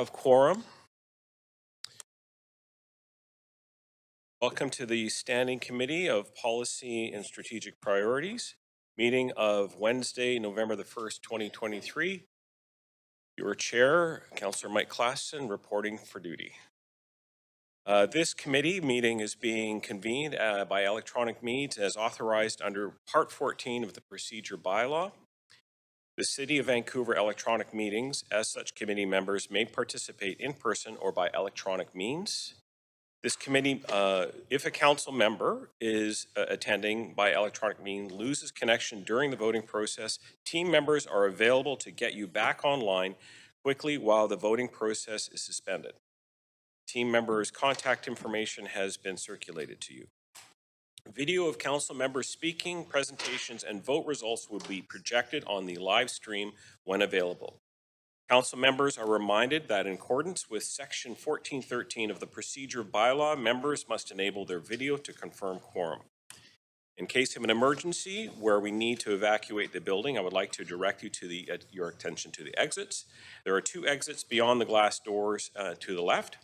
Of quorum. Welcome to the Standing Committee of Policy and Strategic Priorities, meeting of Wednesday, November the 1st, 2023. Your chair, Councillor Mike Klassen, reporting for duty. This committee meeting is being convened by electronic means as authorized under Part 14 of the Procedure Bylaw. The City of Vancouver electronic meetings, as such committee members may participate in person or by electronic means. This committee, if a council member is attending by electronic means, loses connection during the voting process, team members are available to get you back online quickly while the voting process is suspended. Team members' contact information has been circulated to you. Video of council members speaking, presentations, and vote results will be projected on the live stream when available. Council members are reminded that in accordance with Section 1413 of the Procedure Bylaw, members must enable their video to confirm quorum. In case of an emergency where we need to evacuate the building, I would like to direct you to your attention to the exits. There are 2 exits beyond the glass doors to the left.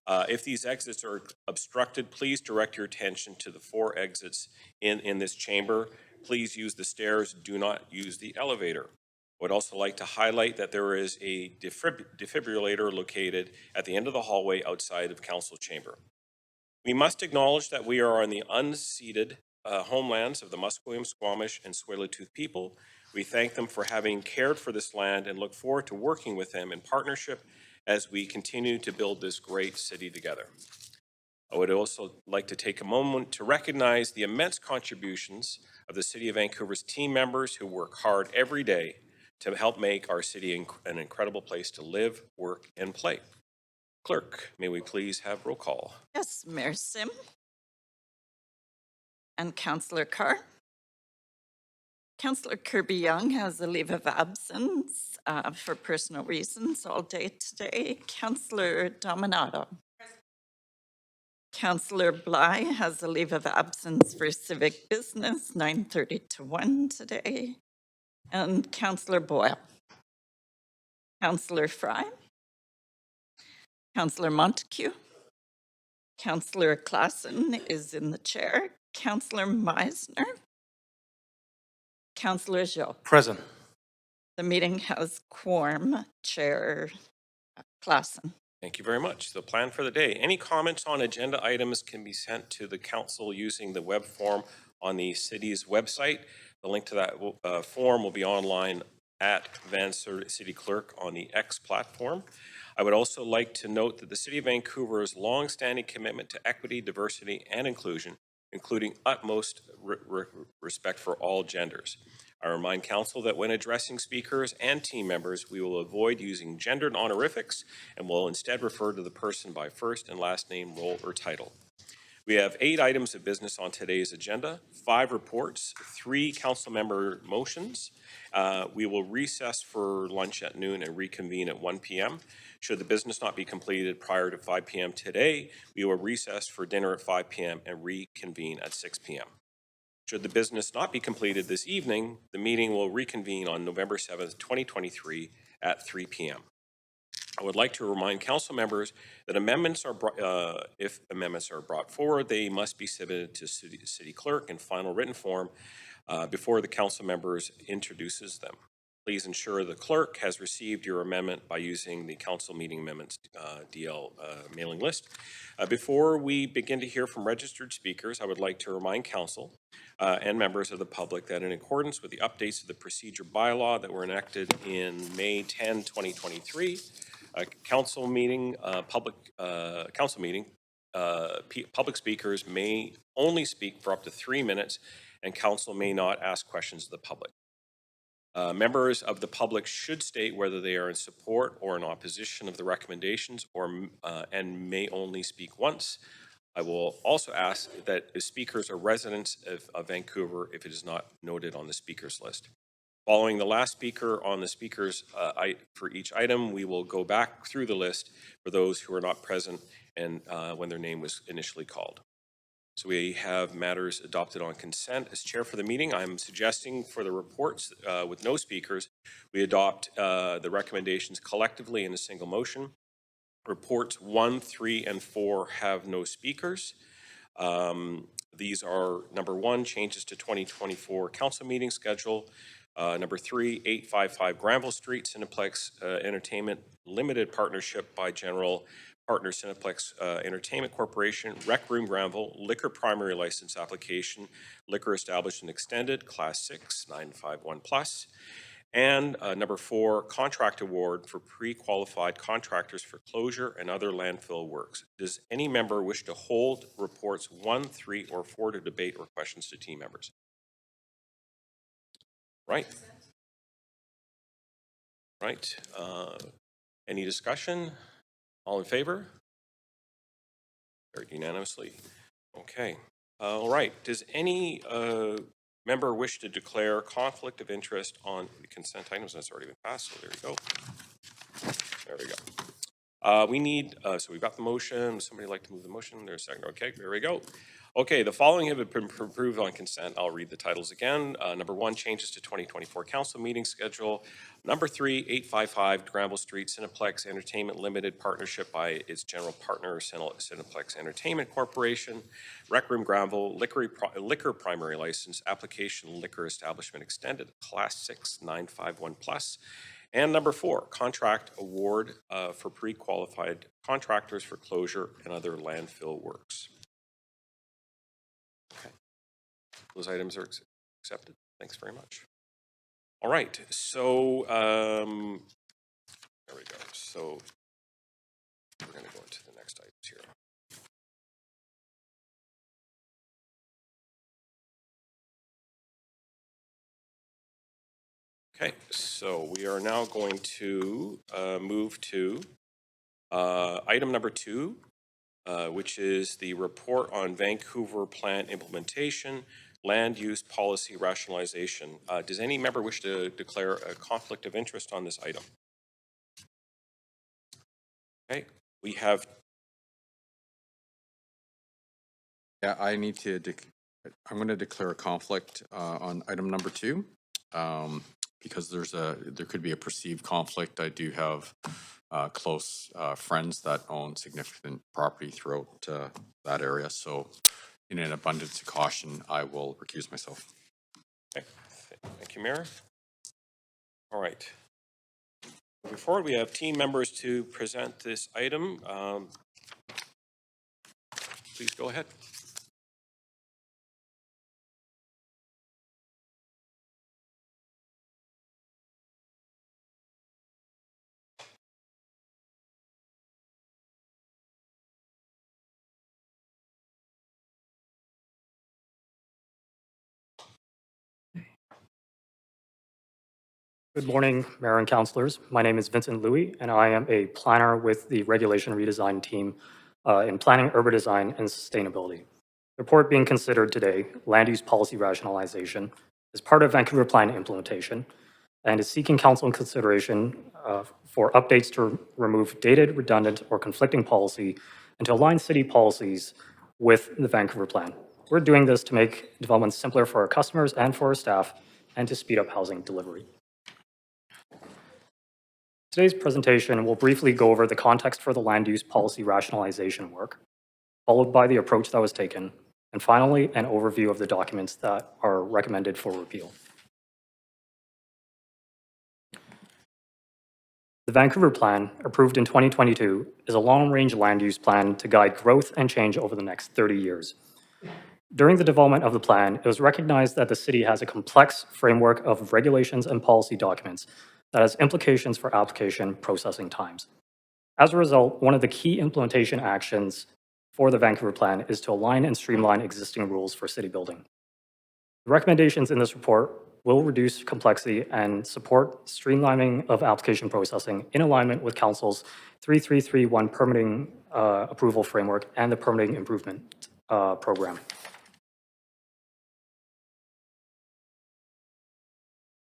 If these exits are obstructed, please direct your attention to the 4 exits in this chamber. Please use the stairs. Do not use the elevator. I would also like to highlight that there is a defibrillator located at the end of the hallway outside of council chamber. We must acknowledge that we are on the unceded homelands of the Musqueam, Squamish, and Tsleil-Waututh people. We thank them for having cared for this land and look forward to working with them in partnership as we continue to build this great city together. I would also like to take a moment to recognize the immense contributions of the City of Vancouver's team members who work hard every day to help make our city an incredible place to live, work, and play. Clerk, may we please have roll call? Yes, Mayor Sim and Councillor Carr. Councillor Kirby-Young has a leave of absence for personal reasons all day today. Councillor Dominato. Councillor Bly has a leave of absence for civic business, 9:30 to 1 today. And Councillor Boyle. Councillor Fry. Councillor Montague. Councillor Klassen is in the chair. Councillor Meisner. Councillor Joe. Present. The meeting has quorum. Chair Klassen. Thank you very much. The plan for the day. Any comments on agenda items can be sent to the council using the web form on the city's website. The link to that form will be online at Vancouver City Clerk on the X platform. I would also like to note that the City of Vancouver's long-standing commitment to equity, diversity, and inclusion, including utmost respect for all genders. I remind council that when addressing speakers and team members, we will avoid using gendered honorifics and will instead refer to the person by first and last name, role, or title. We have 8 items of business on today's agenda, 5 reports, 3 council member motions. We will recess for lunch at noon and reconvene at 1 p.m. Should the business not be completed prior to 5 p.m. today, we will recess for dinner at 5 p.m. and reconvene at 6 p.m. Should the business not be completed this evening, the meeting will reconvene on November 7th, 2023 at 3 p.m. I would like to remind council members that amendments are if amendments are brought forward, they must be submitted to city clerk in final written form before the council members introduces them. Please ensure the clerk has received your amendment by using the council meeting amendments DL mailing list. Before we begin to hear from registered speakers, I would like to remind council and members of the public that in accordance with the updates of the procedure bylaw that were enacted in May 10, 2023, council meeting, public speakers may only speak for up to 3 minutes, and council may not ask questions of the public. Members of the public should state whether they are in support or in opposition of the recommendations, and may only speak once. I will also ask that the speakers are residents of Vancouver if it is not noted on the speakers list. Following the last speaker on the speakers for each item, we will go back through the list for those who are not present and when their name was initially called. So we have matters adopted on consent. As chair for the meeting, I'm suggesting for the reports with no speakers, we adopt the recommendations collectively in a single motion. Reports 1, 3, and 4 have no speakers. These are number 1, changes to 2024 council meeting schedule. Number 3, 855 Granville Street, Cineplex Entertainment Limited Partnership by General Partner Cineplex Entertainment Corporation, Rec Room Granville, liquor primary license application, liquor established and extended, Class 6, 951 plus. And number 4, contract award for pre-qualified contractors for closure and other landfill works. Does any member wish to hold reports 1, 3, or 4 to debate or questions to team members? Right. Right. Any discussion? All in favor? Carried unanimously. Okay. All right. Does any member wish to declare conflict of interest on the consent items? That's already been passed, so there you go. There we go. We need, so we've got the motion. Would somebody like to move the motion? There's a second. Okay, there we go. Okay, the following have been approved on consent. I'll read the titles again. Number 1, changes to 2024 council meeting schedule. Number 3, 855 Granville Street, Cineplex Entertainment Limited Partnership by its general partner, Cineplex Entertainment Corporation. Rec Room Granville, liquor primary license, application liquor establishment extended, Class 6, 951 plus. And number 4, contract award for pre-qualified contractors for closure and other landfill works. Okay. Those items are accepted. Thanks very much. All right, so there we go. So we're going to go into the next items here. Okay, so we are now going to move to item number 2, which is the report on Vancouver plan implementation, land use policy rationalization. Does any member wish to declare a conflict of interest on this item? Okay, we have. Yeah, I need to, I'm going to declare a conflict on item number 2. Because there could be a perceived conflict. I do have close friends that own significant property throughout that area. So in an abundance of caution, I will recuse myself. Okay. Thank you, Mayor. All right. Moving forward, we have team members to present this item. Please go ahead. Good morning, Mayor and Councilors. My name is Vincent Louie, and I am a planner with the Regulation Redesign team in Planning, Urban Design, and Sustainability. The report being considered today, Land Use Policy Rationalization, is part of Vancouver Plan implementation and is seeking council consideration for updates to remove dated, redundant, or conflicting policy and to align city policies with the Vancouver Plan. We're doing this to make development simpler for our customers and for our staff and to speed up housing delivery. Today's presentation will briefly go over the context for the land use policy rationalization work, followed by the approach that was taken, and finally, an overview of the documents that are recommended for repeal. The Vancouver Plan, approved in 2022, is a long-range land use plan to guide growth and change over the next 30 years. During the development of the plan, it was recognized that the city has a complex framework of regulations and policy documents that has implications for application processing times. As a result, one of the key implementation actions for the Vancouver Plan is to align and streamline existing rules for city building. The recommendations in this report will reduce complexity and support streamlining of application processing in alignment with Council's 3331 permitting approval framework and the permitting improvement program.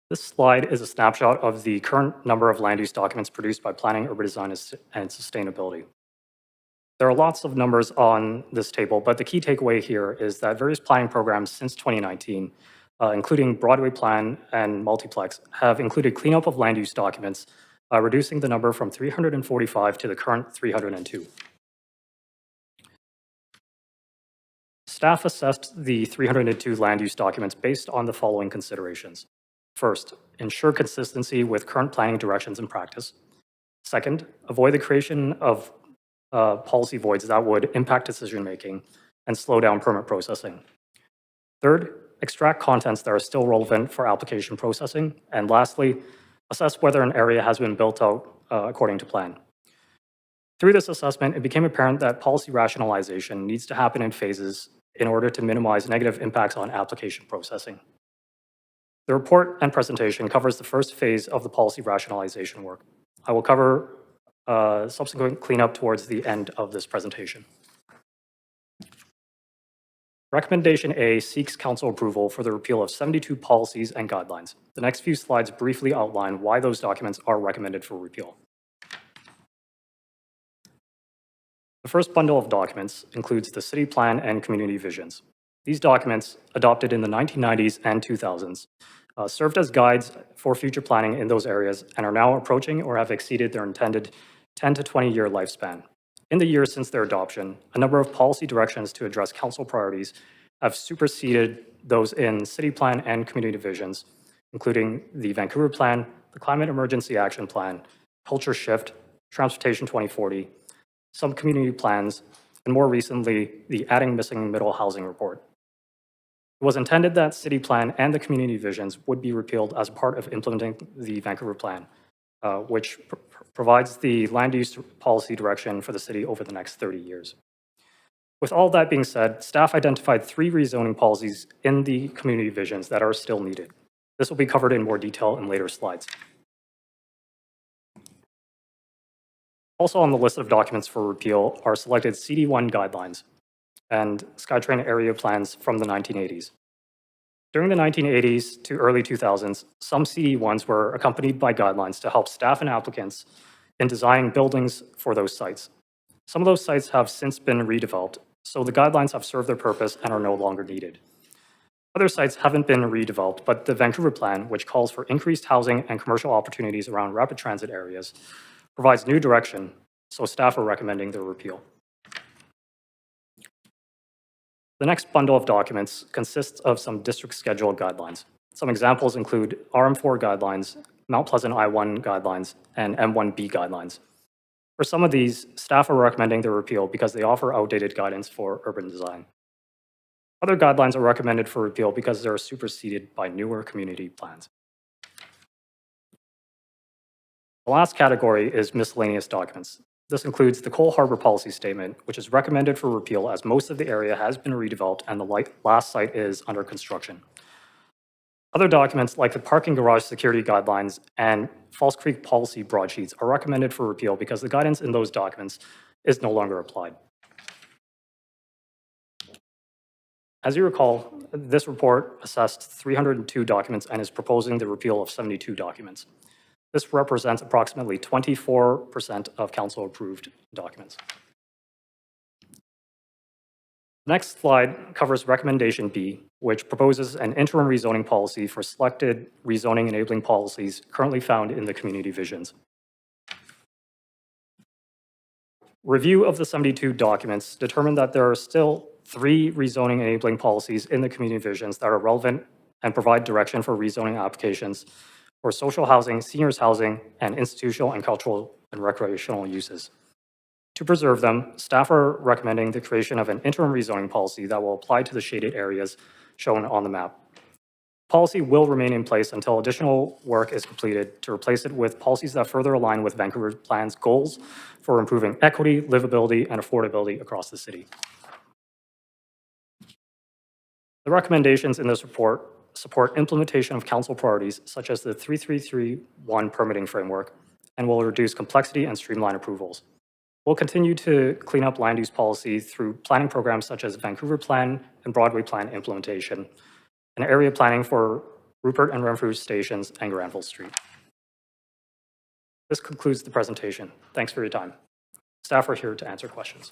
This slide is a snapshot of the current number of land use documents produced by Planning, Urban Design, and Sustainability. There are lots of numbers on this table, but the key takeaway here is that various planning programs since 2019, including Broadway Plan and Multiplex, have included cleanup of land use documents reducing the number from 345 to the current 302. Staff assessed the 302 land use documents based on the following considerations. First, ensure consistency with current planning directions and practice. Second, avoid the creation of policy voids that would impact decision-making and slow down permit processing. Third, extract contents that are still relevant for application processing. And lastly, assess whether an area has been built out according to plan. Through this assessment, it became apparent that policy rationalization needs to happen in phases in order to minimize negative impacts on application processing. The report and presentation covers the first phase of the policy rationalization work. I will cover subsequent cleanup towards the end of this presentation. Recommendation A seeks council approval for the repeal of 72 policies and guidelines. The next few slides briefly outline why those documents are recommended for repeal. The first bundle of documents includes the city plan and community visions. These documents, adopted in the 1990s and 2000s, served as guides for future planning in those areas and are now approaching or have exceeded their intended 10 to 20-year lifespan. In the years since their adoption, a number of policy directions to address council priorities have superseded those in city plan and community visions, including the Vancouver Plan, the Climate Emergency Action Plan, Culture Shift, Transportation 2040, some community plans, and more recently, the Adding Missing Middle Housing Report. It was intended that city plan and the community visions would be repealed as part of implementing the Vancouver Plan, which provides the land use policy direction for the city over the next 30 years. With all that being said, staff identified 3 rezoning policies in the community visions that are still needed. This will be covered in more detail in later slides. Also on the list of documents for repeal are selected CD1 guidelines and SkyTrain area plans from the 1980s. During the 1980s to early 2000s, some CD1s were accompanied by guidelines to help staff and applicants in designing buildings for those sites. Some of those sites have since been redeveloped, so the guidelines have served their purpose and are no longer needed. Other sites haven't been redeveloped, but the Vancouver Plan, which calls for increased housing and commercial opportunities around rapid transit areas, provides new direction, so staff are recommending their repeal. The next bundle of documents consists of some district schedule guidelines. Some examples include RM4 guidelines, Mount Pleasant I-1 guidelines, and M1B guidelines. For some of these, staff are recommending their repeal because they offer outdated guidance for urban design. Other guidelines are recommended for repeal because they are superseded by newer community plans. The last category is miscellaneous documents. This includes the Cole Harbour Policy Statement, which is recommended for repeal as most of the area has been redeveloped and the last site is under construction. Other documents like the Parking Garage Security Guidelines and False Creek Policy Broadsheets are recommended for repeal because the guidance in those documents is no longer applied. As you recall, this report assessed 302 documents and is proposing the repeal of 72 documents. This represents approximately 24% of council-approved documents. The next slide covers Recommendation B, which proposes an interim rezoning policy for selected rezoning enabling policies currently found in the community visions. Review of the 72 documents determined that there are still 3 rezoning enabling policies in the community visions that are relevant and provide direction for rezoning applications for social housing, seniors housing, and institutional and cultural and recreational uses. To preserve them, staff are recommending the creation of an interim rezoning policy that will apply to the shaded areas shown on the map. Policy will remain in place until additional work is completed to replace it with policies that further align with Vancouver Plan's goals for improving equity, livability, and affordability across the city. The recommendations in this report support implementation of council priorities such as the 3331 permitting framework and will reduce complexity and streamline approvals. We'll continue to clean up land use policy through planning programs such as Vancouver Plan and Broadway Plan implementation, and area planning for Rupert and Renfrew stations and Granville Street. This concludes the presentation. Thanks for your time. Staff are here to answer questions.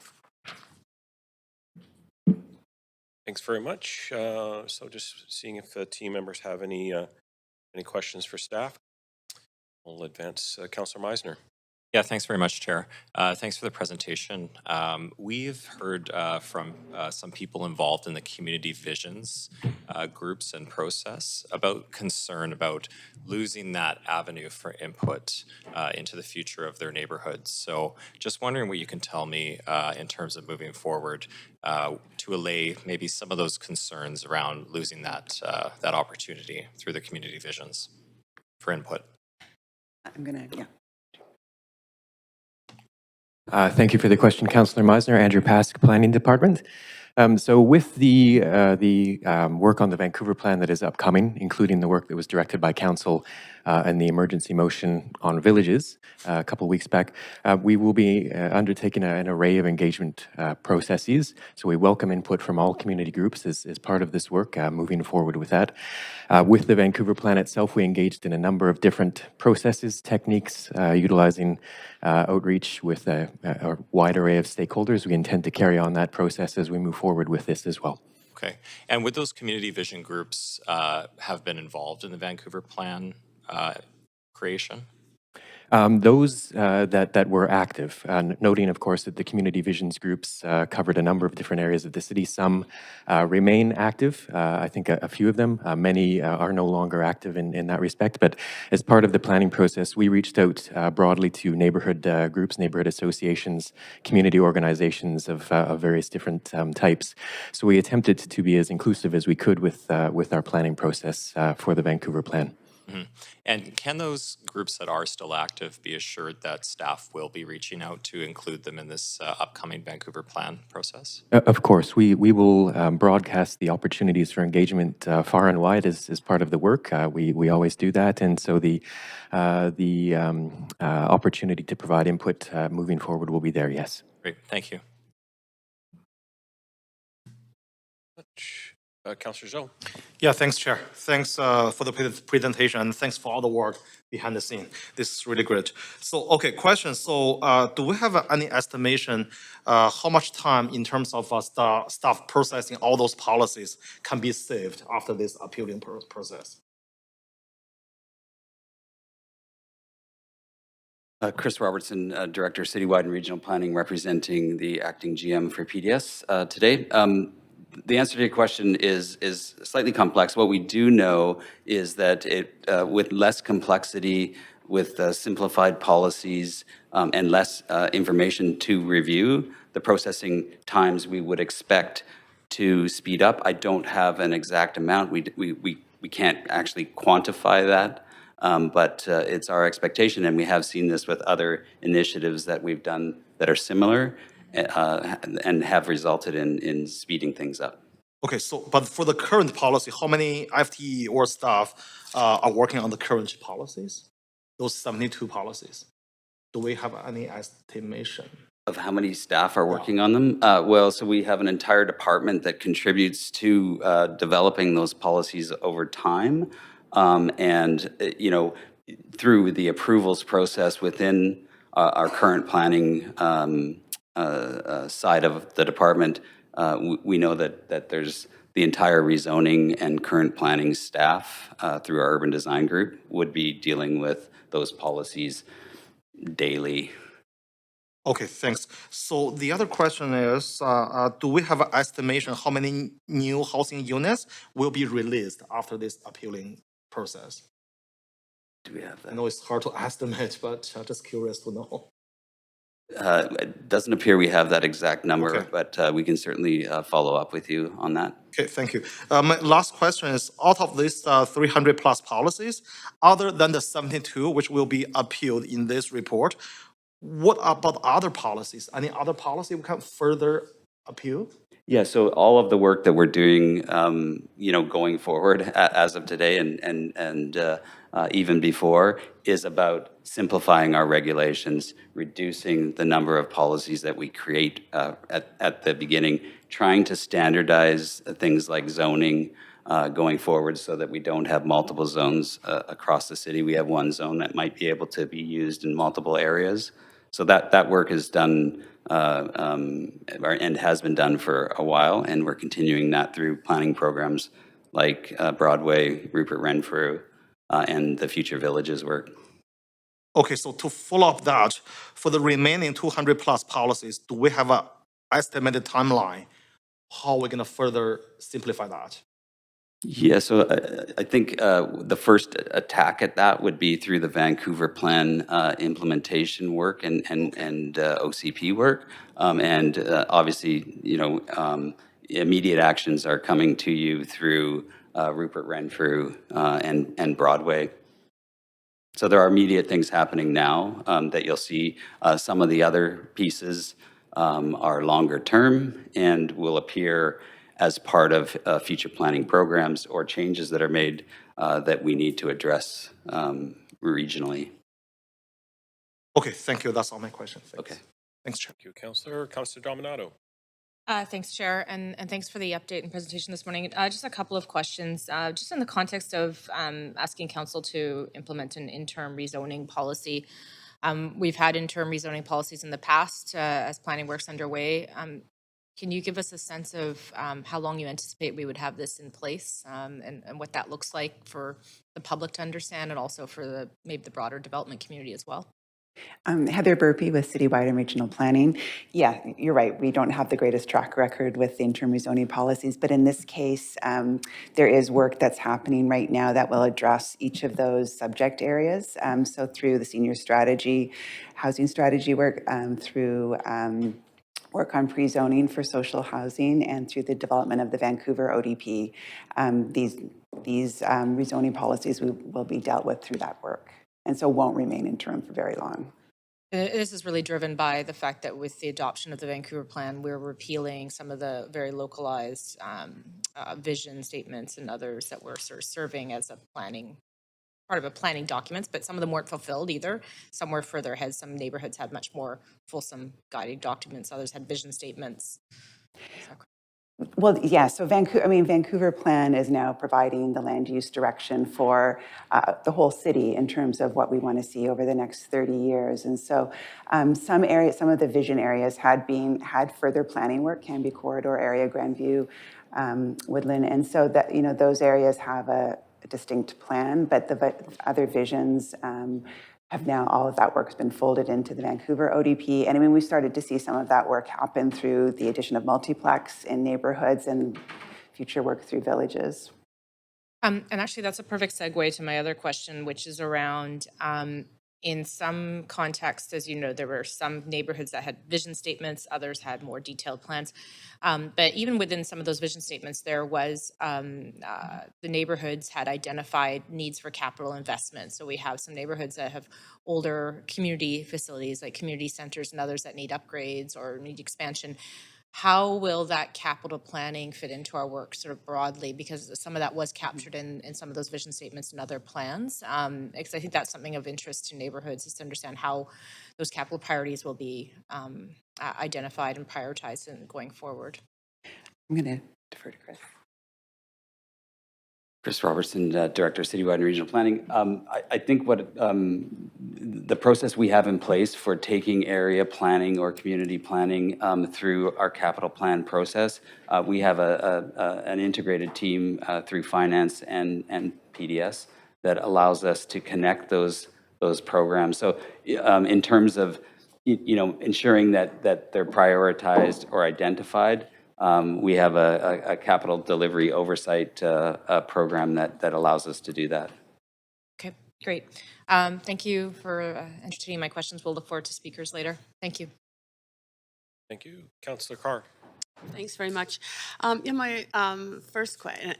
Thanks very much. So just seeing if the team members have any questions for staff. We'll advance Councillor Meisner. Yeah, thanks very much, Chair. Thanks for the presentation. We've heard from some people involved in the community visions groups and process about concern about losing that avenue for input into the future of their neighborhoods. So just wondering what you can tell me in terms of moving forward to allay maybe some of those concerns around losing that, that opportunity through the community visions for input. Yeah. Thank you for the question, Councillor Meisner. Andrew Pask, Planning Department. So with the work on the Vancouver plan that is upcoming, including the work that was directed by Council and the emergency motion on villages a couple of weeks back, we will be undertaking an array of engagement processes. So we welcome input from all community groups as part of this work, moving forward with that. With the Vancouver plan itself, we engaged in a number of different processes, techniques, utilizing outreach with a wide array of stakeholders. We intend to carry on that process as we move forward with this as well. Okay. And would those community vision groups have been involved in the Vancouver plan creation? Those that were active, noting, of course, that the community visions groups covered a number of different areas of the city. Some remain active. I think a few of them. Many are no longer active in that respect. But as part of the planning process, we reached out broadly to neighborhood groups, neighborhood associations, community organizations of various different types. So we attempted to be as inclusive as we could with our planning process for the Vancouver plan. Mm-hmm. And can those groups that are still active be assured that staff will be reaching out to include them in this upcoming Vancouver plan process? Of course, we will broadcast the opportunities for engagement far and wide as part of the work. We always do that, and so the opportunity to provide input moving forward will be there. Yes. Great, thank you. Councillor Zhou. Yeah, thanks, Chair. Thanks for the presentation, and thanks for all the work behind the scene. This is really great. So, okay, question. So, do we have any estimation how much time in terms of staff processing all those policies can be saved after this appealing process? Chris Robertson, Director, Citywide and Regional Planning, representing the acting GM for PDS today. The answer to your question is slightly complex. What we do know is that with less complexity, with simplified policies and less information to review, the processing times we would expect to speed up. I don't have an exact amount. We can't actually quantify that, but it's our expectation, and we have seen this with other initiatives that we've done that are similar, and have resulted in speeding things up. Okay, so, but for the current policy, how many FTE or staff are working on the current policies? Those 72 policies. Do we have any estimation? Of how many staff are working on them? Well, so we have an entire department that contributes to developing those policies over time. And, you know, through the approvals process within our current planning side of the department, we know that there's the entire rezoning and current planning staff through our urban design group would be dealing with those policies daily. Okay, thanks. So the other question is, do we have an estimation how many new housing units will be released after this appealing process? Do we have that? I know it's hard to estimate, but I'm just curious to know. It doesn't appear we have that exact number, Okay. but we can certainly follow up with you on that. Okay, thank you. My last question is, out of these 300 plus policies, other than the 72, which will be appealed in this report, what about other policies? Any other policy we can further appeal? Yeah, so all of the work that we're doing, you know, going forward as of today and even before is about simplifying our regulations, reducing the number of policies that we create at the beginning, trying to standardize things like zoning going forward so that we don't have multiple zones across the city. We have one zone that might be able to be used in multiple areas. So that work is done and has been done for a while, and we're continuing that through planning programs like Broadway, Rupert Renfrew, and the Future Villages work. Okay, so to follow up that, for the remaining 200 plus policies, do we have a estimated timeline? How are we gonna further simplify that? Yeah, so I think the first attack at that would be through the Vancouver plan implementation work and OCP work. And obviously, immediate actions are coming to you through Rupert Renfrew and Broadway. So there are immediate things happening now that you'll see. Some of the other pieces are longer term and will appear as part of future planning programs or changes that are made that we need to address regionally. Okay, thank you. That's all my questions. Thanks. Okay. Thanks, Chair. Thank you, Councillor. Councillor Dominato. Thanks, Chair, and thanks for the update and presentation this morning. Just a couple of questions, just in the context of asking Council to implement an interim rezoning policy. We've had interim rezoning policies in the past as planning work's underway. Can you give us a sense of how long you anticipate we would have this in place and what that looks like for the public to understand and also for maybe the broader development community as well? Heather Burpee with Citywide and Regional Planning. Yeah, you're right. We don't have the greatest track record with the interim rezoning policies, but in this case, there is work that's happening right now that will address each of those subject areas. So through the senior strategy, housing strategy work, through work on pre-zoning for social housing, and through the development of the Vancouver ODP, these rezoning policies will be dealt with through that work, and so won't remain interim for very long. This is really driven by the fact that with the adoption of the Vancouver plan, we're repealing some of the very localized vision statements and others that were sort of serving as a part of a planning documents, but some of them weren't fulfilled either. Some were further ahead. Some neighborhoods had much more fulsome guiding documents. Others had vision statements. Well, yeah, so Vancouver plan is now providing the land use direction for the whole city in terms of what we want to see over the next 30 years. And so some of the vision areas had further planning work, Canby Corridor area, Grandview, Woodland. And so that, those areas have a distinct plan, but the other visions have now, all of that work's been folded into the Vancouver ODP. And we started to see some of that work happen through the addition of multiplex in neighborhoods and future work through villages. And actually, that's a perfect segue to my other question, which is around, in some contexts, as you know, there were some neighborhoods that had vision statements, others had more detailed plans. But even within some of those vision statements, there was, the neighborhoods had identified needs for capital investment. So we have some neighborhoods that have older community facilities, like community centers, and others that need upgrades or need expansion. How will that capital planning fit into our work sort of broadly? Because some of that was captured in some of those vision statements and other plans. Because I think that's something of interest to neighborhoods, is to understand how those capital priorities will be identified and prioritized going forward. I'm going to defer to Chris. Chris Robertson, Director of Citywide and Regional Planning. I think what the process we have in place for taking area planning or community planning through our capital plan process, we have an integrated team through finance and PDS that allows us to connect those programs. So in terms of ensuring that they're prioritized or identified, we have a capital delivery oversight program that allows us to do that. Okay, great. Thank you for entertaining my questions. We'll look forward to speakers later. Thank you. Thank you. Councillor Carr. Thanks very much. My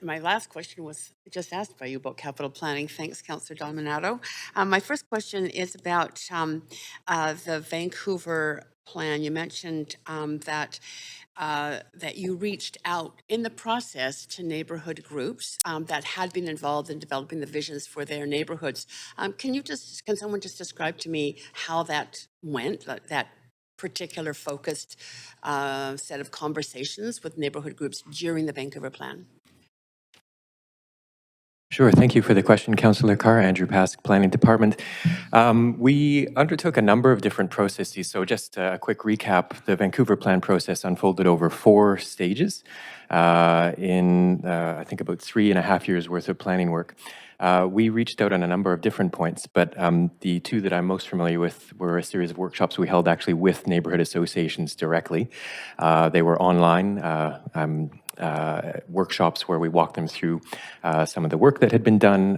last question was just asked by you about capital planning. Thanks, Councillor Dominato. My first question is about the Vancouver plan. You mentioned that you reached out in the process to neighborhood groups that had been involved in developing the visions for their neighborhoods. Can someone just describe to me how that went, that particular focused set of conversations with neighborhood groups during the Vancouver plan? Sure. Thank you for the question, Councillor Carr. Andrew Pask, Planning Department. We undertook a number of different processes. So just a quick recap, the Vancouver plan process unfolded over 4 stages in, I think, about 3.5 years worth of planning work. We reached out on a number of different points, but the two that I'm most familiar with were a series of workshops we held actually with neighborhood associations directly. They were online workshops where we walked them through some of the work that had been done,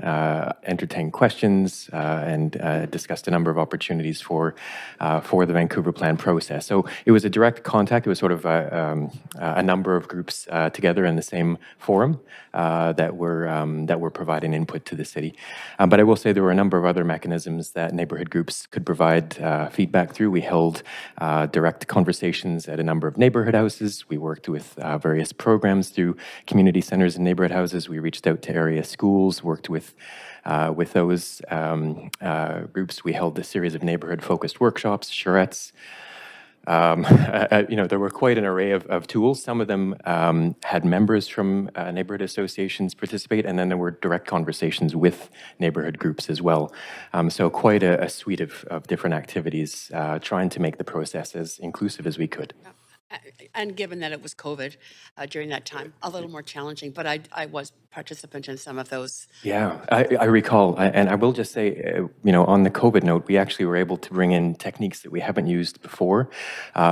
entertained questions, and discussed a number of opportunities for the Vancouver Plan process. So it was a direct contact. It was sort of a number of groups together in the same forum that were providing input to the city. But I will say there were a number of other mechanisms that neighborhood groups could provide feedback through. We held direct conversations at a number of neighborhood houses. We worked with various programs through community centers and neighborhood houses. We reached out to area schools, worked with those groups. We held a series of neighborhood-focused workshops, charrettes. There were quite an array of tools. Some of them had members from neighborhood associations participate, and then there were direct conversations with neighborhood groups as well. So quite a suite of different activities trying to make the process as inclusive as we could. And given that it was COVID during that time, a little more challenging, but I was participant in some of those. Yeah, I recall, and I will just say, on the COVID note, we actually were able to bring in techniques that we haven't used before.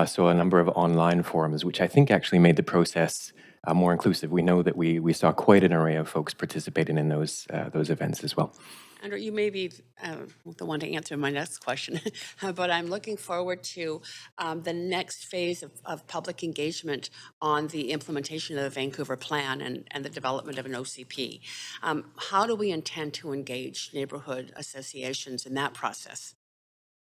So a number of online forums, which I think actually made the process more inclusive. We know that we saw quite an array of folks participating in those events as well. Andrew, you may be the one to answer my next question, but I'm looking forward to the next phase of public engagement on the implementation of the Vancouver Plan and the development of an OCP. How do we intend to engage neighborhood associations in that process?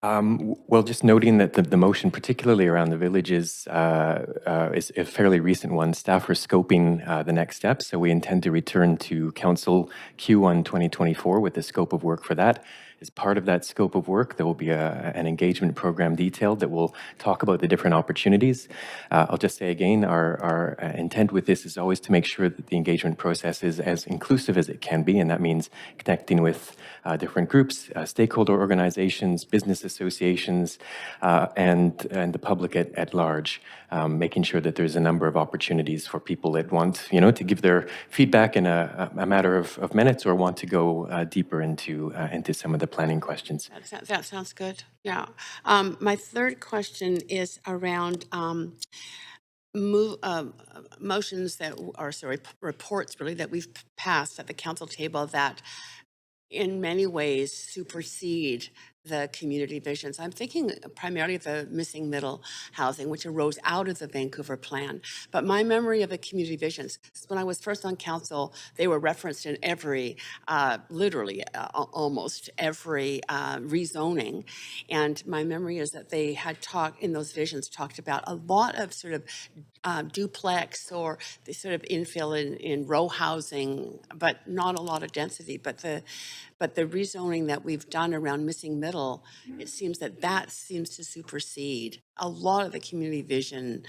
Well, just noting that the motion, particularly around the villages, is a fairly recent one. Staff are scoping the next steps, so we intend to return to Council Q1 2024 with the scope of work for that. As part of that scope of work, there will be an engagement program detailed that will talk about the different opportunities. I'll just say again, our intent with this is always to make sure that the engagement process is as inclusive as it can be, and that means connecting with different groups, stakeholder organizations, business associations, and the public at large, making sure that there's a number of opportunities for people that want, to give their feedback in a matter of minutes or want to go deeper into some of the planning questions. That sounds good. Yeah. My third question is around motions reports really that we've passed at the council table that in many ways supersede the community visions. I'm thinking primarily of the missing middle housing, which arose out of the Vancouver Plan. But my memory of the community visions, when I was first on council, they were referenced in every, literally almost every rezoning. And my memory is that they had in those visions, talked about a lot of sort of duplex or the sort of infill in row housing, but not a lot of density. But the rezoning that we've done around missing middle, it seems that seems to supersede a lot of the community vision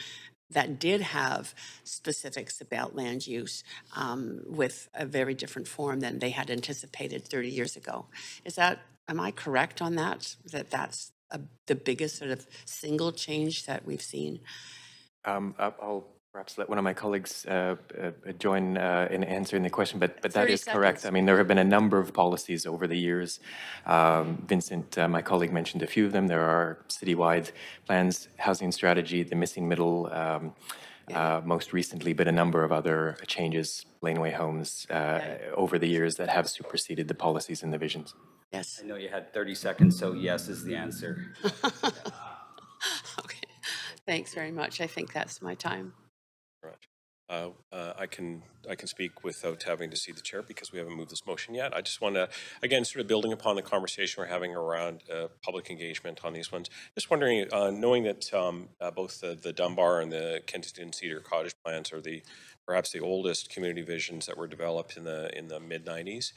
that did have specifics about land use with a very different form than they had anticipated 30 years ago. Am I correct on that? That's the biggest sort of single change that we've seen? I'll perhaps let one of my colleagues join in answering the question, but that is correct. I mean, there have been a number of policies over the years. Vincent, my colleague, mentioned a few of them. There are citywide plans, housing strategy, the missing middle, most recently, but a number of other changes, laneway homes, over the years that have superseded the policies and the visions. Yes. I know you had 30 seconds, so yes is the answer. Okay. Thanks very much. I think that's my time. I can speak without having to see the chair because we haven't moved this motion yet. I just want to, again, sort of building upon the conversation we're having around public engagement on these ones. Just wondering, knowing that both the Dunbar and the Kensington Cedar Cottage plans are perhaps the oldest community visions that were developed in the mid-90s.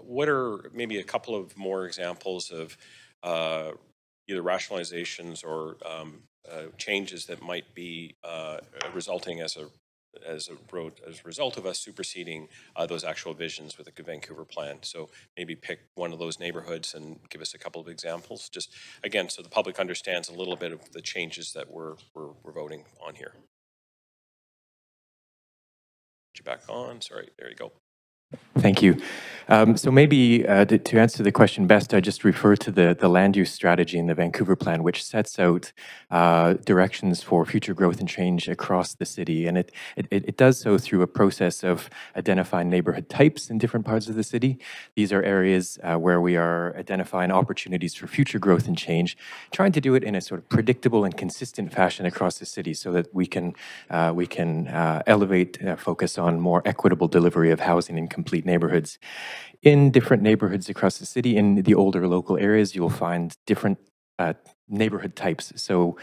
What are maybe a couple of more examples of either rationalizations or changes that might be resulting as a result of us superseding those actual visions with the Vancouver Plan? So maybe pick one of those neighborhoods and give us a couple of examples, just again, so the public understands a little bit of the changes that we're voting on here. Get you back on. Sorry, there you go. Thank you. So maybe to answer the question best, I just refer to the land use strategy in the Vancouver plan, which sets out directions for future growth and change across the city. And it does so through a process of identifying neighborhood types in different parts of the city. These are areas where we are identifying opportunities for future growth and change, trying to do it in a sort of predictable and consistent fashion across the city so that we can elevate focus on more equitable delivery of housing in complete neighborhoods. In different neighborhoods across the city, in the older local areas, you'll find different neighborhood types. So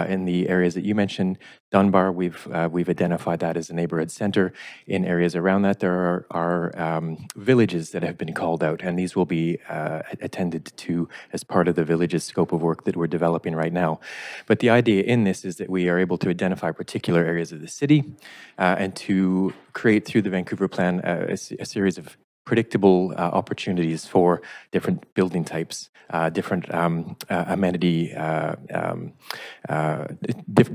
in the areas that you mentioned, Dunbar, we've identified that as a neighborhood center. In areas around that, there are villages that have been called out, and these will be attended to as part of the village's scope of work that we're developing right now. But the idea in this is that we are able to identify particular areas of the city and to create through the Vancouver plan a series of predictable opportunities for different building types, different amenity,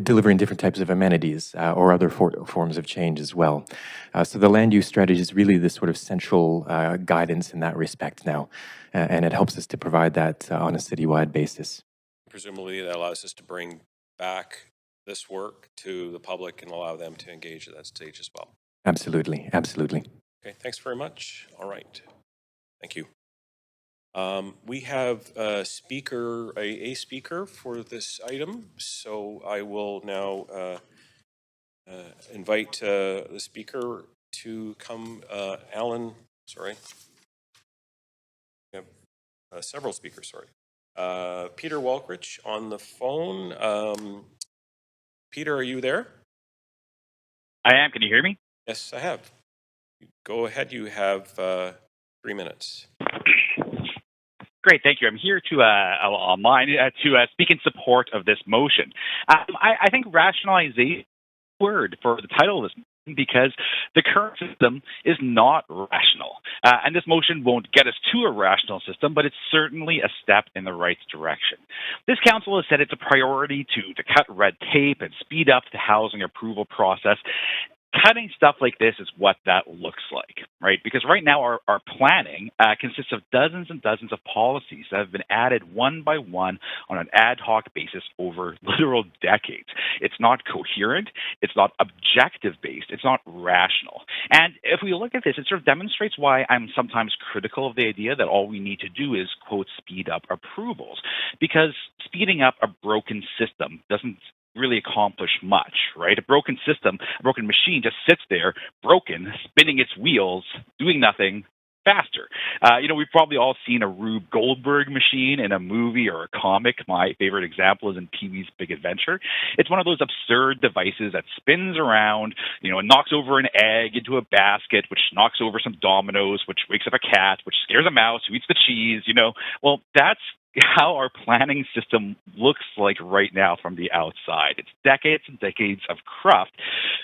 delivering different types of amenities or other forms of change as well. So the land use strategy is really the sort of central guidance in that respect now, and it helps us to provide that on a citywide basis. Presumably that allows us to bring back this work to the public and allow them to engage at that stage as well. Absolutely, absolutely. Okay, thanks very much. All right, thank you. We have a speaker for this item, so I will now invite the speaker to come. Alan, sorry. We have several speakers, sorry. Peter Walkrich on the phone. Peter, are you there? I am. Can you hear me? Yes, I have. Go ahead. You have 3 minutes. Great, thank you. I'm here to online to speak in support of this motion. I think rationalization is a word for the title of this motion because the current system is not rational. And this motion won't get us to a rational system, but it's certainly a step in the right direction. This council has said it's a priority to cut red tape and speed up the housing approval process. Cutting stuff like this is what that looks like, right? Because right now our planning consists of dozens and dozens of policies that have been added one by one on an ad hoc basis over literal decades. It's not coherent, it's not objective-based, it's not rational. And if we look at this, it sort of demonstrates why I'm sometimes critical of the idea that all we need to do is, quote, speed up approvals. Because speeding up a broken system doesn't really accomplish much, right? A broken system, a broken machine just sits there, broken, spinning its wheels, doing nothing faster. We've probably all seen a Rube Goldberg machine in a movie or a comic. My favorite example is in Pee-wee's Big Adventure. It's one of those absurd devices that spins around, and knocks over an egg into a basket, which knocks over some dominoes, which wakes up a cat, which scares a mouse who eats the cheese, Well, that's how our planning system looks like right now from the outside. It's decades and decades of cruft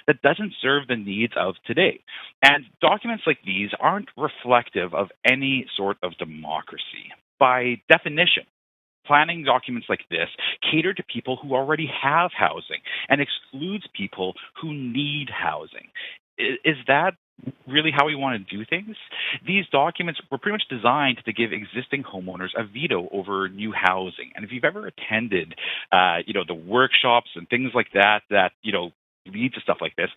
that doesn't serve the needs of today. And documents like these aren't reflective of any sort of democracy. By definition, planning documents like this cater to people who already have housing and excludes people who need housing. Is that really how we want to do things? These documents were pretty much designed to give existing homeowners a veto over new housing. And if you've ever attended, the workshops and things like that, lead to stuff like this,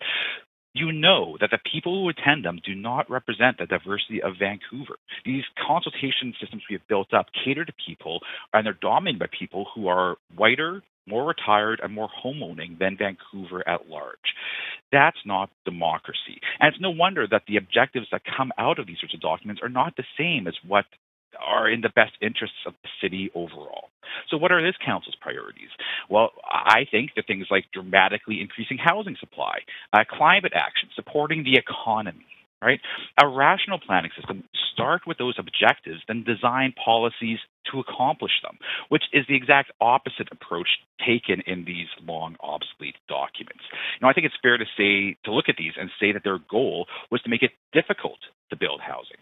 you know that the people who attend them do not represent the diversity of Vancouver. These consultation systems we have built up cater to people, and they're dominated by people who are whiter, more retired, and more homeowning than Vancouver at large. That's not democracy. And it's no wonder that the objectives that come out of these sorts of documents are not the same as what are in the best interests of the city overall. So what are this council's priorities? Well, I think the things like dramatically increasing housing supply, climate action, supporting the economy, right? A rational planning system start with those objectives, then design policies to accomplish them, which is the exact opposite approach taken in these long, obsolete documents. I think it's fair to look at these and say that their goal was to make it difficult to build housing.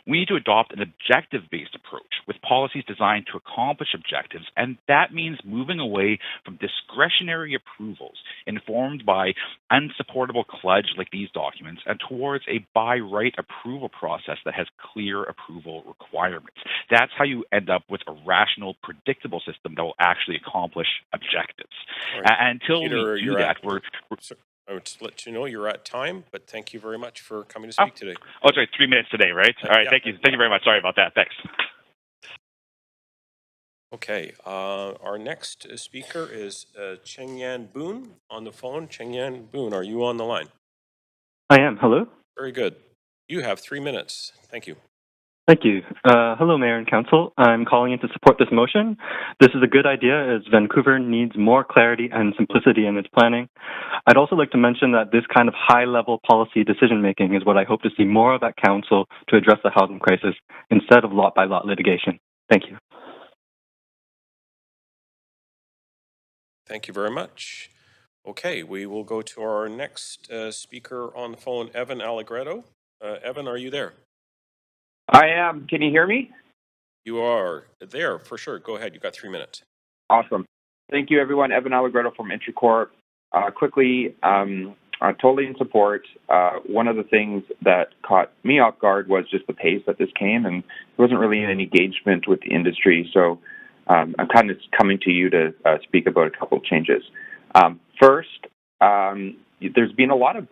We need to adopt an objective-based approach with policies designed to accomplish objectives, and that means moving away from discretionary approvals informed by unsupportable kludge like these documents and towards a by-right approval process that has clear approval requirements. That's how you end up with a rational, predictable system that will actually accomplish objectives. Right. Until Peter, we do you're that, at- we're I would just let you know you're at time, but thank you very much for coming to speak today. Oh, sorry, 3 minutes today, right? All right, yeah. thank you. Thank you very much. Sorry about that. Thanks. Okay, our next speaker is Cheng Yan Boone on the phone. Cheng Yan Boone, are you on the line? I am. Hello. Very good. You have 3 minutes. Thank you. Thank you. Hello, Mayor and Council. I'm calling in to support this motion. This is a good idea as Vancouver needs more clarity and simplicity in its planning. I'd also like to mention that this kind of high-level policy decision-making is what I hope to see more of at Council to address the housing crisis instead of lot-by-lot litigation. Thank you. Thank you very much. Okay, we will go to our next speaker on the phone, Evan Allegretto. Evan, are you there? I am. Can you hear me? You are there for sure. Go ahead. You got 3 minutes. Awesome. Thank you, everyone. Evan Allegretto from IntraCorp. Quickly, totally in support. One of the things that caught me off guard was just the pace that this came, and there wasn't really any engagement with the industry. So I'm kind of coming to you to speak about a couple of changes. First, there's been a lot of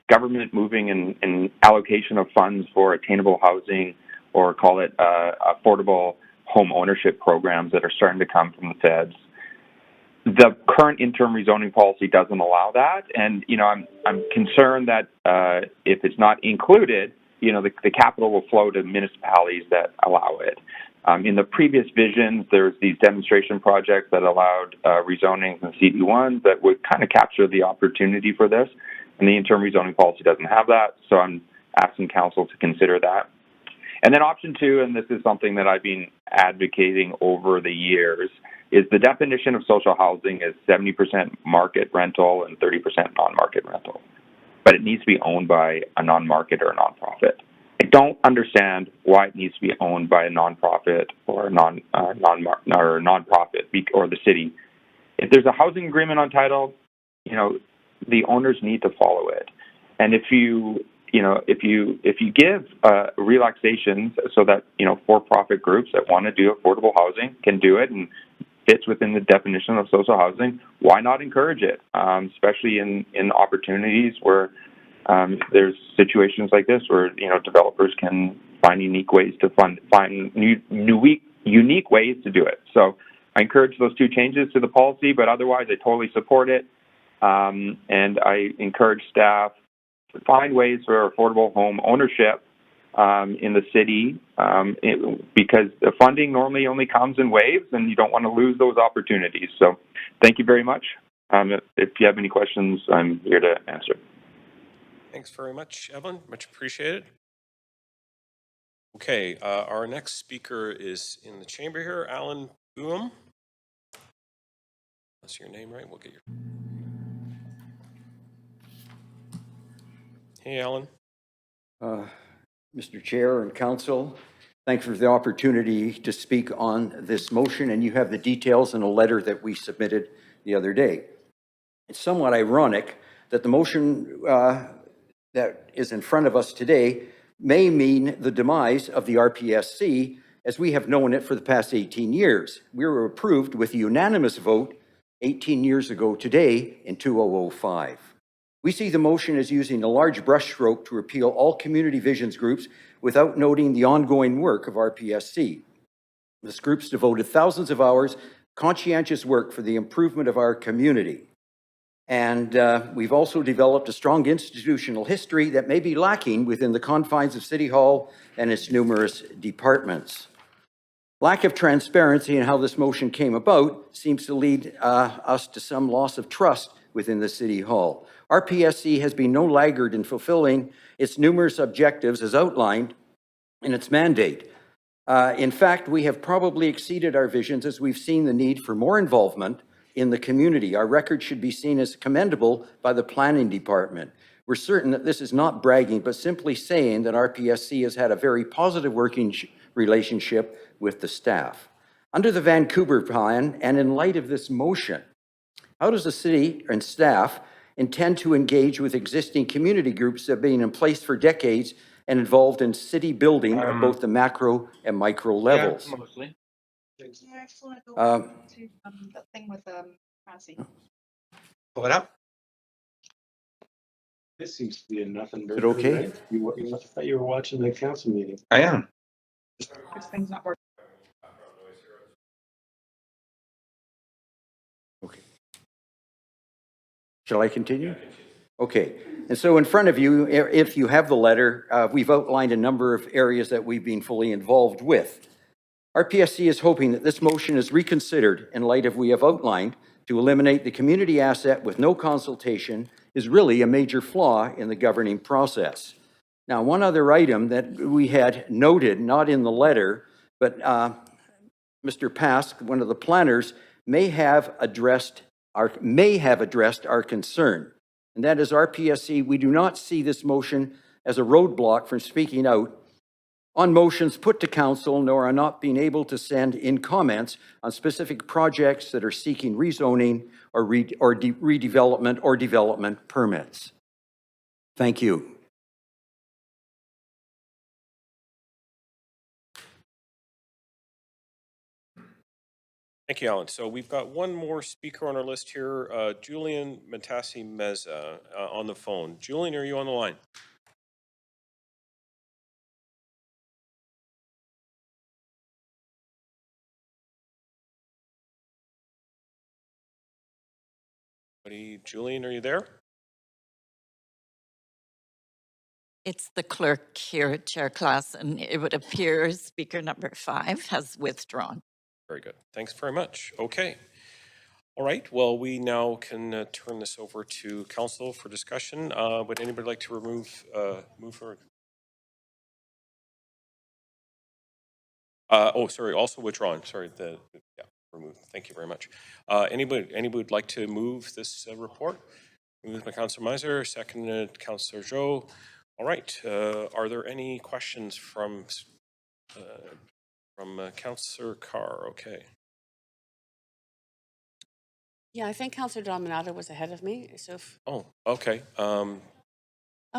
government moving in allocation of funds for attainable housing, or call it affordable home ownership programs that are starting to come from the feds. The current interim rezoning policy doesn't allow that, and I'm concerned that if it's not included, the capital will flow to municipalities that allow it. In the previous visions, there's these demonstration projects that allowed rezonings and CD1s that would kind of capture the opportunity for this, and the interim rezoning policy doesn't have that, so I'm asking council to consider that. And then option two, and this is something that I've been advocating over the years, is the definition of social housing is 70% market rental and 30% non-market rental, but it needs to be owned by a non-market or a nonprofit. I don't understand why it needs to be owned by a nonprofit or a nonprofit or the city. If there's a housing agreement on title, the owners need to follow it. And if you give relaxations so that for-profit groups that want to do affordable housing can do it and fits within the definition of social housing, why not encourage it? Especially in opportunities where there's situations like this where developers can find unique ways to find unique ways to do it. So I encourage those two changes to the policy, but otherwise I totally support it, and I encourage staff to find ways for affordable home ownership in the city, because the funding normally only comes in waves, and you don't want to lose those opportunities. So thank you very much. If you have any questions, I'm here to answer. Thanks very much, Evan. Much appreciated. Okay, our next speaker is in the chamber here, Alan Boom. That's your name, right? We'll get your... Hey, Alan. Mr. Chair and Council, thanks for the opportunity to speak on this motion, and you have the details in a letter that we submitted the other day. It's somewhat ironic that the motion that is in front of us today may mean the demise of the RPSC as we have known it for the past 18 years. We were approved with a unanimous vote 18 years ago today in 2005. We see the motion as using a large brushstroke to repeal all community visions groups without noting the ongoing work of RPSC. This group's devoted thousands of hours, conscientious work for the improvement of our community. And we've also developed a strong institutional history that may be lacking within the confines of City Hall and its numerous departments. Lack of transparency in how this motion came about seems to lead us to some loss of trust within the City Hall. RPSC has been no laggard in fulfilling its numerous objectives as outlined in its mandate. In fact, we have probably exceeded our visions as we've seen the need for more involvement in the community. Our record should be seen as commendable by the planning department. We're certain that this is not bragging, but simply saying that RPSC has had a very positive working relationship with the staff. Under the Vancouver plan, and in light of this motion, how does the city and staff intend to engage with existing community groups that have been in place for decades and involved in city building at both the macro and micro levels? Yeah, mostly. Um, The thing with Massey. Pull it up. This seems to be a nothing burger. it okay? Right? I thought you were watching the council meeting. I am. This thing's not working. Okay. Shall I continue? Okay. And so in front of you, if you have the letter, we've outlined a number of areas that we've been fully involved with. RPSC is hoping that this motion is reconsidered in light of we have outlined to eliminate the community asset with no consultation is really a major flaw in the governing process. Now, one other item that we had noted, not in the letter, but Mr. Pask, one of the planners, may have addressed our concern. And that is RPSC, we do not see this motion as a roadblock from speaking out on motions put to council, nor are not being able to send in comments on specific projects that are seeking rezoning or redevelopment or development permits. Thank you. Thank you, Alan. So we've got one more speaker on our list here, Julian Matassi-Meza on the phone. Julian, are you on the line? Julian, are you there? It's the clerk here, Chair Class, and it would appear speaker number 5 has withdrawn. Very good. Thanks very much. Okay. All right. Well, we now can turn this over to council for discussion. Would anybody like to move forward? Oh, sorry. Also withdrawn. Sorry. Yeah, removed. Thank you very much. Anybody would like to move this report? Moved by Councillor Meiser, seconded Councillor Joe. All right. Are there any questions from Councillor Carr? Okay. Yeah, I think Councillor Dominato was ahead of me. So. Oh, okay. Oh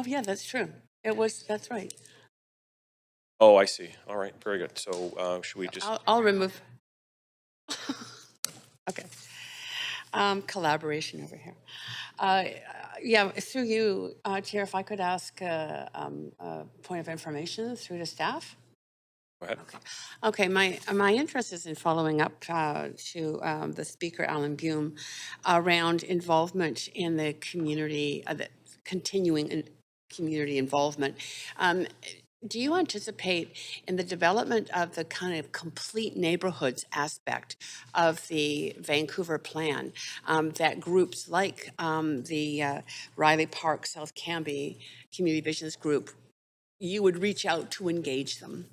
yeah, that's true. That's right. Oh, I see. All right. Very good. So should we just? I'll remove. Okay. Collaboration over here. Yeah, through you, Chair, if I could ask a point of information through the staff. Go ahead. Okay, my interest is in following up to the speaker, Alan Bume, around involvement in the community, the continuing community involvement. Do you anticipate in the development of the kind of complete neighborhoods aspect of the Vancouver plan that groups like the Riley Park, South Cambie Community Visions Group, you would reach out to engage them?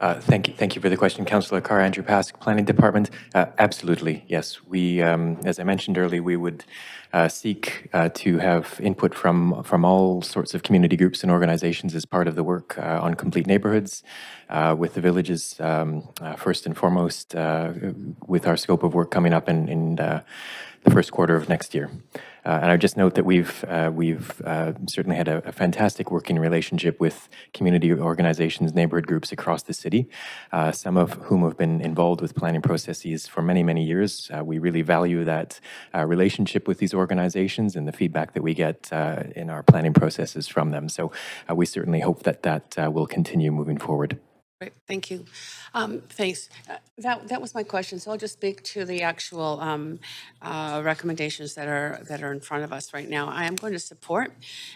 Thank you for the question, Councillor Carr. Andrew Pask, Planning Department. Absolutely, yes. We, as I mentioned earlier, we would seek to have input from all sorts of community groups and organizations as part of the work on complete neighborhoods, with the villages first and foremost, with our scope of work coming up in the first quarter of next year. And I would just note that we've certainly had a fantastic working relationship with community organizations, neighborhood groups across the city, some of whom have been involved with planning processes for many, many years. We really value that relationship with these organizations and the feedback that we get in our planning processes from them. So we certainly hope that will continue moving forward. Great, thank you. Thanks. That was my question. So I'll just speak to the actual recommendations that are in front of us right now. I am going to support,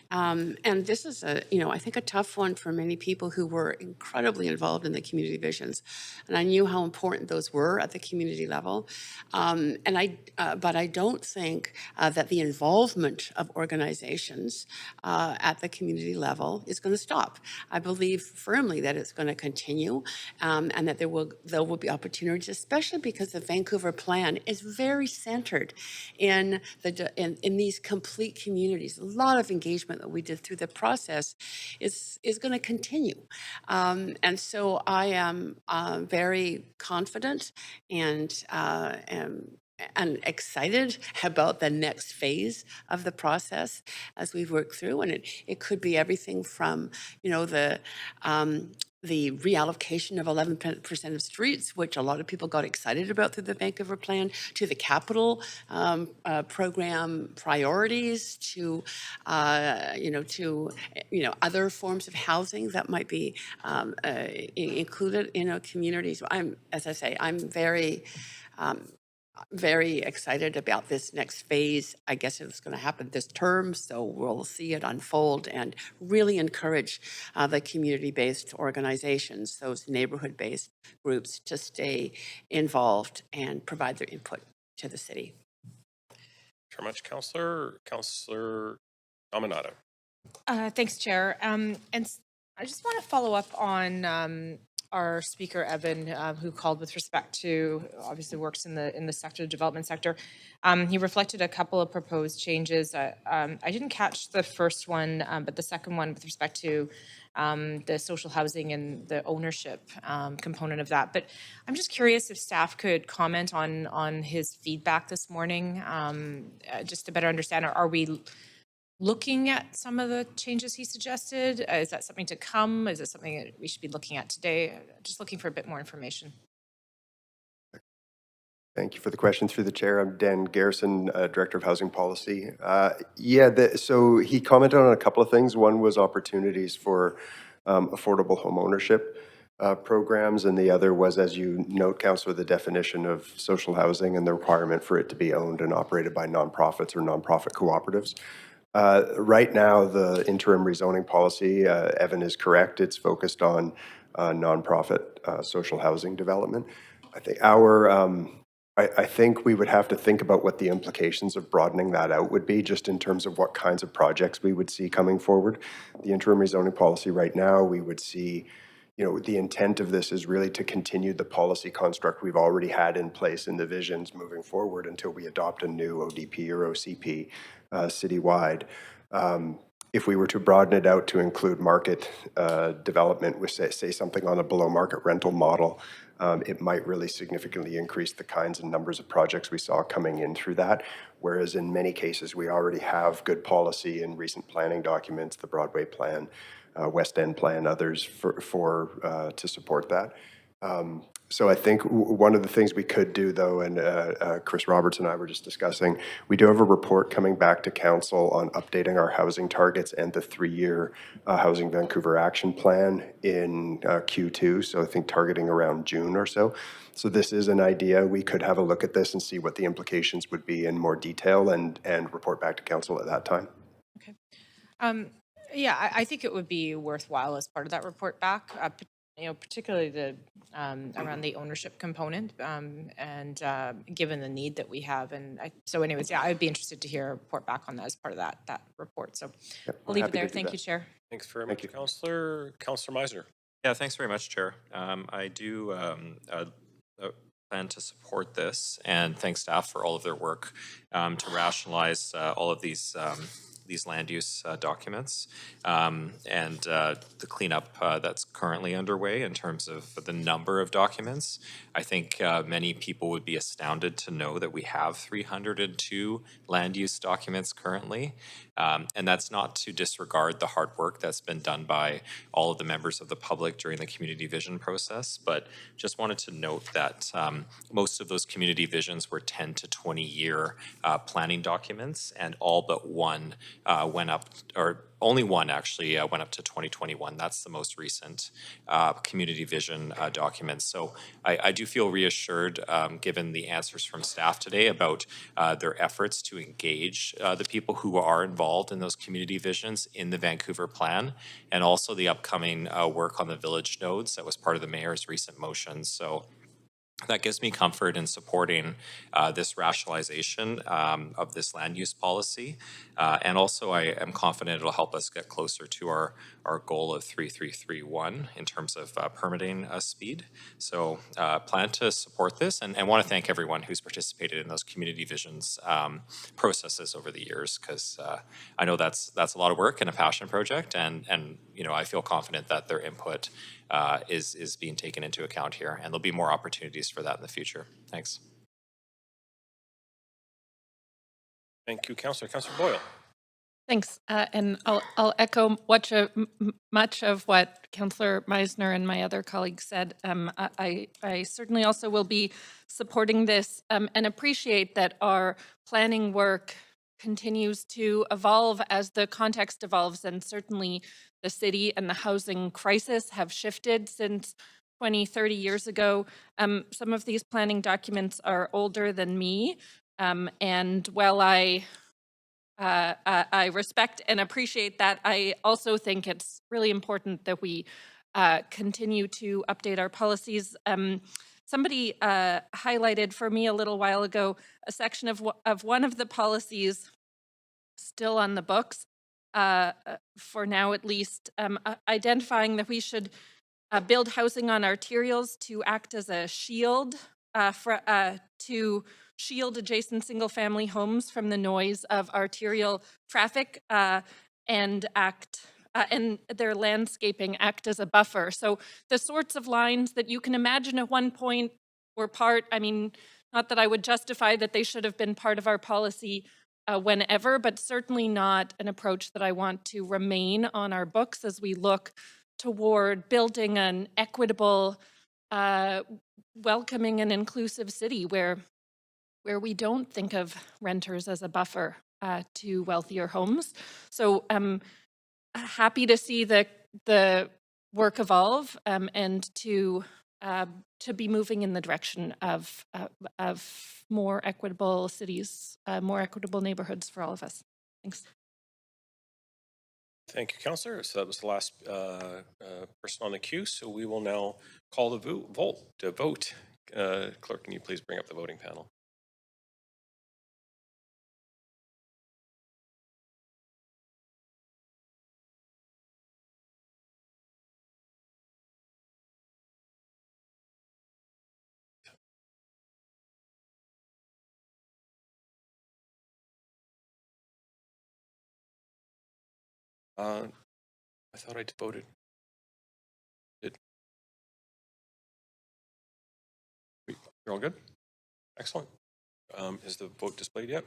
and this is I think a tough one for many people who were incredibly involved in the community visions, and I knew how important those were at the community level. But I don't think that the involvement of organizations at the community level is going to stop. I believe firmly that it's going to continue. continue, and that there will be opportunities, especially because the Vancouver plan is very centered in these complete communities. A lot of engagement that we did through the process is going to continue, and so I am very confident and excited about the next phase of the process as we work through. And it could be everything from, the reallocation of 11% of streets, which a lot of people got excited about through the Vancouver plan, to the capital program priorities, to other forms of housing that might be included in our communities. As I say, I'm very excited about this next phase. I guess it's going to happen this term, so we'll see it unfold and really encourage the community-based organizations, those neighborhood-based groups, to stay involved and provide their input to the city. Thank you very much, Councillor. Councillor Dominato. Thanks, Chair. And I just want to follow up on our speaker, Evan, who called with respect to, obviously works in the sector, development sector. He reflected a couple of proposed changes. I didn't catch the first one, but the second one with respect to the social housing and the ownership component of that. But I'm just curious if staff could comment on his feedback this morning, just to better understand, are we looking at some of the changes he suggested? Is that something to come? Is it something that we should be looking at today? Just looking for a bit more information. Thank you for the question through the chair. I'm Dan Garrison, Director of Housing Policy. So he commented on a couple of things. One was opportunities for affordable home ownership programs, and the other was, as you note, Councillor, the definition of social housing and the requirement for it to be owned and operated by nonprofits or nonprofit cooperatives. Right now, the interim rezoning policy, Evan is correct, it's focused on nonprofit social housing development. I think I think we would have to think about what the implications of broadening that out would be, just in terms of what kinds of projects we would see coming forward. The interim rezoning policy right now, we would see, the intent of this is really to continue the policy construct we've already had in place in the visions moving forward until we adopt a new ODP or OCP citywide. If we were to broaden it out to include market development with, say something on a below market rental model, it might really significantly increase the kinds and numbers of projects we saw coming in through that. Whereas in many cases, we already have good policy in recent planning documents, the Broadway Plan, West End Plan, others to support that. So I think one of the things we could do, though, and Chris Roberts and I were just discussing, we do have a report coming back to council on updating our housing targets and the 3-year Housing Vancouver Action Plan in Q2, so I think targeting around June or so. So this is an idea. We could have a look at this and see what the implications would be in more detail and report back to council at that time. Okay. Yeah, I think it would be worthwhile as part of that report back, particularly the around the ownership component, and given the need that we have. And so anyways, yeah, I'd be interested to hear a report back on that as part of that report. So I'll leave it there. Thank you, Chair. Thanks very much, Councillor. Councillor Meisner. Yeah, thanks very much, Chair. I do plan to support this, and thank staff for all of their work to rationalize all of these land use documents and the cleanup that's currently underway in terms of the number of documents. I think many people would be astounded to know that we have 302 land use documents currently. And that's not to disregard the hard work that's been done by all of the members of the public during the community vision process, but just wanted to note that most of those community visions were 10 to 20 year planning documents, and all but one went up, or only one actually went up to 2021. That's the most recent community vision document. So I do feel reassured given the answers from staff today about their efforts to engage the people who are involved in those community visions in the Vancouver plan, and also the upcoming work on the village nodes that was part of the mayor's recent motion. So that gives me comfort in supporting this rationalization of this land use policy. And also I am confident it'll help us get closer to our goal of 3331 in terms of permitting speed. So plan to support this and want to thank everyone who's participated in those community visions processes over the years, because I know that's a lot of work and a passion project, and you know, I feel confident that their input is being taken into account here, and there'll be more opportunities for that in the future. Thanks. Thank you, Councillor. Councillor Boyle. Thanks, and I'll echo much of what Councillor Meisner and my other colleagues said. I certainly also will be supporting this and appreciate that our planning work continues to evolve as the context evolves, and certainly the city and the housing crisis have shifted since 20, 30 years ago. Some of these planning documents are older than me, and while I respect and appreciate that, I also think it's really important that we continue to update our policies. Somebody highlighted for me a little while ago a section of one of the policies still on the books, for now at least, identifying that we should build housing on arterials to act as a shield to shield adjacent single-family homes from the noise of arterial traffic and their landscaping act as a buffer. So the sorts of lines that you can imagine at one point were part, I mean, not that I would justify that they should have been part of our policy whenever, but certainly not an approach that I want to remain on our books as we look toward building an equitable, welcoming and inclusive city where we don't think of renters as a buffer to wealthier homes. So I'm happy to see the work evolve and to be moving in the direction of more equitable cities, more equitable neighborhoods for all of us. Thanks. Thank you, Councillor. So that was the last person on the queue. So we will now call the vote. Clerk, can you please bring up the voting panel? I thought I voted. You're all good? Excellent. Is the vote displayed yet?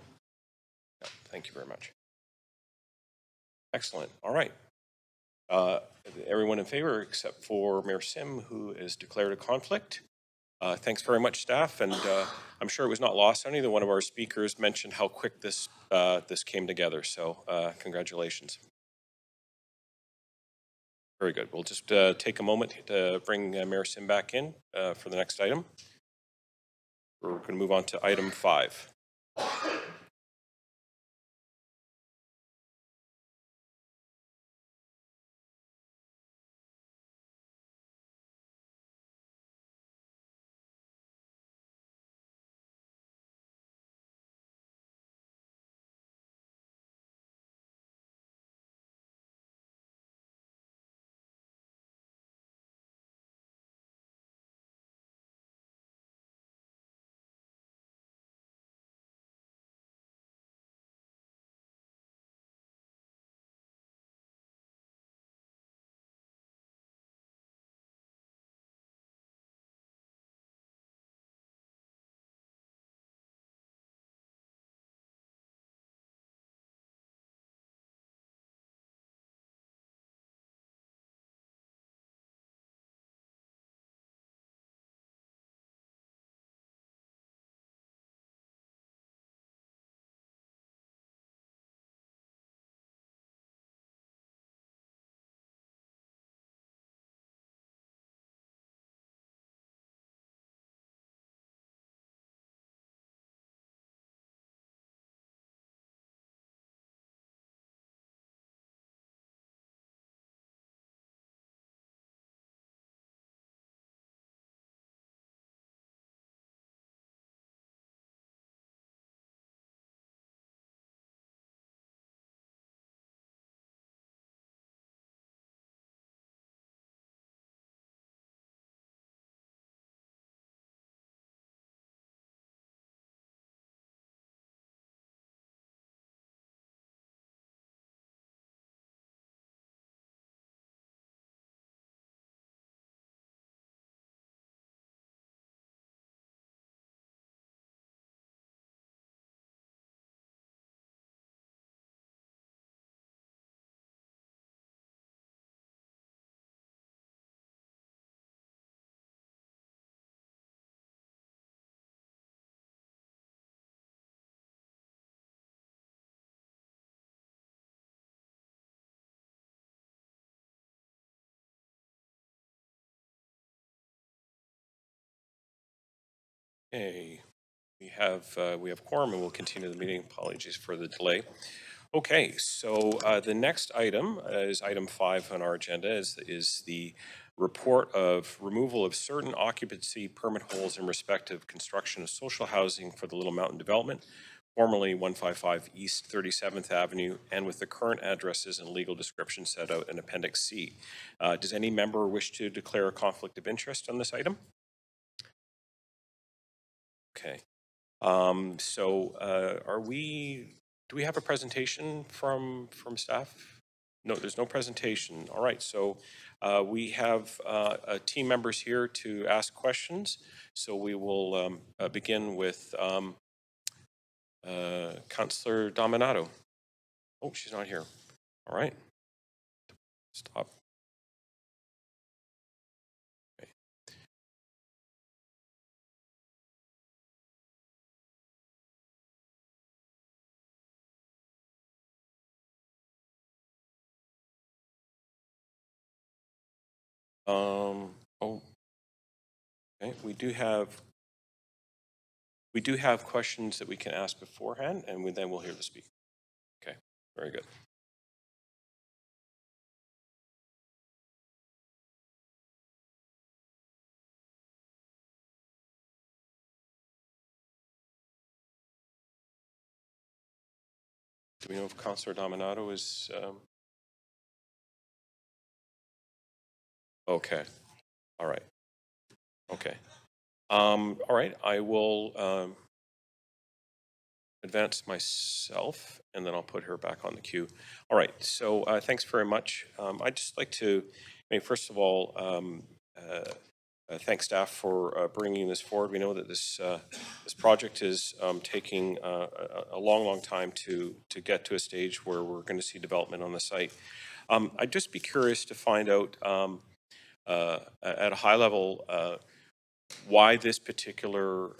Yeah, thank you very much. Excellent. All right. Everyone in favor except for Mayor Sim, who has declared a conflict. Thanks very much, staff. And I'm sure it was not lost on either one of our speakers mentioned how quick this came together. So congratulations. Very good. We'll just take a moment to bring Mayor Sim back in for the next item. We're going to move on to item 5. Okay, we have quorum and we'll continue the meeting. Apologies for the delay. Okay, so the next item is item 5 on our agenda is the report of removal of certain occupancy permit holds in respect of construction of social housing for the Little Mountain development, formerly 155 East 37th Avenue, and with the current addresses and legal description set out in Appendix C. Does any member wish to declare a conflict of interest on this item? Okay. Do we have a presentation from staff? No, there's no presentation. All right, so we have team members here to ask questions. So we will begin with Councillor Dominato. Oh, she's not here. All right. Stop. Okay. Oh, okay. We do have questions that we can ask beforehand, and then we'll hear the speaker. Okay, very good. Do we know if Councillor Dominato is? Okay. All right. Okay. All right. I will advance myself, and then I'll put her back on the queue. All right. So thanks very much. I'd just like to, first of all, thank staff for bringing this forward. We know that this project is taking a long time to get to a stage where we're going to see development on the site. I'd just be curious to find out at a high level why this particular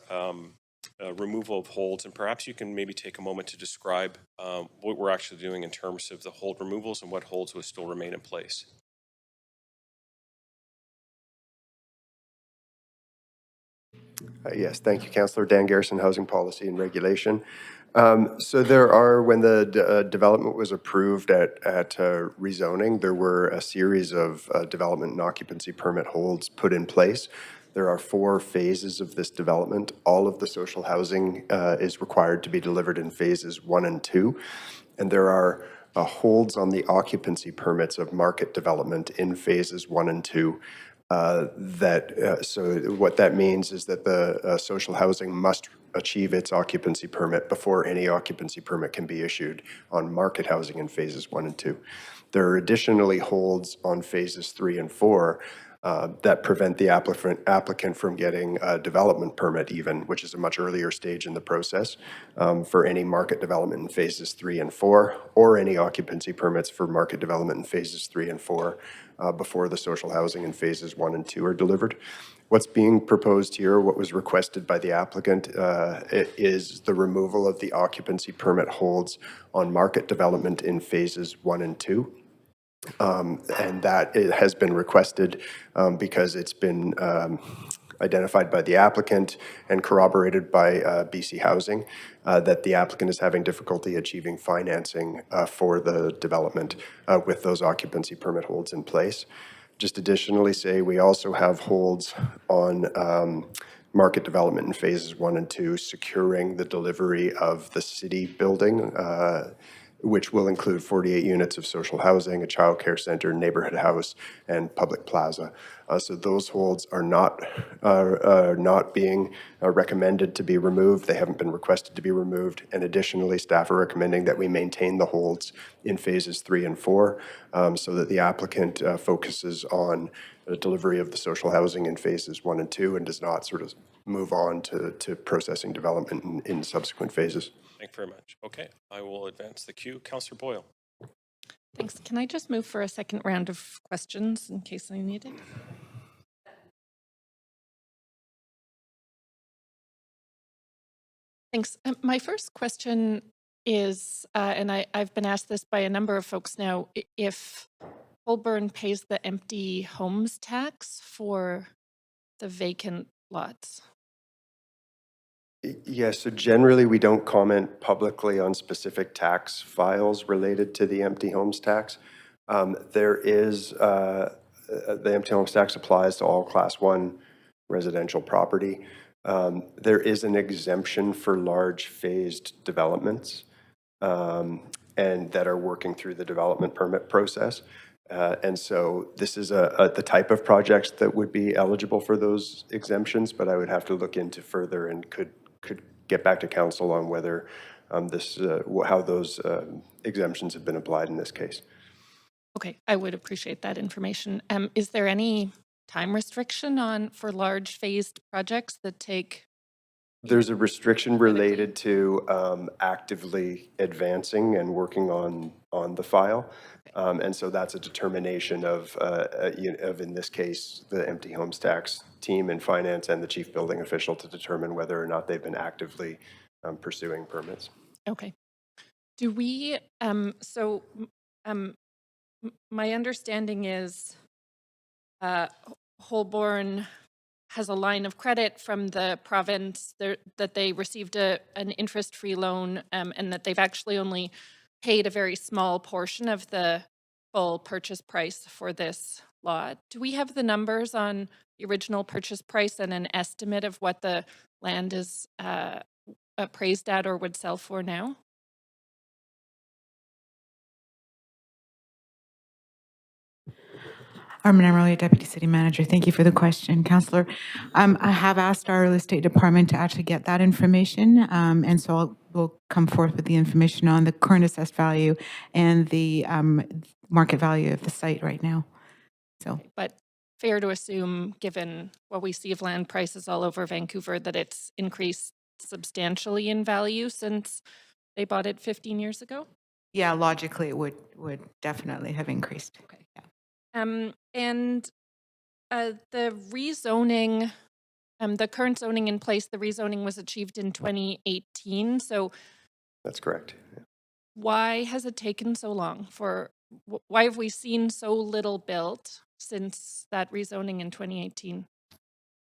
removal of holds, and perhaps you can maybe take a moment to describe what we're actually doing in terms of the hold removals and what holds will still remain in place. Yes, thank you, Councillor. Dan Garrison, Housing Policy and Regulation. So when the development was approved at rezoning, there were a series of development and occupancy permit holds put in place. There are 4 phases of this development. All of the social housing is required to be delivered in phases 1 and 2. And there are holds on the occupancy permits of market development in phases 1 and 2. So what that means is that the social housing must achieve its occupancy permit before any occupancy permit can be issued on market housing in phases 1 and 2. There are additionally holds on phases 3 and 4 that prevent the applicant from getting a development permit even, which is a much earlier stage in the process for any market development in phases 3 and 4, or any occupancy permits for market development in phases 3 and 4 before the social housing in phases 1 and 2 are delivered. What's being proposed here, what was requested by the applicant, is the removal of the occupancy permit holds on market development in phases 1 and 2. And that it has been requested because it's been identified by the applicant and corroborated by BC Housing that the applicant is having difficulty achieving financing for the development with those occupancy permit holds in place. Just additionally say we also have holds on market development in phases 1 and 2, securing the delivery of the city building, which will include 48 units of social housing, a child care center, neighborhood house, and public plaza. So those holds are not being recommended to be removed. They haven't been requested to be removed. And additionally, staff are recommending that we maintain the holds in phases 3 and 4 so that the applicant focuses on the delivery of the social housing in phases 1 and 2 and does not sort of move on to processing development in subsequent phases. Thank you very much. Okay, I will advance the queue. Councillor Boyle. Thanks. Can I just move for a second round of questions in case I need it? Thanks. My first question is, and I've been asked this by a number of folks now, if Holborn pays the empty homes tax for the vacant lots. Yes, so generally we don't comment publicly on specific tax files related to the empty homes tax. There is, the empty homes tax applies to all Class 1 residential property. There is an exemption for large phased developments and that are working through the development permit process. And so this is the type of projects that would be eligible for those exemptions, but I would have to look into further and could get back to council on whether how those exemptions have been applied in this case. Okay, I would appreciate that information. Is there any time restriction for large phased projects that take? There's a restriction related to actively advancing and working on the file. And so that's a determination of, in this case, the empty homes tax team in finance and the chief building official to determine whether or not they've been actively pursuing permits. Okay. Do we, my understanding is Holborn has a line of credit from the province that they received an interest-free loan and that they've actually only paid a very small portion of the full purchase price for this lot. Do we have the numbers on the original purchase price and an estimate of what the land is appraised at or would sell for now? Armin Amarillo, Deputy City Manager. Thank you for the question, Councillor. I have asked our real estate department to actually get that information, and so we'll come forth with the information on the current assessed value and the market value of the site right now. So, but fair to assume, given what we see of land prices all over Vancouver, that it's increased substantially in value since they bought it 15 years ago? yeah, logically it would definitely have increased. Okay. Yeah. And the rezoning, the current zoning in place, the rezoning was achieved in 2018. So that's correct. Yeah. Why has it taken so long why have we seen so little built since that rezoning in 2018?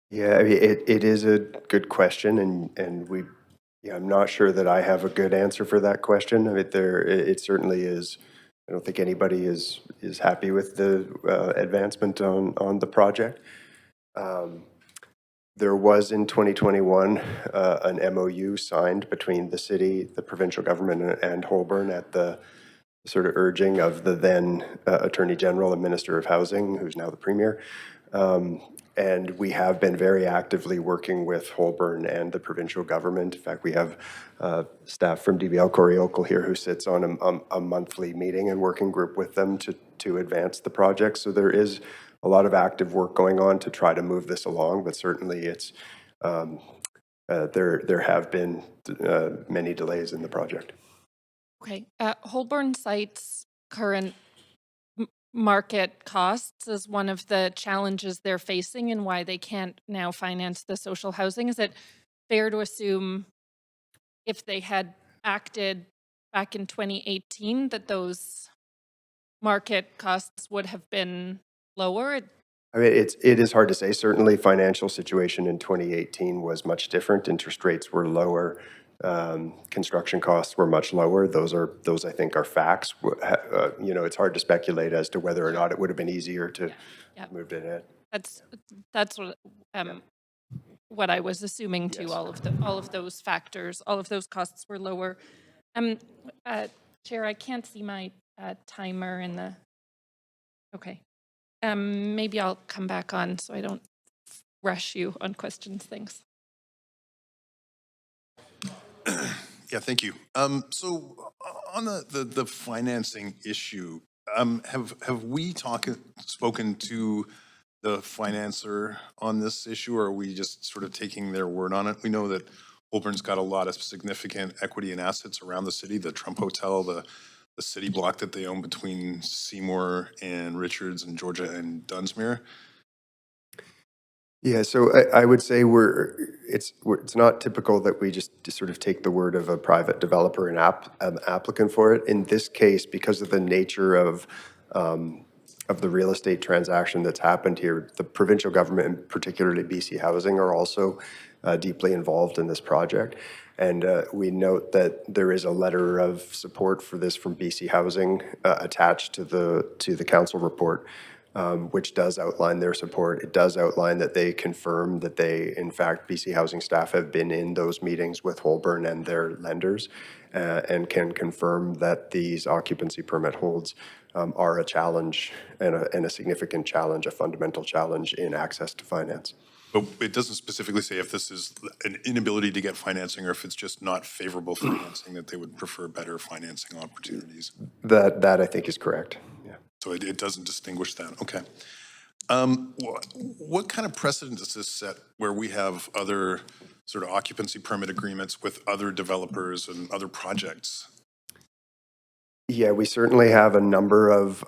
Yeah, I mean, it is a good question, and I'm not sure that I have a good answer for that question. I mean, it certainly is. I don't think anybody is happy with the advancement on the project. There was in 2021 an MOU signed between the city, the provincial government, and Holborn at the sort of urging of the then Attorney General and Minister of Housing, who's now the Premier. And we have been very actively working with Holborn and the provincial government. In fact, we have staff from DBL Coriocal here who sits on a monthly meeting and working group with them to advance the project. So there is a lot of active work going on to try to move this along, but certainly it's there have been many delays in the project. Okay. Holborn cites current market costs as one of the challenges they're facing and why they can't now finance the social housing. Is it fair to assume if they had acted back in 2018 that those market costs would have been lower? I mean, it is hard to say. Certainly, financial situation in 2018 was much different. Interest rates were lower. Construction costs were much lower. Those I think are facts. It's hard to speculate as to whether or not it would have been easier to move it ahead. That's what I was assuming too. Yes. All of those factors, all of those costs were lower. Chair, I can't see my timer in the. Okay, maybe I'll come back on so I don't rush you on questions. Thanks. Yeah, thank you. So on the financing issue, have we spoken to the financer on this issue, or are we just sort of taking their word on it? We know that Holborn's got a lot of significant equity and assets around the city, the Trump Hotel, the city block that they own between Seymour and Richards and Georgia and Dunsmuir. Yeah, so I would say it's not typical that we just sort of take the word of a private developer and applicant for it. In this case, because of the nature of the real estate transaction that's happened here. The provincial government, and particularly BC Housing, are also deeply involved in this project. And we note that there is a letter of support for this from BC Housing attached to the council report, which does outline their support. It does outline that they confirm that they, in fact, BC Housing staff have been in those meetings with Holborn and their lenders and can confirm that these occupancy permit holds are a challenge and a significant challenge, a fundamental challenge in access to finance. But it doesn't specifically say if this is an inability to get financing or if it's just not favorable financing, that they would prefer better financing opportunities. That I think is correct. Yeah. So it doesn't distinguish that. Okay. What kind of precedent does this set where we have other sort of occupancy permit agreements with other developers and other projects? Yeah, we certainly have a number of,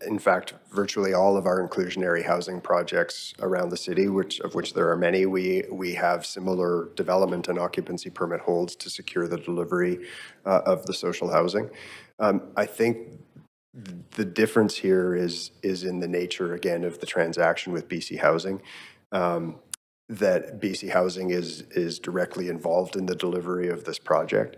in fact, virtually all of our inclusionary housing projects around the city, of which there are many. We have similar development and occupancy permit holds to secure the delivery of the social housing. I think the difference here is in the nature, again, of the transaction with BC Housing. That BC Housing is directly involved in the delivery of this project.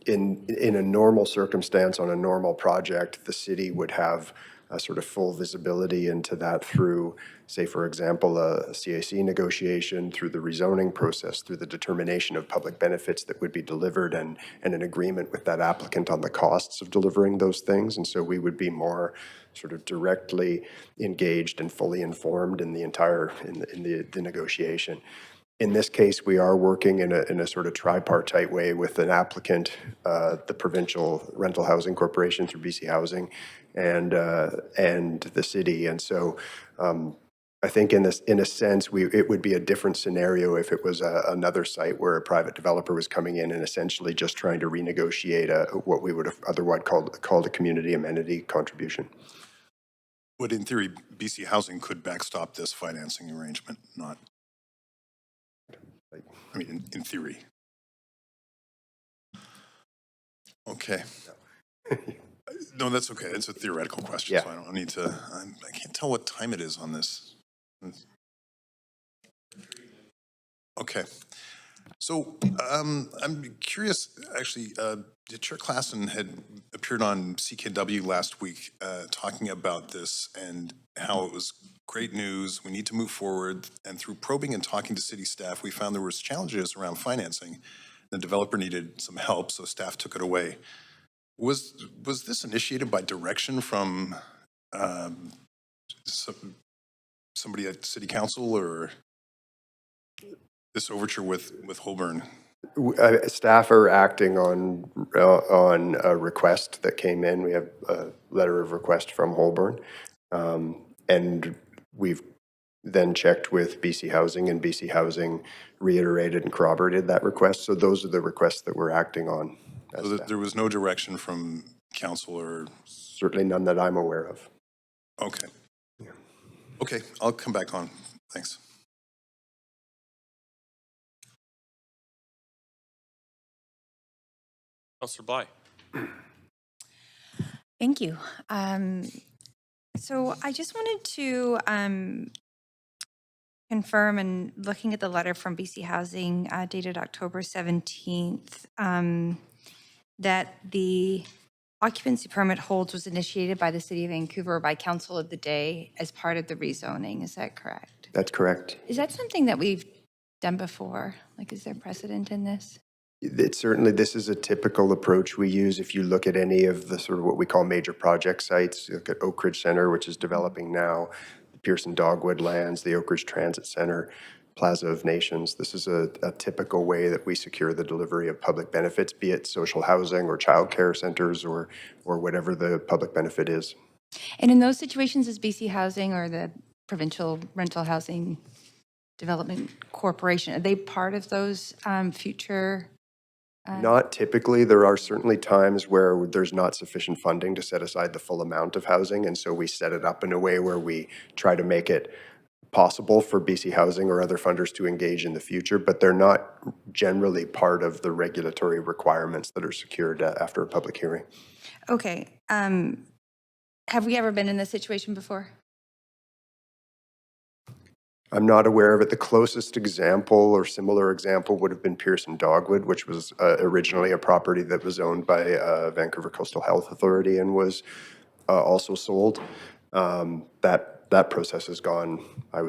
In a normal circumstance on a normal project, the city would have a sort of full visibility into that through, say, for example, a CAC negotiation, through the rezoning process, through the determination of public benefits that would be delivered, and an agreement with that applicant on the costs of delivering those things. And so we would be more sort of directly engaged and fully informed in the entire in the negotiation. In this case, we are working in a sort of tripartite way with an applicant, the Provincial Rental Housing Corporation through BC Housing, and the city. And so I think in a sense, it would be a different scenario if it was another site where a private developer was coming in and essentially just trying to renegotiate what we would have otherwise called a community amenity contribution. But in theory, BC Housing could backstop this financing arrangement, not. I mean, in theory. Okay. No, that's okay. It's a theoretical question, Yeah. so I don't need to. I can't tell what time it is on this. Okay. So I'm curious, actually, Chair Klassen had appeared on CKW last week talking about this and how it was great news. We need to move forward. And through probing and talking to city staff, we found there was challenges around financing. The developer needed some help, so staff took it away. Was this initiated by direction from somebody at City Council, or this overture with Holborn? Staff are acting on a request that came in. We have a letter of request from Holborn, and we've then checked with BC Housing, and BC Housing reiterated and corroborated that request. So those are the requests that we're acting on. So there was no direction from council, or? Certainly none that I'm aware of. Okay. Yeah. Okay, I'll come back on. Thanks. Councillor Bly. Thank you. So I just wanted to confirm, and looking at the letter from BC Housing dated October 17th, that the occupancy permit holds was initiated by the City of Vancouver by Council of the Day as part of the rezoning. Is that correct? That's correct. Is that something that we've done before? Like, is there precedent in this? This is a typical approach we use. If you look at any of the sort of what we call major project sites, you look at Oak Ridge Center, which is developing now, the Pearson Dogwood Lands, the Oak Ridge Transit Center, Plaza of Nations. This is a typical way that we secure the delivery of public benefits, be it social housing or childcare centers or whatever the public benefit is. And in those situations, is BC Housing or the Provincial Rental Housing Development Corporation, are they part of those future? Not typically. There are certainly times where there's not sufficient funding to set aside the full amount of housing, and so we set it up in a way where we try to make it possible for BC Housing or other funders to engage in the future, but they're not generally part of the regulatory requirements that are secured after a public hearing. Okay. Have we ever been in this situation before? I'm not aware of it. The closest example or similar example would have been Pearson Dogwood, which was originally a property that was owned by Vancouver Coastal Health Authority and was also sold. That process has gone, I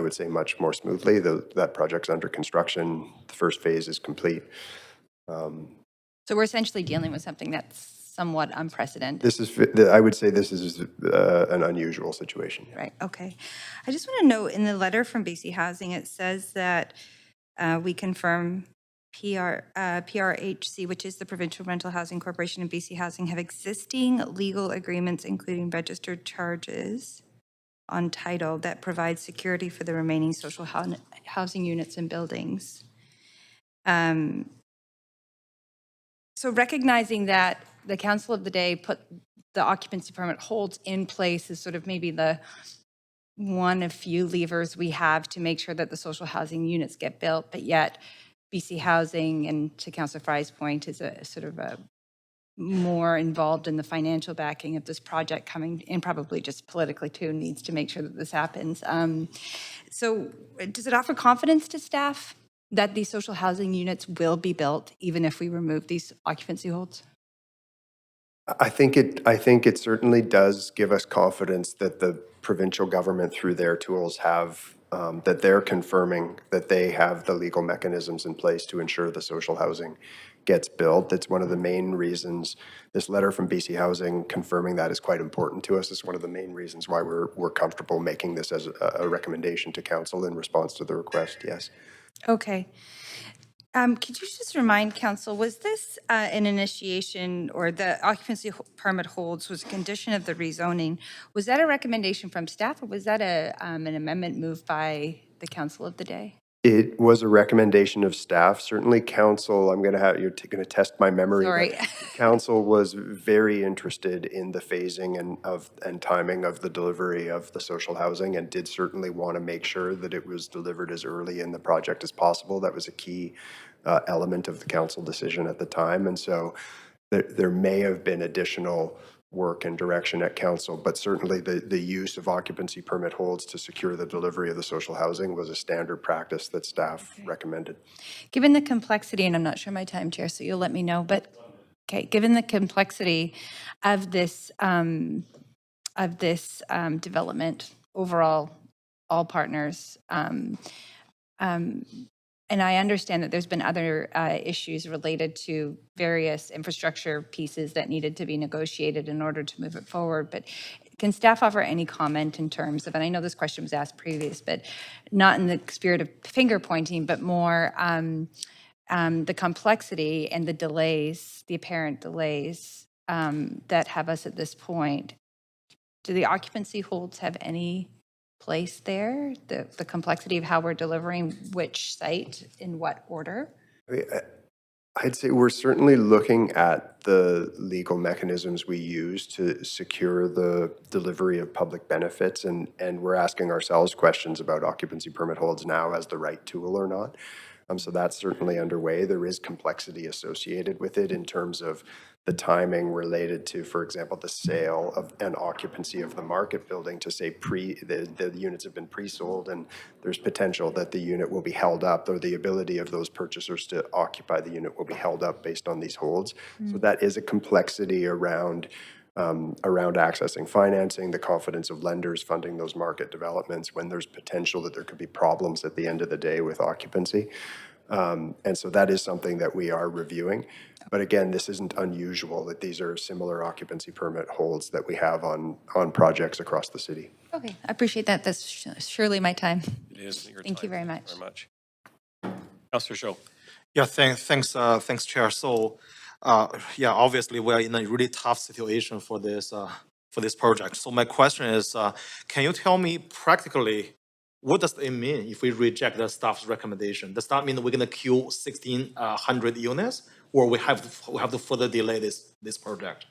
would say, much more smoothly. That project's under construction. The first phase is complete. So we're essentially dealing with something that's somewhat unprecedented. This is, I would say, this is an unusual situation. Right, okay. I just want to note in the letter from BC Housing, it says that we confirm PRHC, which is the Provincial Rental Housing Corporation, and BC Housing have existing legal agreements, including registered charges on title that provide security for the remaining social housing units and buildings. So recognizing that the council of the day put the occupancy permit holds in place is sort of maybe the one of few levers we have to make sure that the social housing units get built, but yet BC Housing, and to Councillor Fry's point, is a sort of a more involved in the financial backing of this project coming, and probably just politically too, needs to make sure that this happens. So does it offer confidence to staff that these social housing units will be built even if we remove these occupancy holds? I think it certainly does give us confidence that the provincial government, through their tools, have that they're confirming that they have the legal mechanisms in place to ensure the social housing gets built. It's one of the main reasons this letter from BC Housing confirming that is quite important to us. It's one of the main reasons why we're comfortable making this as a recommendation to council in response to the request. Yes. Okay. Could you just remind council, was this an initiation, or the occupancy permit holds was a condition of the rezoning? Was that a recommendation from staff, or was that an amendment moved by the council of the day? It was a recommendation of staff. Certainly council, you're going to test my memory. Sorry. Council was very interested in the phasing and timing of the delivery of the social housing, and did certainly want to make sure that it was delivered as early in the project as possible. That was a key element of the council decision at the time. And so there may have been additional work and direction at council, but certainly the use of occupancy permit holds to secure the delivery of the social housing was a standard practice that staff recommended. Given the complexity, and I'm not sure my time, Chair, so you'll let me know, but okay, given the complexity of this development overall, all partners, and I understand that there's been other issues related to various infrastructure pieces that needed to be negotiated in order to move it forward. But can staff offer any comment in terms of, and I know this question was asked previous, but not in the spirit of finger pointing, but more the complexity and the delays, the apparent delays that have us at this point. Do the occupancy holds have any place there, the complexity of how we're delivering which site in what order? I'd say we're certainly looking at the legal mechanisms we use to secure the delivery of public benefits, and we're asking ourselves questions about occupancy permit holds now as the right tool or not. So that's certainly underway. There is complexity associated with it in terms of the timing related to, for example, the sale of and occupancy of the market building to say the units have been pre-sold, and there's potential that the unit will be held up, or the ability of those purchasers to occupy the unit will be held up based on these holds. So that is a complexity around accessing financing, the confidence of lenders funding those market developments when there's potential that there could be problems at the end of the day with occupancy. And so that is something that we are reviewing. But again, this isn't unusual, that these are similar occupancy permit holds that we have on projects across the city. Okay, I appreciate that. That's surely my time. It is your Thank time. you very much. Very much. Councillor Shaw. Yeah, thanks, Chair. So, obviously we're in a really tough situation for this project. So my question is, can you tell me practically what does it mean if we reject the staff's recommendation? Does that mean we're going to queue 1,600 units, or we have to further delay this project?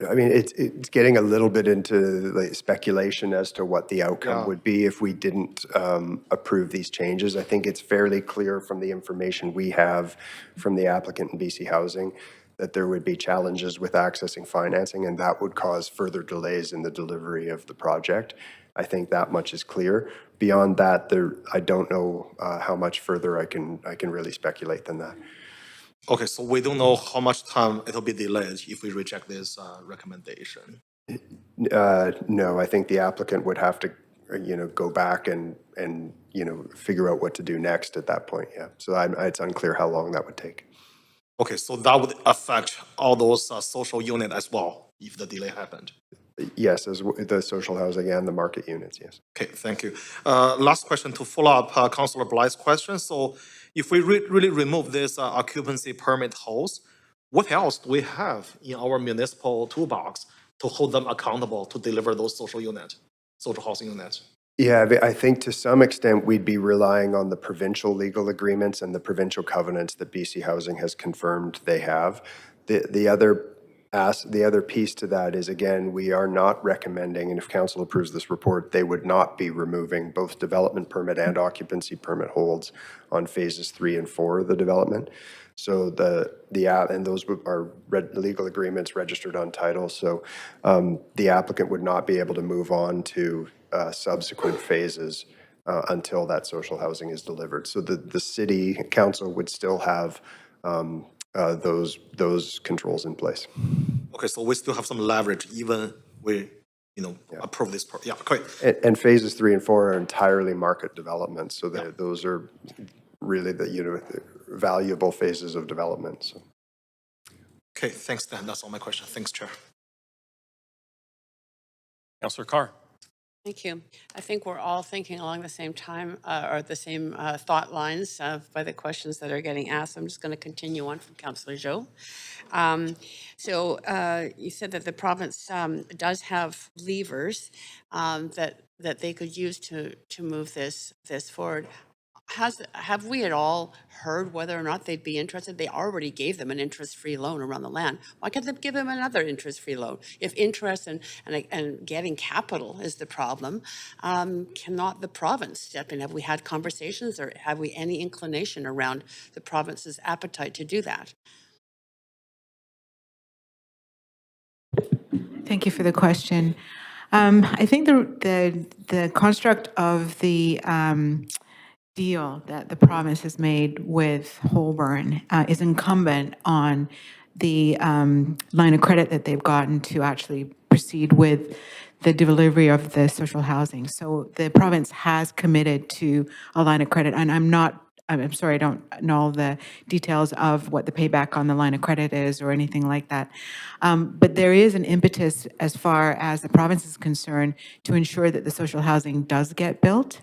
I mean, it's getting a little bit into like speculation as to what the outcome would be if we didn't approve these changes. I think it's fairly clear from the information we have from the applicant in BC Housing that there would be challenges with accessing financing, and that would cause further delays in the delivery of the project. I think that much is clear. Beyond that, I don't know how much further I can really speculate than that. Okay, so we don't know how much time it'll be delayed if we reject this recommendation. No, I think the applicant would have to, go back and figure out what to do next at that point. Yeah. So it's unclear how long that would take. Okay, so that would affect all those social units as well if the delay happened. Yes, as the social housing and the market units. Yes. Okay, thank you. Last question to follow up Councillor Blythe's question. So if we really remove this occupancy permit holds, what else do we have in our municipal toolbox to hold them accountable to deliver those social housing units? Yeah, I think to some extent we'd be relying on the provincial legal agreements and the provincial covenants that BC Housing has confirmed they have. The other piece to that is, again, we are not recommending, and if council approves this report, they would not be removing both development permit and occupancy permit holds on phases 3 and 4 of the development. So and those are legal agreements registered on title. So the applicant would not be able to move on to subsequent phases until that social housing is delivered. So the city council would still have those controls in place. Okay, so we still have some leverage even we approve this. Yeah, great. And phases 3 and 4 are entirely market development. So those are really the valuable phases of development. So. Okay, thanks, Dan. That's all my questions. Thanks, Chair. Councillor Carr. Thank you. I think we're all thinking along the same time or the same thought lines by the questions that are getting asked. I'm just going to continue on from Councillor Zhou. So you said that the province does have levers that they could use to move this forward. Have we at all heard whether or not they'd be interested? They already gave them an interest-free loan around the land. Why can't they give them another interest-free loan? If interest and getting capital is the problem, cannot the province step in? Have we had conversations or have we any inclination around the province's appetite to do that? Thank you for the question. I think the construct of the deal that the province has made with Holborn is incumbent on the line of credit that they've gotten to actually proceed with the delivery of the social housing. So the province has committed to a line of credit, and I'm sorry, I don't know all the details of what the payback on the line of credit is or anything like that. But there is an impetus as far as the province is concerned to ensure that the social housing does get built.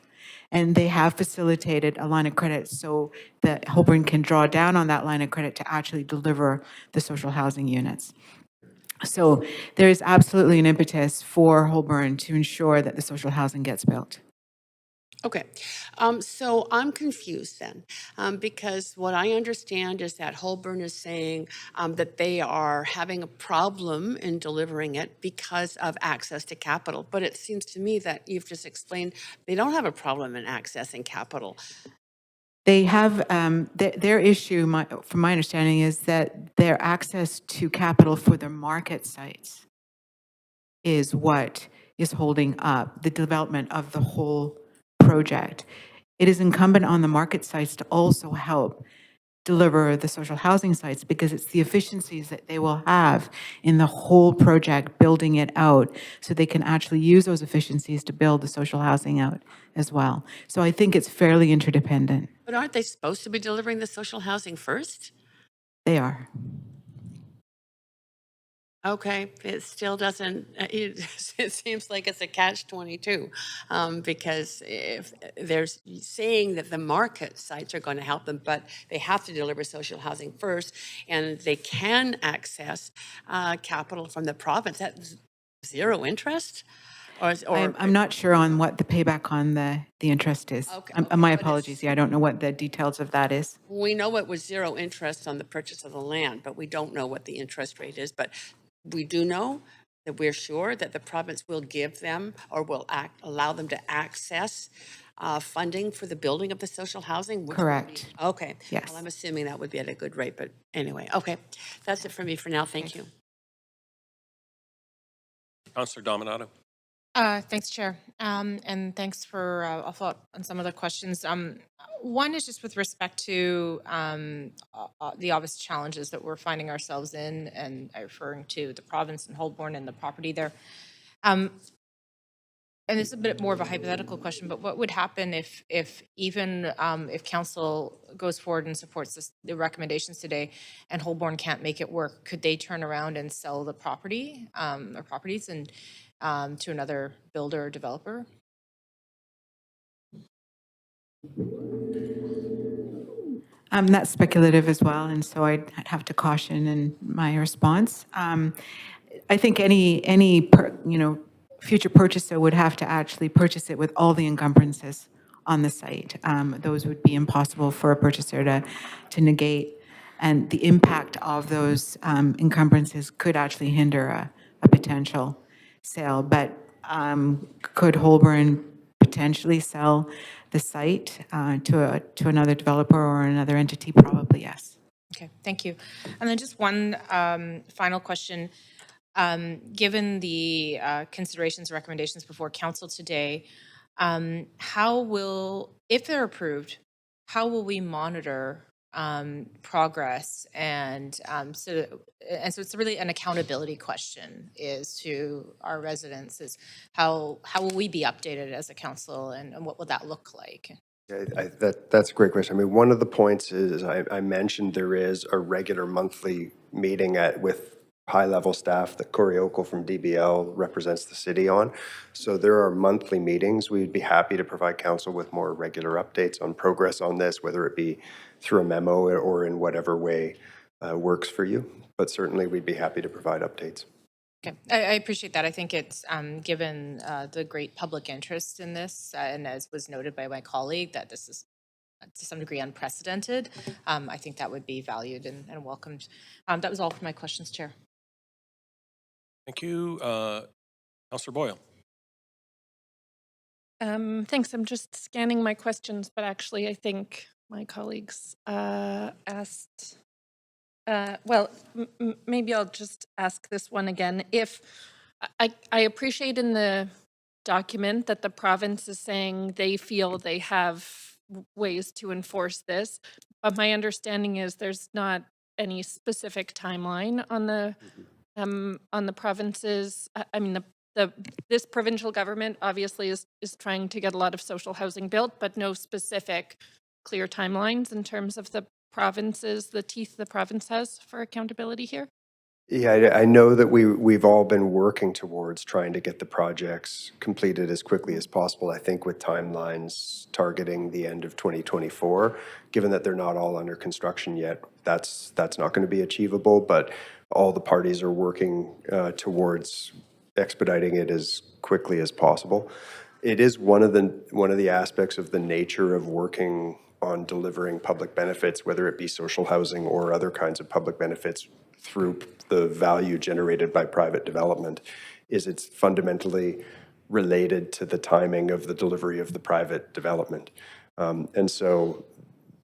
And they have facilitated a line of credit so that Holborn can draw down on that line of credit to actually deliver the social housing units. So there is absolutely an impetus for Holborn to ensure that the social housing gets built. Okay, so I'm confused then, because what I understand is that Holborn is saying that they are having a problem in delivering it because of access to capital. But it seems to me that you've just explained they don't have a problem in accessing capital. They have, their issue, from my understanding, is that their access to capital for their market sites is what is holding up the development of the whole project. It is incumbent on the market sites to also help deliver the social housing sites because it's the efficiencies that they will have in the whole project, building it out, so they can actually use those efficiencies to build the social housing out as well. So I think it's fairly interdependent. But aren't they supposed to be delivering the social housing first? They are. Okay, it still doesn't, it seems like it's a catch-22 because if they're saying that the market sites are going to help them, but they have to deliver social housing first, and they can access capital from the province at zero interest? I'm not sure on what the payback on the interest is. Okay, my apologies. Yeah, I don't know what the details of that is. We know it was zero interest on the purchase of the land, but we don't know what the interest rate is. But we do know that we're sure that the province will give them or will allow them to access funding for the building of the social housing? Which would be- Correct. Okay. Yes. Well, I'm assuming that would be at a good rate, but anyway, okay. That's it for me for now. Thank you. Councillor Dominato. Thanks, Chair. And thanks for, I'll follow up on some of the questions. One is just with respect to the obvious challenges that we're finding ourselves in, and referring to the province and Holborn and the property there. And it's a bit more of a hypothetical question, but what would happen if even if council goes forward and supports the recommendations today and Holborn can't make it work? Could they turn around and sell the property or properties and to another builder or developer? That's speculative as well, and so I'd have to caution in my response. I think any future purchaser would have to actually purchase it with all the encumbrances on the site. Those would be impossible for a purchaser to negate, and the impact of those encumbrances could actually hinder a potential sale. But could Holborn potentially sell the site to another developer or another entity? Probably, yes. Okay, thank you. And then just one final question. Given the considerations and recommendations before council today, how will, if they're approved, how will we monitor progress? And so it's really an accountability question is to our residents is how will we be updated as a council, and what will that look like? That's a great question. I mean, one of the points is I mentioned there is a regular monthly meeting with high-level staff that Corey Okel from DBL represents the city on. So there are monthly meetings. We'd be happy to provide council with more regular updates on progress on this, whether it be through a memo or in whatever way works for you. But certainly, we'd be happy to provide updates. Okay, I appreciate that. I think it's given the great public interest in this, and as was noted by my colleague, that this is to some degree unprecedented. I think that would be valued and welcomed. That was all for my questions, Chair. Thank you. Councillor Boyle. Thanks. I'm just scanning my questions, but actually I think my colleagues asked. Well, maybe I'll just ask this one again. If I appreciate in the document that the province is saying they feel they have ways to enforce this, but my understanding is there's not any specific timeline on the province's. I mean, this provincial government obviously is trying to get a lot of social housing built, but no specific clear timelines in terms of the provinces, the teeth the province has for accountability here? Yeah, I know that we've all been working towards trying to get the projects completed as quickly as possible. I think with timelines targeting the end of 2024, given that they're not all under construction yet, that's not going to be achievable. But all the parties are working towards expediting it as quickly as possible. It is one of the aspects of the nature of working on delivering public benefits, whether it be social housing or other kinds of public benefits through the value generated by private development, is it's fundamentally related to the timing of the delivery of the private development. And so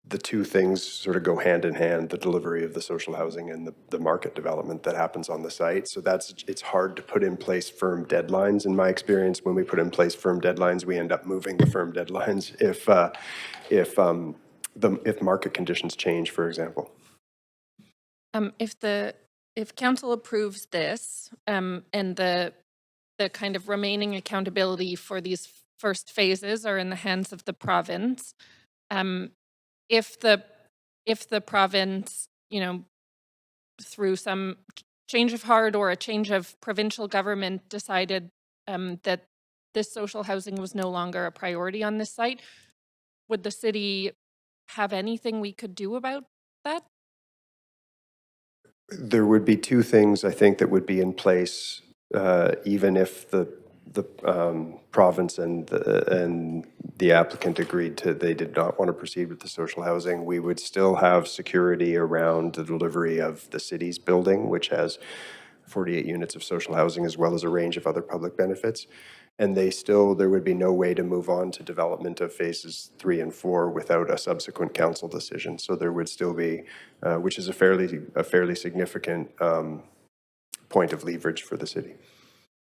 the two things sort of go hand in hand, the delivery of the social housing and the market development that happens on the site. So it's hard to put in place firm deadlines. In my experience, when we put in place firm deadlines, we end up moving the firm deadlines if market conditions change, for example. If council approves this, and the kind of remaining accountability for these first phases are in the hands of the province, if the province, through some change of heart or a change of provincial government decided that this social housing was no longer a priority on this site, would the city have anything we could do about that? There would be two things, I think, that would be in place, even if the province and the applicant agreed they did not want to proceed with the social housing. We would still have security around the delivery of the city's building, which has 48 units of social housing, as well as a range of other public benefits. And there would be no way to move on to development of phases 3 and 4 without a subsequent council decision. So there would still be, which is a fairly significant point of leverage for the city.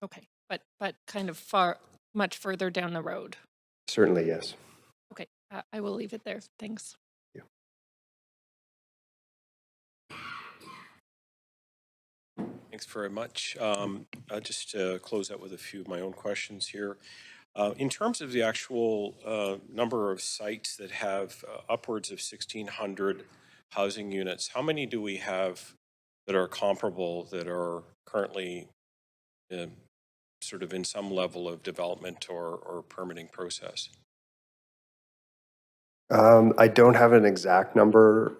Okay, but kind of much further down the road. Certainly, yes. Okay, I will leave it there. Thanks. Thanks very much. Just to close out with a few of my own questions here. In terms of the actual number of sites that have upwards of 1,600 housing units, how many do we have that are comparable, that are currently sort of in some level of development or permitting process? I don't have an exact number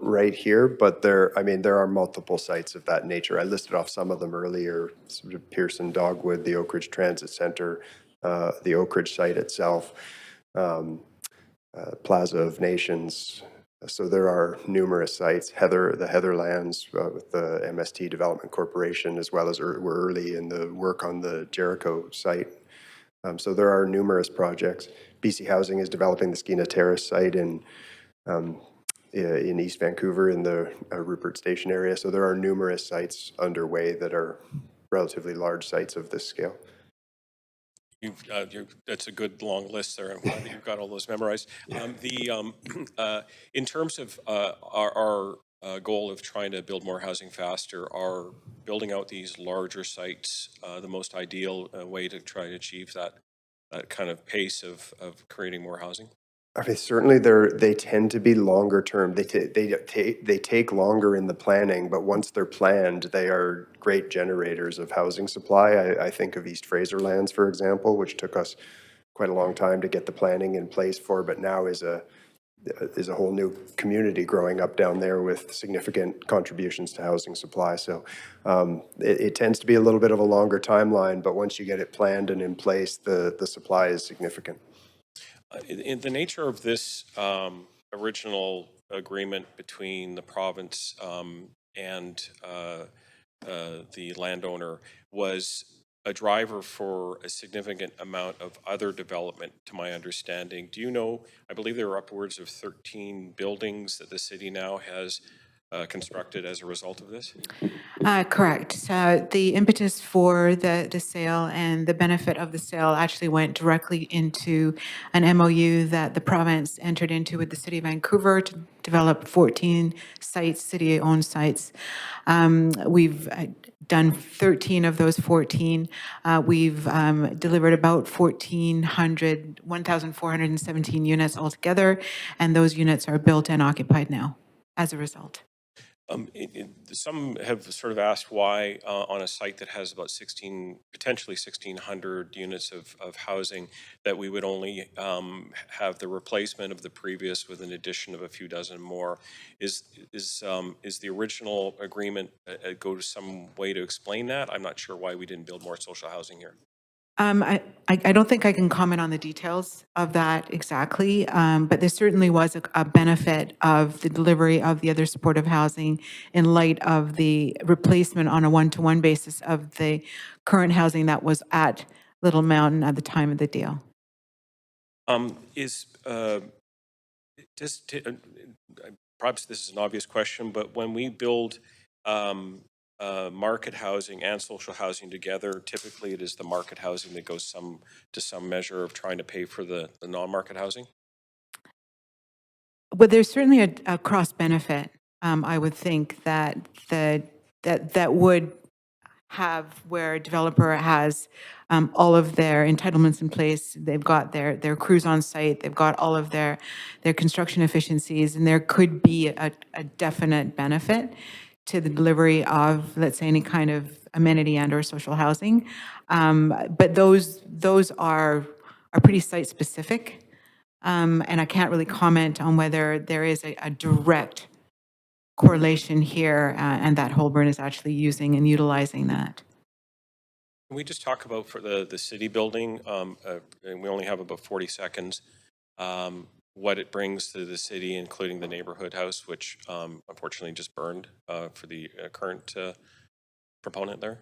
right here, but there are multiple sites of that nature. I listed off some of them earlier, sort of Pearson Dogwood, the Oak Ridge Transit Center, the Oak Ridge site itself, Plaza of Nations. So there are numerous sites, the Heatherlands with the MST Development Corporation, as well as we're early in the work on the Jericho site. So there are numerous projects. BC Housing is developing the Skeena Terrace site in East Vancouver in the Rupert Station area. So there are numerous sites underway that are relatively large sites of this scale. That's a good long list there. I'm glad that you've got all those memorized. In terms of our goal of trying to build more housing faster, are building out these larger sites the most ideal way to try to achieve that kind of pace of creating more housing? I mean, certainly they tend to be longer term. They take longer in the planning, but once they're planned, they are great generators of housing supply. I think of East Fraser Lands, for example, which took us quite a long time to get the planning in place for, but now is a whole new community growing up down there with significant contributions to housing supply. So it tends to be a little bit of a longer timeline, but once you get it planned and in place, the supply is significant. In the nature of this original agreement between the province and the landowner was a driver for a significant amount of other development, to my understanding. Do you know, I believe there are upwards of 13 buildings that the city now has constructed as a result of this? Correct. So the impetus for the sale and the benefit of the sale actually went directly into an MOU that the province entered into with the City of Vancouver to develop 14 sites, city-owned sites. We've done 13 of those 14. We've delivered about 1,417 units altogether, and those units are built and occupied now as a result. Some have sort of asked why on a site that has about potentially 1,600 units of housing, that we would only have the replacement of the previous with an addition of a few dozen more. Is the original agreement go to some way to explain that? I'm not sure why we didn't build more social housing here. I don't think I can comment on the details of that exactly, but there certainly was a benefit of the delivery of the other supportive housing in light of the replacement on a one-to-one basis of the current housing that was at Little Mountain at the time of the deal. Perhaps this is an obvious question, but when we build market housing and social housing together, typically it is the market housing that goes to some measure of trying to pay for the non-market housing? Well, there's certainly a cross benefit. I would think that would have where a developer has all of their entitlements in place. They've got their crews on site. They've got all of their construction efficiencies, and there could be a definite benefit to the delivery of, let's say, any kind of amenity and or social housing. But those are pretty site specific. And I can't really comment on whether there is a direct correlation here and that Holborn is actually using and utilizing that. Can we just talk about for the city building, and we only have about 40 seconds, what it brings to the city, including the neighborhood house, which unfortunately just burned for the current proponent there?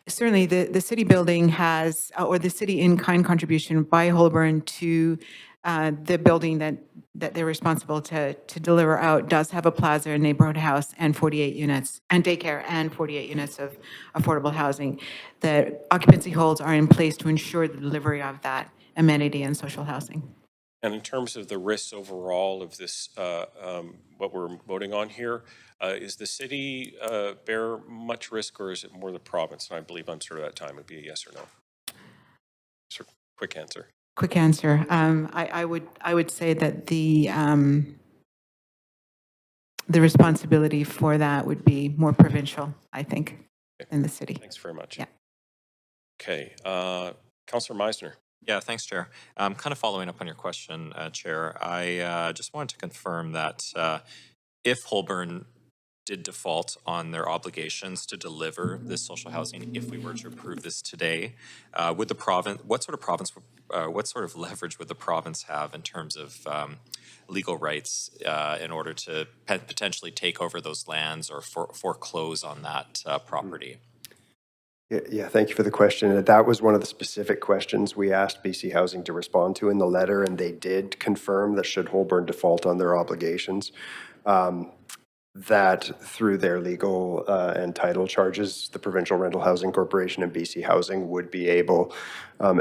Certainly, the city building has, or the city in-kind contribution by Holborn to the building that they're responsible to deliver out does have a plaza, a neighborhood house, and 48 units, and daycare, and 48 units of affordable housing. The occupancy holds are in place to ensure the delivery of that amenity and social housing. And in terms of the risks overall of this, what we're voting on here, is the city bear much risk, or is it more the province? And I believe answer to that time would be a yes or no. Sir, quick answer. Quick answer. I would say that the responsibility for that would be more provincial, I think, than the city. Thanks very much. Yeah. Okay, Councillor Meisner. Yeah, thanks, Chair. Kind of following up on your question, Chair, I just wanted to confirm that if Holborn did default on their obligations to deliver this social housing, if we were to approve this today, would the province, what sort of leverage would the province have in terms of legal rights in order to potentially take over those lands or foreclose on that property? Yeah, thank you for the question. That was one of the specific questions we asked BC Housing to respond to in the letter, and they did confirm that should Holborn default on their obligations, that through their legal and title charges, the Provincial Rental Housing Corporation and BC Housing would be able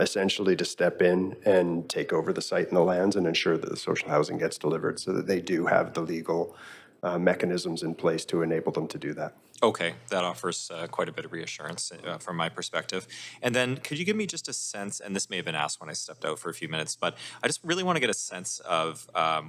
essentially to step in and take over the site and the lands and ensure that the social housing gets delivered, so that they do have the legal mechanisms in place to enable them to do that. Okay, that offers quite a bit of reassurance from my perspective. And then could you give me just a sense, and this may have been asked when I stepped out for a few minutes, but I just really want to get a sense of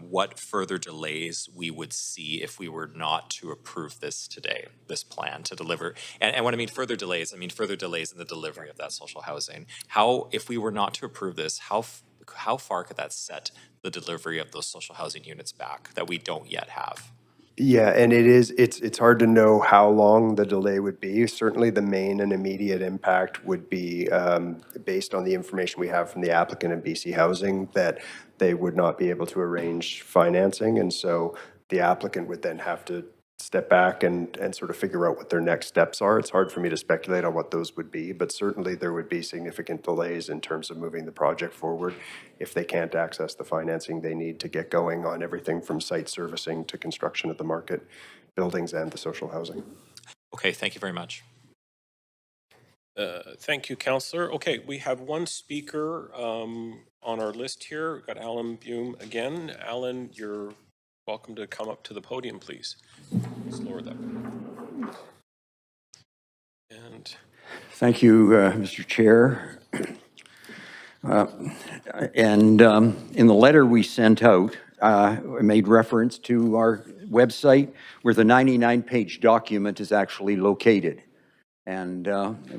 what further delays we would see if we were not to approve this today, this plan to deliver. And when I mean further delays in the delivery of that social housing. How, if we were not to approve this, how far could that set the delivery of those social housing units back that we don't yet have? Yeah, and it's hard to know how long the delay would be. Certainly, the main and immediate impact would be based on the information we have from the applicant and BC Housing, that they would not be able to arrange financing, and so the applicant would then have to step back and sort of figure out what their next steps are. It's hard for me to speculate on what those would be, but certainly there would be significant delays in terms of moving the project forward if they can't access the financing they need to get going on everything from site servicing to construction of the market buildings and the social housing. Okay, thank you very much. Thank you, Councillor. Okay, we have one speaker on our list here. We've got Alan Bume again. Alan, you're welcome to come up to the podium, please. Just lower that. And thank you, Mr. Chair. In the letter we sent out, I made reference to our website where the 99-page document is actually located. And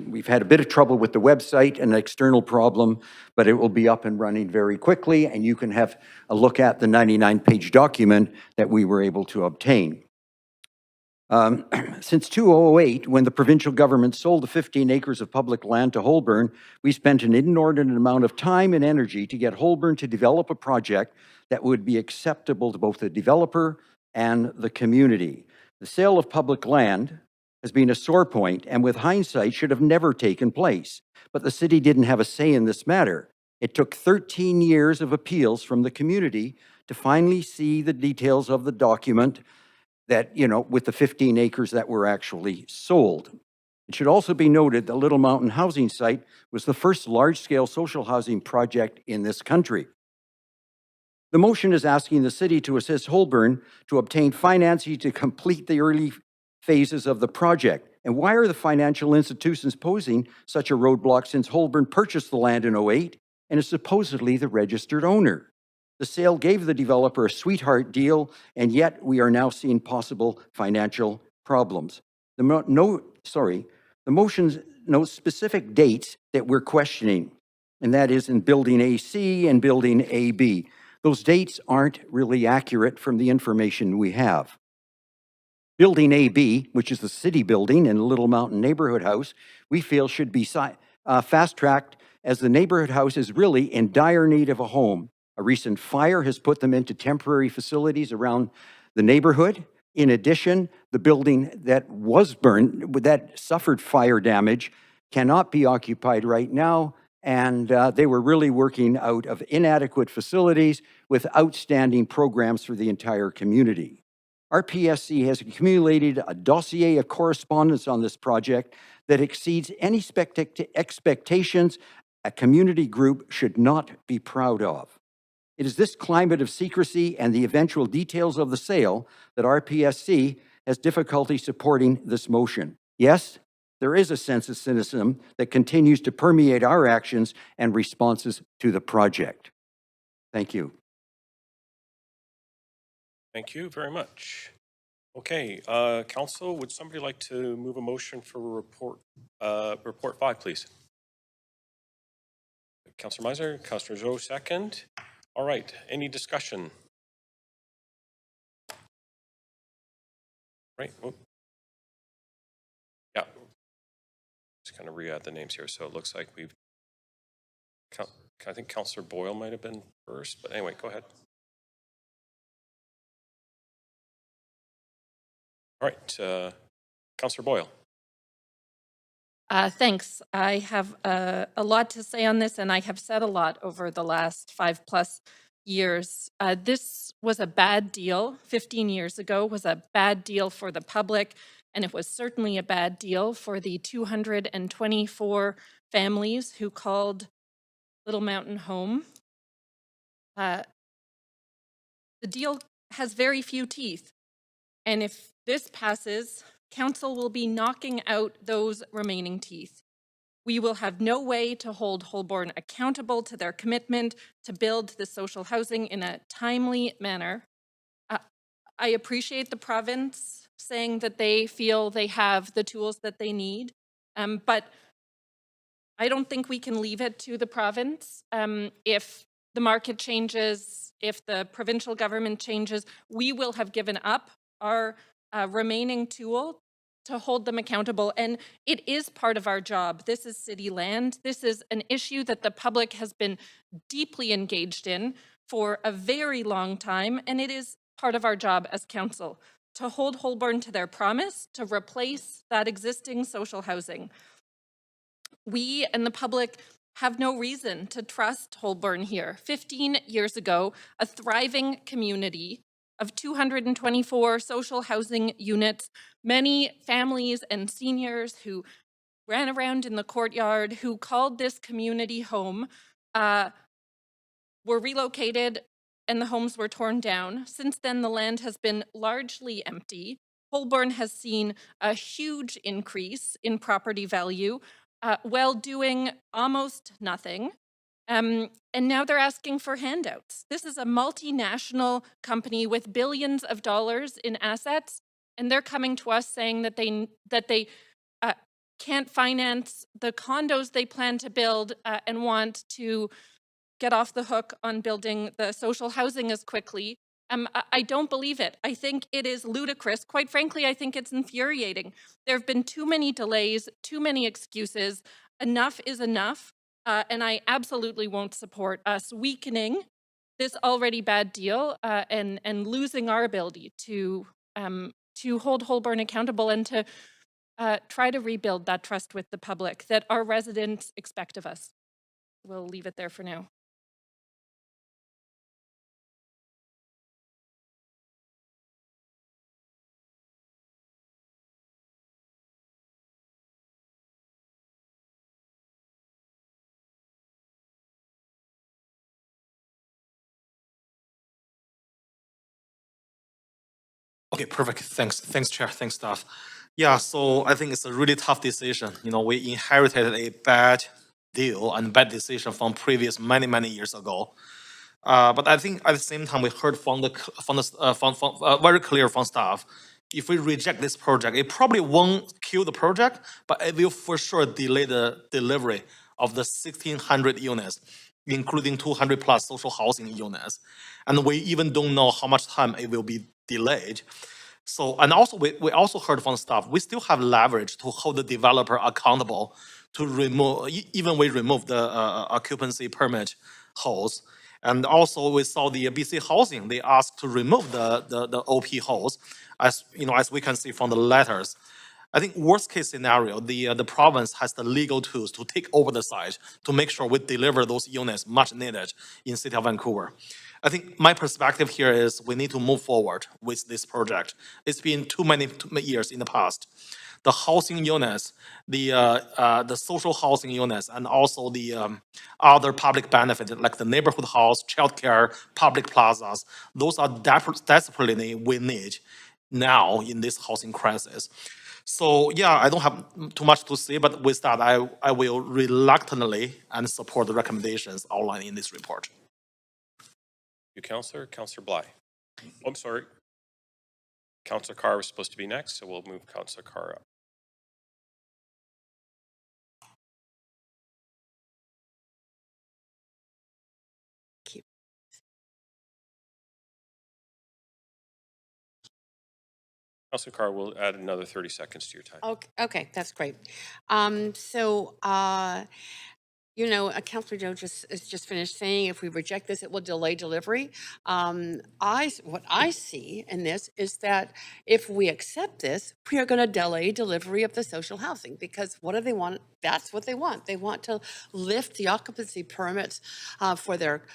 we've had a bit of trouble with the website, an external problem, but it will be up and running very quickly, and you can have a look at the 99-page document that we were able to obtain. Since 2008, when the provincial government sold the 15 acres of public land to Holborn, we spent an inordinate amount of time and energy to get Holborn to develop a project that would be acceptable to both the developer and the community. The sale of public land has been a sore point, and with hindsight should have never taken place. But the city didn't have a say in this matter. It took 13 years of appeals from the community to finally see the details of the document that, with the 15 acres that were actually sold. It should also be noted the Little Mountain housing site was the first large-scale social housing project in this country. The motion is asking the city to assist Holborn to obtain financing to complete the early phases of the project. And why are the financial institutions posing such a roadblock since Holborn purchased the land in 2008 and is supposedly the registered owner? The sale gave the developer a sweetheart deal, and yet we are now seeing possible financial problems. The motion notes specific dates that we're questioning, and that is in Building AC and Building AB. Those dates aren't really accurate from the information we have. Building AB, which is the city building in the Little Mountain Neighborhood House, we feel should be fast-tracked, as the neighborhood house is really in dire need of a home. A recent fire has put them into temporary facilities around the neighborhood. In addition, the building that was burned, that suffered fire damage, cannot be occupied right now, and they were really working out of inadequate facilities with outstanding programs for the entire community. RPSC has accumulated a dossier of correspondence on this project that exceeds any expectations a community group should not be proud of. It is this climate of secrecy and the eventual details of the sale that RPSC has difficulty supporting this motion. Yes, there is a sense of cynicism that continues to permeate our actions and responses to the project. Thank you. Thank you very much. Okay, Council, would somebody like to move a motion for report 5, please? Councillor Meiser, Councillor Zhou, second. All right, any discussion? Right. Oh. Yeah. Just kind of re-add the names here. So it looks like we've, I think Councillor Boyle might have been first, but anyway, go ahead. All right, Councillor Boyle. Thanks. I have a lot to say on this, and I have said a lot over the last 5+ years. This was a bad deal 15 years ago, was a bad deal for the public, and it was certainly a bad deal for the 224 families who called Little Mountain home. The deal has very few teeth, and if this passes, Council will be knocking out those remaining teeth. We will have no way to hold Holborn accountable to their commitment to build the social housing in a timely manner. I appreciate the province saying that they feel they have the tools that they need, but I don't think we can leave it to the province. If the market changes, if the provincial government changes, we will have given up our remaining tool to hold them accountable. And it is part of our job. This is city land. This is an issue that the public has been deeply engaged in for a very long time. And it is part of our job as council to hold Holborn to their promise to replace that existing social housing. We and the public have no reason to trust Holborn here. 15 years ago, a thriving community of 224 social housing units, many families and seniors who ran around in the courtyard, who called this community home, were relocated and the homes were torn down. Since then, the land has been largely empty. Holborn has seen a huge increase in property value while doing almost nothing. And now they're asking for handouts. This is a multinational company with billions of dollars in assets, and they're coming to us saying that they can't finance the condos they plan to build and want to get off the hook on building the social housing as quickly. I don't believe it. I think it is ludicrous. Quite frankly, I think it's infuriating. There have been too many delays, too many excuses. Enough is enough. And I absolutely won't support us weakening this already bad deal and losing our ability to hold Holborn accountable and to try to rebuild that trust with the public that our residents expect of us. We'll leave it there for now. Okay, perfect. Thanks, Chair. Thanks, staff. Yeah, so I think it's a really tough decision. You know, we inherited a bad deal and bad decision from previous many years ago. But I think at the same time, we heard from very clear from staff. If we reject this project, it probably won't kill the project, but it will for sure delay the delivery of the 1,600 units, including 200+ social housing units. And we even don't know how much time it will be delayed. So, and also we also heard from staff, we still have leverage to hold the developer accountable to remove, even we remove the occupancy permit holes. And also we saw the BC Housing, they asked to remove the OP holes, as you know, as we can see from the letters. I think worst case scenario, the province has the legal tools to take over the site to make sure we deliver those units much needed in city of Vancouver. I think my perspective here is we need to move forward with this project. It's been too many years in the past. The housing units, the social housing units, and also the other public benefits like the neighborhood house, childcare, public plazas, those are desperately we need now in this housing crisis. So yeah, I don't have too much to say, but with that, I will reluctantly and support the recommendations outlined in this report. You, Councillor. Councillor Bly. Oh, I'm sorry. Councillor Carr was supposed to be next, so we'll move Councillor Carr up. Councillor Carr, we'll add another 30 seconds to your time. Okay, that's great. You know, Councillor Joe just finished saying if we reject this, it will delay delivery. What I see in this is that if we accept this, we are going to delay delivery of the social housing, because what do they want? That's what they want. They want to lift the occupancy permits for their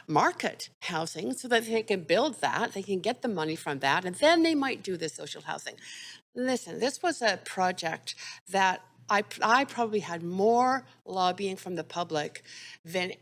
market housing so that they can build that, they can get the money from that, and then they might do the social housing. Listen, this was a project that I probably had more lobbying from the public than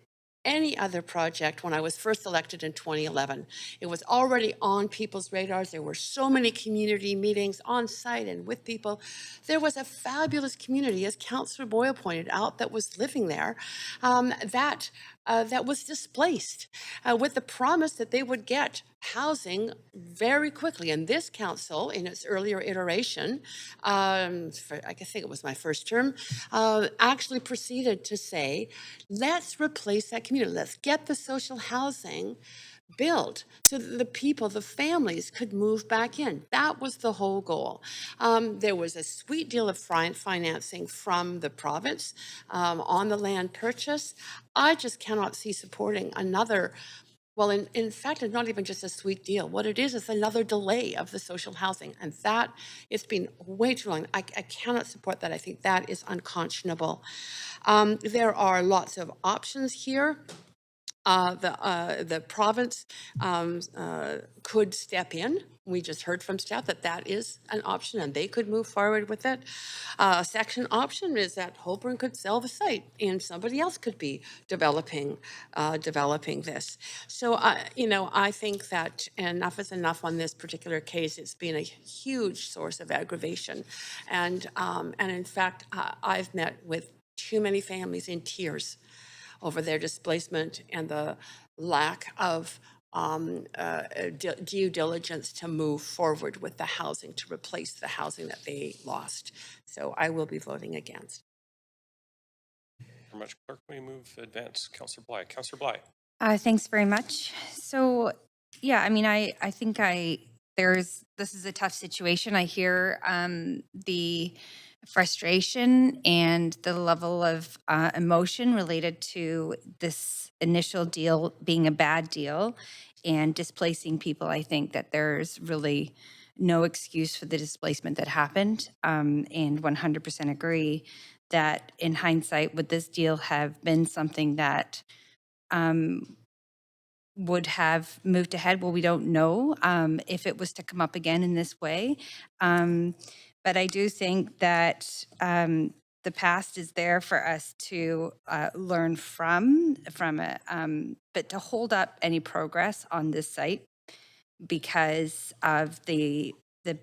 any other project when I was first elected in 2011. It was already on people's radars. There were so many community meetings on site and with people. There was a fabulous community, as Councillor Boyle pointed out, that was living there, that was displaced with the promise that they would get housing very quickly. And this council, in its earlier iteration, I think it was my first term, actually proceeded to say, let's replace that community. Let's get the social housing built so that the people, the families could move back in. That was the whole goal. There was a sweet deal of financing from the province on the land purchase. I just cannot see supporting another. Well, in fact, it's not even just a sweet deal. What it is another delay of the social housing. And that, it's been way too long. I cannot support that. I think that is unconscionable. There are lots of options here. The province could step in. We just heard from staff that that is an option and they could move forward with it. A second option is that Holborn could sell the site and somebody else could be developing this. So, you know, I think that enough is enough on this particular case. It's been a huge source of aggravation. And in fact, I've met with too many families in tears over their displacement and the lack of due diligence to move forward with the housing, to replace the housing that they lost. So I will be voting against. Very much, Clerk. We move advance. Councillor Bly. Councillor Bly. Thanks very much. So, yeah, I mean, I think this is a tough situation. I hear the frustration and the level of emotion related to this initial deal being a bad deal and displacing people. I think that there's really no excuse for the displacement that happened, and 100% agree that in hindsight, would this deal have been something that would have moved ahead? Well, we don't know if it was to come up again in this way. But I do think that the past is there for us to learn from it, but to hold up any progress on this site because of the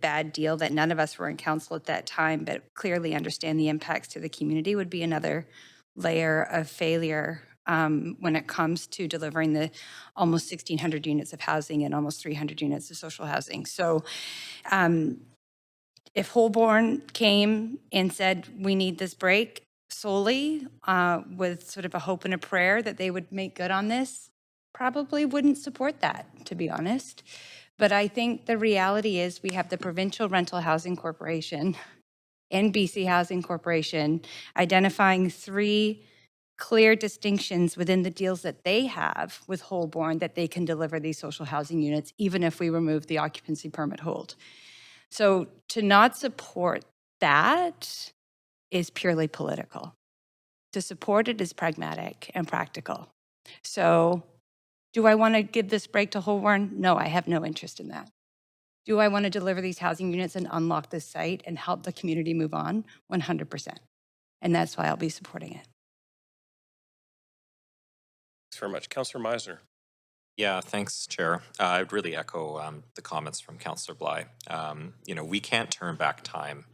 bad deal that none of us were in council at that time, but clearly understand the impacts to the community would be another layer of failure when it comes to delivering the almost 1,600 units of housing and almost 300 units of social housing. So if Holborn came and said, we need this break solely with sort of a hope and a prayer that they would make good on this, probably wouldn't support that, to be honest. But I think the reality is we have the Provincial Rental Housing Corporation and BC Housing Corporation identifying three clear distinctions within the deals that they have with Holborn that they can deliver these social housing units, even if we remove the occupancy permit hold. So to not support that is purely political. To support it is pragmatic and practical. So do I want to give this break to Holborn? No, I have no interest in that. Do I want to deliver these housing units and unlock this site and help the community move on? 100%. And that's why I'll be supporting it. Thanks very much. Councillor Meisner. Yeah, thanks, Chair. I'd really echo the comments from Councillor Bly. We can't turn back time.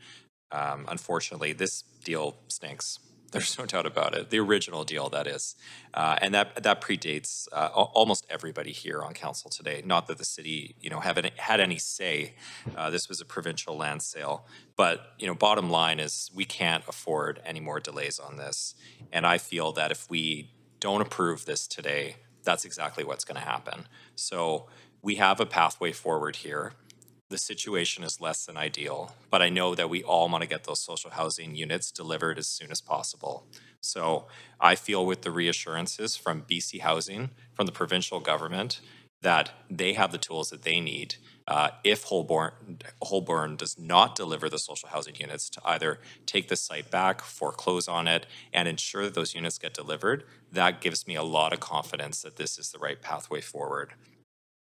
Unfortunately, this deal stinks. There's no doubt about it. The original deal, that is. And that predates almost everybody here on council today. Not that the city, haven't had any say. This was a provincial land sale. But, bottom line is we can't afford any more delays on this. And I feel that if we don't approve this today, that's exactly what's going to happen. So we have a pathway forward here. The situation is less than ideal, but I know that we all want to get those social housing units delivered as soon as possible. So I feel with the reassurances from BC Housing, from the provincial government, that they have the tools that they need if Holborn does not deliver the social housing units to either take the site back, foreclose on it, and ensure that those units get delivered. That gives me a lot of confidence that this is the right pathway forward.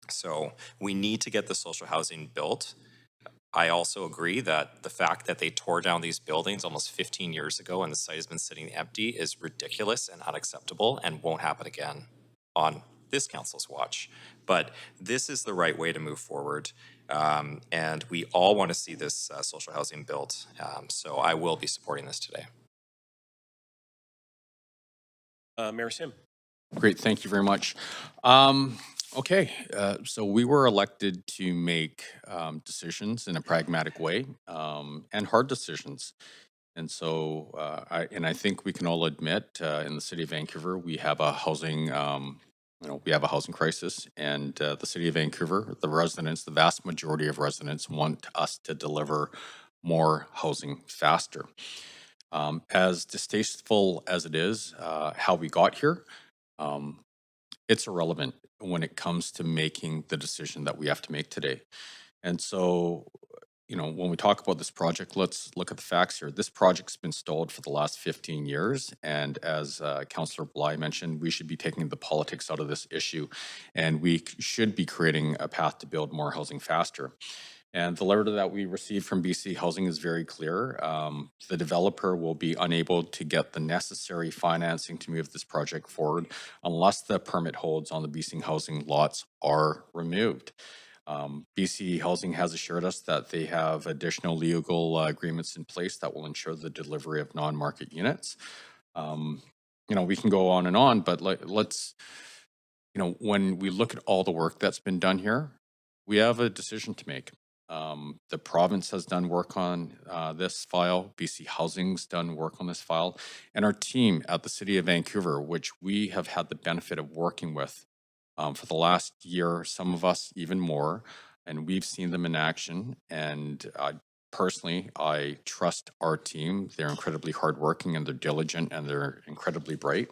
So we need to get the social housing built. I also agree that the fact that they tore down these buildings almost 15 years ago and the site has been sitting empty is ridiculous and unacceptable and won't happen again on this council's watch. But this is the right way to move forward. And we all want to see this social housing built. So I will be supporting this today. Mayor Sim. Great, thank you very much. Okay, so we were elected to make decisions in a pragmatic way and hard decisions. And so I think we can all admit in the city of Vancouver, we have a housing crisis, and the city of Vancouver, the residents, the vast majority of residents want us to deliver more housing faster. As distasteful as it is, how we got here, it's irrelevant when it comes to making the decision that we have to make today. And so, when we talk about this project, let's look at the facts here. This project's been stalled for the last 15 years. And as Councillor Bly mentioned, we should be taking the politics out of this issue. And we should be creating a path to build more housing faster. And the letter that we received from BC Housing is very clear. The developer will be unable to get the necessary financing to move this project forward unless the permit holds on the BC Housing lots are removed. BC Housing has assured us that they have additional legal agreements in place that will ensure the delivery of non-market units. We can go on and on, but let's, when we look at all the work that's been done here, we have a decision to make. The province has done work on this file. BC Housing's done work on this file. And our team at the City of Vancouver, which we have had the benefit of working with for the last year, some of us even more, and we've seen them in action. And personally, I trust our team. They're incredibly hardworking and they're diligent and they're incredibly bright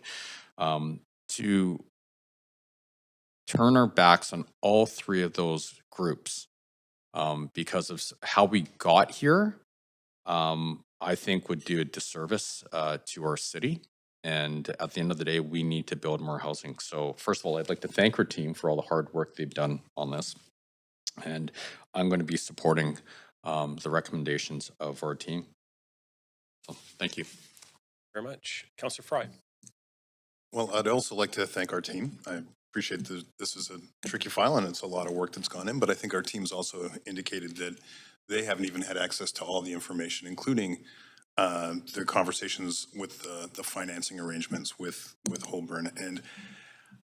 to turn our backs on all three of those groups. Because of how we got here, I think would do a disservice to our city. And at the end of the day, we need to build more housing. So first of all, I'd like to thank our team for all the hard work they've done on this. And I'm going to be supporting the recommendations of our team. So thank you. Very much. Councillor Fry. Well, I'd also like to thank our team. I appreciate this is a tricky file and it's a lot of work that's gone in, but I think our team's also indicated that they haven't even had access to all the information, including their conversations with the financing arrangements with Holborn. And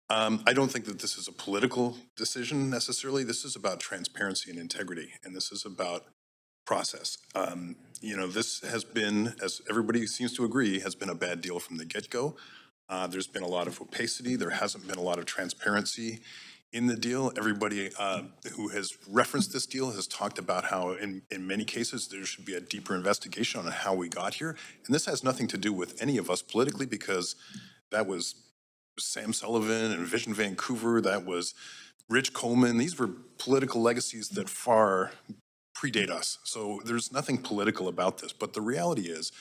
I don't think that this is a political decision necessarily. This is about transparency and integrity, and this is about process. This has been, as everybody seems to agree, has been a bad deal from the get-go. There's been a lot of opacity. There hasn't been a lot of transparency in the deal. Everybody who has referenced this deal has talked about how in many cases there should be a deeper investigation on how we got here. And this has nothing to do with any of us politically, because that was Sam Sullivan and Vision Vancouver, that was Rich Coleman. These were political legacies that far predate us. So there's nothing political about this. But the reality is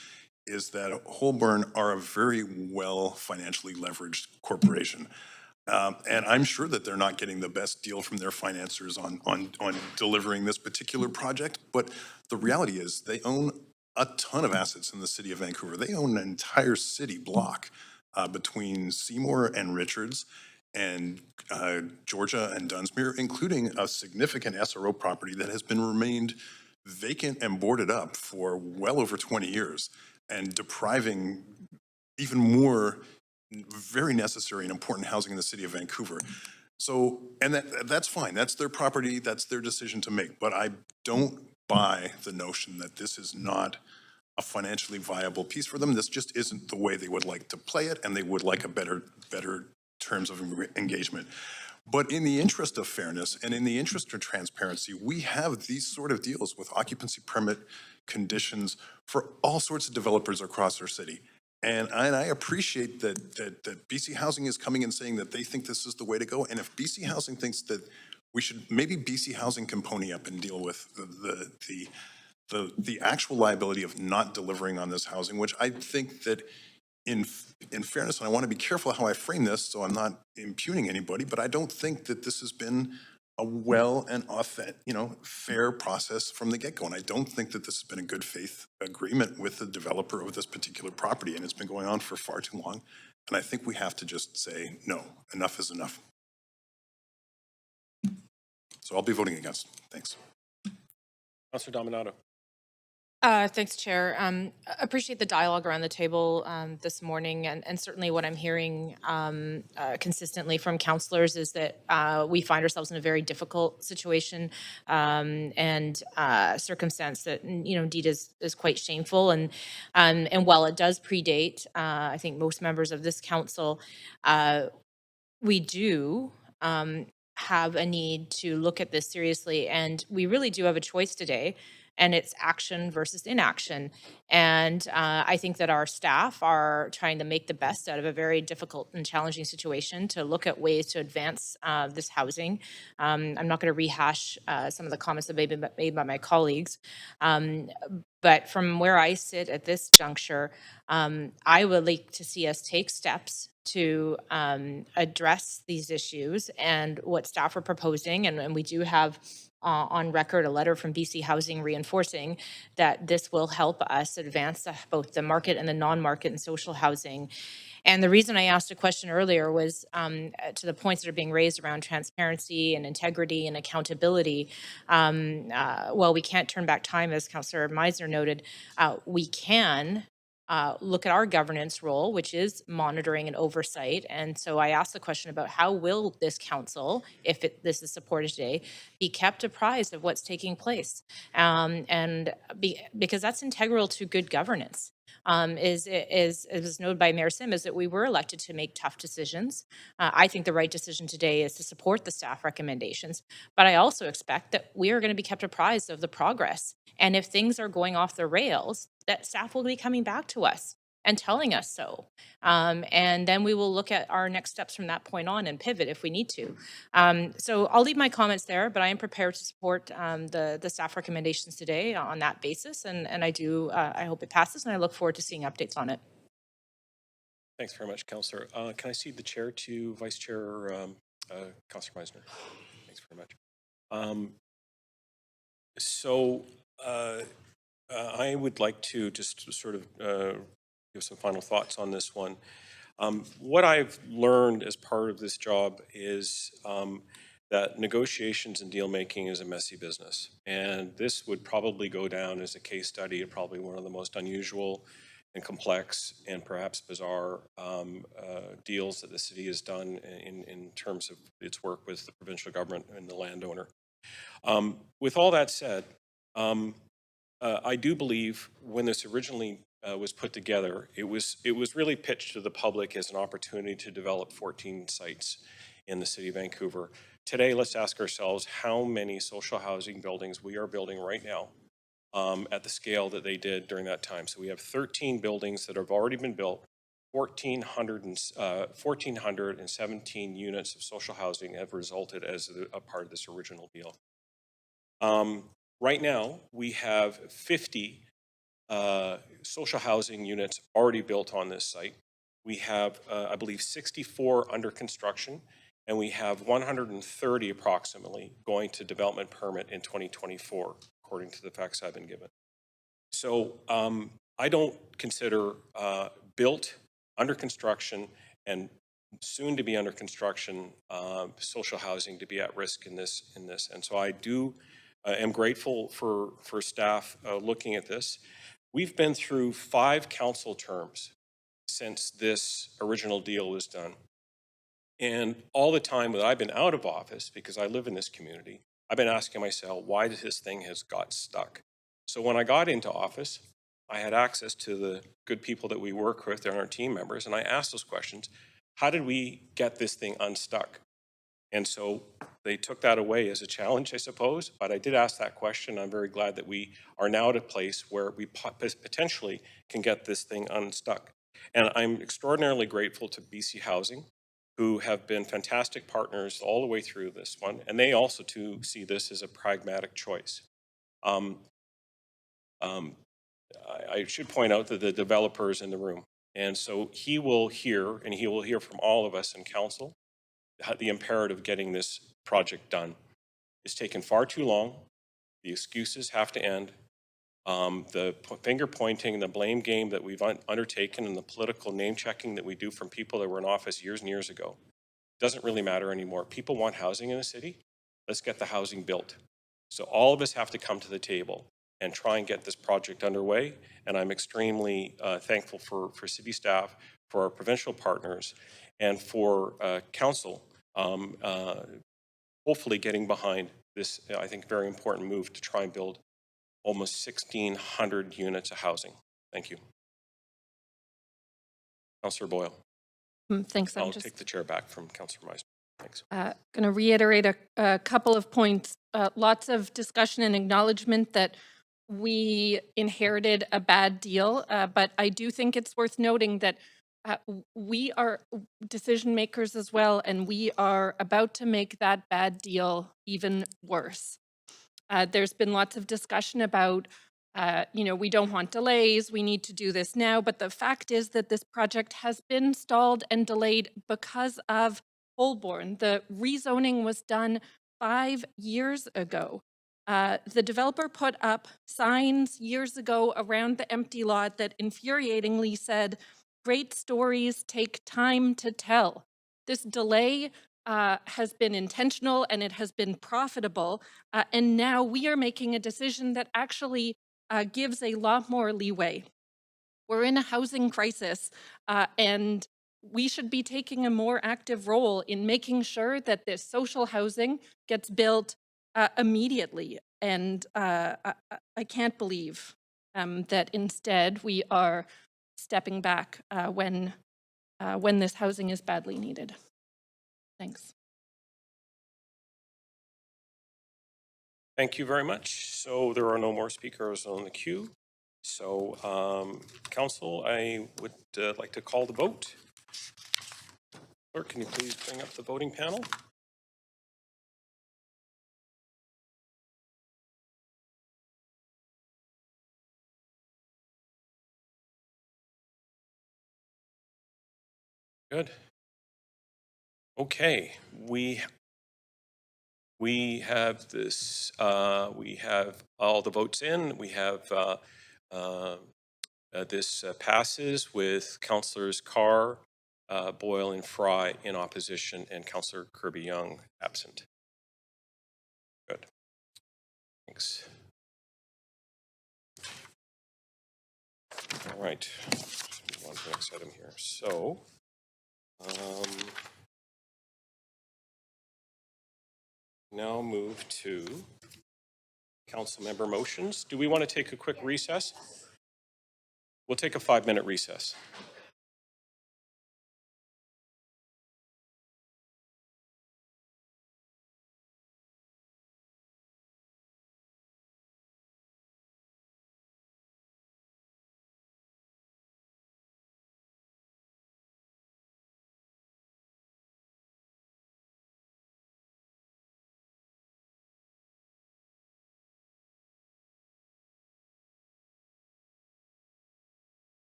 that Holborn are a very well financially leveraged corporation. And I'm sure that they're not getting the best deal from their financiers on delivering this particular project. But the reality is they own a ton of assets in the city of Vancouver. They own an entire city block between Seymour and Richards and Georgia and Dunsmuir, including a significant SRO property that has been remained vacant and boarded up for well over 20 years and depriving even more very necessary and important housing in the city of Vancouver. So, and that's fine. That's their property. That's their decision to make. But I don't buy the notion that this is not a financially viable piece for them. This just isn't the way they would like to play it, and they would like a better terms of engagement. But in the interest of fairness and in the interest of transparency, we have these sort of deals with occupancy permit conditions for all sorts of developers across our city. And I appreciate that BC Housing is coming and saying that they think this is the way to go. And if BC Housing thinks that we should, maybe BC Housing can pony up and deal with the actual liability of not delivering on this housing, which I think that in fairness, and I want to be careful how I frame this so I'm not impugning anybody, but I don't think that this has been a well and fair process from the get-go. And I don't think that this has been a good faith agreement with the developer of this particular property. And it's been going on for far too long. And I think we have to just say, no, enough is enough. So I'll be voting against. Thanks. Councillor Dominato. Thanks, Chair. Appreciate the dialogue around the table this morning, and certainly what I'm hearing consistently from councillors is that we find ourselves in a very difficult situation and circumstance that indeed is quite shameful. And while it does predate, I think most members of this council, we do have a need to look at this seriously, and we really do have a choice today. And it's action versus inaction. And I think that our staff are trying to make the best out of a very difficult and challenging situation to look at ways to advance this housing. I'm not going to rehash some of the comments that have been made by my colleagues. But from where I sit at this juncture, I would like to see us take steps to address these issues and what staff are proposing. And we do have on record a letter from BC Housing reinforcing that this will help us advance both the market and the non-market and social housing. And the reason I asked a question earlier was to the points that are being raised around transparency and integrity and accountability. While we can't turn back time, as Councillor Meisner noted, we can look at our governance role, which is monitoring and oversight. And so I asked the question about how will this council, if this is supported today, be kept apprised of what's taking place? Because that's integral to good governance. As was noted by Mayor Sim, is that we were elected to make tough decisions. I think the right decision today is to support the staff recommendations, but I also expect that we are going to be kept apprised of the progress. And if things are going off the rails, that staff will be coming back to us and telling us so. And then we will look at our next steps from that point on and pivot if we need to. So I'll leave my comments there, but I am prepared to support the staff recommendations today on that basis. And I hope it passes, and I look forward to seeing updates on it. Thanks very much, Councillor. Can I cede the chair to Vice Chair Councillor Meisner? Thanks very much. I would like to just sort of give some final thoughts on this one. What I've learned as part of this job is that negotiations and deal making is a messy business. And this would probably go down as a case study and probably one of the most unusual and complex and perhaps bizarre deals that the city has done in terms of its work with the provincial government and the landowner. With all that said, I do believe when this originally was put together, it was really pitched to the public as an opportunity to develop 14 sites in the city of Vancouver. Today, let's ask ourselves how many social housing buildings we are building right now at the scale that they did during that time. So we have 13 buildings that have already been built, 1,417 units of social housing have resulted as a part of this original deal. Right now, we have 50 social housing units already built on this site. We have, I believe, 64 under construction, and we have 130 approximately going to development permit in 2024, according to the facts I've been given. So I don't consider built, under construction, and soon to be under construction social housing to be at risk in this. And so I am grateful for staff looking at this. We've been through 5 council terms since this original deal was done. And all the time that I've been out of office, because I live in this community, I've been asking myself, why this thing has got stuck? So when I got into office, I had access to the good people that we work with and our team members, and I asked those questions. How did we get this thing unstuck? And so they took that away as a challenge, I suppose, but I did ask that question. I'm very glad that we are now at a place where we potentially can get this thing unstuck. And I'm extraordinarily grateful to BC Housing, who have been fantastic partners all the way through this one, and they also too see this as a pragmatic choice. I should point out that the developer is in the room, and so he will hear, and he will hear from all of us in council, the imperative of getting this project done. It's taken far too long. The excuses have to end. The finger pointing and the blame game that we've undertaken and the political name checking that we do from people that were in office years and years ago doesn't really matter anymore. People want housing in the city. Let's get the housing built. So all of us have to come to the table and try and get this project underway. And I'm extremely thankful for city staff, for our provincial partners, and for council hopefully getting behind this, I think, very important move to try and build almost 1,600 units of housing. Thank you. Councillor Boyle. Thanks. I'll take the chair back from Councillor Meisner. Thanks. Going to reiterate a couple of points. Lots of discussion and acknowledgement that we inherited a bad deal, but I do think it's worth noting that we are decision makers as well, and we are about to make that bad deal even worse. There's been lots of discussion about, we don't want delays, we need to do this now, but the fact is that this project has been stalled and delayed because of Holborn. The rezoning was done 5 years ago. The developer put up signs years ago around the empty lot that infuriatingly said, "Great stories take time to tell." This delay has been intentional and it has been profitable. And now we are making a decision that actually gives a lot more leeway. We're in a housing crisis, and we should be taking a more active role in making sure that this social housing gets built immediately. And I can't believe that instead we are stepping back when this housing is badly needed. Thanks. Thank you very much. So there are no more speakers on the queue. So, Council, I would like to call the vote. Clerk, can you please bring up the voting panel? Good. Okay, we have this. We have all the votes in. We have this passes with Councillors Carr, Boyle, and Fry in opposition, and Councillor Kirby-Young absent. Good. Thanks. All right. Let's move on to the next item here. So. Now move to council member motions. Do we want to take a quick recess? We'll take a 5-minute recess.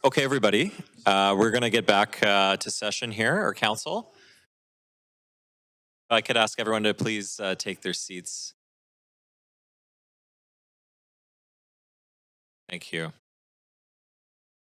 Okay, everybody, we're going to get back to session here, or council. If I could ask everyone to please take their seats. Thank you.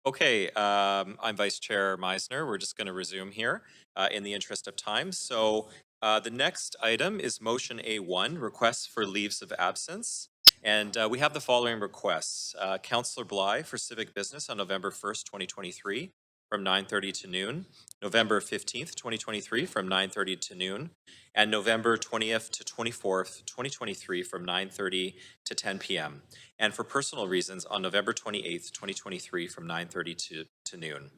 Okay, I'm Vice Chair Meisner. We're just going to resume here in the interest of time. So the next item is motion A1, requests for leaves of absence. And we have the following requests. Councillor Bly for civic business on November 1st, 2023 from 9:30 to noon. November 15th, 2023 from 9:30 to noon. And November 20th to 24th, 2023 from 9:30 to 10 p.m. And for personal reasons on November 28th, 2023 from 9:30 to noon.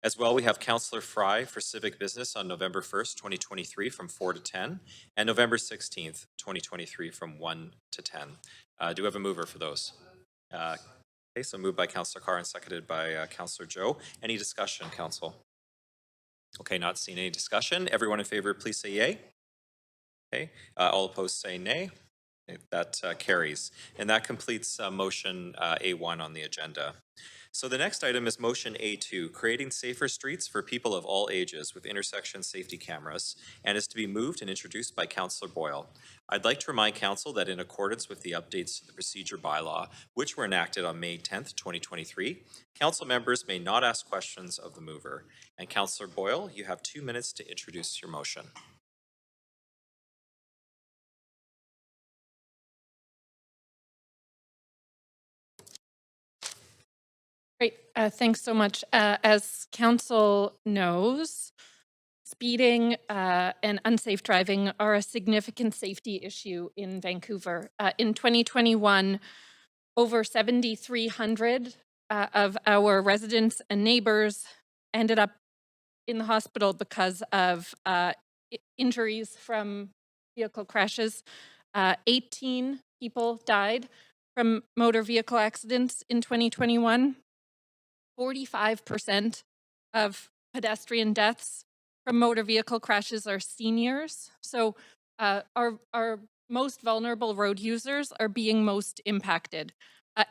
As well, we have Councillor Fry for civic business on November 1st, 2023 from 4 to 10, and November 16th, 2023 from 1 to 10. Do we have a mover for those? Okay, so moved by Councillor Carr and seconded by Councillor Joe. Any discussion, Council? Okay, not seeing any discussion. Everyone in favor, please say yay. Okay, all opposed say nay. That carries. And that completes motion A1 on the agenda. So the next item is motion A2, creating safer streets for people of all ages with intersection safety cameras, and is to be moved and introduced by Councillor Boyle. I'd like to remind Council that in accordance with the updates to the procedure bylaw, which were enacted on May 10th, 2023, Council members may not ask questions of the mover. And Councillor Boyle, you have 2 minutes to introduce your motion. Great, thanks so much. As council knows, speeding and unsafe driving are a significant safety issue in Vancouver. In 2021, over 7,300 of our residents and neighbors ended up in the hospital because of injuries from vehicle crashes. 18 people died from motor vehicle accidents in 2021. 45% of pedestrian deaths from motor vehicle crashes are seniors. So our most vulnerable road users are being most impacted.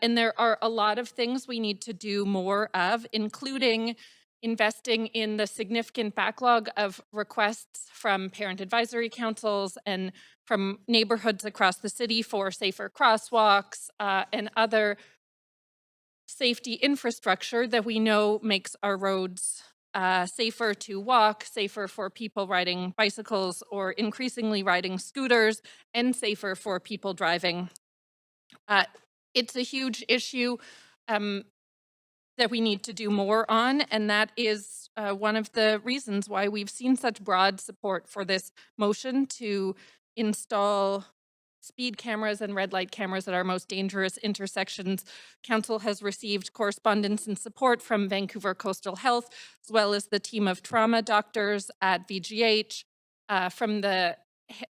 And there are a lot of things we need to do more of, including investing in the significant backlog of requests from parent advisory councils and from neighborhoods across the city for safer crosswalks and other safety infrastructure that we know makes our roads safer to walk, safer for people riding bicycles or increasingly riding scooters, and safer for people driving. It's a huge issue that we need to do more on, and that is one of the reasons why we've seen such broad support for this motion to install speed cameras and red light cameras at our most dangerous intersections. Council has received correspondence and support from Vancouver Coastal Health, as well as the team of trauma doctors at VGH, from the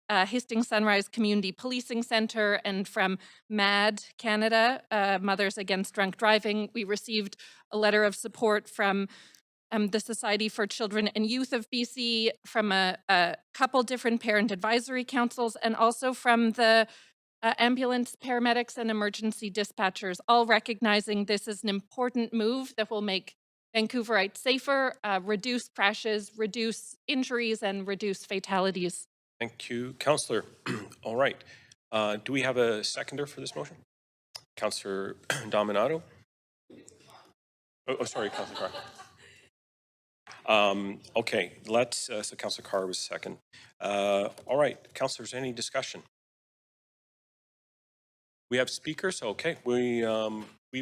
Hastings Sunrise Community Policing Center, and from MAD Canada, Mothers Against Drunk Driving. We received a letter of support from the Society for Children and Youth of BC, from a couple different parent advisory councils, and also from the ambulance, paramedics, and emergency dispatchers, all recognizing this is an important move that will make Vancouverites safer, reduce crashes, reduce injuries, and reduce fatalities. Thank you, Councillor. All right. Do we have a seconder for this motion? Councillor Dominato? Oh, sorry, Councillor Carr. Okay, so Councillor Carr was second. All right, councillors, any discussion? We have speakers. Okay, we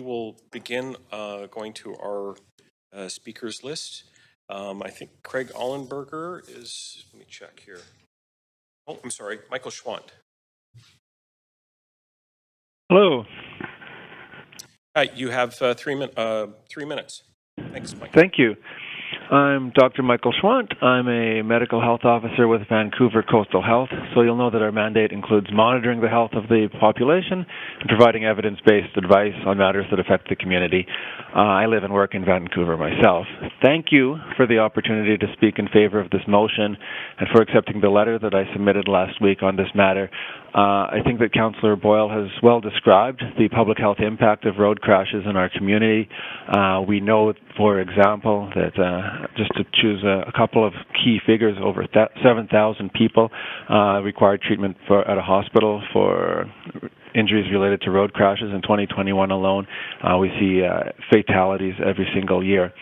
will begin going to our speakers list. I think Craig Ollenberger is, let me check here. Oh, I'm sorry, Michael Schwant. Hello. Hi, you have 3 minutes. Thanks, Mike. Thank you. I'm Dr. Michael Schwant. I'm a medical health officer with Vancouver Coastal Health. So you'll know that our mandate includes monitoring the health of the population and providing evidence-based advice on matters that affect the community. I live and work in Vancouver myself. Thank you for the opportunity to speak in favor of this motion and for accepting the letter that I submitted last week on this matter. I think that Councillor Boyle has well described the public health impact of road crashes in our community. We know, for example, that just to choose a couple of key figures, over 7,000 people required treatment at a hospital for injuries related to road crashes in 2021 alone. We see fatalities every single year.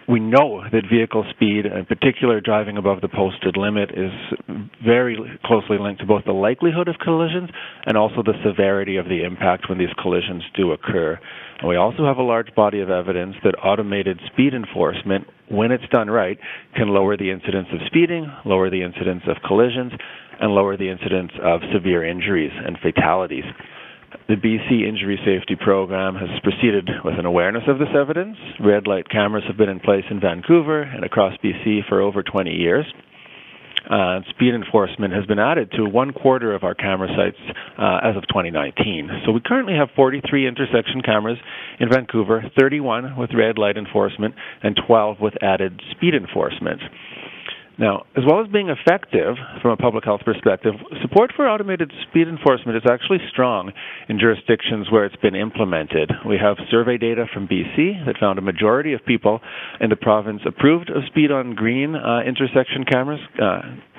We know that vehicle speed, in particular driving above the posted limit, is very closely linked to both the likelihood of collisions and also the severity of the impact when these collisions do occur. And we also have a large body of evidence that automated speed enforcement, when it's done right, can lower the incidence of speeding, lower the incidence of collisions, and lower the incidence of severe injuries and fatalities. The BC Injury Safety Program has proceeded with an awareness of this evidence. Red light cameras have been in place in Vancouver and across BC for over 20 years. Speed enforcement has been added to 1/4 of our camera sites as of 2019. So we currently have 43 intersection cameras in Vancouver, 31 with red light enforcement, and 12 with added speed enforcement. Now, as well as being effective from a public health perspective, support for automated speed enforcement is actually strong in jurisdictions where it's been implemented. We have survey data from BC that found a majority of people in the province approved of speed on green intersection cameras,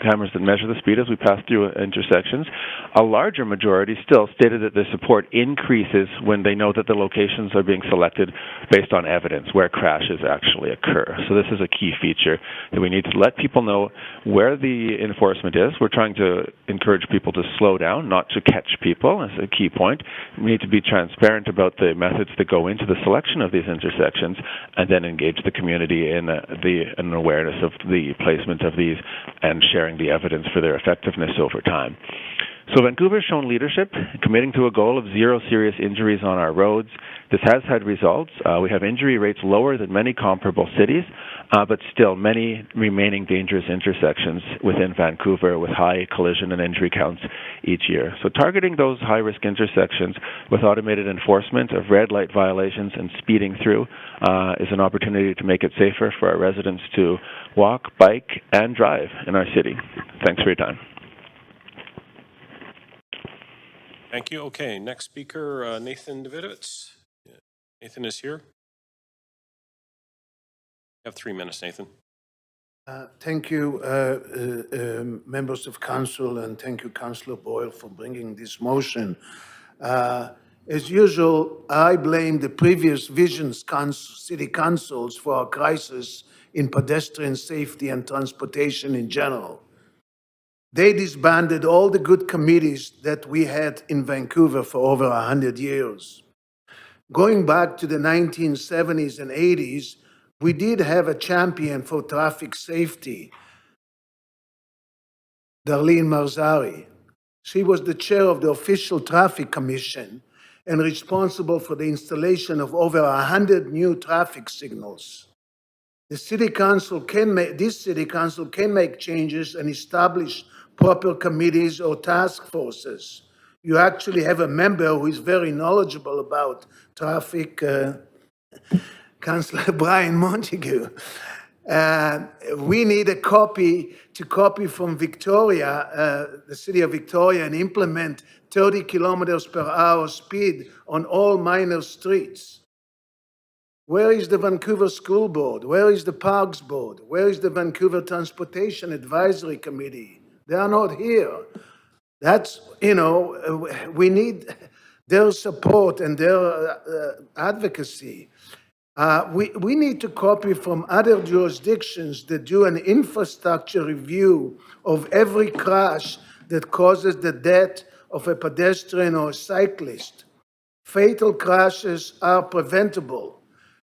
cameras that measure the speed as we pass through intersections. A larger majority still stated that their support increases when they know that the locations are being selected based on evidence where crashes actually occur. So this is a key feature that we need to let people know where the enforcement is. We're trying to encourage people to slow down, not to catch people. That's a key point. We need to be transparent about the methods that go into the selection of these intersections, and then engage the community in an awareness of the placement of these and sharing the evidence for their effectiveness over time. So Vancouver has shown leadership, committing to a goal of 0 serious injuries on our roads. This has had results. We have injury rates lower than many comparable cities, but still many remaining dangerous intersections within Vancouver with high collision and injury counts each year. So targeting those high-risk intersections with automated enforcement of red light violations and speeding through is an opportunity to make it safer for our residents to walk, bike, and drive in our city. Thanks for your time. Thank you. Okay, next speaker, Nathan Davidovich. Nathan is here. You have 3 minutes, Nathan. Thank you, members of council, and thank you, Councillor Boyle, for bringing this motion. As usual, I blame the previous city councils for our crisis in pedestrian safety and transportation in general. They disbanded all the good committees that we had in Vancouver for over 100 years. Going back to the 1970s and 80s, we did have a champion for traffic safety, Darlene Marzari. She was the chair of the official traffic commission and responsible for the installation of over 100 new traffic signals. This city council can make changes and establish proper committees or task forces. You actually have a member who is very knowledgeable about traffic, Councillor Brian Montague. We need a copy from Victoria, the city of Victoria, and implement 30 kilometers per hour speed on all minor streets. Where is the Vancouver School Board? Where is the Parks Board? Where is the Vancouver Transportation Advisory Committee? They are not here. That's, we need their support and their advocacy. We need to copy from other jurisdictions that do an infrastructure review of every crash that causes the death of a pedestrian or a cyclist. Fatal crashes are preventable.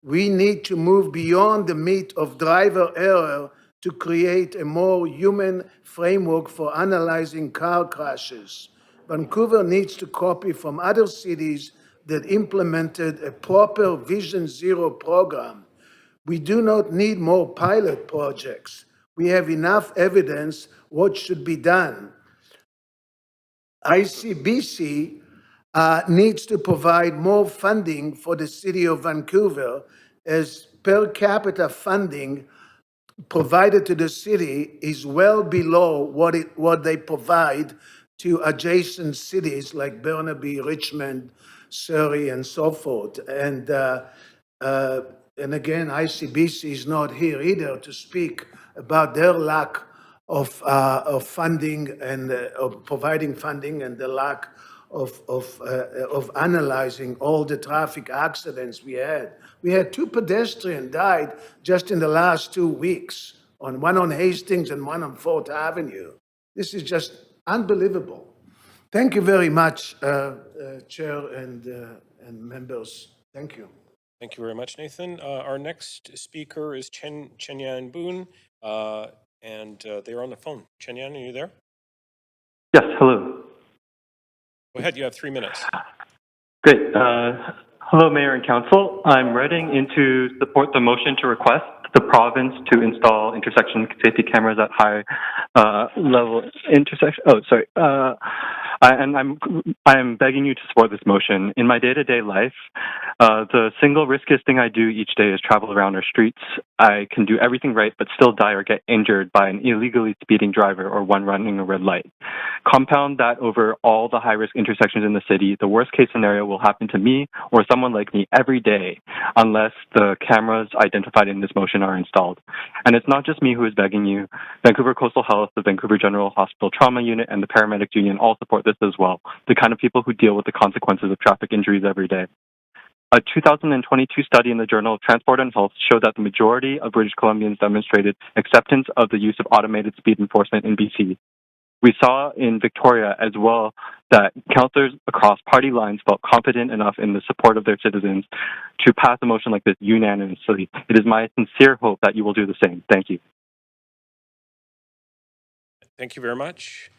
We need to move beyond the myth of driver error to create a more human framework for analyzing car crashes. Vancouver needs to copy from other cities that implemented a proper Vision Zero program. We do not need more pilot projects. We have enough evidence what should be done. ICBC needs to provide more funding for the city of Vancouver, as per capita funding provided to the city is well below what they provide to adjacent cities like Burnaby, Richmond, Surrey, and so forth. And again, ICBC is not here either to speak about their lack of funding and of providing funding and the lack of analyzing all the traffic accidents we had. We had 2 pedestrians died just in the last 2 weeks, one on Hastings and one on 4th Avenue. This is just unbelievable. Thank you very much, Chair and members. Thank you. Thank you very much, Nathan. Our next speaker is Chenyan Boone, and they're on the phone. Chenyan, are you there? Yes, hello. Go ahead, you have 3 minutes. Great. Hello, Mayor and Council. I'm writing in to support the motion to request the province to install intersection safety cameras at high level intersection. Oh, sorry. I'm begging you to support this motion. In my day-to-day life, the single riskiest thing I do each day is travel around our streets. I can do everything right, but still die or get injured by an illegally speeding driver or one running a red light. Compound that over all the high-risk intersections in the city, the worst-case scenario will happen to me or someone like me every day unless the cameras identified in this motion are installed. And it's not just me who is begging you. Vancouver Coastal Health, the Vancouver General Hospital Trauma Unit, and the Paramedics Union all support this as well, the kind of people who deal with the consequences of traffic injuries every day. A 2022 study in the Journal of Transport and Health showed that the majority of British Columbians demonstrated acceptance of the use of automated speed enforcement in BC. We saw in Victoria as well that councillors across party lines felt confident enough in the support of their citizens to pass a motion like this unanimously. It is my sincere hope that you will do the same. Thank you. Thank you very much.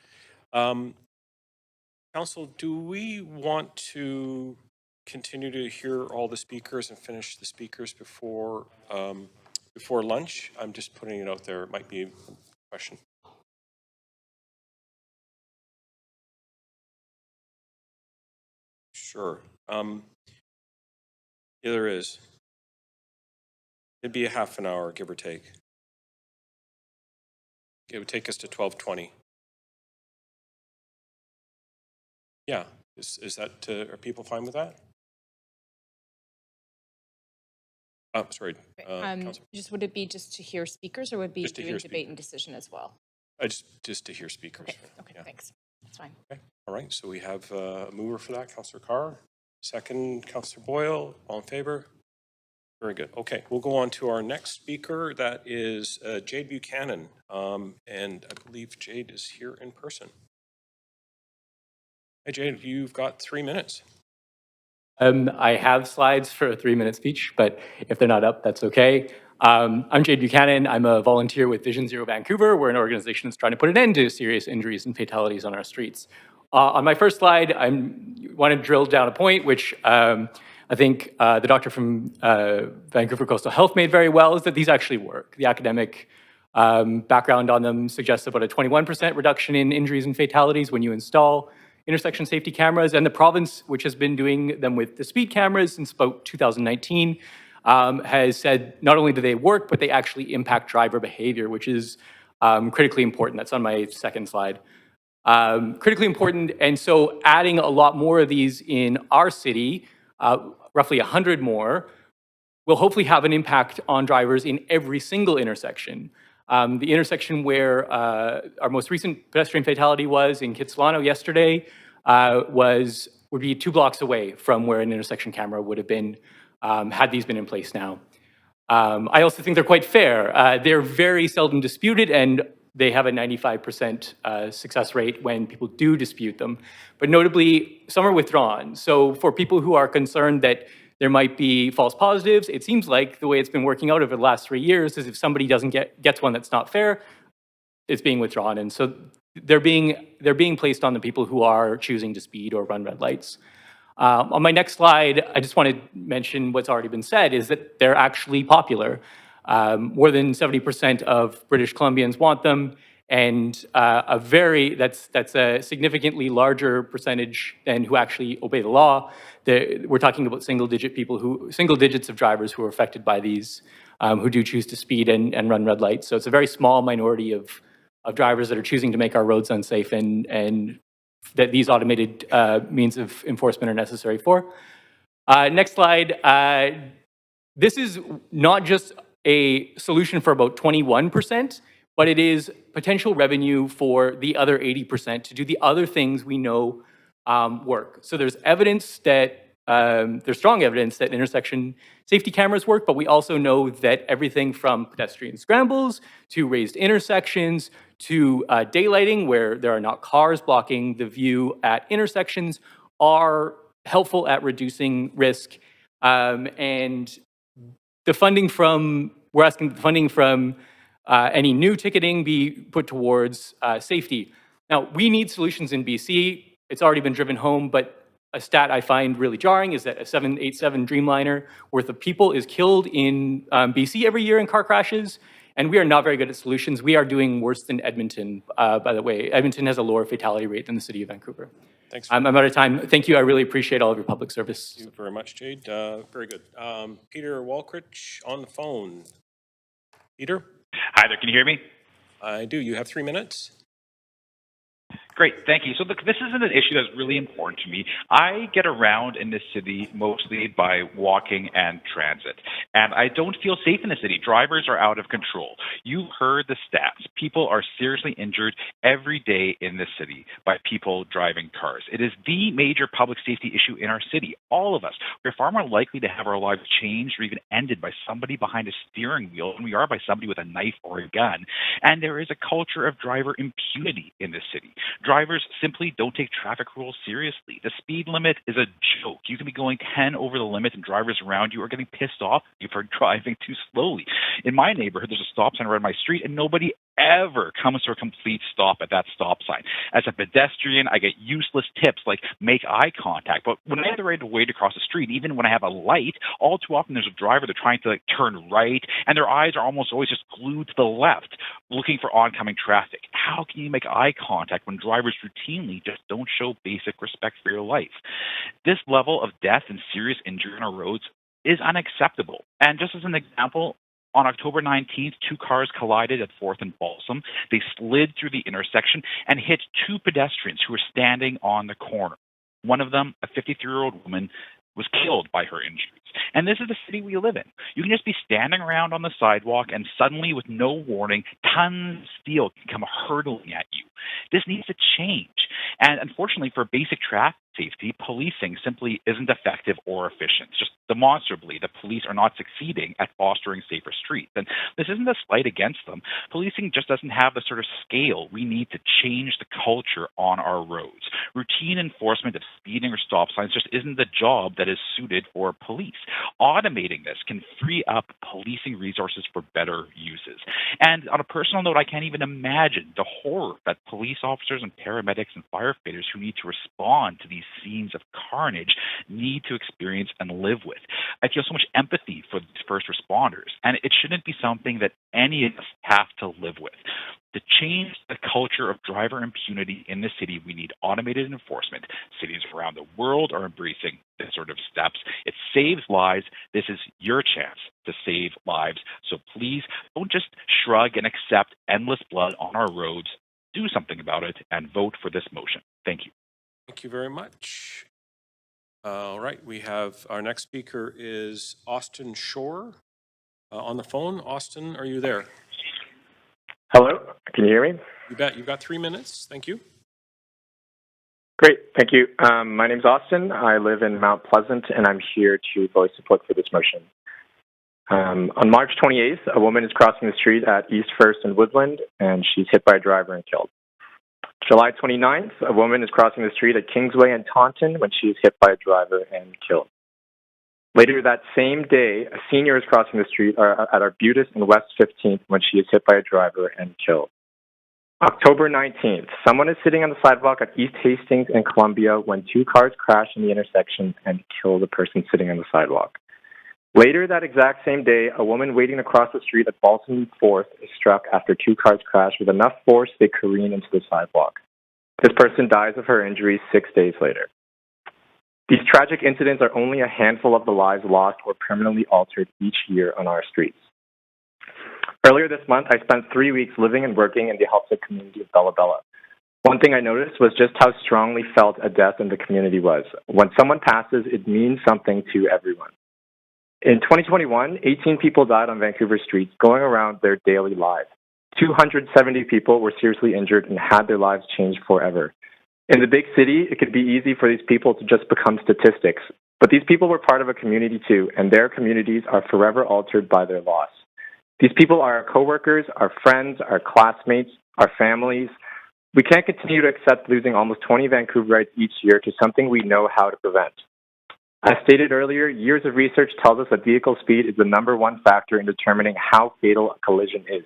Council, do we want to continue to hear all the speakers and finish the speakers before lunch? I'm just putting it out there. It might be a question. Sure. Yeah, there is. It'd be a half an hour, give or take. It would take us to 12:20. Yeah. Is that, are people fine with that? Oh, sorry. Just would it be just to hear speakers, or would it be Just to doing hear debate and decision as well? Just to hear speakers. Okay, Yeah. thanks. That's fine. Okay. All right. So we have a mover for that, Councillor Carr. Second, Councillor Boyle. All in favor? Very good. Okay, we'll go on to our next speaker. That is Jade Buchanan, and I believe Jade is here in person. Hey, Jade, you've got 3 minutes. I have slides for a 3-minute speech, but if they're not up, that's okay. I'm Jade Buchanan. I'm a volunteer with Vision Zero Vancouver. We're an organization that's trying to put an end to serious injuries and fatalities on our streets. On my first slide, I want to drill down a point, which I think the doctor from Vancouver Coastal Health made very well, is that these actually work. The academic background on them suggests about a 21% reduction in injuries and fatalities when you install intersection safety cameras, and the province, which has been doing them with the speed cameras since about 2019, has said not only do they work, but they actually impact driver behavior, which is critically important. That's on my second slide. Critically important, and so adding a lot more of these in our city, roughly 100 more, will hopefully have an impact on drivers in every single intersection. The intersection where our most recent pedestrian fatality was in Kitsilano yesterday would be 2 blocks away from where an intersection camera would have been had these been in place now. I also think they're quite fair. They're very seldom disputed, and they have a 95% success rate when people do dispute them. But notably, some are withdrawn. So for people who are concerned that there might be false positives, it seems like the way it's been working out over the last 3 years is if somebody doesn't gets one that's not fair, it's being withdrawn. And so they're being placed on the people who are choosing to speed or run red lights. On my next slide, I just want to mention what's already been said, is that they're actually popular. More than 70% of British Columbians want them, and that's a significantly larger percentage than who actually obey the law. We're talking about single digits of drivers who are affected by these, who do choose to speed and run red lights. So it's a very small minority of drivers that are choosing to make our roads unsafe and that these automated means of enforcement are necessary for. Next slide. This is not just a solution for about 21%, but it is potential revenue for the other 80% to do the other things we know work. So there's evidence that, there's strong evidence that intersection safety cameras work, but we also know that everything from pedestrian scrambles to raised intersections to daylighting, where there are not cars blocking the view at intersections, are helpful at reducing risk. And the funding from, we're asking the funding from any new ticketing be put towards safety. Now, we need solutions in BC. It's already been driven home, but a stat I find really jarring is that a 787 Dreamliner worth of people is killed in BC every year in car crashes, and we are not very good at solutions. We are doing worse than Edmonton, by the way. Edmonton has a lower fatality rate than the city of Vancouver. Thanks. I'm out of time. Thank you. I really appreciate all of your public service. Thank you very much, Jade. Very good. Peter Walkrich on the phone. Peter? Hi there, can you hear me? I do. You have 3 minutes. Great, thank you. So look, this isn't an issue that's really important to me. I get around in this city mostly by walking and transit, and I don't feel safe in the city. Drivers are out of control. You've heard the stats. People are seriously injured every day in this city by people driving cars. It is the major public safety issue in our city. All of us, we're far more likely to have our lives changed or even ended by somebody behind a steering wheel than we are by somebody with a knife or a gun. And there is a culture of driver impunity in this city. Drivers simply don't take traffic rules seriously. The speed limit is a joke. You can be going 10 over the limit and drivers around you are getting pissed off if you're driving too slowly. In my neighborhood, there's a stop sign right on my street and nobody ever comes to a complete stop at that stop sign. As a pedestrian, I get useless tips like make eye contact. But when I have the right to wait across the street, even when I have a light, all too often there's a driver, they're trying to turn right and their eyes are almost always just glued to the left, looking for oncoming traffic. How can you make eye contact when drivers routinely just don't show basic respect for your life? This level of death and serious injury on our roads is unacceptable. And just as an example, on October 19th, 2 cars collided at 4th and Balsam. They slid through the intersection and hit 2 pedestrians who were standing on the corner. One of them, a 53-year-old woman, was killed by her injuries. And this is the city we live in. You can just be standing around on the sidewalk and suddenly, with no warning, tons of steel can come hurtling at you. This needs to change. And unfortunately, for basic traffic safety, policing simply isn't effective or efficient. Just demonstrably, the police are not succeeding at fostering safer streets. And this isn't a slight against them. Policing just doesn't have the sort of scale we need to change the culture on our roads. Routine enforcement of speeding or stop signs just isn't the job that is suited for police. Automating this can free up policing resources for better uses. And on a personal note, I can't even imagine the horror that police officers and paramedics and firefighters who need to respond to these scenes of carnage need to experience and live with. I feel so much empathy for these first responders, and it shouldn't be something that any of us have to live with. To change the culture of driver impunity in the city, we need automated enforcement. Cities around the world are embracing this sort of steps. It saves lives. This is your chance to save lives. So please don't just shrug and accept endless blood on our roads. Do something about it and vote for this motion. Thank you. Thank you very much. All right, we have our next speaker is Austin Shore on the phone. Austin, are you there? Hello, can you hear me? You bet. You've got 3 minutes. Thank you. Great, thank you. My name's Austin. I live in Mount Pleasant, and I'm here to voice support for this motion. On March 28th, a woman is crossing the street at East First and Woodland, and she's hit by a driver and killed. July 29th, a woman is crossing the street at Kingsway and Taunton when she is hit by a driver and killed. Later that same day, a senior is crossing the street at Arbutus and West 15th when she is hit by a driver and killed. October 19th, someone is sitting on the sidewalk at East Hastings and Columbia when 2 cars crash in the intersection and kill the person sitting on the sidewalk. Later that exact same day, a woman waiting across the street at Balsam 4th is struck after 2 cars crash with enough force they careen into the sidewalk. This person dies of her injuries 6 days later. These tragic incidents are only a handful of the lives lost or permanently altered each year on our streets. Earlier this month, I spent 3 weeks living and working in the Healthcare community of Bella Bella. One thing I noticed was just how strongly felt a death in the community was. When someone passes, it means something to everyone. In 2021, 18 people died on Vancouver streets going around their daily lives. 270 people were seriously injured and had their lives changed forever. In the big city, it could be easy for these people to just become statistics. But these people were part of a community too, and their communities are forever altered by their loss. These people are our coworkers, our friends, our classmates, our families. We can't continue to accept losing almost 20 Vancouverites each year to something we know how to prevent. As stated earlier, years of research tells us that vehicle speed is the #1 factor in determining how fatal a collision is.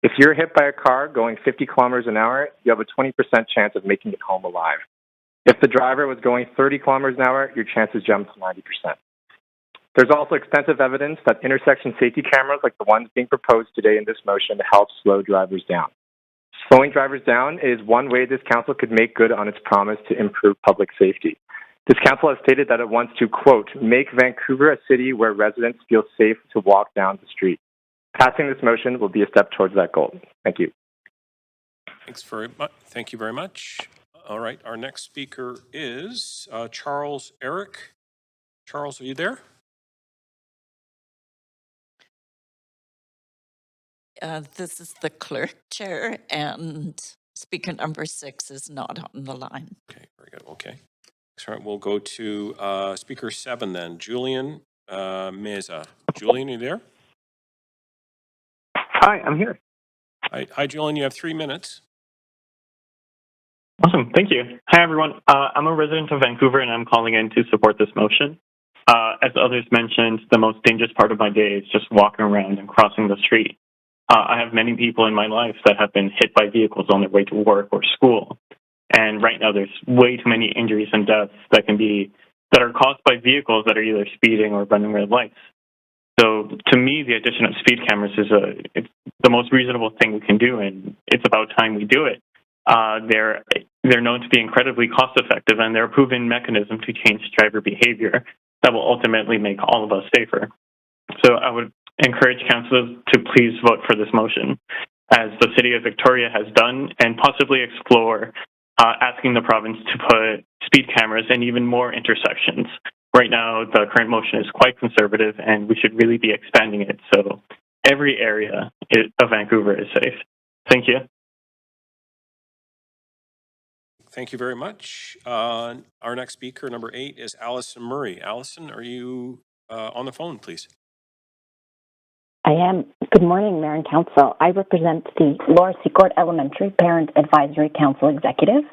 If you're hit by a car going 50 kilometers an hour, you have a 20% chance of making it home alive. If the driver was going 30 kilometers an hour, your chances jump to 90%. There's also extensive evidence that intersection safety cameras like the ones being proposed today in this motion help slow drivers down. Slowing drivers down is one way this council could make good on its promise to improve public safety. This council has stated that it wants to, quote, make Vancouver a city where residents feel safe to walk down the street. Passing this motion will be a step towards that goal. Thank you. Thank you very much. All right, our next speaker is Charles Eric. Charles, are you there? This is the clerk chair, and speaker number 6 is not on the line. Okay, very good. Okay. All right, we'll go to speaker 7 then, Julian Meza. Julian, are you there? Hi, I'm here. Hi, Julian. You have 3 minutes. Awesome. Thank you. Hi, everyone. I'm a resident of Vancouver, and I'm calling in to support this motion. As others mentioned, the most dangerous part of my day is just walking around and crossing the street. I have many people in my life that have been hit by vehicles on their way to work or school. And right now, there's way too many injuries and deaths that are caused by vehicles that are either speeding or running red lights. So to me, the addition of speed cameras is it's the most reasonable thing we can do, and it's about time we do it. They're known to be incredibly cost effective, and they're a proven mechanism to change driver behavior that will ultimately make all of us safer. So I would encourage councillors to please vote for this motion, as the City of Victoria has done, and possibly explore asking the province to put speed cameras in even more intersections. Right now, the current motion is quite conservative, and we should really be expanding it so every area of Vancouver is safe. Thank you. Thank you very much. Our next speaker, number 8, is Allison Murray. Allison, are you on the phone, please? I am. Good morning, Mayor and Council. I represent the Laura Secord Elementary Parent Advisory Council Executive,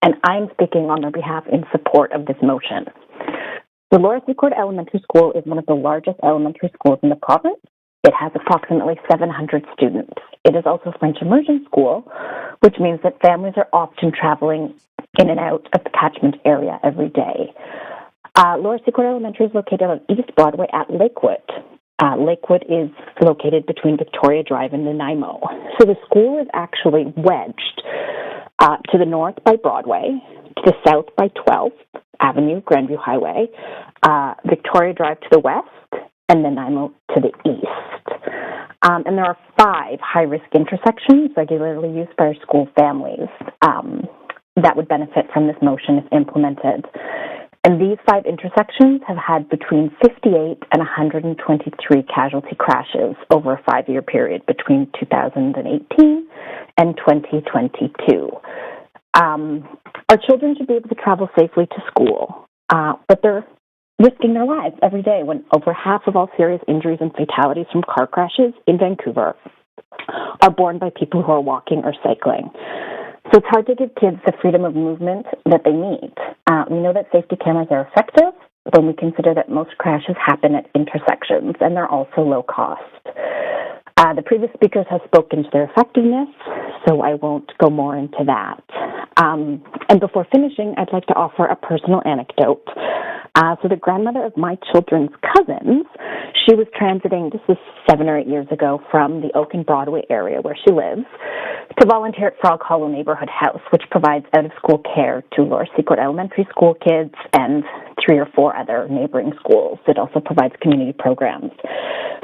and I'm speaking on their behalf in support of this motion. The Laura Secord Elementary School is one of the largest elementary schools in the province. It has approximately 700 students. It is also a French immersion school, which means that families are often traveling in and out of the catchment area every day. Laura Secord Elementary is located on East Broadway at Lakewood. Lakewood is located between Victoria Drive and Nanaimo. So the school is actually wedged to the north by Broadway, to the south by 12th Avenue, Grandview Highway, Victoria Drive to the west, and Nanaimo to the east. And there are 5 high-risk intersections regularly used by our school families that would benefit from this motion if implemented. And these 5 intersections have had between 58 and 123 casualty crashes over a 5-year period between 2018 and 2022. Our children should be able to travel safely to school, but they're risking their lives every day when over half of all serious injuries and fatalities from car crashes in Vancouver are borne by people who are walking or cycling. So it's hard to give kids the freedom of movement that they need. We know that safety cameras are effective when we consider that most crashes happen at intersections, and they're also low cost. The previous speakers have spoken to their effectiveness, so I won't go more into that. And before finishing, I'd like to offer a personal anecdote. So the grandmother of my children's cousins, she was transiting, this was 7 or 8 years ago, from the Oak and Broadway area where she lives to volunteer at Frog Hollow Neighborhood House, which provides out-of-school care to Laura Secord Elementary School kids and 3 or 4 other neighboring schools. It also provides community programs.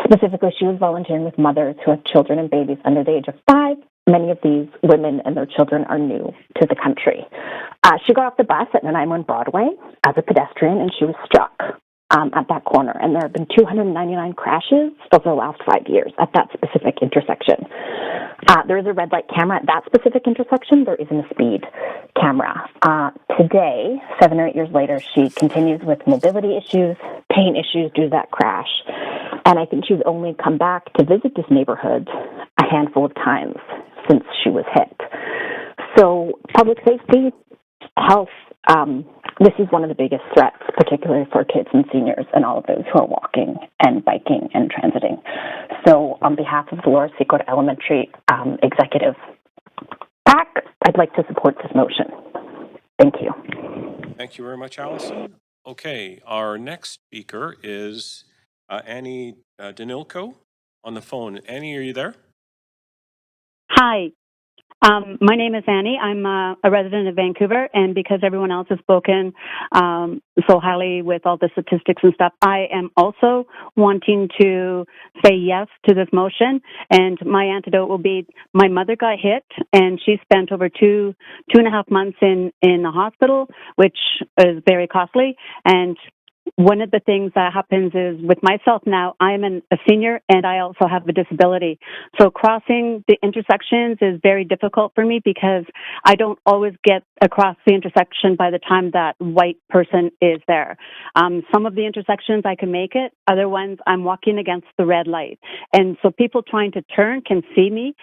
Specifically, she was volunteering with mothers who have children and babies under the age of 5 Many of these women and their children are new to the country. She got off the bus at 991 Broadway as a pedestrian, and she was struck at that corner. And there have been 299 crashes over the last 5 years at that specific intersection. There is a red light camera at that specific intersection. There isn't a speed camera. Today, 7 or 8 years later, she continues with mobility issues, pain issues due to that crash. And I think she's only come back to visit this neighborhood a handful of times since she was hit. So public safety, health, this is one of the biggest threats, particularly for kids and seniors and all of those who are walking and biking and transiting. So on behalf of the Laura Secord Elementary Executive PAC, I'd like to support this motion. Thank you. Thank you very much, Allison. Okay, our next speaker is Annie Danilko on the phone. Annie, are you there? Hi, my name is Annie. I'm a resident of Vancouver, and because everyone else has spoken so highly with all the statistics and stuff, I am also wanting to say yes to this motion. And my antidote will be: my mother got hit, and she spent over two and a half months in the hospital, which is very costly. And one of the things that happens is with myself now, I'm a senior and I also have a disability. So crossing the intersections is very difficult for me because I don't always get across the intersection by the time that white person is there. Some of the intersections I can make it, other ones I'm walking against the red light. And so people trying to turn can see me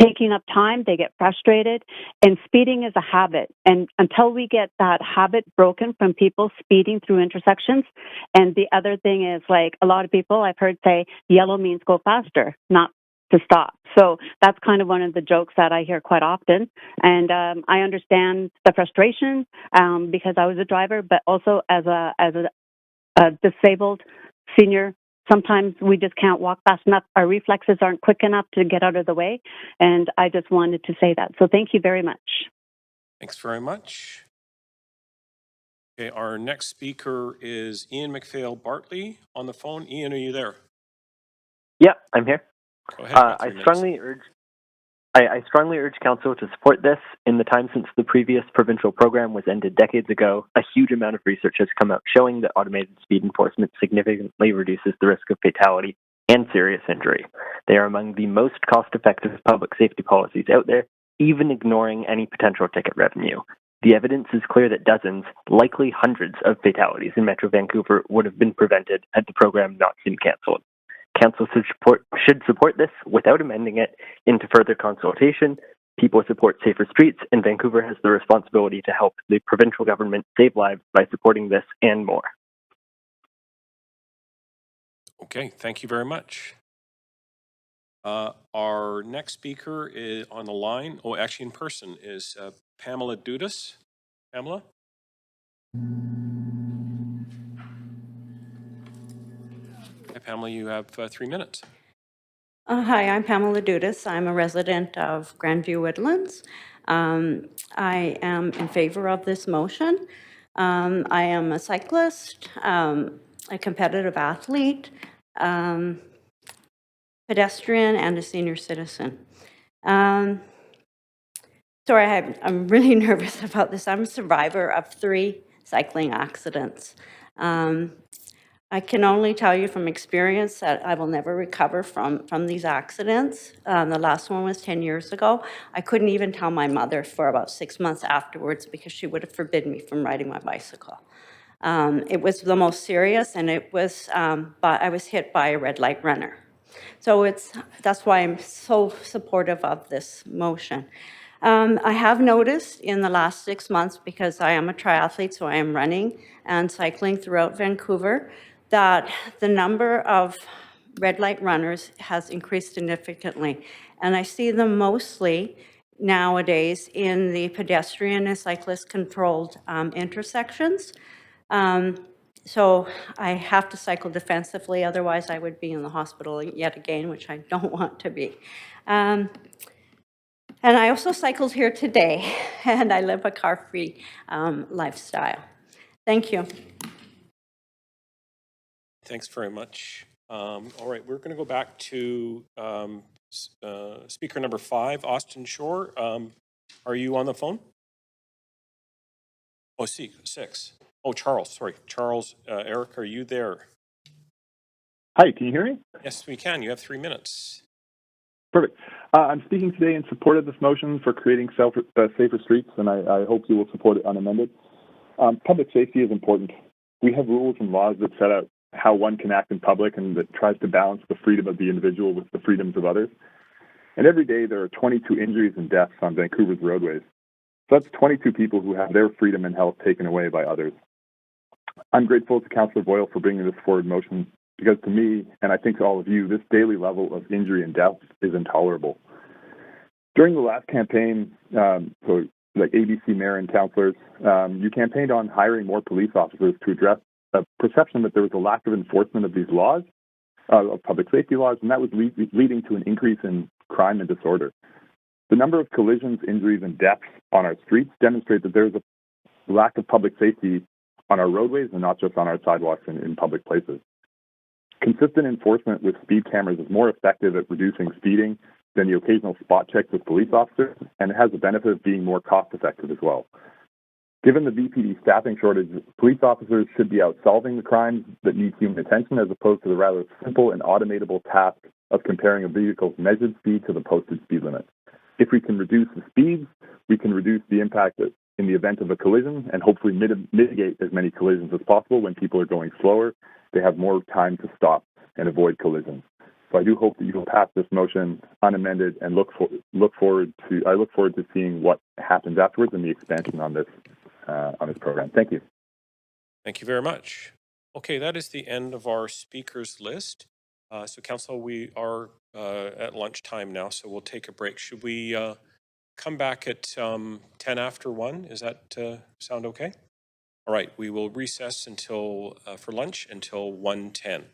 taking up time, they get frustrated, and speeding is a habit. And until we get that habit broken from people speeding through intersections, and the other thing is, like, a lot of people I've heard say, yellow means go faster, not to stop. So that's kind of one of the jokes that I hear quite often. And I understand the frustration because I was a driver, but also as a disabled senior, sometimes we just can't walk fast enough. Our reflexes aren't quick enough to get out of the way. And I just wanted to say that. So thank you very much. Thanks very much. Okay, our next speaker is Ian McPhail Bartley on the phone. Ian, are you there? Yeah, I'm here. Go ahead. I strongly urge Council to support this. In the time since the previous provincial program was ended decades ago, a huge amount of research has come out showing that automated speed enforcement significantly reduces the risk of fatality and serious injury. They are among the most cost-effective public safety policies out there, even ignoring any potential ticket revenue. The evidence is clear that dozens, likely hundreds of fatalities in Metro Vancouver would have been prevented had the program not been cancelled. Council should support this without amending it into further consultation. People support safer streets, and Vancouver has the responsibility to help the provincial government save lives by supporting this and more. Okay, thank you very much. Our next speaker is on the line, actually in person, is Pamela Dudas. Pamela? Hi, Pamela, you have 3 minutes. Hi, I'm Pamela Dudas. I'm a resident of Grandview Woodlands. I am in favor of this motion. I am a cyclist, a competitive athlete, pedestrian, and a senior citizen. Sorry, I'm really nervous about this. I'm a survivor of 3 cycling accidents. I can only tell you from experience that I will never recover from these accidents. The last one was 10 years ago. I couldn't even tell my mother for about 6 months afterwards because she would have forbidden me from riding my bicycle. It was the most serious, and it was, I was hit by a red light runner. So that's why I'm so supportive of this motion. I have noticed in the last 6 months, because I am a triathlete, so I am running and cycling throughout Vancouver, that the number of red light runners has increased significantly. And I see them mostly nowadays in the pedestrian and cyclist controlled intersections. So I have to cycle defensively, otherwise I would be in the hospital yet again, which I don't want to be. And I also cycled here today, and I live a car-free lifestyle. Thank you. Thanks very much. All right, we're going to go back to speaker number 5, Austin Shore. Are you on the phone? Oh, 6. Oh, Charles, sorry. Charles, Eric, are you there? Hi, can you hear me? Yes, we can. You have 3 minutes. Perfect. I'm speaking today in support of this motion for creating safer streets, and I hope you will support it unamended. Public safety is important. We have rules and laws that set out how one can act in public and that tries to balance the freedom of the individual with the freedoms of others. And every day there are 22 injuries and deaths on Vancouver's roadways. So that's 22 people who have their freedom and health taken away by others. I'm grateful to Councillor Boyle for bringing this forward motion because to me, and I think to all of you, this daily level of injury and death is intolerable. During the last campaign, so like ABC mayor and councillors, you campaigned on hiring more police officers to address a perception that there was a lack of enforcement of these laws, of public safety laws, and that was leading to an increase in crime and disorder. The number of collisions, injuries, and deaths on our streets demonstrate that there's a lack of public safety on our roadways and not just on our sidewalks and in public places. Consistent enforcement with speed cameras is more effective at reducing speeding than the occasional spot checks with police officers, and it has the benefit of being more cost-effective as well. Given the VPD staffing shortage, police officers should be out solving the crimes that need human attention as opposed to the rather simple and automatable task of comparing a vehicle's measured speed to the posted speed limit. If we can reduce the speeds, we can reduce the impact in the event of a collision and hopefully mitigate as many collisions as possible. When people are going slower, they have more time to stop and avoid collisions. So I do hope that you will pass this motion unamended and I look forward to seeing what happens afterwards and the expansion on this program. Thank you. Thank you very much. Okay, that is the end of our speakers list. So council, we are at lunchtime now, so we'll take a break. Should we come back at 10 after 1? Is that sound okay? All right, we will recess until for lunch until 1:10.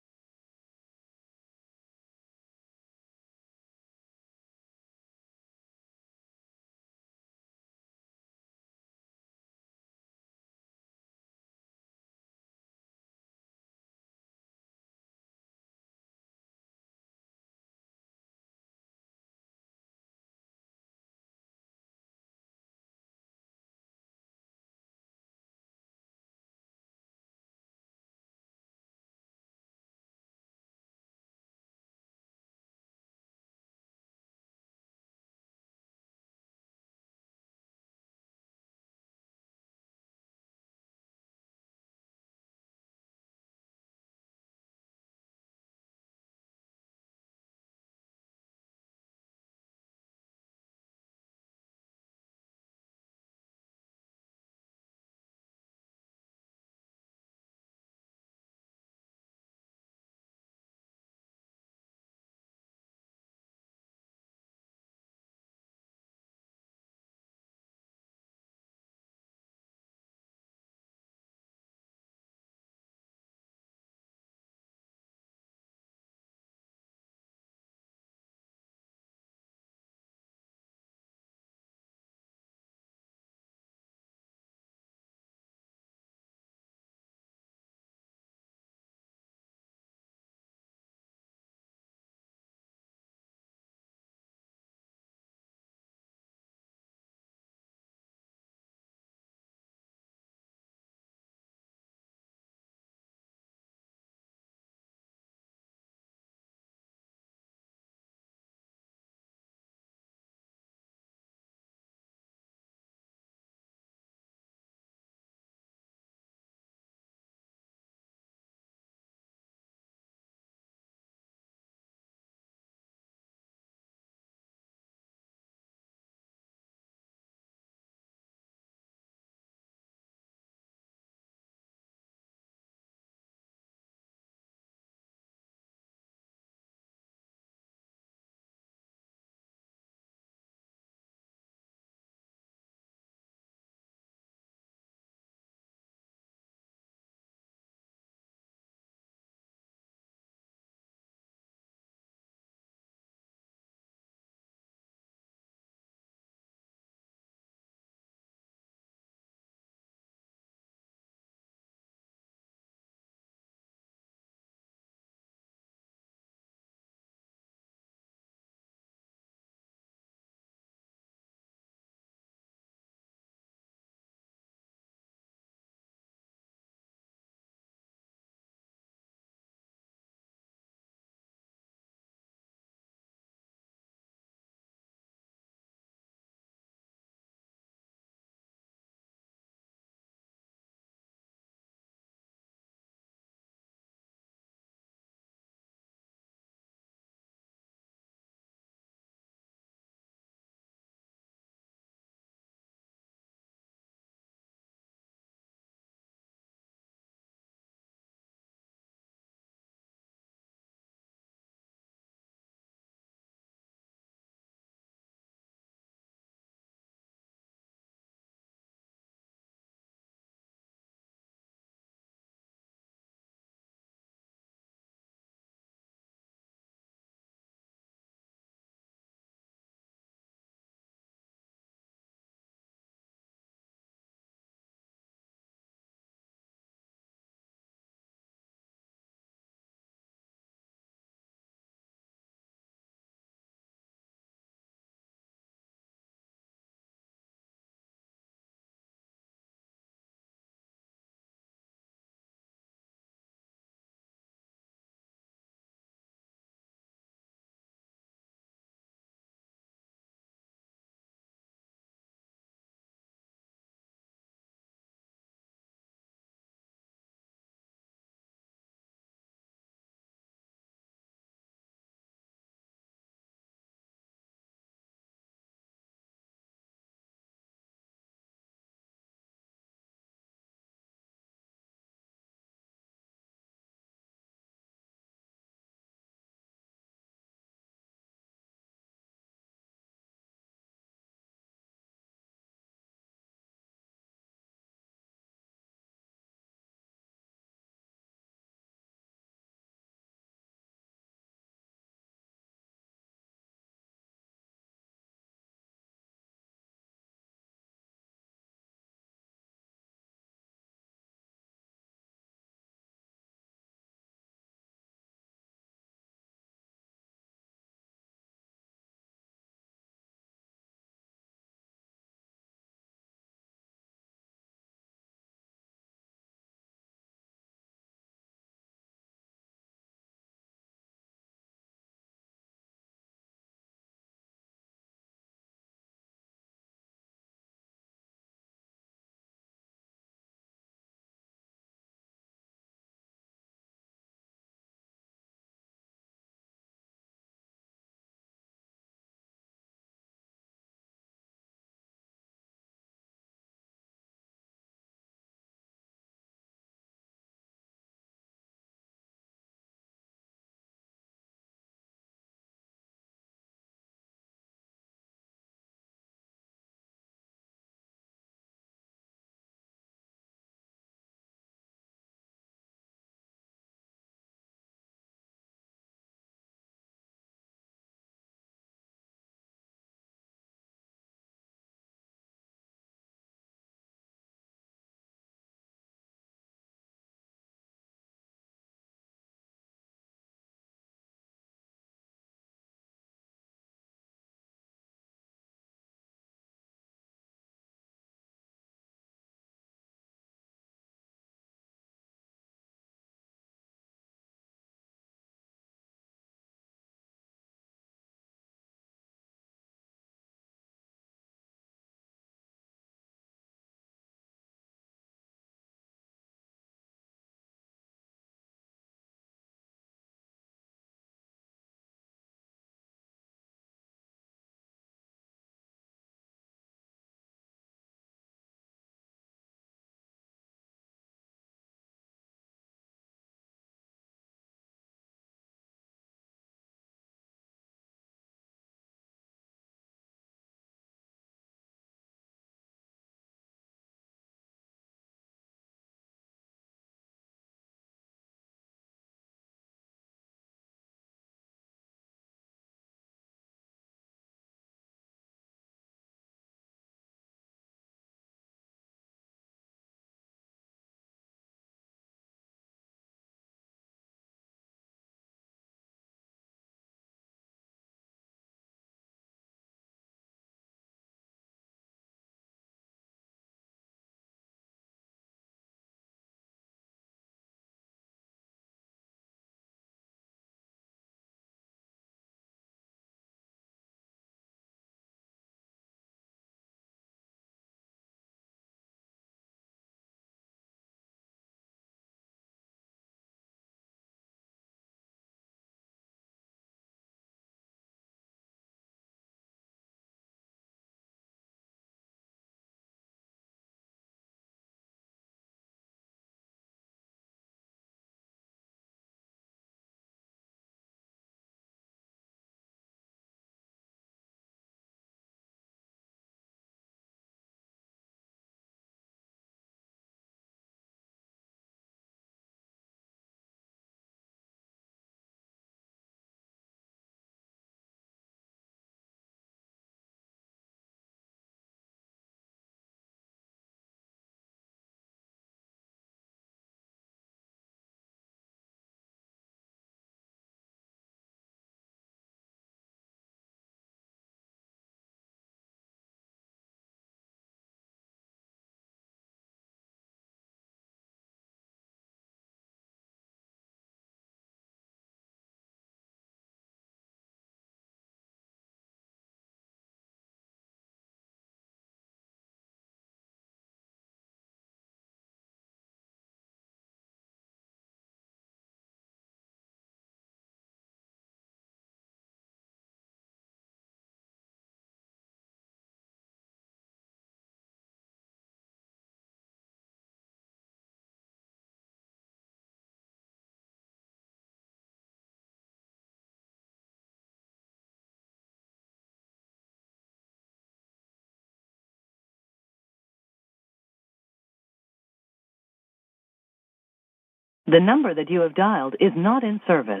The number that you have dialed is not in service.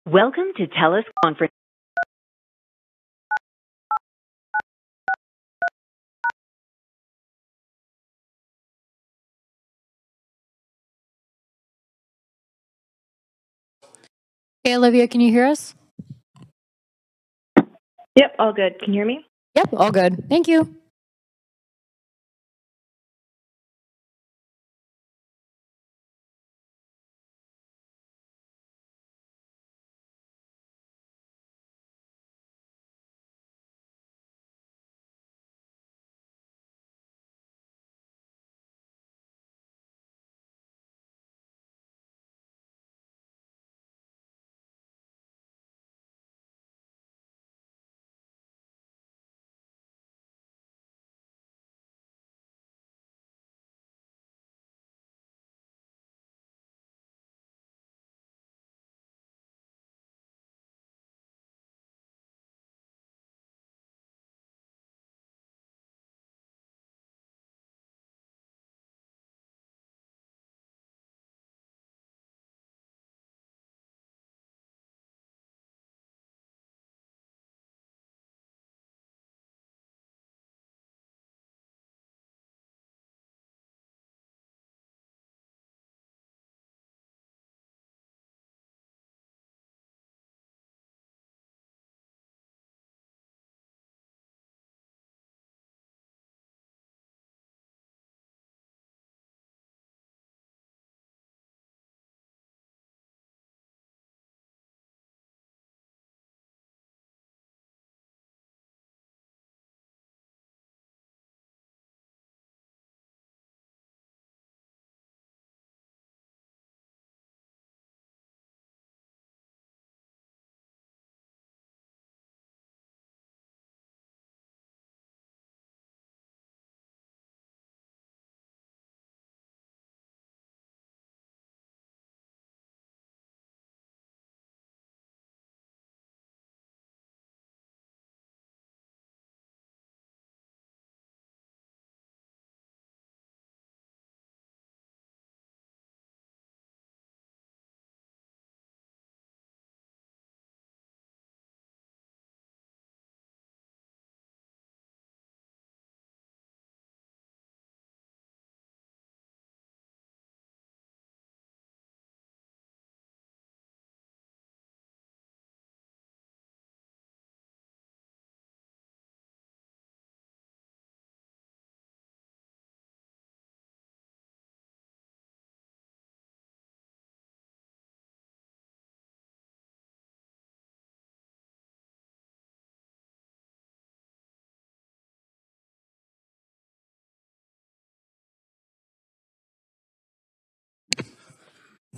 Welcome to TELUS Conference. Hey, Olivia, can you hear us? Yep, all good. Can you hear me? Yep, all good. Thank you.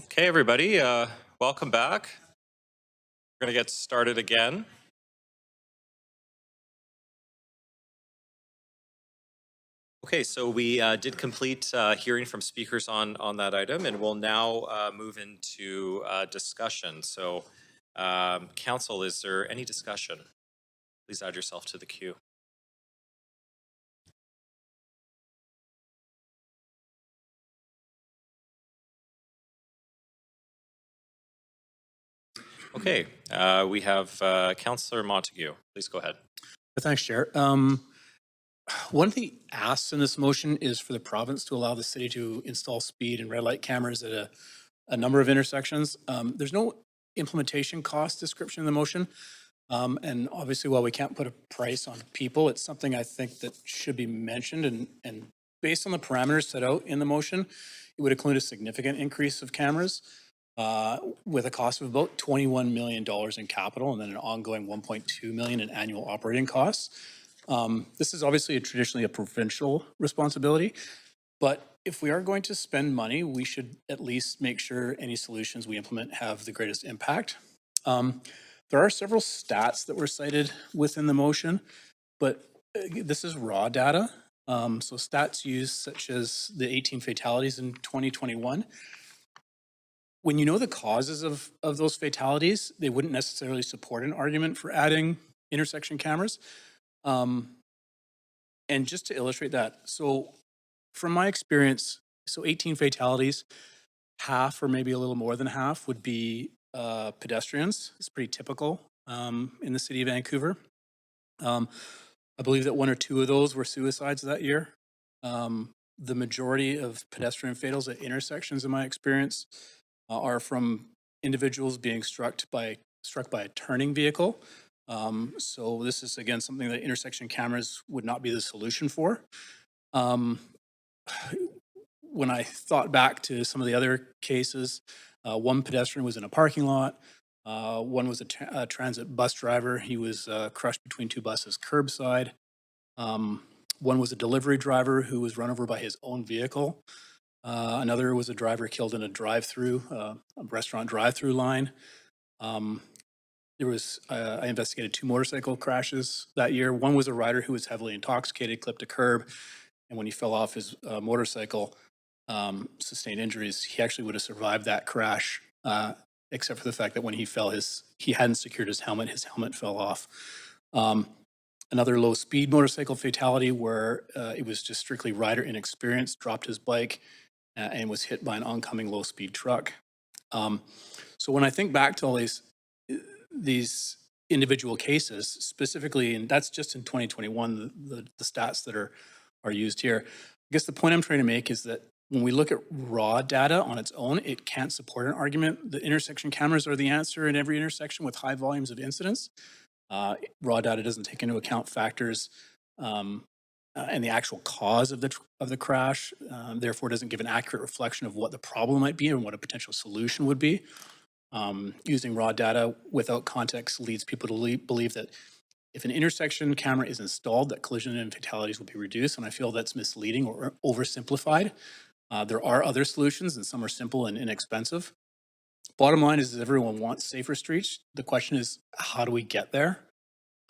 Okay, everybody, welcome back. We're going to get started again. Okay, so we did complete hearing from speakers on that item, and we'll now move into discussion. So, Council, is there any discussion? Please add yourself to the queue. Okay, we have Councillor Montague. Please go ahead. Thanks, Chair. One of the asks in this motion is for the province to allow the city to install speed and red light cameras at a number of intersections. There's no implementation cost description in the motion. And obviously, while we can't put a price on people, it's something I think that should be mentioned. And based on the parameters set out in the motion, it would include a significant increase of cameras with a cost of about $21 million in capital and then an ongoing $1.2 million in annual operating costs. This is obviously traditionally a provincial responsibility, but if we are going to spend money, we should at least make sure any solutions we implement have the greatest impact. There are several stats that were cited within the motion, but this is raw data. So stats used such as the 18 fatalities in 2021. When you know the causes of those fatalities, they wouldn't necessarily support an argument for adding intersection cameras. And just to illustrate that, so from my experience, so 18 fatalities, half or maybe a little more than half would be pedestrians. It's pretty typical in the city of Vancouver. I believe that 1 or 2 of those were suicides that year. The majority of pedestrian fatals at intersections, in my experience, are from individuals being struck by a turning vehicle. So this is, again, something that intersection cameras would not be the solution for. When I thought back to some of the other cases, one pedestrian was in a parking lot. One was a transit bus driver. He was crushed between 2 buses curbside. One was a delivery driver who was run over by his own vehicle. Another was a driver killed in a drive-through, a restaurant drive-through line. I investigated 2 motorcycle crashes that year. One was a rider who was heavily intoxicated, clipped a curb, and when he fell off his motorcycle, sustained injuries. He actually would have survived that crash, except for the fact that when he fell, he hadn't secured his helmet fell off. Another low-speed motorcycle fatality where it was just strictly rider inexperience, dropped his bike, and was hit by an oncoming low-speed truck. So when I think back to all these individual cases, specifically, and that's just in 2021, the stats that are used here. I guess the point I'm trying to make is that when we look at raw data on its own, it can't support an argument. The intersection cameras are the answer in every intersection with high volumes of incidents. Raw data doesn't take into account factors and the actual cause of the crash, therefore doesn't give an accurate reflection of what the problem might be and what a potential solution would be. Using raw data without context leads people to believe that if an intersection camera is installed, that collision and fatalities will be reduced, and I feel that's misleading or oversimplified. There are other solutions, and some are simple and inexpensive. Bottom line is everyone wants safer streets. The question is, how do we get there?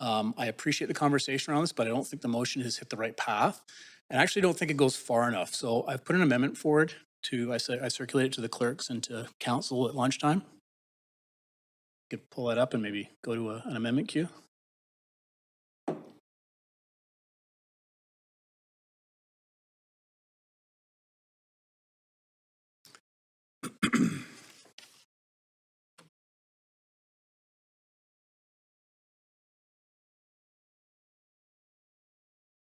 I appreciate the conversation around this, but I don't think the motion has hit the right path, and I actually don't think it goes far enough. So I've put an amendment forward I circulate it to the clerks and to council at lunchtime. You could pull that up and maybe go to an amendment queue.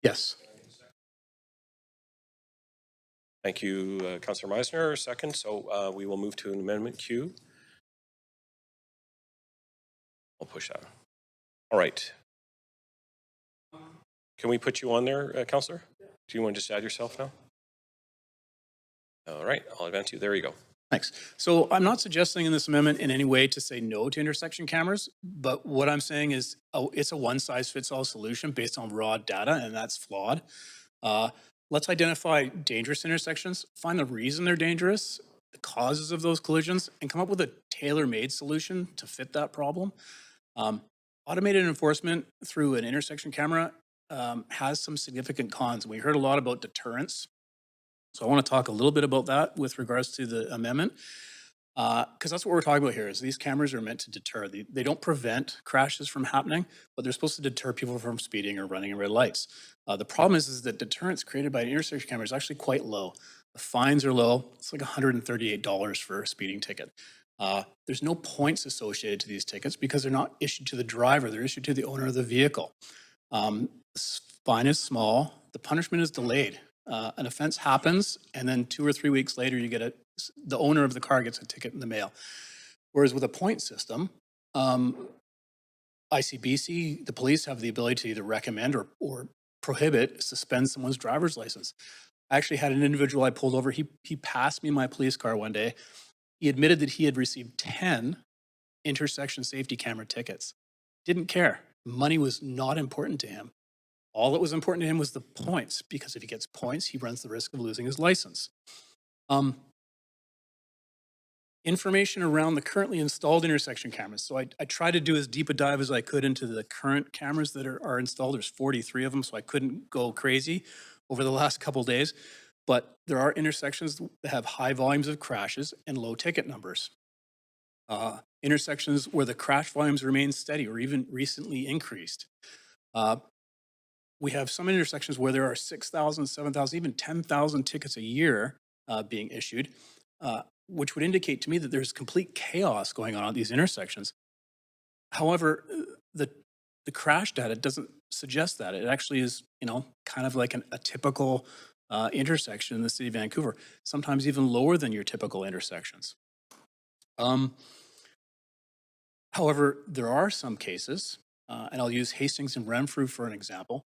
Yes. Thank you, Councillor Meisner. Second. So we will move to an amendment queue. I'll push that. All right. Can we put you on there, Councillor? Do you want to just add yourself now? All right, I'll advance you. There you go. Thanks. So I'm not suggesting in this amendment in any way to say no to intersection cameras, but what I'm saying is it's a one-size-fits-all solution based on raw data, and that's flawed. Let's identify dangerous intersections, find the reason they're dangerous, the causes of those collisions, and come up with a tailor-made solution to fit that problem. Automated enforcement through an intersection camera has some significant cons. We heard a lot about deterrence. So I want to talk a little bit about that with regards to the amendment, because that's what we're talking about here is these cameras are meant to deter. They don't prevent crashes from happening, but they're supposed to deter people from speeding or running in red lights. The problem is that deterrence created by an intersection camera is actually quite low. The fines are low. It's like $138 for a speeding ticket. There's no points associated to these tickets because they're not issued to the driver. They're issued to the owner of the vehicle. The fine is small. The punishment is delayed. An offense happens, and then 2 or 3 weeks later, the owner of the car gets a ticket in the mail. Whereas with a point system, ICBC, the police have the ability to either recommend or prohibit, suspend someone's driver's license. I actually had an individual I pulled over. He passed me my police car one day. He admitted that he had received 10 intersection safety camera tickets. Didn't care. Money was not important to him. All that was important to him was the points, because if he gets points, he runs the risk of losing his license. Information around the currently installed intersection cameras. So I tried to do as deep a dive as I could into the current cameras that are installed. There's 43 of them, so I couldn't go crazy. over the last couple days, but there are intersections that have high volumes of crashes and low ticket numbers. Intersections where the crash volumes remain steady or even recently increased. We have some intersections where there are 6,000, 7,000, even 10,000 tickets a year being issued, which would indicate to me that there's complete chaos going on at these intersections. However, the crash data doesn't suggest that. It actually is, kind of like a typical intersection in the city of Vancouver, sometimes even lower than your typical intersections. However, there are some cases, and I'll use Hastings and Renfrew for an example,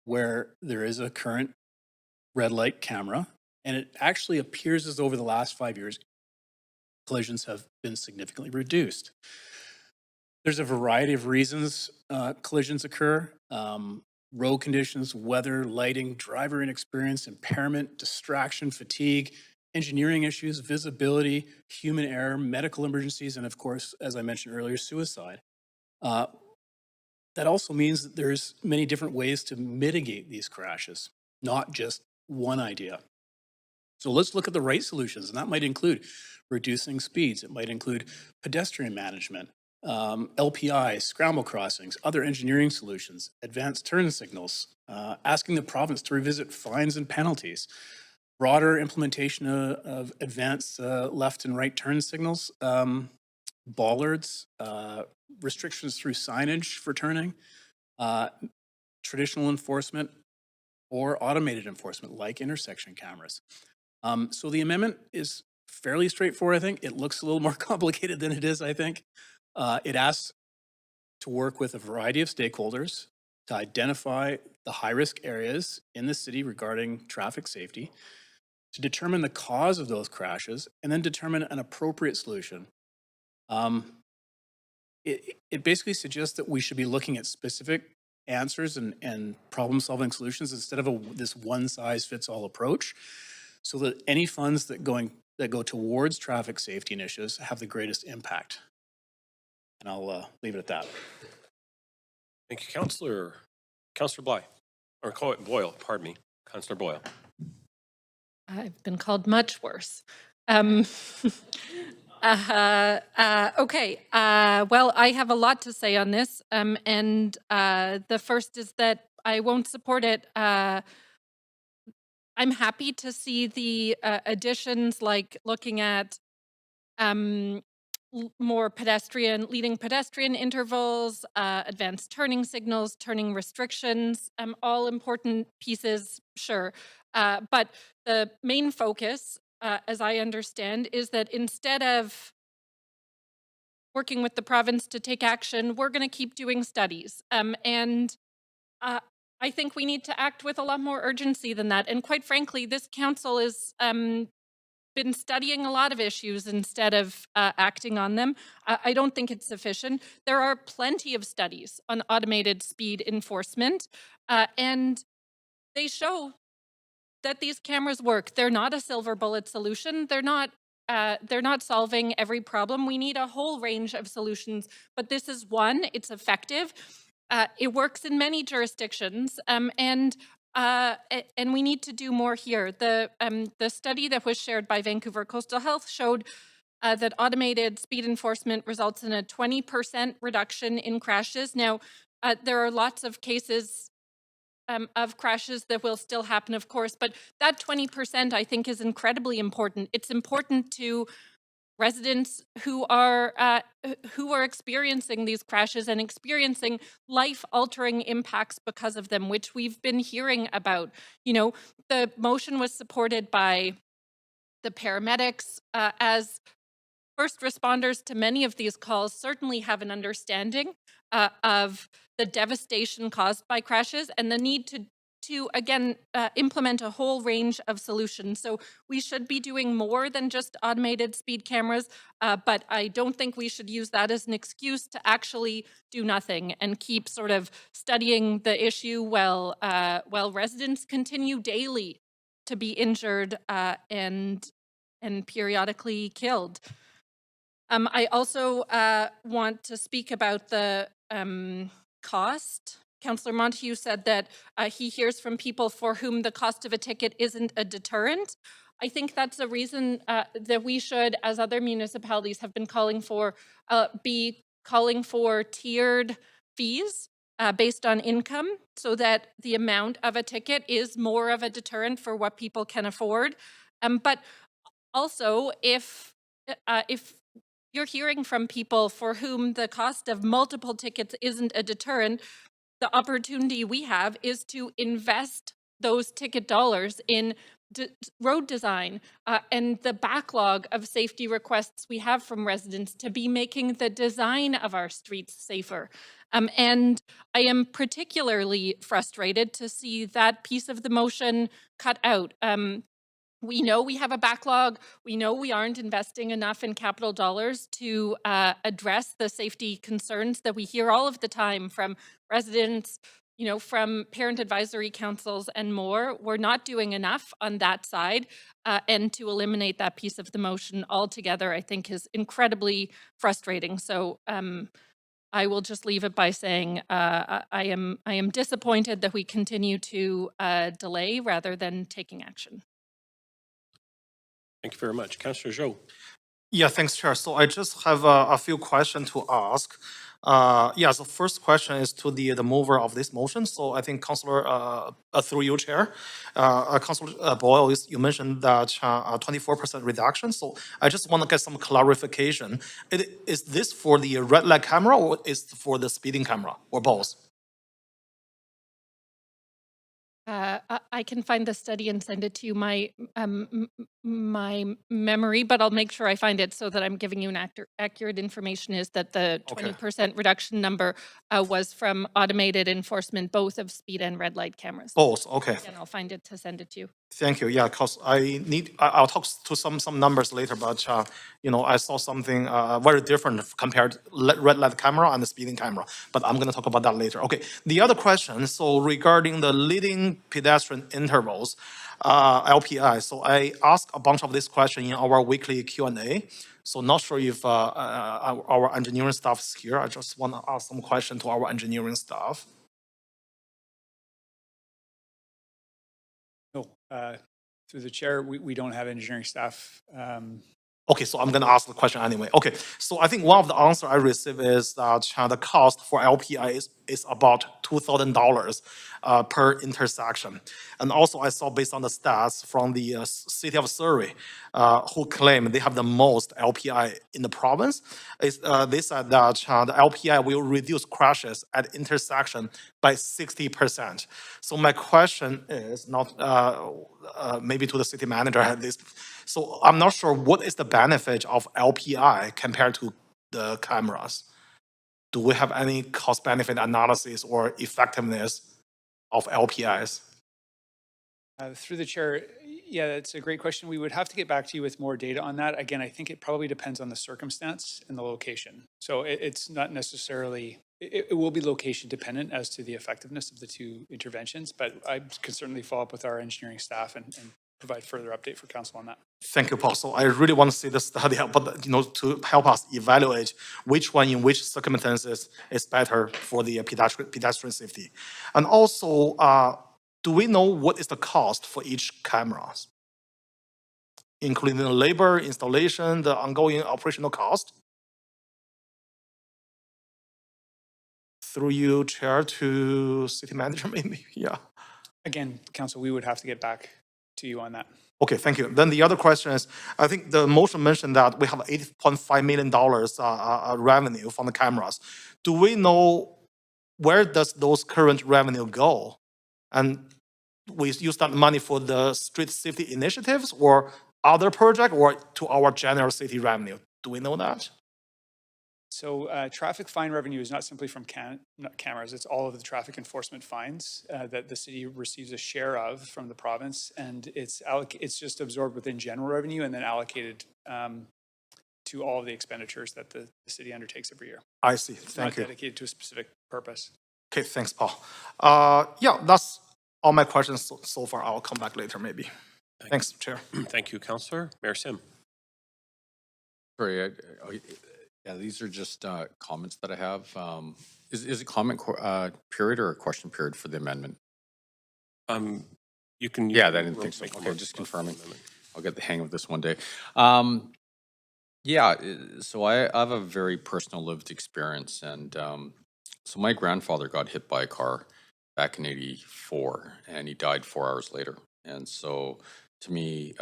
where there is a current red light camera, and it actually appears as though over the last 5 years, collisions have been significantly reduced. There's a variety of reasons collisions occur. Road conditions, weather, lighting, driver inexperience, impairment, distraction, fatigue, engineering issues, visibility, human error, medical emergencies, and of course, as I mentioned earlier, suicide. That also means that there's many different ways to mitigate these crashes, not just one idea. So let's look at the right solutions, and that might include reducing speeds. It might include pedestrian management, LPI, scramble crossings, other engineering solutions, advanced turn signals, asking the province to revisit fines and penalties, broader implementation of advanced left and right turn signals, bollards, restrictions through signage for turning, traditional enforcement, or automated enforcement like intersection cameras. So the amendment is fairly straightforward, I think. It looks a little more complicated than it is, I think. It asks to work with a variety of stakeholders to identify the high-risk areas in the city regarding traffic safety, to determine the cause of those crashes, and then determine an appropriate solution. It basically suggests that we should be looking at specific answers and problem-solving solutions instead of this one-size-fits-all approach, so that any funds that go towards traffic safety initiatives have the greatest impact. And I'll leave it at that. Thank you, Councillor Bly, or Boyle, pardon me, Councillor Boyle. I've been called much worse. Okay. Well, I have a lot to say on this, and the first is that I won't support it. I'm happy to see the additions, like looking at more leading pedestrian intervals, advanced turning signals, turning restrictions, all important pieces, sure. But the main focus, as I understand, is that instead of working with the province to take action, we're going to keep doing studies. And I think we need to act with a lot more urgency than that. And quite frankly, this council is been studying a lot of issues instead of acting on them. I don't think it's sufficient. There are plenty of studies on automated speed enforcement, and they show that these cameras work. They're not a silver bullet solution. They're not solving every problem. We need a whole range of solutions, but this is one. It's effective. It works in many jurisdictions, and we need to do more here. The study that was shared by Vancouver Coastal Health showed that automated speed enforcement results in a 20% reduction in crashes. Now, there are lots of cases of crashes that will still happen, of course, but that 20% I think is incredibly important. It's important to residents who are experiencing these crashes and experiencing life-altering impacts because of them, which we've been hearing about. The motion was supported by the paramedics as first responders to many of these calls certainly have an understanding of the devastation caused by crashes and the need to again, implement a whole range of solutions. So we should be doing more than just automated speed cameras, but I don't think we should use that as an excuse to actually do nothing and keep sort of studying the issue while residents continue daily to be injured and periodically killed. I also want to speak about the cost Councillor Montague said that he hears from people for whom the cost of a ticket isn't a deterrent. I think that's a reason that we should, as other municipalities have been calling for, be calling for tiered fees based on income, so that the amount of a ticket is more of a deterrent for what people can afford. But also, if you're hearing from people for whom the cost of multiple tickets isn't a deterrent, the opportunity we have is to invest those ticket dollars in road design and the backlog of safety requests we have from residents to be making the design of our streets safer. And I am particularly frustrated to see that piece of the motion cut out. We know we have a backlog. We know we aren't investing enough in capital dollars to address the safety concerns that we hear all of the time from residents, from parent advisory councils and more. We're not doing enough on that side. And to eliminate that piece of the motion altogether, I think is incredibly frustrating. So I will just leave it by saying I am disappointed that we continue to delay rather than taking action. Thank you very much. Councillor Zhou. Yeah, thanks, Chair. So I just have a few questions to ask. The first question is to the mover of this motion. So I think Councillor, through you, Chair, Councillor Boyle, you mentioned that 24% reduction. So I just want to get some clarification. Is this for the red light camera or is it for the speeding camera or both? I can find the study and send it to you. My memory, but I'll make sure I find it so that I'm giving you an accurate information, is that the 20% reduction number was from automated enforcement, both of speed and red light cameras. Both, okay. And I'll find it to send it to you. Thank you. Yeah, because I'll talk to some numbers later, but I saw something very different compared to red light camera and the speeding camera. But I'm going to talk about that later. Okay. The other question. So regarding the leading pedestrian intervals, LPI. So I asked a bunch of this question in our weekly Q&A. So not sure if our engineering staff is here. I just want to ask some question to our engineering staff. No, through the chair, we don't have engineering staff. Okay, so I'm going to ask the question anyway. Okay, so I think one of the answers I received is that the cost for LPI is about $2,000 per intersection. And also I saw, based on the stats from the city of Surrey, who claim they have the most LPI in the province, they said that the LPI will reduce crashes at intersection by 60%. So my question is not maybe to the city manager at this. So I'm not sure what is the benefit of LPI compared to the cameras. Do we have any cost benefit analysis or effectiveness of LPIs? Through the chair, yeah, that's a great question. We would have to get back to you with more data on that. Again, I think it probably depends on the circumstance and the location. So it's not necessarily, it will be location dependent as to the effectiveness of the two interventions, but I can certainly follow up with our engineering staff and provide further update for council on that. Thank you, Paul. So I really want to see the study, but to help us evaluate which one in which circumstances is better for the pedestrian safety. And also, do we know what is the cost for each camera, including the labor, installation, the ongoing operational cost? Through you, Chair, to city manager, maybe, yeah. Again, council, we would have to get back to you on that. Okay, thank you. Then the other question is, I think the motion mentioned that we have $8.5 million revenue from the cameras. Do we know where does those current revenue go? And we use that money for the street safety initiatives or other project or to our general city revenue? Do we know that? So traffic fine revenue is not simply from cameras, it's all of the traffic enforcement fines that the city receives a share of from the province, and it's just absorbed within general revenue and then allocated to all of the expenditures that the city undertakes every year. I see, It's thank you. not dedicated to a specific purpose. Okay, thanks, Paul. Yeah, that's all my questions so far. I'll come back later maybe. Thanks, Chair. Thank you, Councillor. Mayor Sim. Sorry, Yeah, these are just comments that I have. Is it comment period or a question period for the amendment? You can. Yeah, I didn't think so. make Okay, remarks just about the confirming. amendment. I'll get the hang of this one day. Yeah, so I have a very personal lived experience, and so my grandfather got hit by a car back in '84, and he died 4 hours later. And so, to me,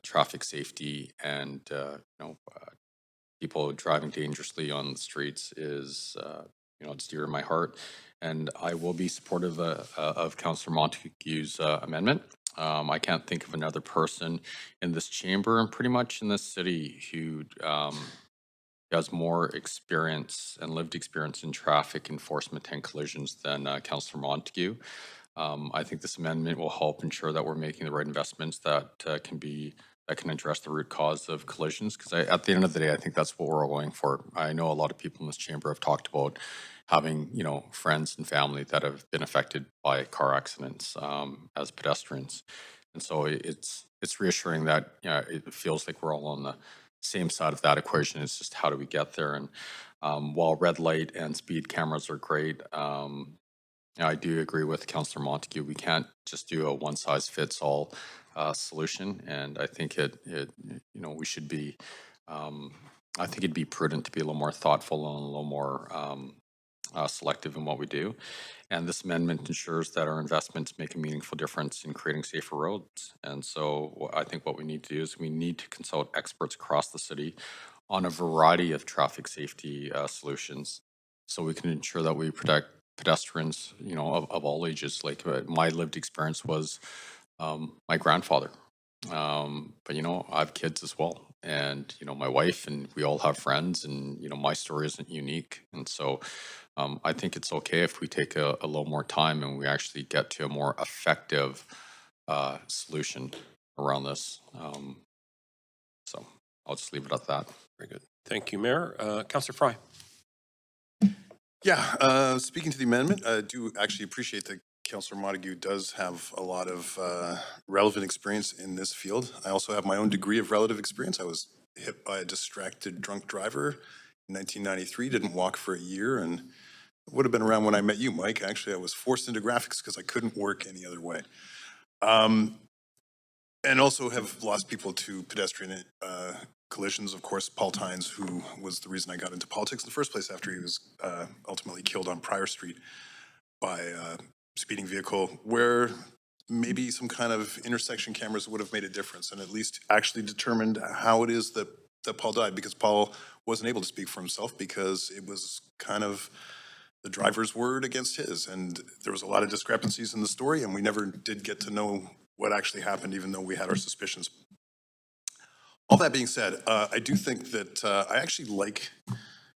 traffic safety and people driving dangerously on the streets is it's dear to my heart, and I will be supportive of Councillor Montague's amendment. I can't think of another person in this chamber and pretty much in this city who has more experience and lived experience in traffic enforcement and collisions than Councillor Montague. I think this amendment will help ensure that we're making the right investments that can address the root cause of collisions. Because at the end of the day, I think that's what we're all going for. I know a lot of people in this chamber have talked about having friends and family that have been affected by car accidents as pedestrians, and so it's reassuring that it feels like we're all on the same side of that equation. It's just how do we get there? And while red light and speed cameras are great, I do agree with Councillor Montague. We can't just do a one-size-fits-all solution, and I think we should be. I think it'd be prudent to be a little more thoughtful and a little more selective in what we do. And this amendment ensures that our investments make a meaningful difference in creating safer roads. And so, I think what we need to do is we need to consult experts across the city on a variety of traffic safety solutions, so we can ensure that we protect pedestrians, of all ages. Like my lived experience was my grandfather. But I have kids as well, and my wife, and we all have friends, and my story isn't unique. And so I think it's okay if we take a little more time and we actually get to a more effective solution around this. So I'll just leave it at that. Very good. Thank you, Mayor. Councillor Fry. Yeah, speaking to the amendment, I do actually appreciate that Councillor Montague does have a lot of relevant experience in this field. I also have my own degree of relative experience. I was hit by a distracted drunk driver in 1993, didn't walk for a year, and it would have been around when I met you, Mike. Actually, I was forced into graphics because I couldn't work any other way. And also have lost people to pedestrian collisions. Of course, Paul Tynes, who was the reason I got into politics in the first place after he was ultimately killed on Prior Street by a speeding vehicle, where maybe some kind of intersection cameras would have made a difference and at least actually determined how it is that Paul died, because Paul wasn't able to speak for himself because it was kind of the driver's word against his. And there was a lot of discrepancies in the story, and we never did get to know what actually happened, even though we had our suspicions. All that being said, I do think that I actually like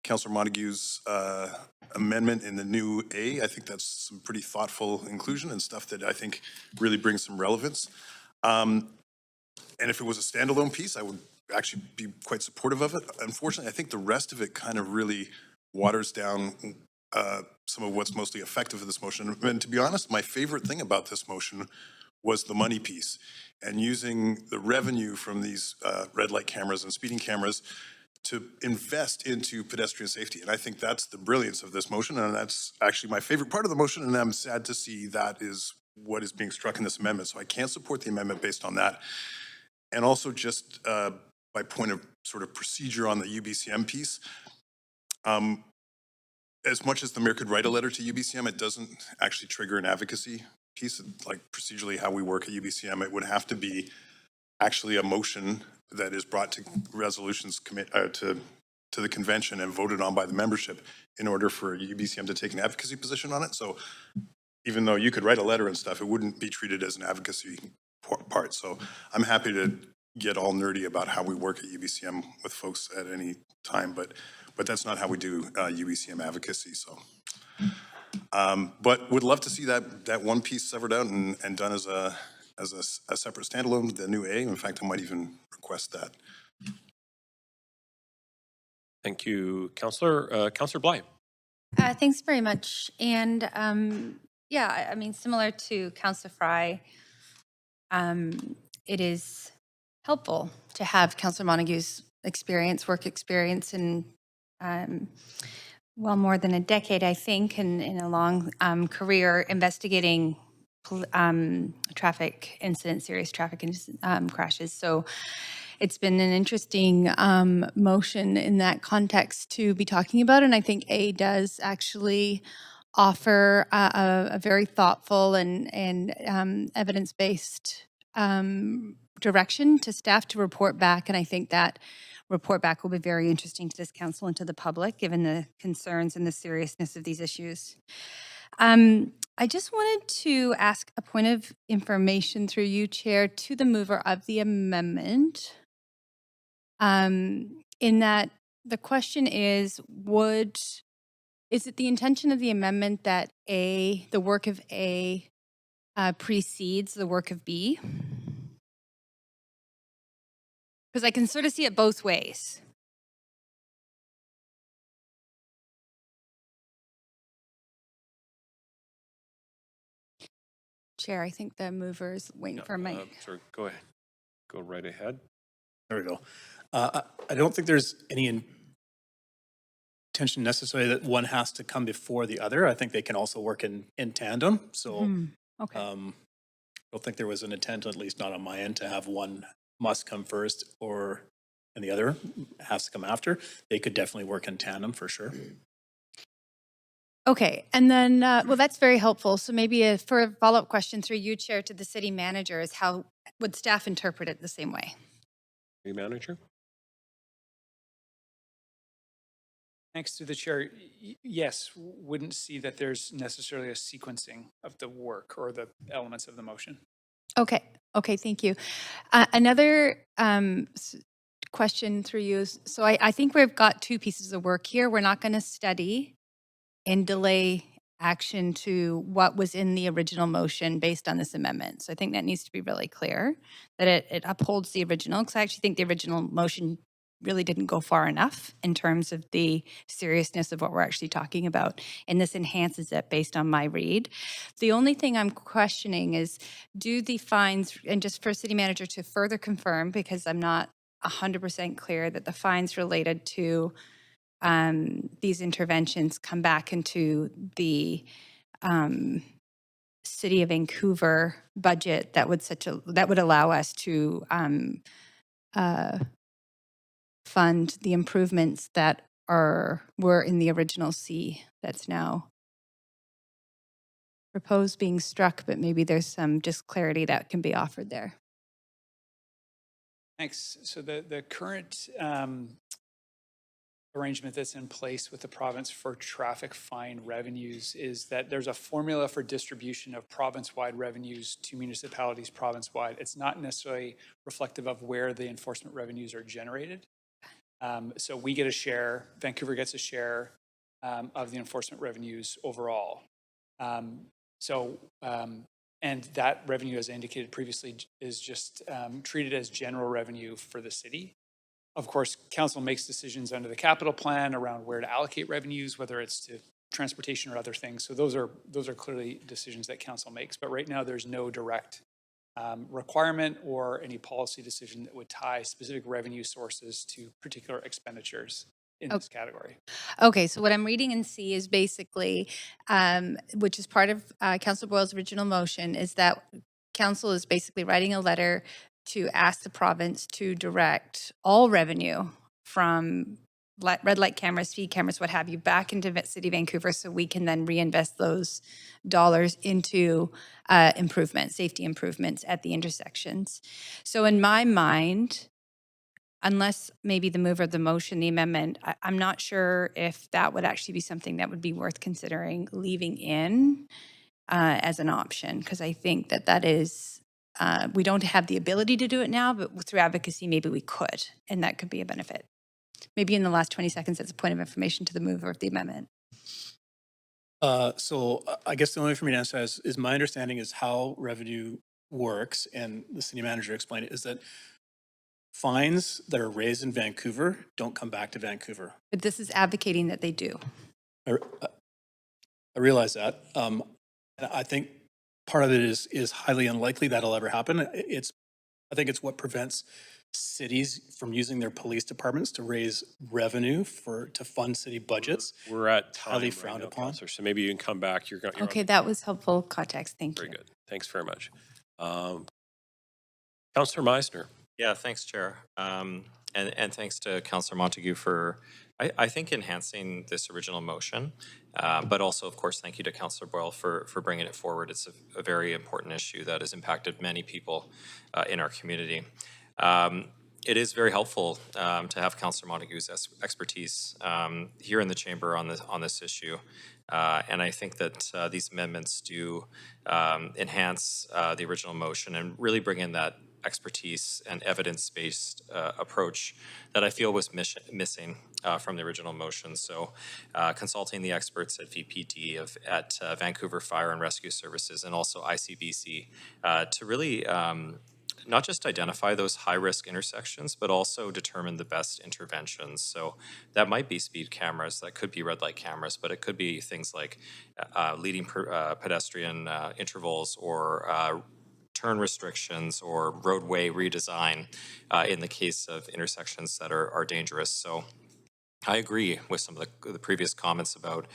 Councillor Montague's amendment in the new A. I think that's some pretty thoughtful inclusion and stuff that I think really brings some relevance. And if it was a standalone piece, I would actually be quite supportive of it. Unfortunately, I think the rest of it kind of really waters down some of what's mostly effective of this motion. And to be honest, my favorite thing about this motion was the money piece, and using the revenue from these red light cameras and speeding cameras to invest into pedestrian safety. And I think that's the brilliance of this motion, and that's actually my favorite part of the motion, and I'm sad to see that is what is being struck in this amendment. So I can't support the amendment based on that. And also just by point of sort of procedure on the UBCM piece, as much as the mayor could write a letter to UBCM, it doesn't actually trigger an advocacy piece. Like procedurally how we work at UBCM, it would have to be actually a motion that is brought to resolutions to the convention and voted on by the membership in order for UBCM to take an advocacy position on it. So even though you could write a letter and stuff, it wouldn't be treated as an advocacy part. So I'm happy to get all nerdy about how we work at UBCM with folks at any time, but that's not how we do UBCM advocacy. So, but would love to see that one piece severed out and done as a separate standalone, the new A. In fact, I might even request that. Thank you, Councillor. Councillor Bly. Thanks very much. And yeah, I mean, similar to Councillor Fry, it is helpful to have Councillor Montague's work experience in well, more than a decade, I think, and in a long career investigating traffic incidents, serious traffic crashes. So it's been an interesting motion in that context to be talking about. And I think A does actually offer a very thoughtful and evidence-based direction to staff to report back. And I think that report back will be very interesting to this council and to the public, given the concerns and the seriousness of these issues. I just wanted to ask a point of information through you, Chair, to the mover of the amendment. In that the question is it the intention of the amendment that the work of A precedes the work of B? Because I can sort of see it both ways. Chair, I think the mover is waiting for my... Sorry, go ahead. Go right ahead. There we go. I don't think there's any intention necessarily that one has to come before the other. I think they can also work in tandem. So okay. I don't think there was an intent, at least not on my end, to have one must come first and the other has to come after. They could definitely work in tandem for sure. Okay, and then, well, that's very helpful. So maybe for a follow-up question through you, Chair, to the city manager is how would staff interpret it the same way? City manager? Thanks to the chair. Yes, wouldn't see that there's necessarily a sequencing of the work or the elements of the motion. Okay, thank you. Another question through you. So I think we've got two pieces of work here. We're not going to study and delay action to what was in the original motion based on this amendment. So I think that needs to be really clear, that it upholds the original, because I actually think the original motion really didn't go far enough in terms of the seriousness of what we're actually talking about. And this enhances it based on my read. The only thing I'm questioning is, do the fines, and just for city manager to further confirm, because I'm not 100% clear that the fines related to these interventions come back into the City of Vancouver budget that would allow us to fund the improvements that were in the original C that's now proposed being struck, but maybe there's some just clarity that can be offered there. Thanks. So the current arrangement that's in place with the province for traffic fine revenues is that there's a formula for distribution of province-wide revenues to municipalities province-wide. It's not necessarily reflective of where the enforcement revenues are generated. So we get a share, Vancouver gets a share of the enforcement revenues overall. And that revenue, as I indicated previously, is just treated as general revenue for the city. Of course, council makes decisions under the capital plan around where to allocate revenues, whether it's to transportation or other things. So those are clearly decisions that council makes. But right now, there's no direct requirement or any policy decision that would tie specific revenue sources to particular expenditures in this category. Okay, so what I'm reading in C is basically, which is part of Councillor Boyle's original motion, is that council is basically writing a letter to ask the province to direct all revenue from red light cameras, speed cameras, what have you, back into City of Vancouver, so we can then reinvest those dollars into safety improvements at the intersections. So in my mind, unless maybe the mover of the motion, the amendment, I'm not sure if that would actually be something that would be worth considering leaving in as an option, because I think that is, we don't have the ability to do it now, but through advocacy, maybe we could, and that could be a benefit. Maybe in the last 20 seconds, as a point of information to the mover of the amendment. So I guess the only for me to answer is my understanding is how revenue works, and the city manager explained it, is that fines that are raised in Vancouver don't come back to Vancouver. But this is advocating that they do. I realize that. I think part of it is highly unlikely that'll ever happen. It's I think it's what prevents cities from using their police departments to raise revenue to fund city budgets. We're at time Highly right frowned now, upon. Councillor, so maybe you can come back. You're Okay, that was helpful context. Thank you. very good. Thanks very much. Councillor Meisner. Yeah, thanks, Chair. And thanks to Councillor Montague for, I think, enhancing this original motion. But also, of course, thank you to Councillor Boyle for bringing it forward. It's a very important issue that has impacted many people in our community. It is very helpful to have Councillor Montague's expertise here in the chamber on this issue. And I think that these amendments do enhance the original motion and really bring in that expertise and evidence-based approach that I feel was missing from the original motion. So consulting the experts at VPD, at Vancouver Fire and Rescue Services, and also ICBC to really not just identify those high-risk intersections, but also determine the best interventions. So that might be speed cameras, that could be red light cameras, but it could be things like leading pedestrian intervals or turn restrictions or roadway redesign in the case of intersections that are dangerous. So I agree with some of the previous comments about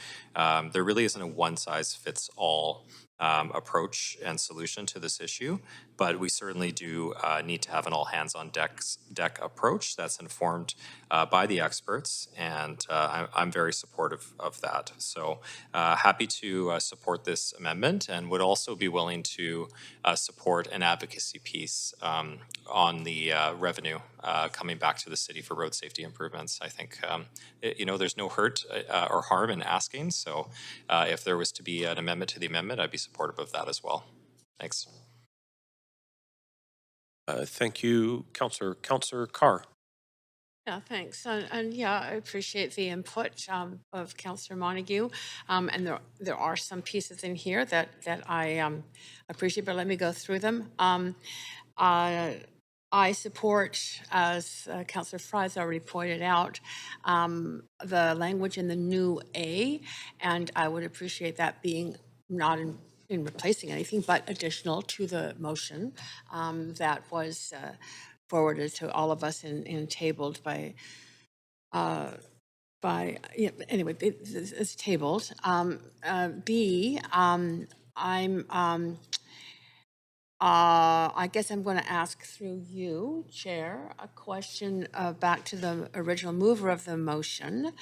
there really isn't a one-size-fits-all approach and solution to this issue, but we certainly do need to have an all-hands-on-deck approach that's informed by the experts, and I'm very supportive of that. So happy to support this amendment, and would also be willing to support an advocacy piece on the revenue coming back to the city for road safety improvements. I think there's no hurt or harm in asking. So if there was to be an amendment to the amendment, I'd be supportive of that as well. Thanks. Thank you, Councillor. Councillor Carr. Yeah, thanks. And yeah, I appreciate the input of Councillor Montague. And there are some pieces in here that I appreciate, but let me go through them. I support, as Councillor Fry's already pointed out, the language in the new A, and I would appreciate that being not in replacing anything, but additional to the motion that was forwarded to all of us and tabled by anyway, it's tabled. B, I guess I'm going to ask through you, Chair, a question back to the original mover of the motion,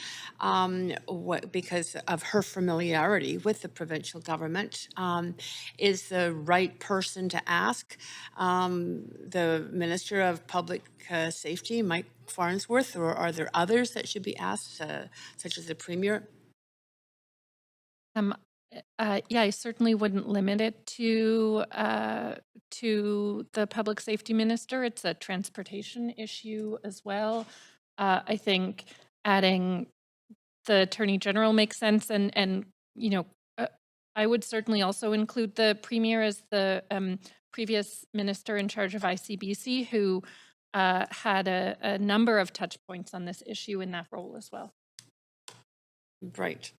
because of her familiarity with the provincial government. Is the right person to ask the Minister of Public Safety, Mike Farnsworth, or are there others that should be asked, such as the Premier? Yeah, I certainly wouldn't limit it to the public safety minister. It's a transportation issue as well. I think adding the Attorney General makes sense, and I would certainly also include the Premier as the previous minister in charge of ICBC, who had a number of touch points on this issue in that role as well. Right.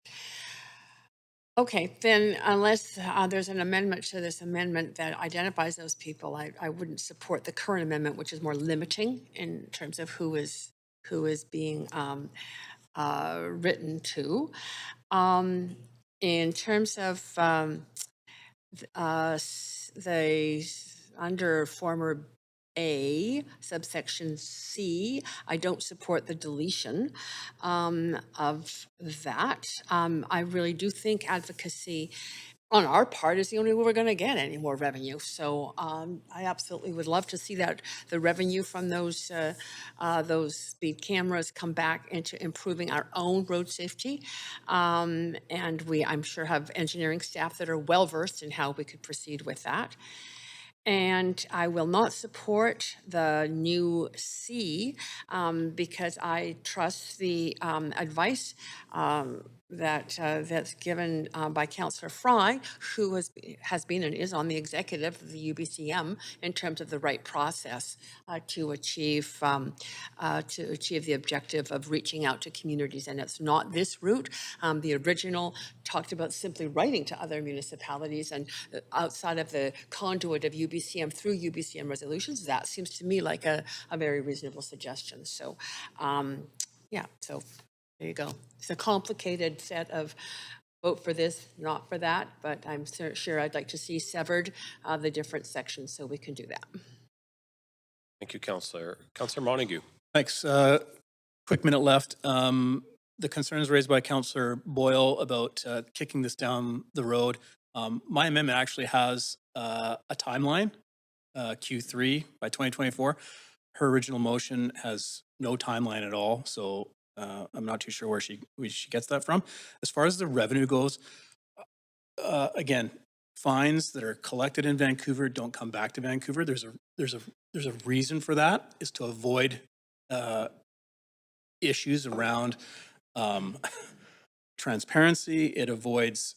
Okay, then unless there's an amendment to this amendment that identifies those people, I wouldn't support the current amendment, which is more limiting in terms of who is being written to. In terms of the under former A, subsection C, I don't support the deletion of that. I really do think advocacy on our part is the only way we're going to get any more revenue. So I absolutely would love to see that the revenue from those speed cameras come back into improving our own road safety. And I'm sure, have engineering staff that are well versed in how we could proceed with that. And I will not support the new C because I trust the advice that's given by Councillor Fry, who has been and is on the executive of the UBCM in terms of the right process to achieve the objective of reaching out to communities. And it's not this route. The original talked about simply writing to other municipalities, and outside of the conduit of UBCM through UBCM resolutions, that seems to me like a very reasonable suggestion. So, yeah, so there you go. It's a complicated set of vote for this, not for that, but I'm sure I'd like to see severed the different sections so we can do that. Thank you, Councillor. Councillor Montague. Thanks. Quick minute left. The concerns raised by Councillor Boyle about kicking this down the road. My amendment actually has a timeline, Q3 by 2024. Her original motion has no timeline at all, so I'm not too sure where she gets that from. As far as the revenue goes, again, fines that are collected in Vancouver don't come back to Vancouver. There's a reason for that, is to avoid issues around transparency. It avoids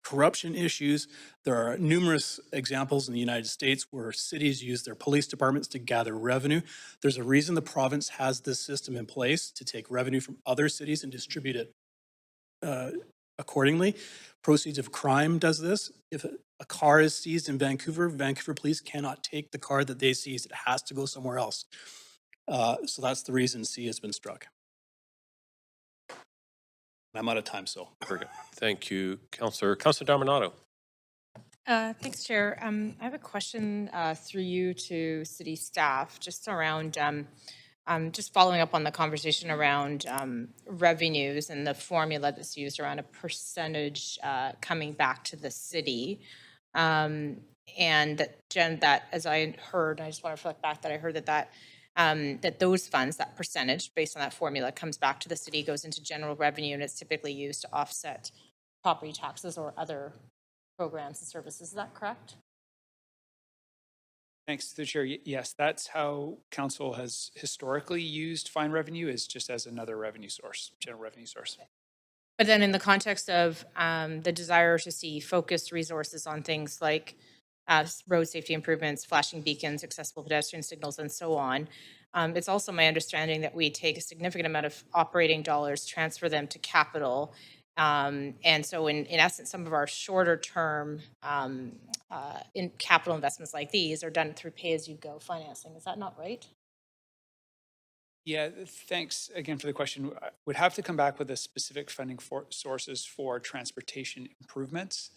corruption issues. There are numerous examples in the United States where cities use their police departments to gather revenue. There's a reason the province has this system in place to take revenue from other cities and distribute it accordingly. Proceeds of crime does this. If a car is seized in Vancouver, Vancouver police cannot take the car that they seized. It has to go somewhere else. So that's the reason C has been struck. I'm out of time, so. Very good. Thank you, Councillor. Councillor D'Arminato. Thanks, Chair. I have a question through you to city staff, just around, just following up on the conversation around revenues and the formula that's used around a percentage coming back to the city. And that, Jen, that as I heard, I just want to reflect back that I heard that those funds, that percentage based on that formula, comes back to the city, goes into general revenue, and it's typically used to offset property taxes or other programs and services. Is that correct? Thanks to the chair. Yes, that's how council has historically used fine revenue, is just as another revenue source, general revenue source. But then in the context of the desire to see focused resources on things like road safety improvements, flashing beacons, accessible pedestrian signals, and so on, it's also my understanding that we take a significant amount of operating dollars, transfer them to capital. And so in essence, some of our shorter term in capital investments like these are done through pay-as-you-go financing. Is that not right? Yeah, thanks again for the question. I would have to come back with a specific funding sources for transportation improvements.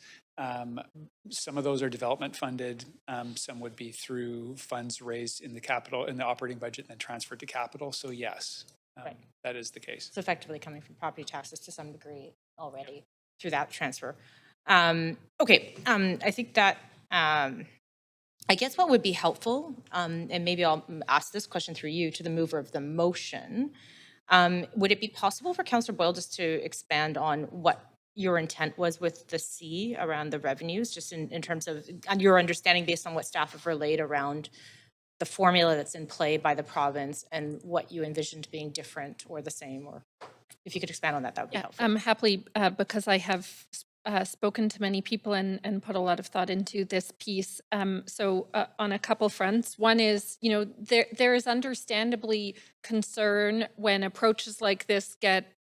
Some of those are development funded. Some would be through funds raised in the capital, in the operating budget, and then transferred to capital. So yes, right. That is the case. It's effectively coming from property taxes to some degree already through that transfer. Okay, I think that I guess what would be helpful, and maybe I'll ask this question through you to the mover of the motion, would it be possible for Councillor Boyle just to expand on what your intent was with the C around the revenues, just in terms of your understanding based on what staff have relayed around the formula that's in play by the province and what you envisioned being different or the same, or if you could expand on that, that would be helpful. Happily, because I have spoken to many people and put a lot of thought into this piece. So on a couple fronts, one is, there is understandably concern when approaches like this get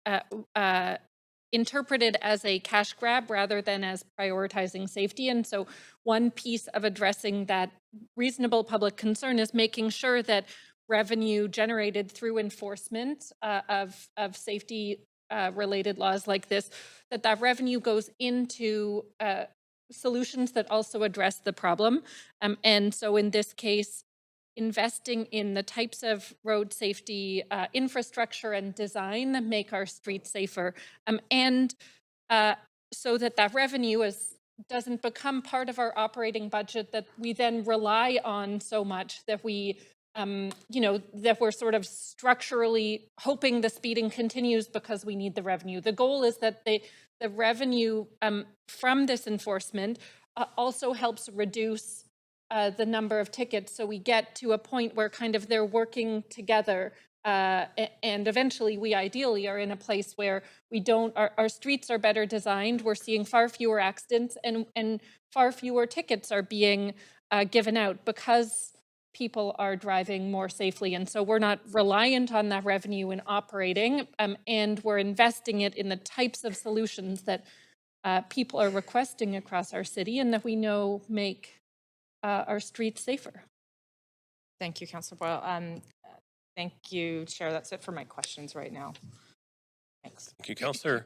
interpreted as a cash grab rather than as prioritizing safety. And so one piece of addressing that reasonable public concern is making sure that revenue generated through enforcement of safety related laws like this, that revenue goes into solutions that also address the problem. And so in this case, investing in the types of road safety infrastructure and design that make our streets safer, and so that revenue doesn't become part of our operating budget that we then rely on so much that we that we're sort of structurally hoping the speeding continues because we need the revenue. The goal is that the revenue from this enforcement also helps reduce the number of tickets, so we get to a point where kind of they're working together and eventually we ideally are in a place where we don't, our streets are better designed. We're seeing far fewer accidents and far fewer tickets are being given out because people are driving more safely. And so we're not reliant on that revenue in operating, and we're investing it in the types of solutions that people are requesting across our city and that we know make our streets safer. Thank you, Councillor Boyle. Thank you, Chair. That's it for my questions right now. Thanks. Thank you, Councillor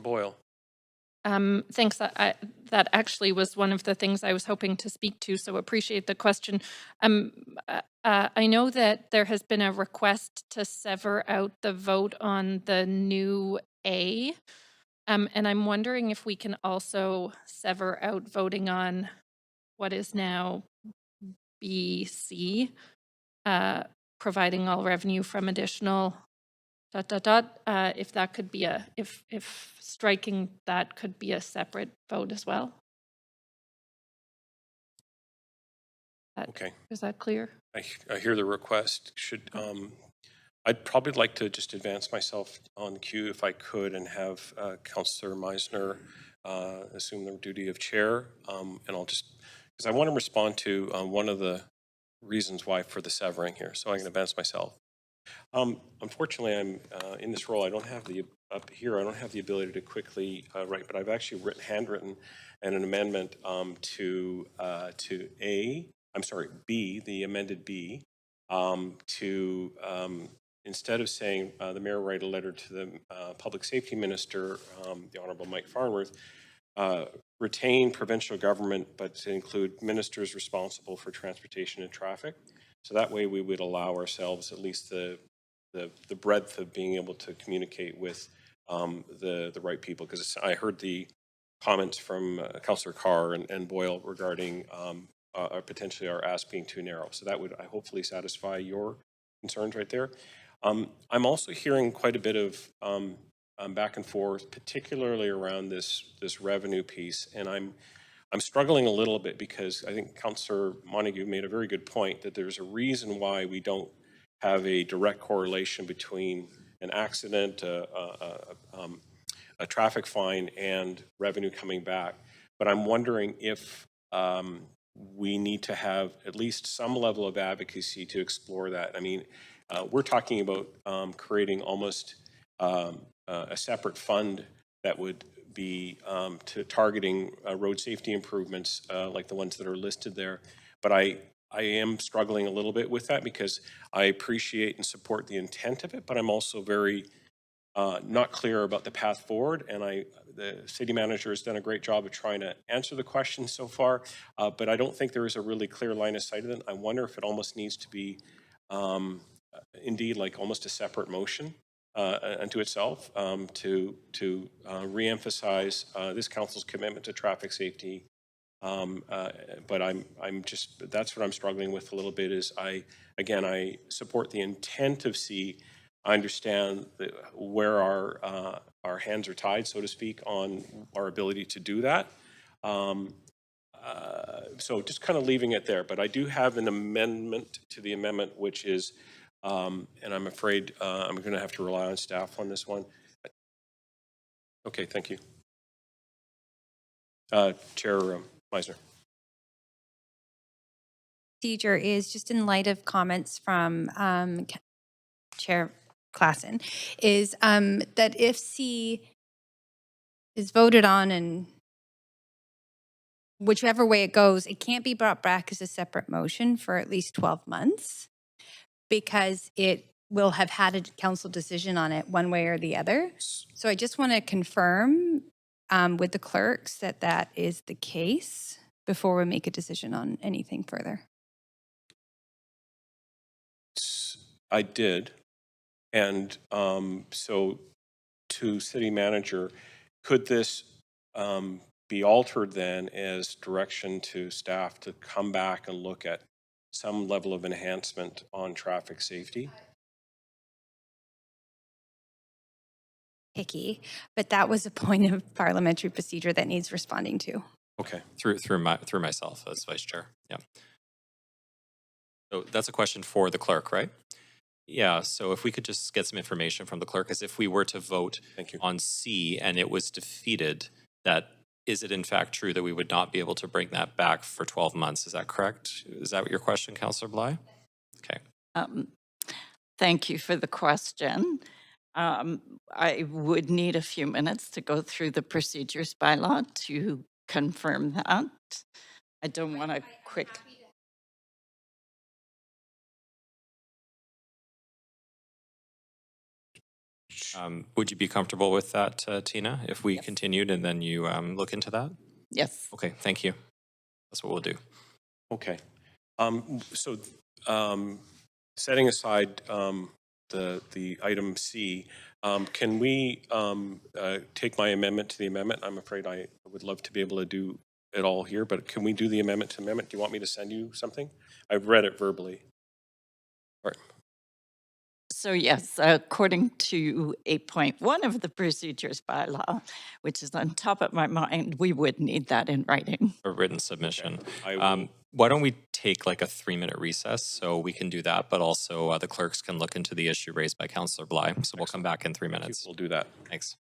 Boyle. Thanks. That actually was one of the things I was hoping to speak to, so appreciate the question. I know that there has been a request to sever out the vote on the new A, and I'm wondering if we can also sever out voting on what is now BC, providing all revenue from additional ... if that could be if striking that could be a separate vote as well. Okay. Is that clear? I hear the request. I'd probably like to just advance myself on the queue if I could and have Councillor Meisner assume the duty of chair. And I'll just, because I want to respond to one of the reasons why for the severing here. So I can advance myself. Unfortunately, I'm in this role. I don't have the I don't have the ability to quickly write, but I've actually handwritten an amendment to B, the amended B, to instead of saying the mayor write a letter to the public safety minister, the Honourable Mike Farnworth, retain provincial government, but to include ministers responsible for transportation and traffic. So that way we would allow ourselves at least the breadth of being able to communicate with the right people. Because I heard the comments from Councillor Carr and Boyle regarding potentially our ask being too narrow. So that would hopefully satisfy your concerns right there. I'm also hearing quite a bit of back and forth, particularly around this revenue piece, and I'm struggling a little bit because I think Councillor Montague made a very good point that there's a reason why we don't have a direct correlation between an accident, a traffic fine, and revenue coming back. But I'm wondering if we need to have at least some level of advocacy to explore that. I mean, we're talking about creating almost a separate fund that would be targeting road safety improvements like the ones that are listed there. But I am struggling a little bit with that because I appreciate and support the intent of it, but I'm also very not clear about the path forward. And the city manager has done a great job of trying to answer the questions so far, but I don't think there is a really clear line of sight of it. I wonder if it almost needs to be indeed like almost a separate motion unto itself to re-emphasize this council's commitment to traffic safety. But I'm just, that's what I'm struggling with a little bit is I support the intent of C. I understand where our hands are tied, so to speak, on our ability to do that. So just kind of leaving it there, but I do have an amendment to the amendment, which is, and I'm afraid I'm going to have to rely on staff on this one. Okay, thank you. Chair Meisner. Procedure is just in light of comments from Chair Klassen, is that if C is voted on and whichever way it goes, it can't be brought back as a separate motion for at least 12 months because it will have had a council decision on it one way or the other. So I just want to confirm with the clerks that that is the case before we make a decision on anything further. I did. And so to city manager, could this be altered then as direction to staff to come back and look at some level of enhancement on traffic safety? Picky, but that was a point of parliamentary procedure that needs responding to. Okay, through myself as vice chair. Yeah. So that's a question for the clerk, right? Yeah, so if we could just get some information from the clerk, as if we were to vote on C and it was defeated, that is it in fact true that we would not be able to bring that back for 12 months? Is that correct? Is that your question, Councillor Bly? Okay. Thank you for the question. I would need a few minutes to go through the procedures bylaw to confirm that. I don't want to quick. Would you be comfortable with that, Tina, if we continued and then you look into that? Yes. Okay, thank you. That's what we'll do. Okay. So setting aside the item C, can we take my amendment to the amendment? I'm afraid I would love to be able to do it all here, but can we do the amendment to amendment? Do you want me to send you something? I've read it verbally. All right. So yes, according to 8.1 of the procedures bylaw, which is on top of my mind, we would need that in writing. A written submission. Okay. Why don't we take like a 3-minute recess so we can do that, but also the clerks can look into the issue raised by Councillor Bly. So we'll come back in 3 minutes. We'll do that. Thanks.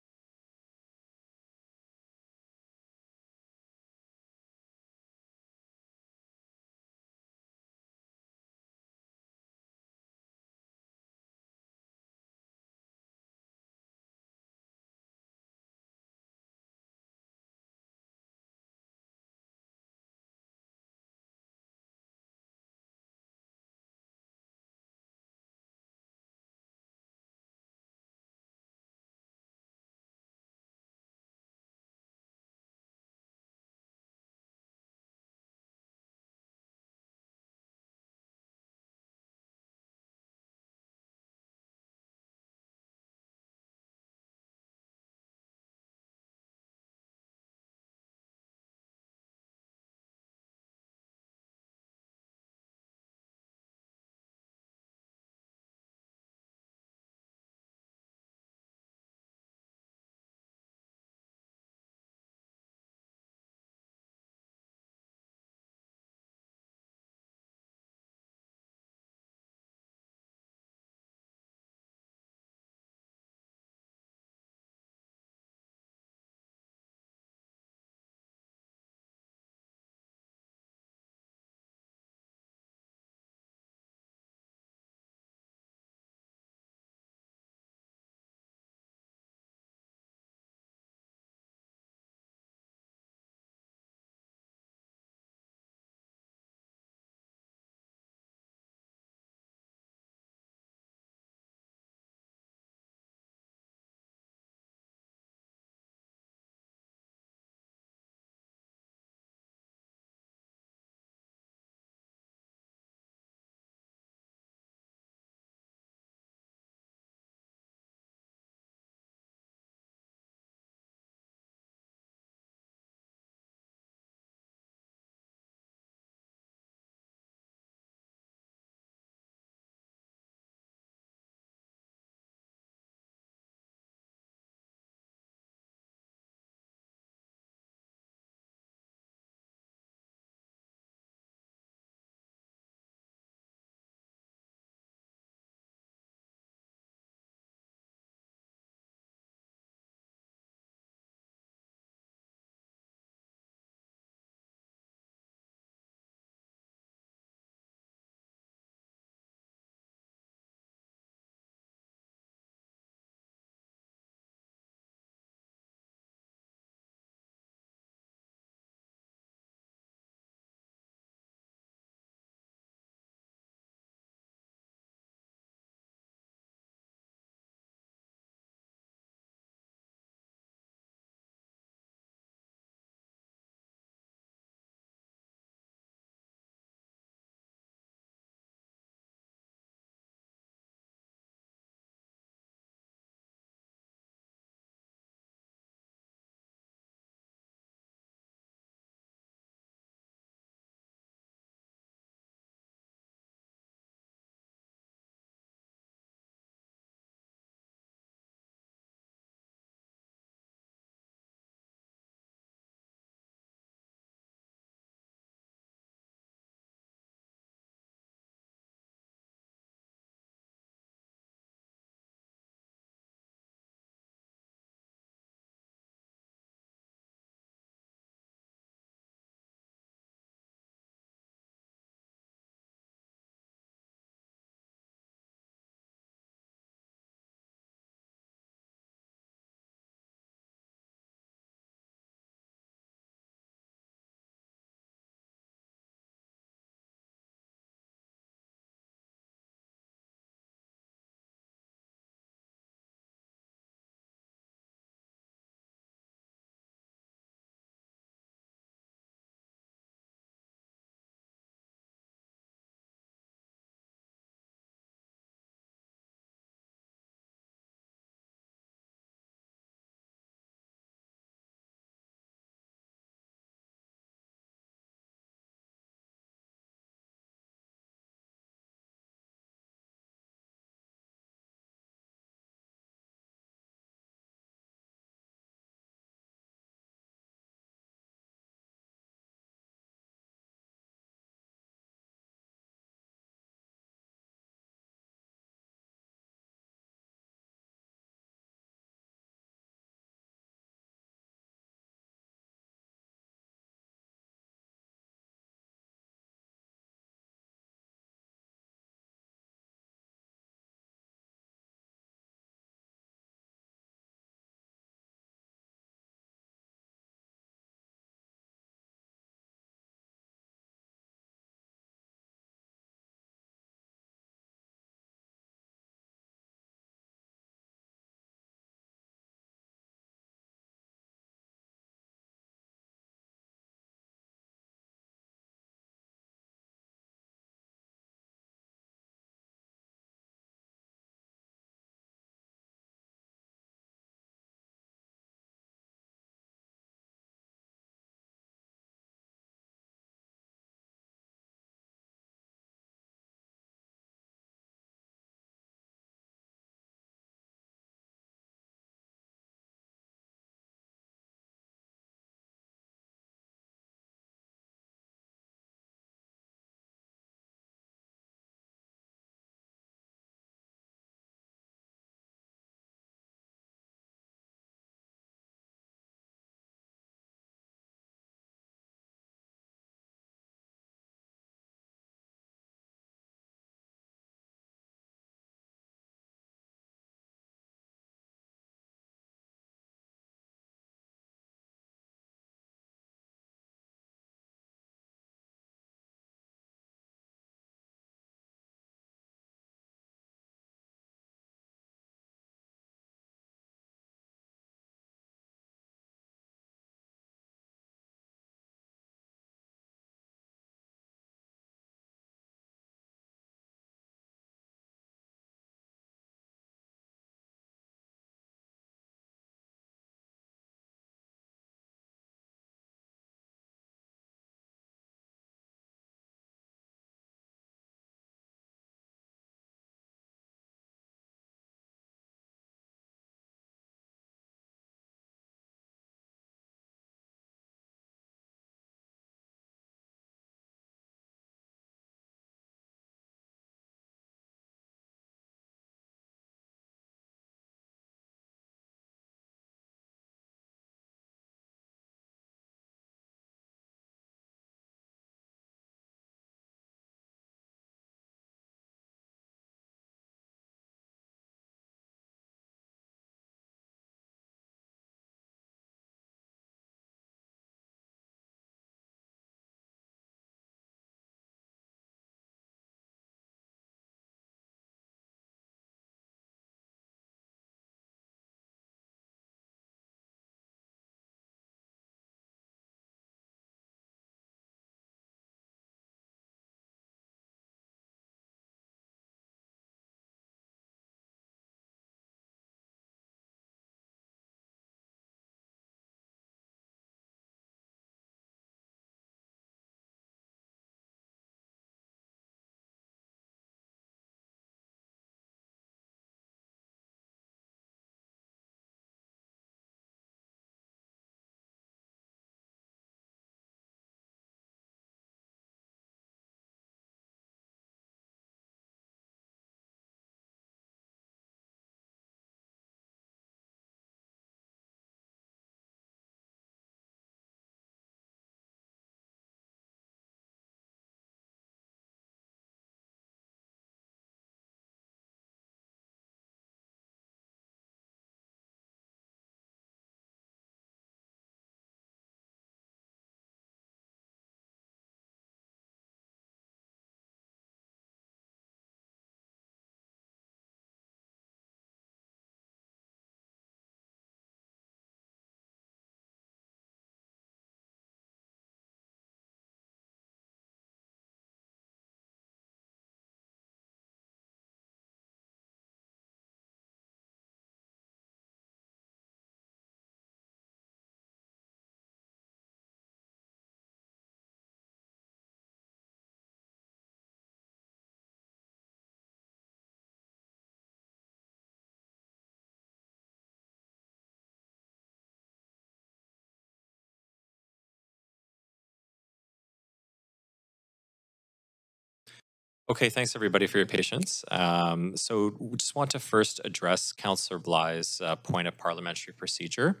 Okay, thanks everybody for your patience. So we just want to first address Councillor Bly's point of parliamentary procedure.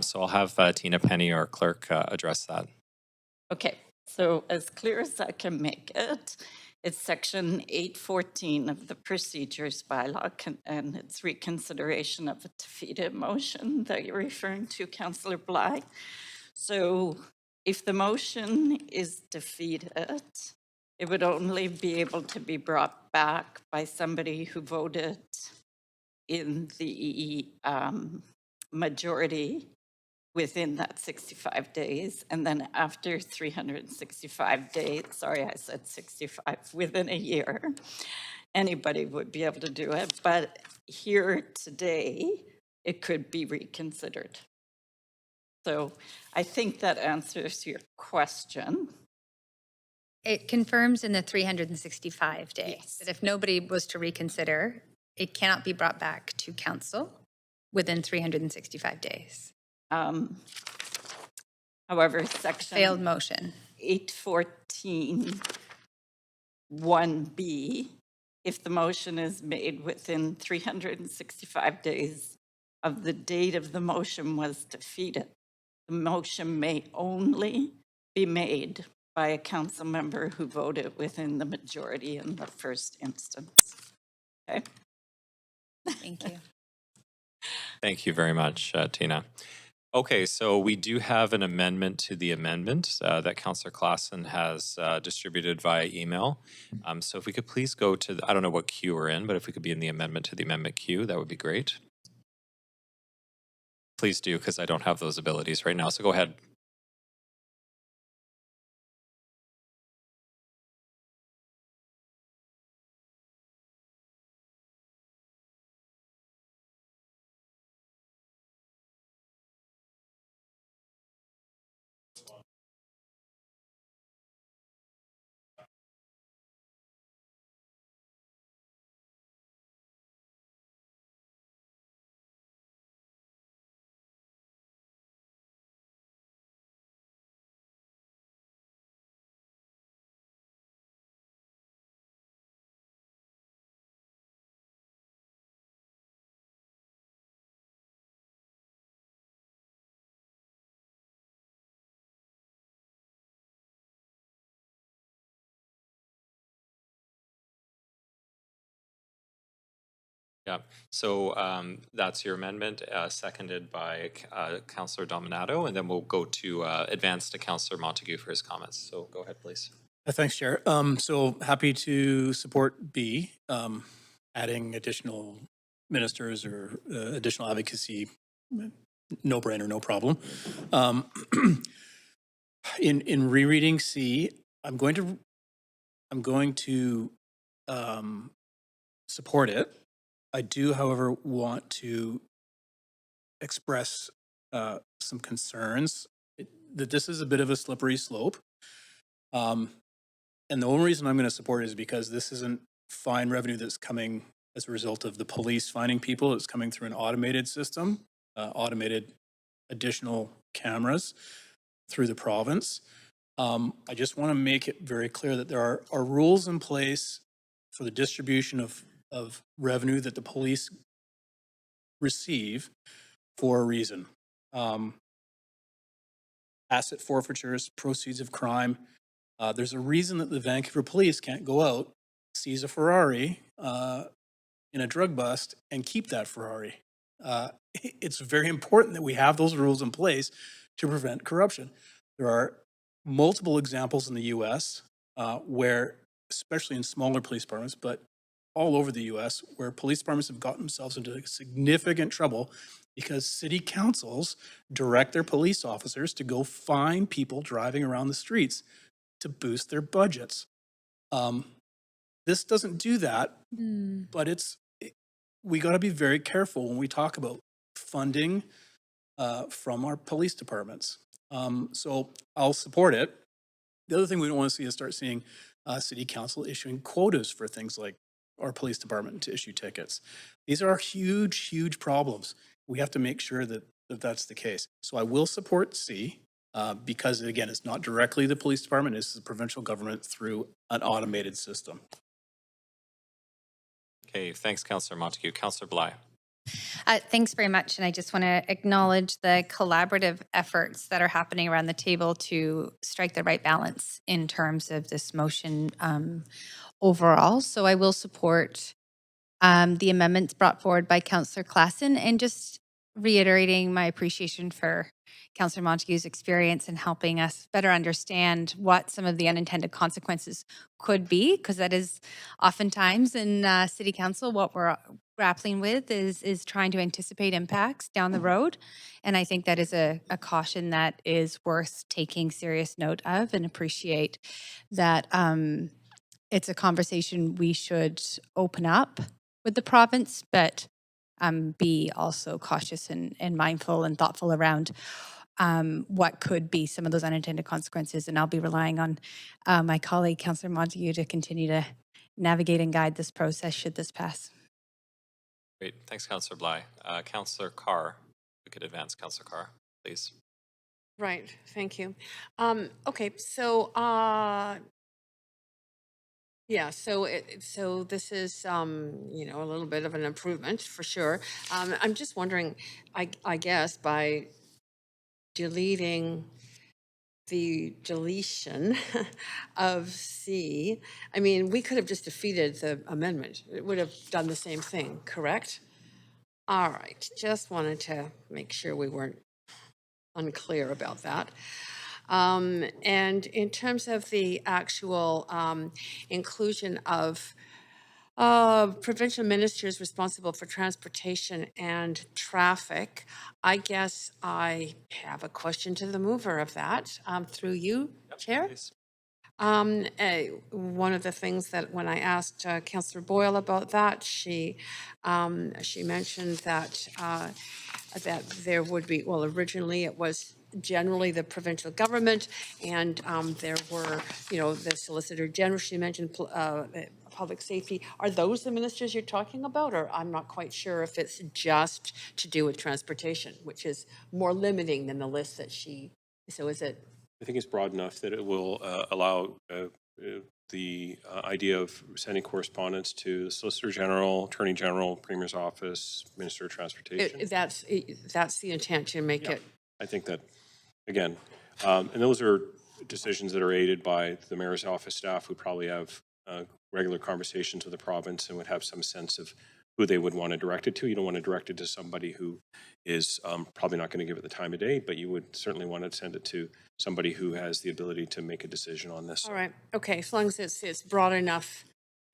So I'll have Tina Penny, our clerk, address that. Okay, so as clear as I can make it, it's section 814 of the procedures bylaw, and it's reconsideration of a defeated motion that you're referring to, Councillor Bly. So if the motion is defeated, it would only be able to be brought back by somebody who voted in the majority within that 65 days. And then after 365 days, sorry, I said 65, within a year, anybody would be able to do it. But here today, it could be reconsidered. So I think that answers your question. It confirms in the 365 days that if nobody was to reconsider, it cannot be brought back to council within 365 days. However, section Failed motion. 814 1B, if the motion is made within 365 days of the date of the motion was defeated, the motion may only be made by a council member who voted within the majority in the first instance. Okay. Thank you. Thank you very much, Tina. Okay, so we do have an amendment to the amendment that Councillor Klassen has distributed via email. So if we could please go to, I don't know what queue we're in, but if we could be in the amendment to the amendment queue, that would be great. Please do, because I don't have those abilities right now, so go ahead. Yeah, so that's your amendment, seconded by Councillor Dominato, and then we'll go to advance to Councillor Montague for his comments. So go ahead, please. Thanks, Chair. So happy to support B, adding additional ministers or additional advocacy, no brainer, no problem. In rereading C, I'm going to support it. I do, however, want to express some concerns that this is a bit of a slippery slope. And the only reason I'm going to support it is because this isn't fine revenue that's coming as a result of the police finding people. It's coming through an automated system, automated additional cameras through the province. I just want to make it very clear that there are rules in place for the distribution of revenue that the police receive for a reason. Asset forfeitures, proceeds of crime. There's a reason that the Vancouver police can't go out, seize a Ferrari in a drug bust, and keep that Ferrari. It's very important that we have those rules in place to prevent corruption. There are multiple examples in the US where, especially in smaller police departments, but all over the US, where police departments have gotten themselves into significant trouble because city councils direct their police officers to go find people driving around the streets to boost their budgets. This doesn't do that, but we got to be very careful when we talk about funding from our police departments. So I'll support it. The other thing we don't want to see is start seeing city council issuing quotas for things like our police department to issue tickets. These are huge, huge problems. We have to make sure that that's the case. So I will support C because, again, it's not directly the police department, it's the provincial government through an automated system. Okay, thanks, Councillor Montague. Councillor Bly. Thanks very much. And I just want to acknowledge the collaborative efforts that are happening around the table to strike the right balance in terms of this motion overall. So I will support the amendments brought forward by Councillor Klassen, and just reiterating my appreciation for Councillor Montague's experience in helping us better understand what some of the unintended consequences could be, because that is oftentimes in City Council what we're grappling with is trying to anticipate impacts down the road. And I think that is a caution that is worth taking serious note of, and appreciate that it's a conversation we should open up with the province, but be also cautious and mindful and thoughtful around what could be some of those unintended consequences. And I'll be relying on my colleague, Councillor Montague, to continue to navigate and guide this process should this pass. Great. Thanks, Councillor Bly. Councillor Carr, if we could advance Councillor Carr, please. Right, thank you. Okay, so yeah, so this is you know, a little bit of an improvement for sure. I'm just wondering, I guess by deleting the deletion of C, I mean, we could have just defeated the amendment. It would have done the same thing, correct? All right, just wanted to make sure we weren't unclear about that. And in terms of the actual inclusion of provincial ministers responsible for transportation and traffic, I guess I have a question to the mover of that through you, Chair. Please. One of the things that when I asked Councillor Boyle about that, she mentioned that that there would be, well, originally it was generally the provincial government, and there were, you know, the Solicitor General, she mentioned public safety. Are those the ministers you're talking about? Or I'm not quite sure if it's just to do with transportation, which is more limiting than the list that she, so is it? I think it's broad enough that it will allow the idea of sending correspondence to the Solicitor General, Attorney General, Premier's Office, Minister of Transportation. That's the intent, to make it. I think that, again, and those are decisions that are aided by the Mayor's Office staff, who probably have regular conversations with the province and would have some sense of who they would want to direct it to. You don't want to direct it to somebody who is probably not going to give it the time of day, but you would certainly want to send it to somebody who has the ability to make a decision on this. All right, okay, as long as it's broad enough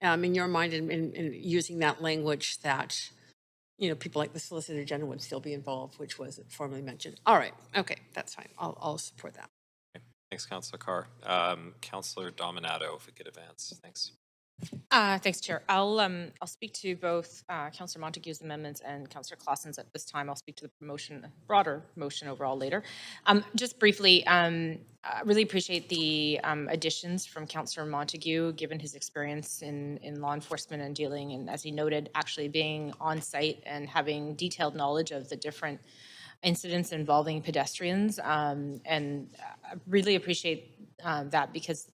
in your mind, and using that language that, you know, people like the Solicitor General would still be involved, which was formally mentioned. All right, okay, that's fine. I'll support that. Okay. Thanks, Councillor Carr. Councillor Dominato, if we could advance. Thanks. Thanks, Chair. I'll speak to both Councillor Montague's amendments and Councillor Klassen's at this time. I'll speak to the broader motion overall later. Just briefly, I really appreciate the additions from Councillor Montague, given his experience in law enforcement and dealing, and as he noted, actually being on site and having detailed knowledge of the different incidents involving pedestrians. And I really appreciate that, because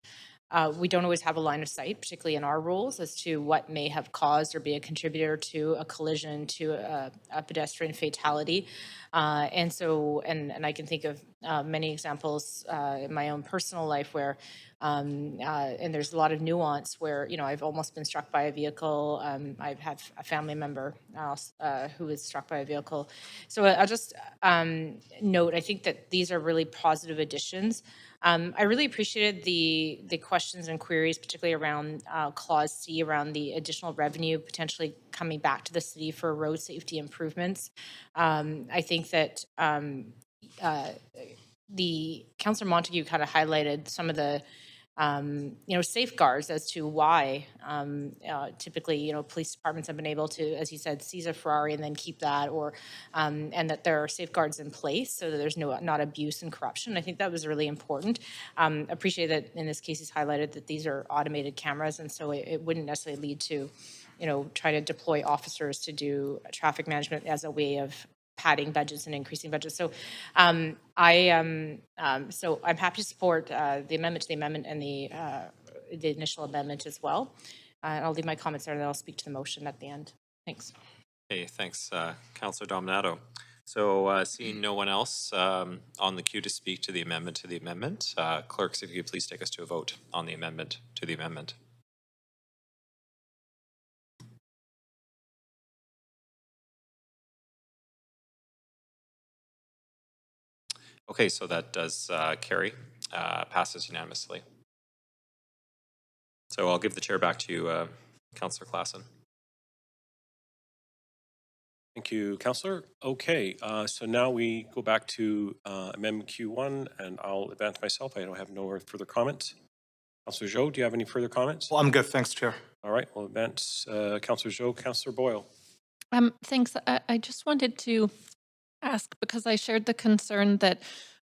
we don't always have a line of sight, particularly in our rules, as to what may have caused or be a contributor to a collision, to a pedestrian fatality. And so, and I can think of many examples in my own personal life where, and there's a lot of nuance where, you know, I've almost been struck by a vehicle. I've had a family member who was struck by a vehicle. So I'll just note, I think that these are really positive additions. I really appreciated the questions and queries, particularly around Clause C, around the additional revenue potentially coming back to the city for road safety improvements. I think that the Councillor Montague kind of highlighted some of the you know, safeguards as to why typically, you know, police departments have been able to, as he said, seize a Ferrari and then keep that, or and that there are safeguards in place so that there's not abuse and corruption. I think that was really important. Appreciate that in this case he's highlighted that these are automated cameras, and so it wouldn't necessarily lead to, you know, try to deploy officers to do traffic management as a way of padding budgets and increasing budgets. So so I'm happy to support the amendment to the amendment and the initial amendment as well. I'll leave my comments there, and then I'll speak to the motion at the end. Thanks. Okay, thanks, Councillor Dominato. So seeing no one else on the queue to speak to the amendment, clerks, if you could please take us to a vote on the amendment to the amendment. Okay, so that does carry, passes unanimously. So I'll give the chair back to you, Councillor Klassen. Thank you, Councillor. Okay, so now we go back to Amendment Q1, and I'll advance myself. I don't have no further comments. Councillor Zhou, do you have any further comments? Well, I'm good. Thanks, Chair. All right, we'll advance Councillor Zhou. Councillor Boyle. Thanks. I just wanted to ask, because I shared the concern that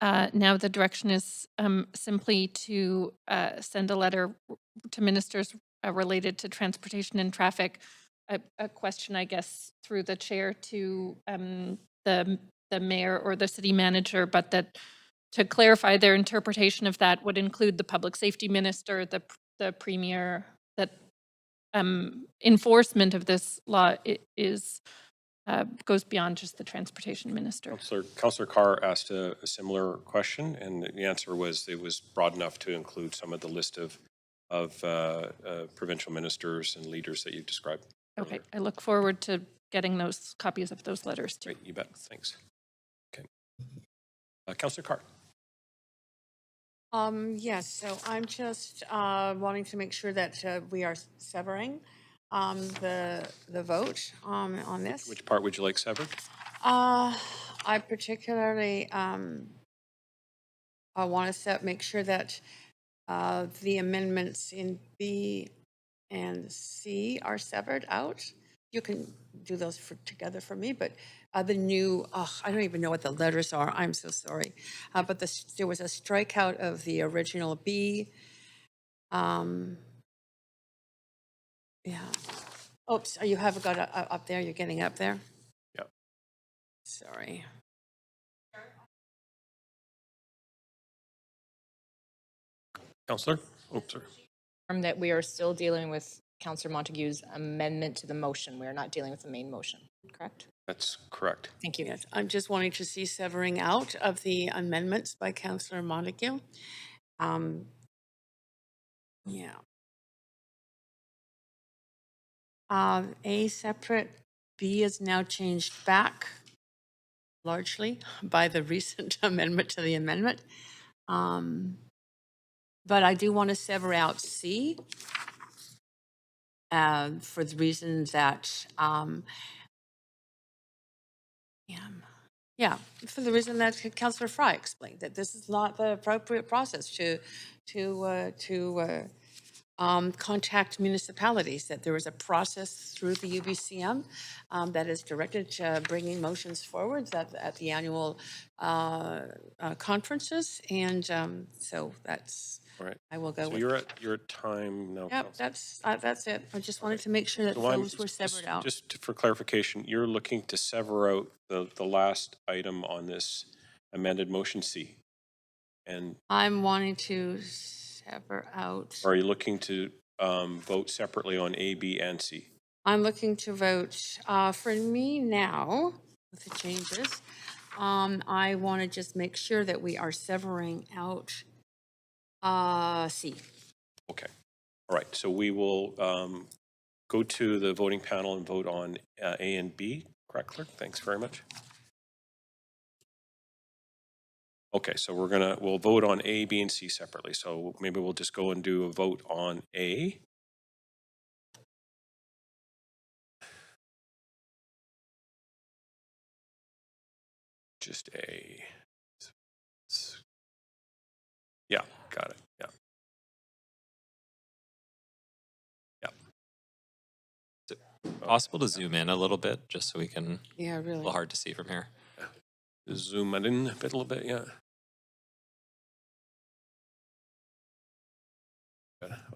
now the direction is simply to send a letter to ministers related to transportation and traffic. A question, I guess, through the chair to the mayor or the city manager, but that to clarify their interpretation of that would include the public safety minister, the premier, that enforcement of this law is goes beyond just the transportation minister. Councillor Carr asked a similar question, and the answer was it was broad enough to include some of the list of provincial ministers and leaders that you described. Okay, I look forward to getting those copies of those letters too. Great, you bet. Thanks. Okay. Councillor Carr. Yes, so I'm just wanting to make sure that we are severing the vote on this. Which part would you like severed? I particularly I want to make sure that the amendments in B and C are severed out. You can do those together for me, but the new, I don't even know what the letters are. I'm so sorry. But there was a strikeout of the original B. Yeah. Oops, you have got it up there. You're getting up there? Yep. Sorry. Councillor? Oh, sorry. That we are still dealing with Councillor Montague's amendment to the motion. We are not dealing with the main motion, correct? That's correct. Thank you. Yes, I'm just wanting to see severing out of the amendments by Councillor Montague. Yeah. A separate, B is now changed back largely by the recent amendment to the amendment. But I do want to sever out C for the reasons that, for the reason that Councillor Fry explained, that this is not the appropriate process to contact municipalities, that there is a process through the UBCM that is directed to bringing motions forward at the annual conferences. And so that's, all right. I will go so with. You're at time now. Yep, that's it. I just wanted to make sure that So those were severed out. Just for clarification, you're looking to sever out the last item on this amended motion C. And I'm wanting to sever out. are you looking to vote separately on A, B, and C? I'm looking to vote for me now with the changes. I want to just make sure that we are severing out C. Okay. All right. So we will go to the voting panel and vote on A and B. Correct, clerk? Thanks very much. Okay, so we'll vote on A, B, and C separately. So maybe we'll just go and do a vote on A. Just A. Yeah, got it. Yeah. Yeah. Is it possible to zoom in a little bit just so we can? Yeah, really. A little hard to see from here. Zoom it in a little bit, yeah.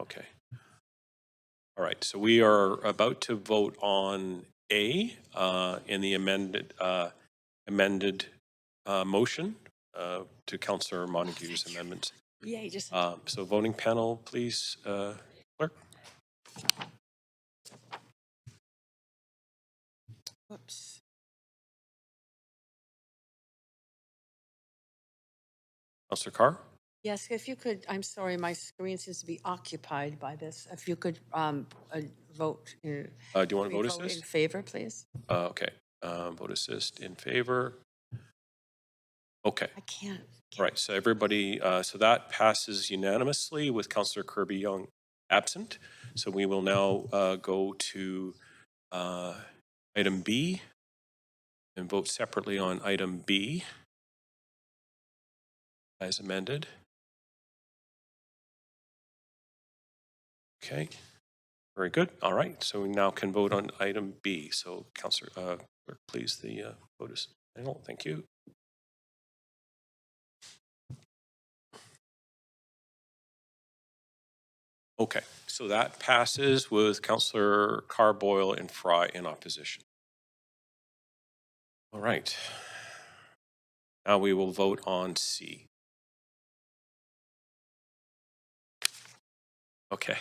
Okay. All right, so we are about to vote on A in the amended motion to Councillor Montague's amendments. Yeah, just. So voting panel, please, clerk. Whoops. Councillor Carr? Yes, if you could, I'm sorry, my screen seems to be occupied by this. If you could vote. Do you want to vote vote assist? in favor, please? Okay. Vote assist in favor. Okay. I can't. Right. So everybody, so that passes unanimously with Councillor Kirby Young absent. So we will now go to item B and vote separately on item B as amended. Okay. Very good. All right. So we now can vote on item B. So Councillor, clerk, please, the vote is final. Thank you. Okay, so that passes with Councillor Carr, Boyle, and Fry in opposition. All right. Now we will vote on C. Okay.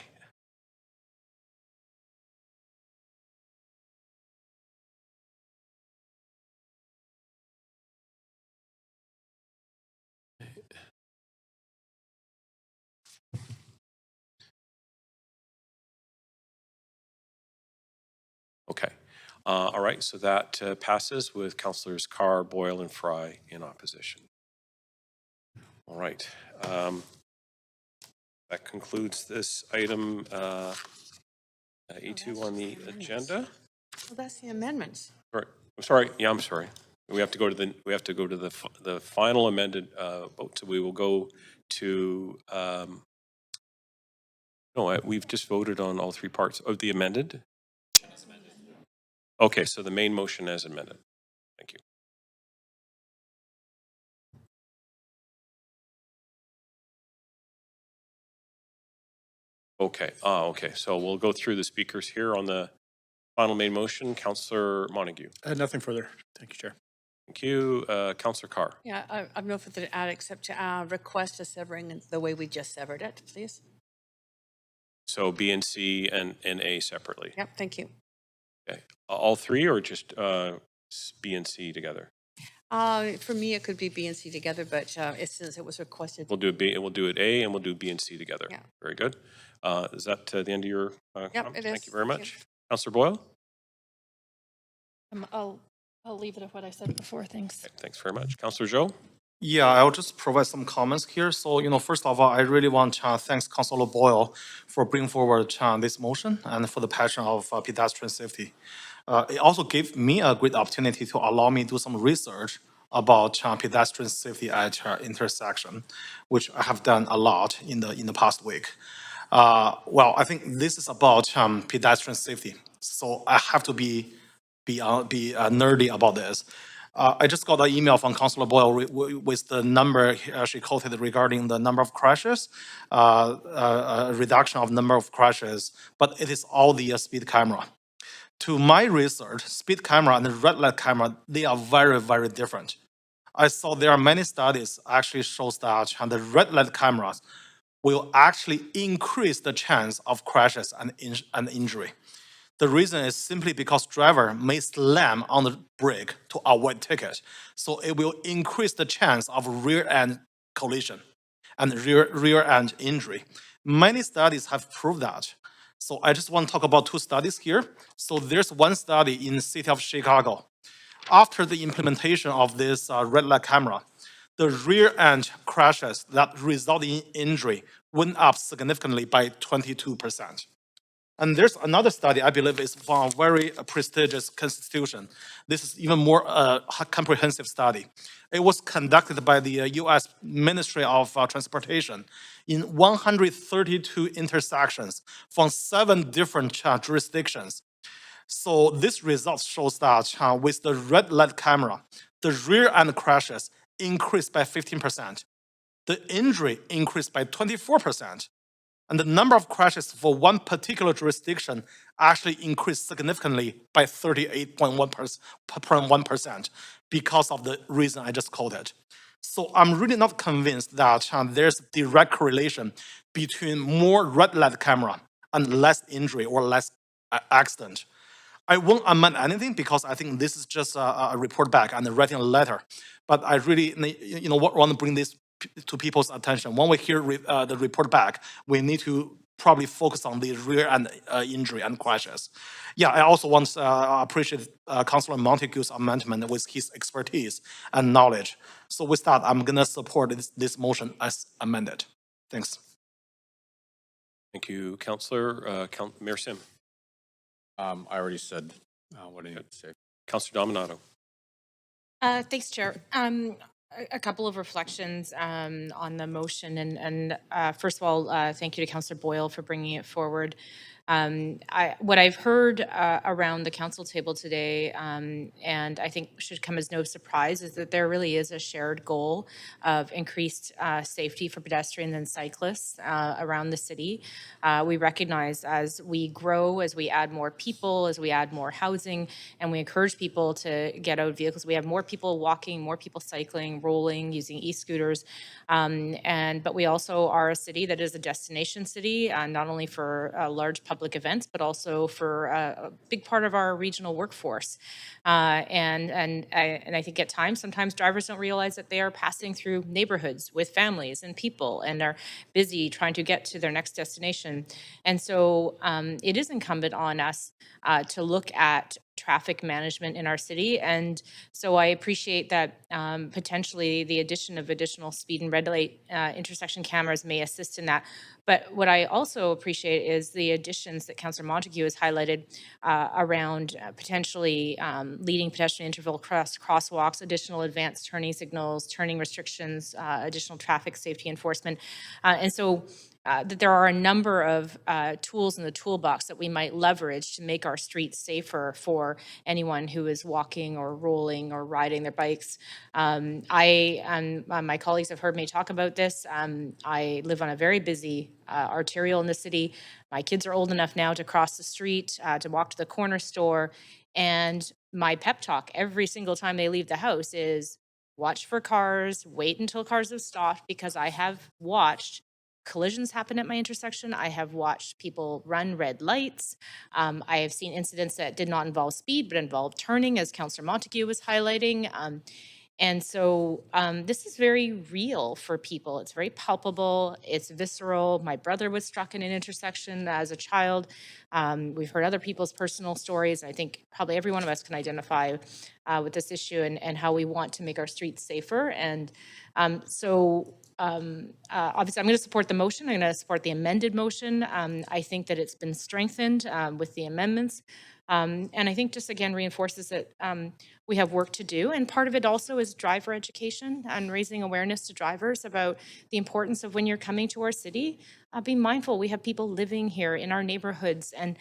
Okay. All right, so that passes with Councillors Carr, Boyle, and Fry in opposition. All right. That concludes this item A2 on the agenda. Well, that's the amendments. Right. I'm sorry. Yeah, I'm sorry. We have to go to the final amended vote. So we will go to no, we've just voted on all three parts of the amended. Okay, so the main motion as amended. Thank you. Okay. Okay. So we'll go through the speakers here on the final main motion. Councillor Montague. Nothing further. Thank you, Chair. Thank you. Councillor Carr. Yeah, I've no further to add except to request a severing the way we just severed it, please. So B and C and A separately. Yep, thank you. Okay. All three or just B and C together? For me, it could be B and C together, but since it was requested. We'll do B and we'll do it A and we'll do B and C together. Yeah. Very good. Is that the end of your Yep, comment? it is. Thank you very much. Councillor Boyle? I'll leave it at what I said before. Thanks. Okay, thanks very much. Councillor Zhou? Yeah, I'll just provide some comments here. So, first of all, I really want to thank Councilor Boyle for bringing forward this motion and for the passion of pedestrian safety. It also gave me a great opportunity to allow me to do some research about pedestrian safety at intersection, which I have done a lot in the past week. Well, I think this is about pedestrian safety, so I have to be nerdy about this. I just got an email from Councilor Boyle with the number she quoted regarding the number of crashes, reduction of number of crashes, but it is all the speed camera. To my research, speed camera and the red light camera, they are very, very different. I saw there are many studies actually shows that the red light cameras will actually increase the chance of crashes and injury. The reason is simply because driver may slam on the brake to avoid ticket. So it will increase the chance of rear end collision and rear end injury. Many studies have proved that. So I just want to talk about two studies here. So there's one study in the city of Chicago. After the implementation of this red light camera, the rear end crashes that result in injury went up significantly by 22%. And there's another study, I believe, is from a very prestigious institution. This is even more comprehensive study. It was conducted by the U.S. Ministry of Transportation in 132 intersections from 7 different jurisdictions. So this result shows that with the red light camera, the rear end crashes increased by 15%. The injury increased by 24%. And the number of crashes for one particular jurisdiction actually increased significantly by 38.1% because of the reason I just quoted. So I'm really not convinced that there's direct correlation between more red light camera and less injury or less accident. I won't amend anything because I think this is just a report back and writing a letter. But I really, want to bring this to people's attention. When we hear the report back, we need to probably focus on the rear end injury and crashes. Yeah, I also want to appreciate Councillor Montague's amendment with his expertise and knowledge. So with that, I'm gonna support this motion as amended. Thanks. Thank you, Councillor. Mayor Sim. I already said what I needed to say. Councillor Dominato. Thanks, Chair. A couple of reflections on the motion, and first of all, thank you to Councillor Boyle for bringing it forward. What I've heard around the council table today, and I think should come as no surprise, is that there really is a shared goal of increased safety for pedestrians and cyclists around the city. We recognize as we grow, as we add more people, as we add more housing, and we encourage people to get out vehicles, we have more people walking, more people cycling, rolling, using e-scooters. But we also are a city that is a destination city, not only for large public events, but also for a big part of our regional workforce. And I think at times, sometimes drivers don't realize that they are passing through neighborhoods with families and people and are busy trying to get to their next destination. And so it is incumbent on us to look at traffic management in our city. And so I appreciate that potentially the addition of additional speed and red light intersection cameras may assist in that. But what I also appreciate is the additions that Councillor Montague has highlighted around potentially leading pedestrian interval crosswalks, additional advanced turning signals, turning restrictions, additional traffic safety enforcement. And so that there are a number of tools in the toolbox that we might leverage to make our streets safer for anyone who is walking or rolling or riding their bikes. My colleagues have heard me talk about this. I live on a very busy arterial in the city. My kids are old enough now to cross the street, to walk to the corner store. And my pep talk every single time they leave the house is watch for cars, wait until cars have stopped, because I have watched collisions happen at my intersection. I have watched people run red lights. I have seen incidents that did not involve speed, but involved turning, as Councillor Montague was highlighting. And so this is very real for people. It's very palpable. It's visceral. My brother was struck in an intersection as a child. We've heard other people's personal stories. I think probably every one of us can identify with this issue and how we want to make our streets safer. And obviously, I'm going to support the motion. I'm going to support the amended motion. I think that it's been strengthened with the amendments. And I think just again reinforces that we have work to do. And part of it also is driver education and raising awareness to drivers about the importance of when you're coming to our city, be mindful. We have people living here in our neighborhoods. And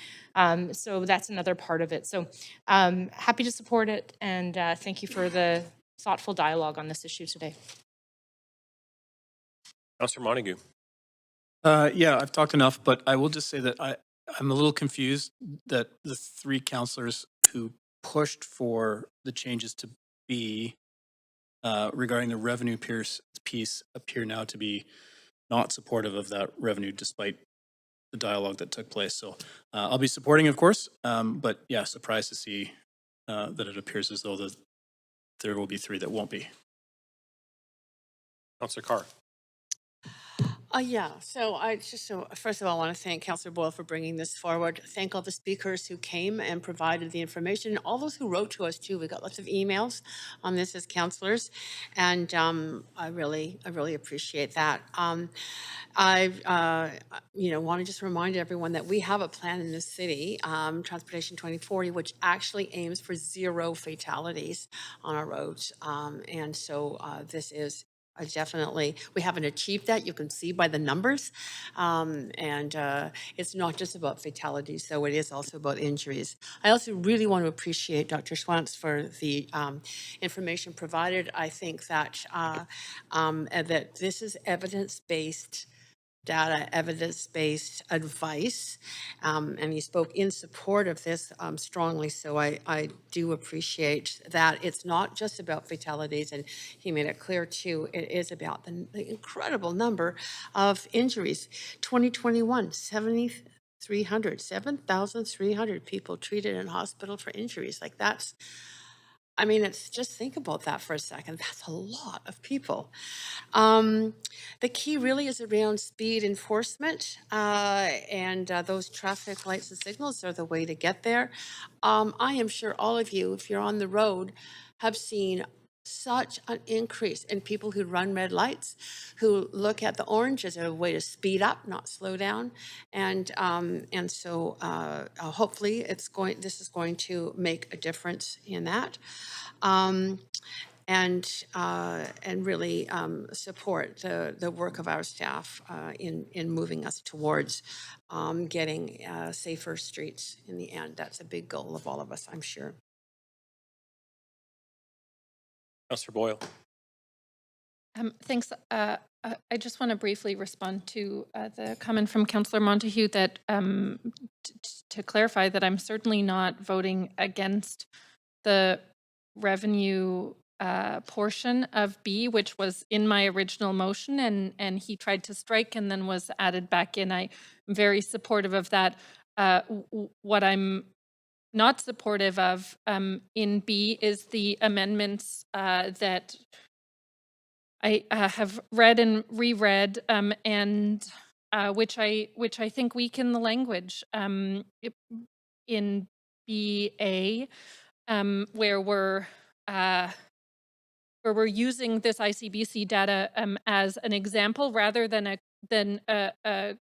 so that's another part of it. So happy to support it. And thank you for the thoughtful dialogue on this issue today. Councillor Montague. Yeah, I've talked enough, but I will just say that I'm a little confused that the three councillors who pushed for the changes to B regarding the revenue piece appear now to be not supportive of that revenue despite the dialogue that took place. So I'll be supporting, of course, but yeah, surprised to see that it appears as though there will be three that won't be. Councillor Carr. First of all, I want to thank Councillor Boyle for bringing this forward. Thank all the speakers who came and provided the information, all those who wrote to us too. We got lots of emails on this as councillors, and I really appreciate that. I want to just remind everyone that we have a plan in this city, Transportation 2040, which actually aims for 0 fatalities on our roads, and so this is definitely, we haven't achieved that. You can see by the numbers. It's not just about fatalities, though it is also about injuries. I also really want to appreciate Dr. Schwantz for the information provided. I think that, that this is evidence-based data, evidence-based advice, and he spoke in support of this strongly, so I do appreciate that. It's not just about fatalities, and he made it clear too, it is about the incredible number of injuries. 2021, 7,300 people treated in hospital for injuries. Like that's, I mean, it's just think about that for a second. That's a lot of people. The key really is around speed enforcement, and those traffic lights and signals are the way to get there. I am sure all of you, if you're on the road, have seen such an increase in people who run red lights, who look at the orange as a way to speed up, not slow down, and so hopefully this is going to make a difference in that. And really support the work of our staff in moving us towards getting safer streets in the end. That's a big goal of all of us, I'm sure. Councillor Boyle. Thanks. I just want to briefly respond to the comment from Councillor Montague that to clarify that I'm certainly not voting against the revenue portion of B, which was in my original motion, and he tried to strike and then was added back in. I'm very supportive of that. What I'm not supportive of in B is the amendments that I have read and reread, and which I think weaken the language in BA, where we're using this ICBC data as an example rather than a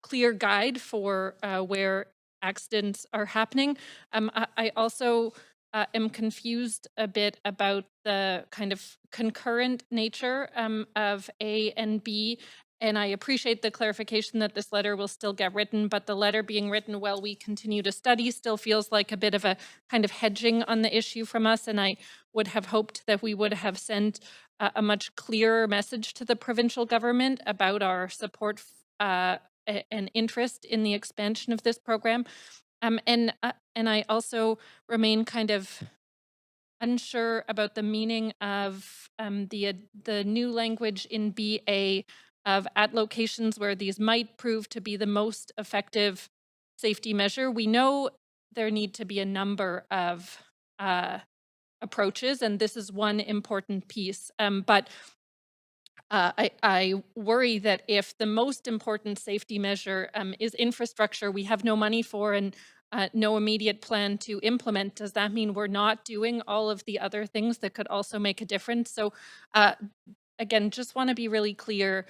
clear guide for where accidents are happening. I also am confused a bit about the kind of concurrent nature of A and B. And I appreciate the clarification that this letter will still get written, but the letter being written while we continue to study still feels like a bit of a kind of hedging on the issue from us. And I would have hoped that we would have sent a much clearer message to the provincial government about our support and interest in the expansion of this program. And I also remain kind of unsure about the meaning of the new language in BA of at locations where these might prove to be the most effective safety measure. We know there need to be a number of approaches, and this is one important piece. But I worry that if the most important safety measure is infrastructure we have no money for and no immediate plan to implement, does that mean we're not doing all of the other things that could also make a difference? So again, just want to be really clear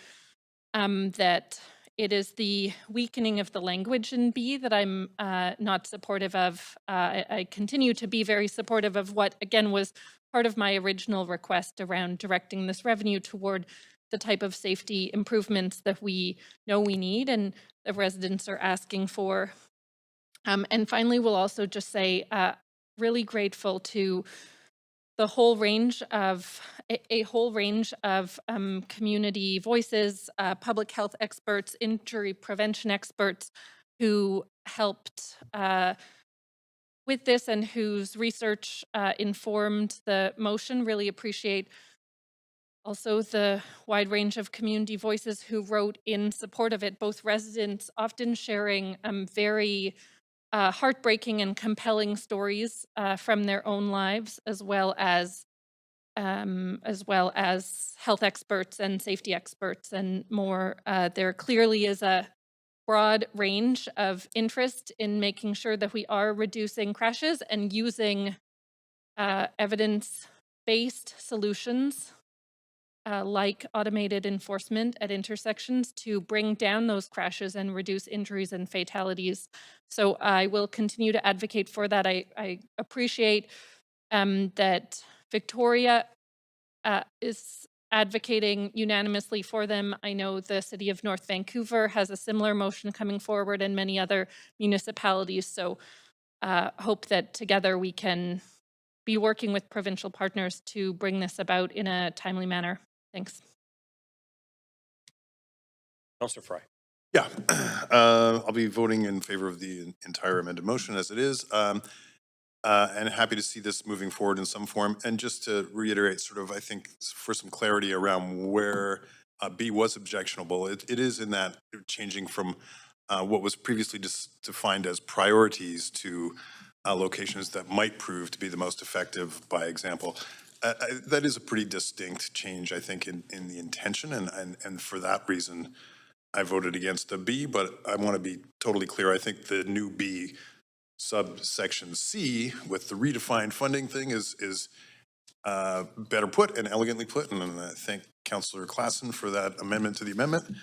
that it is the weakening of the language in B that I'm not supportive of. I continue to be very supportive of what, again, was part of my original request around directing this revenue toward the type of safety improvements that we know we need and the residents are asking for. And finally, we'll also just say really grateful to the whole range of a whole range of community voices, public health experts, injury prevention experts who helped with this and whose research informed the motion. Really appreciate also the wide range of community voices who wrote in support of it, both residents often sharing very heartbreaking and compelling stories from their own lives, as well as health experts and safety experts and more. There clearly is a broad range of interest in making sure that we are reducing crashes and using evidence-based solutions like automated enforcement at intersections to bring down those crashes and reduce injuries and fatalities. So I will continue to advocate for that. I appreciate that Victoria is advocating unanimously for them. I know the city of North Vancouver has a similar motion coming forward and many other municipalities. So hope that together we can be working with provincial partners to bring this about in a timely manner. Thanks. Councillor Fry. Yeah, I'll be voting in favor of the entire amended motion as it is. And happy to see this moving forward in some form. And just to reiterate, sort of, I think for some clarity around where B was objectionable, it is in that changing from what was previously just defined as priorities to locations that might prove to be the most effective by example. That is a pretty distinct change, I think, in the intention, and for that reason, I voted against the B, but I want to be totally clear. I think the new B subsection C with the redefined funding thing is better put and elegantly put, and I thank Councillor Klassen for that amendment to the amendment.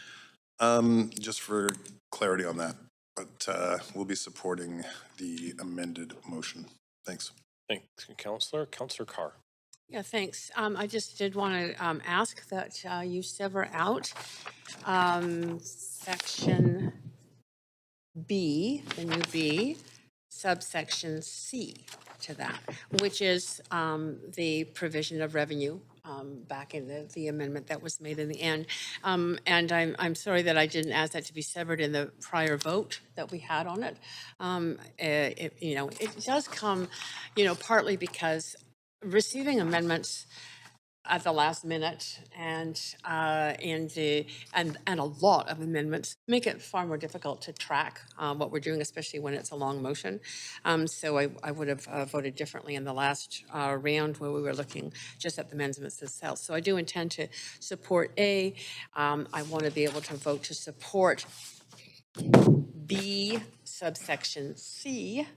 Just for clarity on that, but we'll be supporting the amended motion. Thanks. Thank you, Councillor. Councillor Carr. Yeah, thanks. I just did want to ask that you sever out section B, the new B, subsection C to that, which is the provision of revenue back in the amendment that was made in the end. And I'm sorry that I didn't ask that to be severed in the prior vote that we had on it. It does come, partly because receiving amendments at the last minute and a lot of amendments make it far more difficult to track what we're doing, especially when it's a long motion. So I would have voted differently in the last round where we were looking just at the amendments themselves. So I do intend to support A. I want to be able to vote to support B subsection C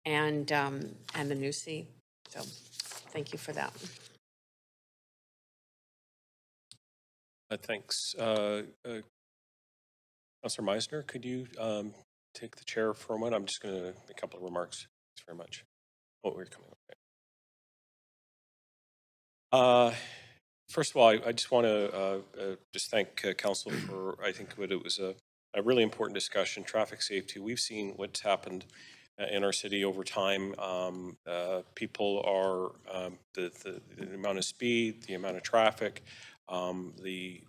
and the new C. So thank you for that. Thanks. Councillor Meisner, could you take the chair for a moment? I'm just going to make a couple of remarks. Thanks very much. Oh, we're coming up. First of all, I just want to just thank Council for, I think it was a really important discussion, traffic safety. We've seen what's happened in our city over time. People are, the amount of speed, the amount of traffic, the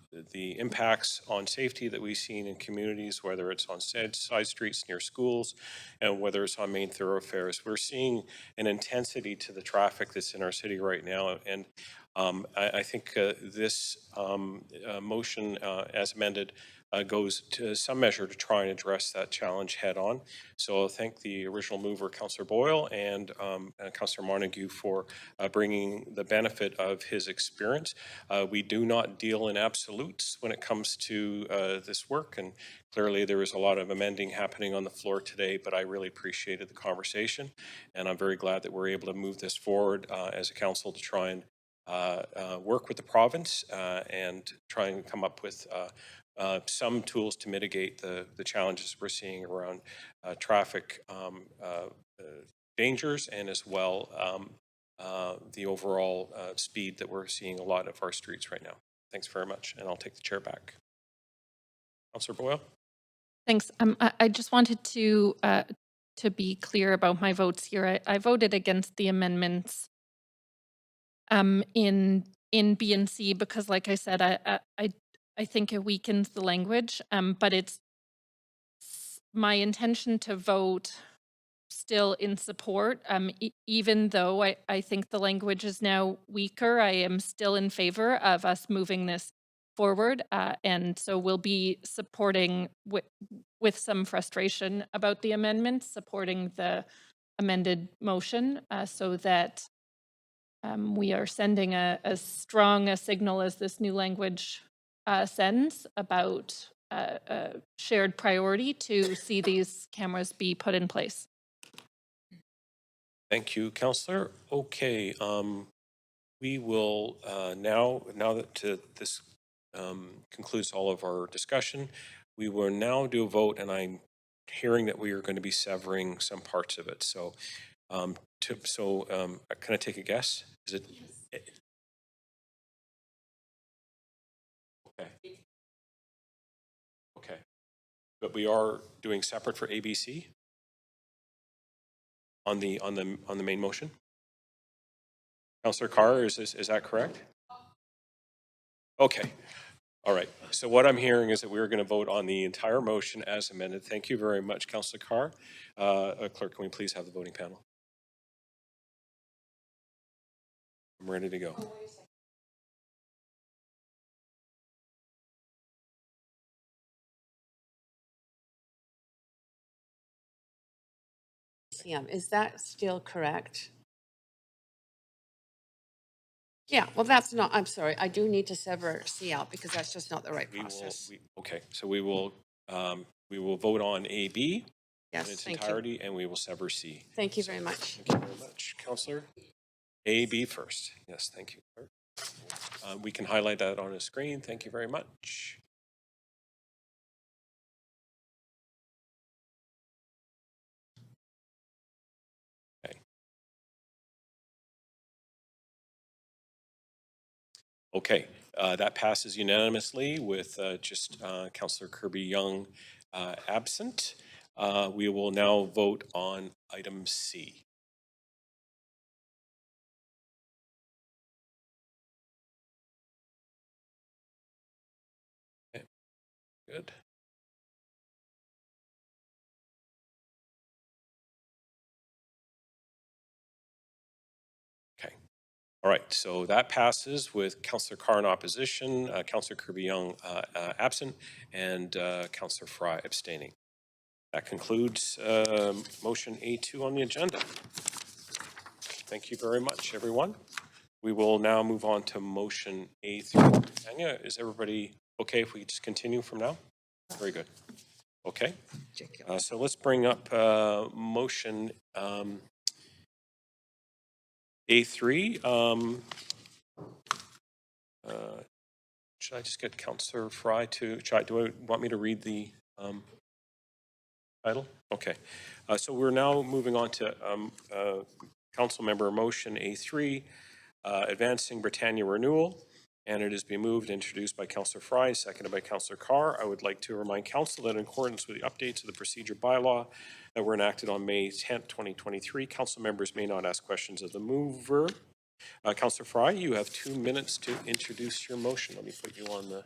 impacts on safety that we've seen in communities, whether it's on side streets near schools and whether it's on main thoroughfares. We're seeing an intensity to the traffic that's in our city right now. And I think this motion as amended goes to some measure to try and address that challenge head on. So I'll thank the original mover, Councillor Boyle, and Councillor Montague for bringing the benefit of his experience. We do not deal in absolutes when it comes to this work, and clearly there is a lot of amending happening on the floor today, but I really appreciated the conversation, and I'm very glad that we're able to move this forward as a council to try and work with the province and try and come up with some tools to mitigate the challenges we're seeing around traffic dangers and as well the overall speed that we're seeing a lot of our streets right now. Thanks very much, and I'll take the chair back. Councillor Boyle. Thanks. I just wanted to be clear about my votes here. I voted against the amendments in B and C because, like I said, I think it weakens the language, but it's my intention to vote still in support. Even though I think the language is now weaker, I am still in favor of us moving this forward. And so we'll be supporting with some frustration about the amendments, supporting the amended motion so that we are sending as strong a signal as this new language sends about a shared priority to see these cameras be put in place. Thank you, Councillor. Okay, we will now that this concludes all of our discussion, we will now do a vote, and I'm hearing that we are going to be severing some parts of it. So, can I take a guess? Is it? Yes. Okay. Okay, but we are doing separate for ABC on the main motion. Councillor Carr, is that correct? Okay. All right. So what I'm hearing is that we're going to vote on the entire motion as amended. Thank you very much, Councillor Carr. Clerk, can we please have the voting panel? I'm ready to go. CM. Is that still correct? Yeah, well, that's not, I'm sorry, I do need to sever C out because that's just not the right process. Okay, so we will vote on AB in Yes, its thank you. entirety, and we will sever C. Thank you very much. Thank you very much. Councillor? AB first. Yes, thank you. We can highlight that on the screen. Thank you very much. Okay, that passes unanimously with just Councillor Kirby-Young absent. We will now vote on item C. Okay, good. Okay. All right, so that passes with Councillor Carr in opposition, Councillor Kirby-Young absent, and Councillor Fry abstaining. That concludes motion A2 on the agenda. Thank you very much, everyone. We will now move on to motion A3. Tanya, is everybody okay if we just continue from now? Very good. Okay. So let's bring up motion A3. Should I just get Councillor Fry to, do I want me to read the title? Okay. So we're now moving on to council member motion A3, advancing Britannia renewal. And it is being moved and introduced by Councillor Fry, seconded by Councillor Carr. I would like to remind Council that in accordance with the updates of the procedure bylaw that were enacted on May 10th, 2023, Council members may not ask questions of the mover. Councillor Fry, you have 2 minutes to introduce your motion. Let me put you on the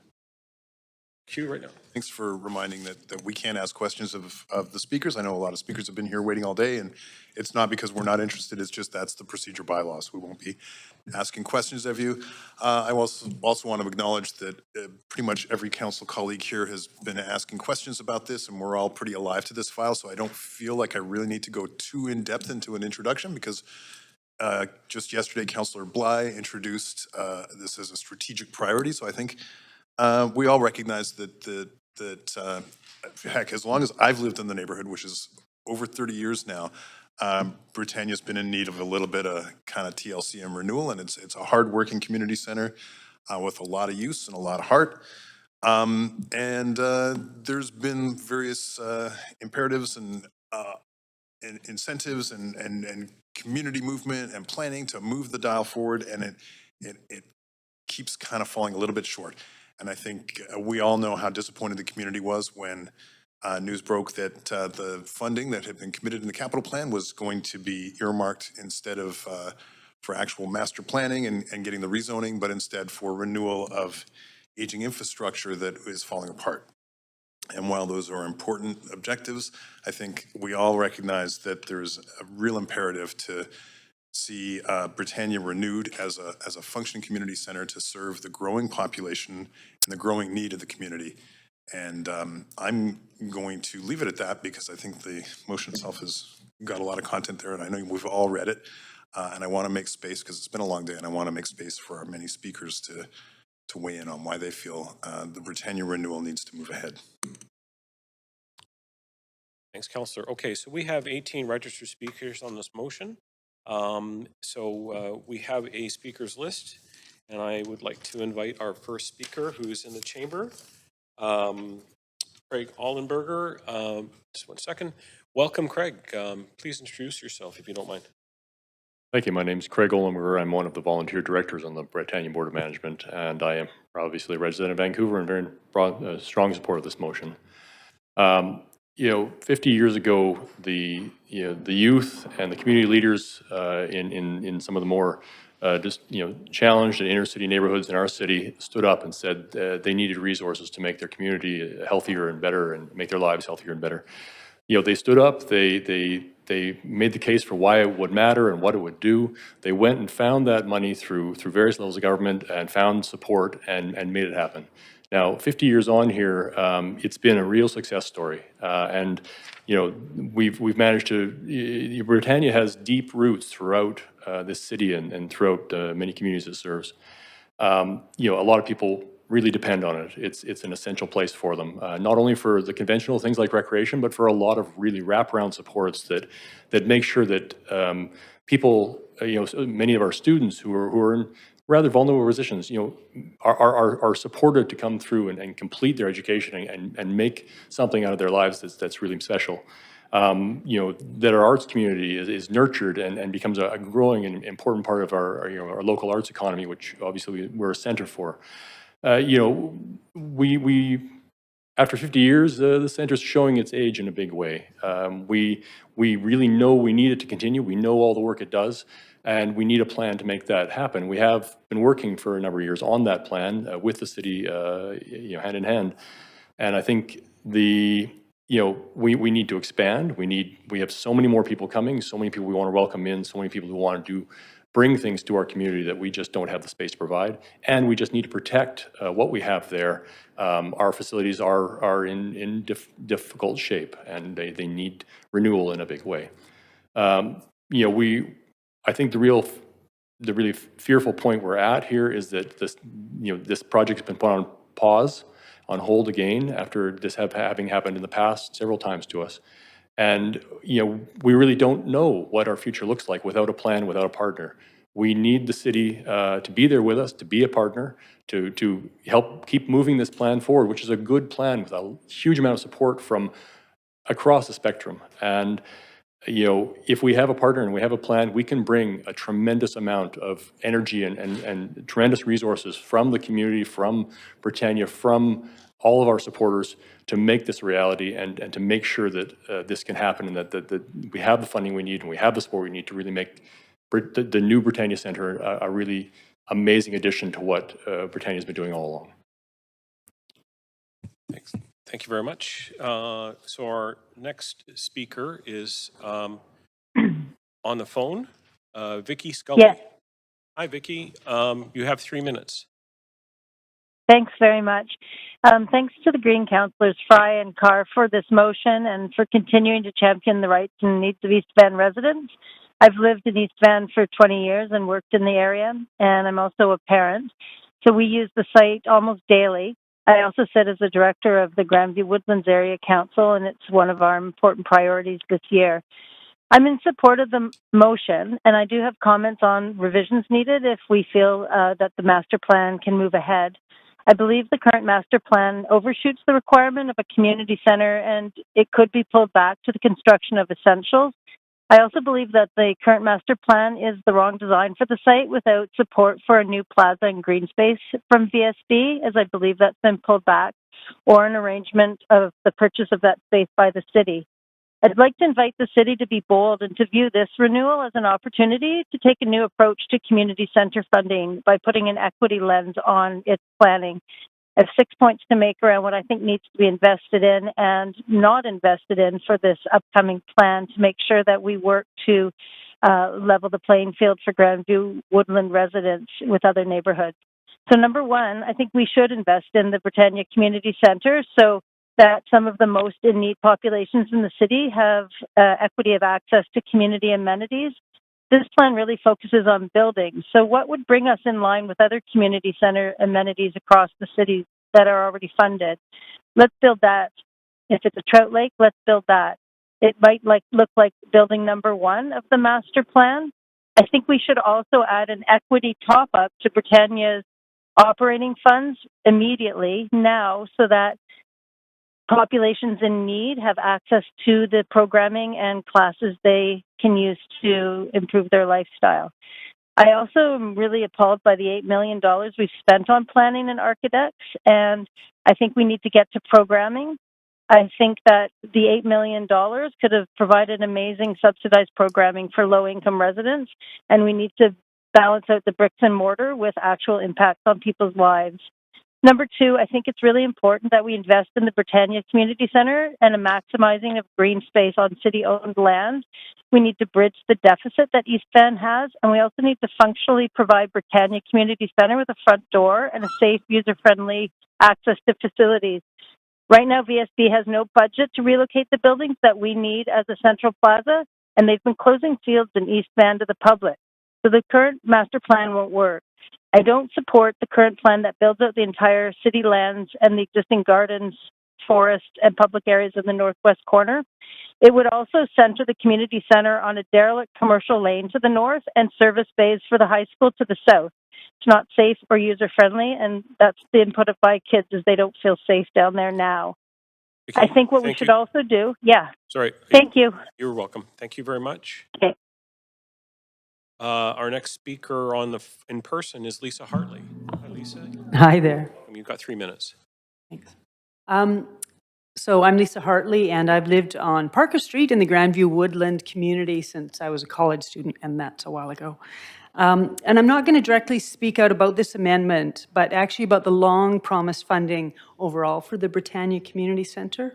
queue right now. Thanks for reminding that we can't ask questions of the speakers. I know a lot of speakers have been here waiting all day, and it's not because we're not interested, it's just that's the procedure bylaws. We won't be asking questions of you. I also want to acknowledge that pretty much every council colleague here has been asking questions about this, and we're all pretty alive to this file, so I don't feel like I really need to go too in-depth into an introduction because just yesterday, Councillor Bly introduced this as a strategic priority, so I think we all recognize that heck, as long as I've lived in the neighborhood, which is over 30 years now, Britannia's been in need of a little bit of kind of TLCM renewal, and it's a hard-working community center with a lot of use and a lot of heart. There's been various imperatives and incentives and community movement and planning to move the dial forward, and it keeps kind of falling a little bit short. And I think we all know how disappointed the community was when news broke that the funding that had been committed in the capital plan was going to be earmarked instead of for actual master planning and getting the rezoning, but instead for renewal of aging infrastructure that is falling apart. And while those are important objectives, I think we all recognize that there's a real imperative to see Britannia renewed as a functioning community center to serve the growing population and the growing need of the community. And I'm going to leave it at that because I think the motion itself has got a lot of content there, and I know we've all read it. And I want to make space, because it's been a long day, and I want to make space for our many speakers to weigh in on why they feel the Britannia renewal needs to move ahead. Thanks, Councillor. Okay, so we have 18 registered speakers on this motion. We have a speakers list, and I would like to invite our first speaker who's in the chamber, Craig Allenberger. Just 1 second. Welcome, Craig. Please introduce yourself if you don't mind. Thank you. My name is Craig Ollenberger. I'm one of the volunteer directors on the Britannia Board of Management, and I am obviously a resident of Vancouver and very broad, strong support of this motion. 50 years ago, the youth and the community leaders in some of the more challenged and inner city neighborhoods in our city stood up and said they needed resources to make their community healthier and better and make their lives healthier and better. They stood up, they made the case for why it would matter and what it would do. They went and found that money through various levels of government and found support and made it happen. Now, 50 years on here, it's been a real success story. And, you know, we've managed to, Britannia has deep roots throughout this city and throughout many communities it serves. You know, a lot of people really depend on it. It's an essential place for them, not only for the conventional things like recreation, but for a lot of really wraparound supports that make sure that people, you know, many of our students who are in rather vulnerable positions, you know, are supported to come through and complete their education and make something out of their lives that's really special. You know, that our arts community is nurtured and becomes a growing and important part of you know, our local arts economy, which obviously we're a center for. You know, we after 50 years, the center's showing its age in a big way. We really know we need it to continue. We know all the work it does, and we need a plan to make that happen. We have been working for a number of years on that plan with the city, you know, hand in hand. And I think you know, we need to expand. We have so many more people coming, so many people we want to welcome in, so many people who want to bring things to our community that we just don't have the space to provide. And we just need to protect what we have there. Our facilities are in difficult shape, and they need renewal in a big way. You know, I think the really fearful point we're at here is that this project has been put on pause, on hold again after this having happened in the past several times to us. And, you know, we really don't know what our future looks like without a plan, without a partner. We need the city to be there with us, to be a partner, to help keep moving this plan forward, which is a good plan with a huge amount of support from across the spectrum. And, you know, if we have a partner and we have a plan, we can bring a tremendous amount of energy and tremendous resources from the community, from Britannia, from all of our supporters to make this a reality and to make sure that this can happen and that we have the funding we need and we have the support we need to really make the new Britannia Centre a really amazing addition to what Britannia's been doing all along. Thanks. Thank you very much. So our next speaker is on the phone, Vicky Scully. Yes. Hi, Vicky. You have 3 minutes. Thanks very much. Thanks to the Green Councillors Fry and Carr for this motion and for continuing to champion the rights and needs of East Van residents. I've lived in East Van for 20 years and worked in the area, and I'm also a parent. So we use the site almost daily. I also sit as the director of the Grandview Woodlands Area Council, and it's one of our important priorities this year. I'm in support of the motion, and I do have comments on revisions needed if we feel that the master plan can move ahead. I believe the current master plan overshoots the requirement of a community center, and it could be pulled back to the construction of essentials. I also believe that the current master plan is the wrong design for the site without support for a new plaza and green space from VSB, as I believe that's been pulled back, or an arrangement of the purchase of that space by the city. I'd like to invite the city to be bold and to view this renewal as an opportunity to take a new approach to community center funding by putting an equity lens on its planning. I have 6 points to make around what I think needs to be invested in and not invested in for this upcoming plan to make sure that we work to level the playing field for Grandview Woodland residents with other neighborhoods. So number one, I think we should invest in the Britannia Community Center so that some of the most in need populations in the city have equity of access to community amenities. This plan really focuses on buildings. So what would bring us in line with other community center amenities across the city that are already funded? Let's build that. If it's a trout lake, let's build that. It might look like building number one of the master plan. I think we should also add an equity top-up to Britannia's operating funds immediately now so that populations in need have access to the programming and classes they can use to improve their lifestyle. I also am really appalled by the $8 million we've spent on planning and architects, and I think we need to get to programming. I think that the $8 million could have provided amazing subsidized programming for low-income residents, and we need to balance out the bricks and mortar with actual impacts on people's lives. Number two, I think it's really important that we invest in the Britannia Community Center and a maximizing of green space on city-owned land. We need to bridge the deficit that East Van has, and we also need to functionally provide Britannia Community Center with a front door and a safe, user-friendly access to facilities. Right now, VSB has no budget to relocate the buildings that we need as a central plaza, and they've been closing fields in East Van to the public. So the current master plan won't work. I don't support the current plan that builds out the entire city lands and the existing gardens, forest, and public areas in the northwest corner. It would also center the community center on a derelict commercial lane to the north and service bays for the high school to the south. It's not safe or user-friendly, and that's the input of my kids, is they don't feel safe down there now. I think what we should also do, Sorry. Thank you. You're welcome. Thank you very much. Okay. Our next speaker on in person is Lisa Hartley. Hi, Lisa. Hi there. You've got 3 minutes. Thanks. So I'm Lisa Hartley, and I've lived on Parker Street in the Grandview Woodland community since I was a college student, and that's a while ago. And I'm not going to directly speak out about this amendment, but actually about the long-promised funding overall for the Britannia Community Centre.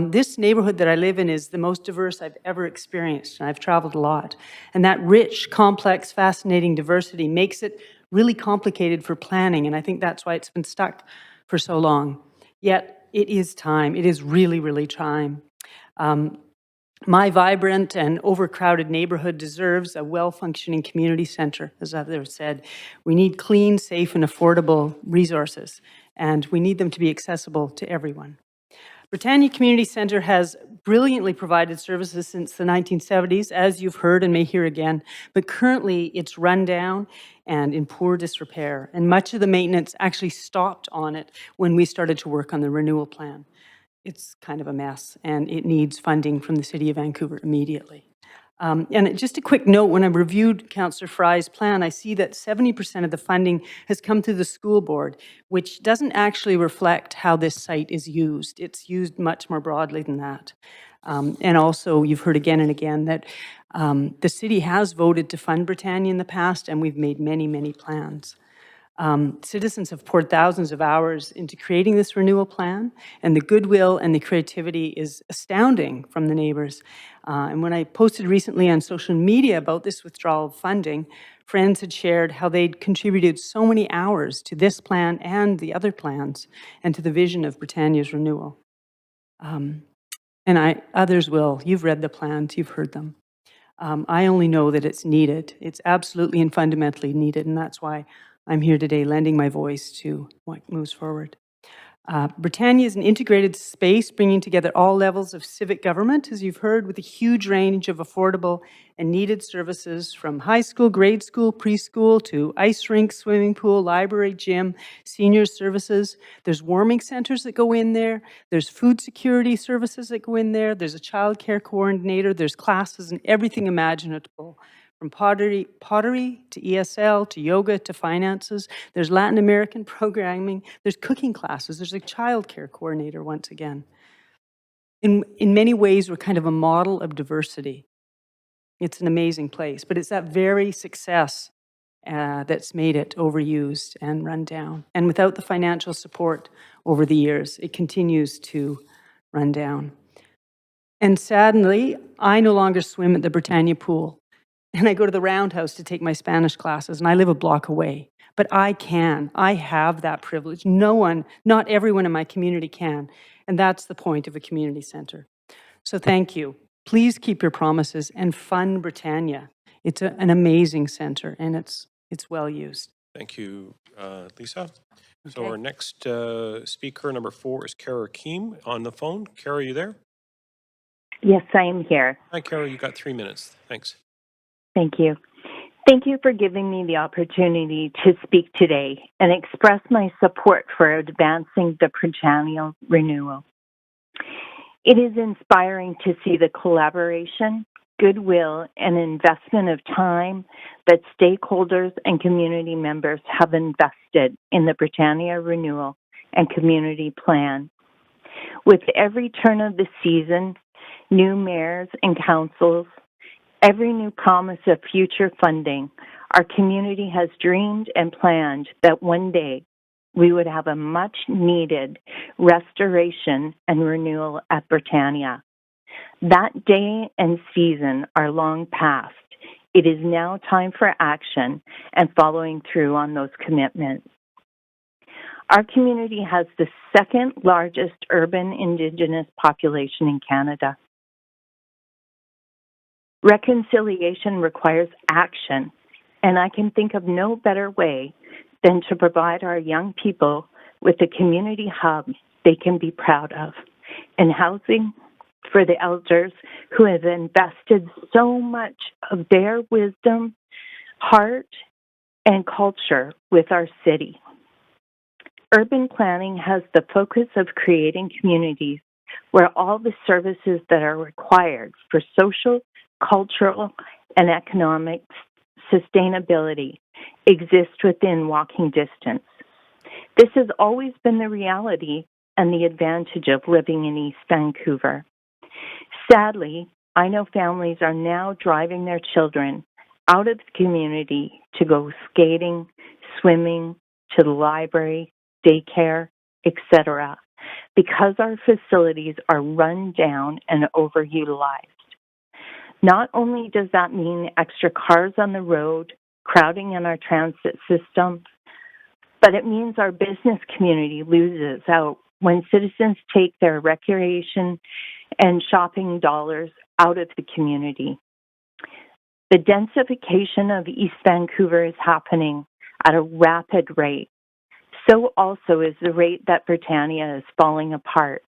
This neighborhood that I live in is the most diverse I've ever experienced, and I've traveled a lot. And that rich, complex, fascinating diversity makes it really complicated for planning, and I think that's why it's been stuck for so long. Yet, it is time. It is really, really time. My vibrant and overcrowded neighborhood deserves a well-functioning community center, as others said. We need clean, safe, and affordable resources, and we need them to be accessible to everyone. Britannia Community Center has brilliantly provided services since the 1970s, as you've heard and may hear again, but currently it's run down and in poor disrepair, and much of the maintenance actually stopped on it when we started to work on the renewal plan. It's kind of a mess, and it needs funding from the City of Vancouver immediately. And just a quick note, when I reviewed Councillor Fry's plan, I see that 70% of the funding has come through the school board, which doesn't actually reflect how this site is used. It's used much more broadly than that. And also, you've heard again and again that the city has voted to fund Britannia in the past, and we've made many, many plans. Citizens have poured thousands of hours into creating this renewal plan, and the goodwill and the creativity is astounding from the neighbors. And when I posted recently on social media about this withdrawal of funding, friends had shared how they'd contributed so many hours to this plan and the other plans, and to the vision of Britannia's renewal. And others will. You've read the plans, you've heard them. I only know that it's needed. It's absolutely and fundamentally needed, and that's why I'm here today lending my voice to what moves forward. Britannia is an integrated space bringing together all levels of civic government, as you've heard, with a huge range of affordable and needed services from high school, grade school, preschool, to ice rink, swimming pool, library, gym, seniors services. There's warming centers that go in there. There's food security services that go in there. There's a child care coordinator. There's classes and everything imaginable. From pottery to ESL, to yoga, to finances. There's Latin American programming. There's cooking classes. There's a child care coordinator once again. In many ways, we're kind of a model of diversity. It's an amazing place, but it's that very success that's made it overused and run down. And without the financial support over the years, it continues to run down. And sadly, I no longer swim at the Britannia pool. And I go to the Roundhouse to take my Spanish classes, and I live a block away. But I can. I have that privilege. Not everyone in my community can. And that's the point of a community center. So thank you. Please keep your promises and fund Britannia. It's an amazing center, and it's well used. Thank you, Lisa. Okay. So our next speaker, number 4, is Kara Keem on the phone. Kara, are you there? Yes, I am here. Hi, Kara. You got 3 minutes. Thanks. Thank you. Thank you for giving me the opportunity to speak today and express my support for advancing the Britannia renewal. It is inspiring to see the collaboration, goodwill, and investment of time that stakeholders and community members have invested in the Britannia renewal and community plan. With every turn of the season, new mayors and councils, every new promise of future funding, our community has dreamed and planned that one day we would have a much-needed restoration and renewal at Britannia. That day and season are long past. It is now time for action and following through on those commitments. Our community has the second largest urban Indigenous population in Canada. Reconciliation requires action, and I can think of no better way than to provide our young people with a community hub they can be proud of, and housing for the elders who have invested so much of their wisdom, heart, and culture with our city. Urban planning has the focus of creating communities where all the services that are required for social, cultural, and economic sustainability exist within walking distance. This has always been the reality and the advantage of living in East Vancouver. Sadly, I know families are now driving their children out of the community to go skating, swimming, to the library, daycare, etc., because our facilities are run down and overutilized. Not only does that mean extra cars on the road, crowding in our transit system, but it means our business community loses out when citizens take their recreation and shopping dollars out of the community. The densification of East Vancouver is happening at a rapid rate. So also is the rate that Britannia is falling apart.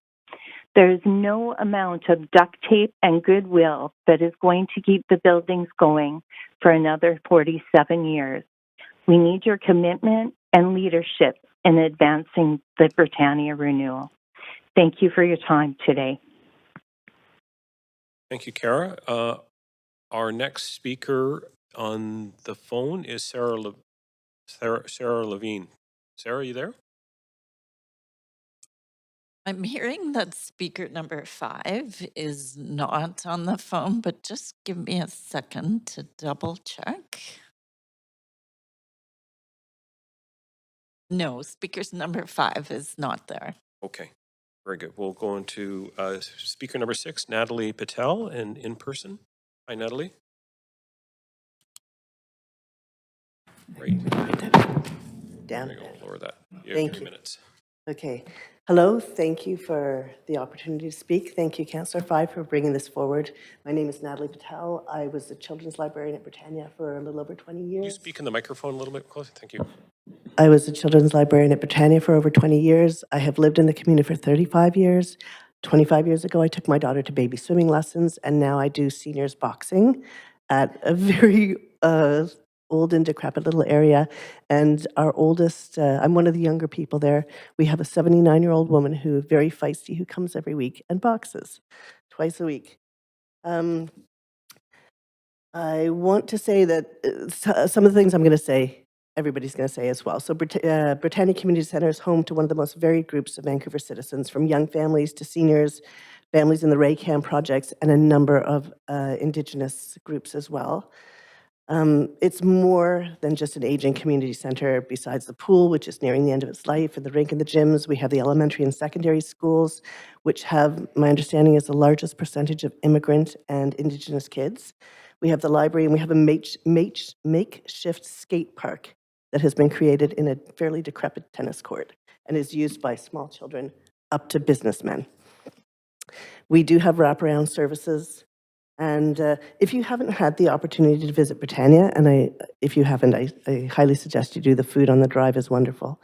There is no amount of duct tape and goodwill that is going to keep the buildings going for another 47 years. We need your commitment and leadership in advancing the Britannia renewal. Thank you for your time today. Thank you, Kara. Our next speaker on the phone is Sarah Levine. Sarah, you there? I'm hearing that speaker number 5 is not on the phone, but just give me a second to double check. No, speaker's number 5 is not there. Okay, very good. We'll go into speaker number 6, Natalie Patel, and in person. Hi, Natalie. Great. Down. There you go, lower that. You have Thank 3 you. minutes. Okay. Hello, thank you for the opportunity to speak. Thank you, Councillor Fye, for bringing this forward. My name is Natalie Patel. I was the children's librarian at Britannia for a little over 20 years. Can you speak in the microphone a little bit closer? Thank you. I was a children's librarian at Britannia for over 20 years. I have lived in the community for 35 years. 25 years ago, I took my daughter to baby swimming lessons, and now I do seniors boxing at a very old and decrepit little area. And our oldest, I'm one of the younger people there. We have a 79-year-old woman who very feisty, who comes every week and boxes twice a week. I want to say that some of the things I'm going to say, everybody's going to say as well. So Britannia Community Centre is home to one of the most varied groups of Vancouver citizens, from young families to seniors, families in the RayCam projects, and a number of Indigenous groups as well. It's more than just an aging community center. Besides the pool, which is nearing the end of its life, and the rink and the gyms, we have the elementary and secondary schools, which have, my understanding, is the largest percentage of immigrant and Indigenous kids. We have the library, and we have a makeshift skate park that has been created in a fairly decrepit tennis court and is used by small children up to businessmen. We do have wraparound services. And if you haven't had the opportunity to visit Britannia, and if you haven't, I highly suggest you do. The food on the drive is wonderful.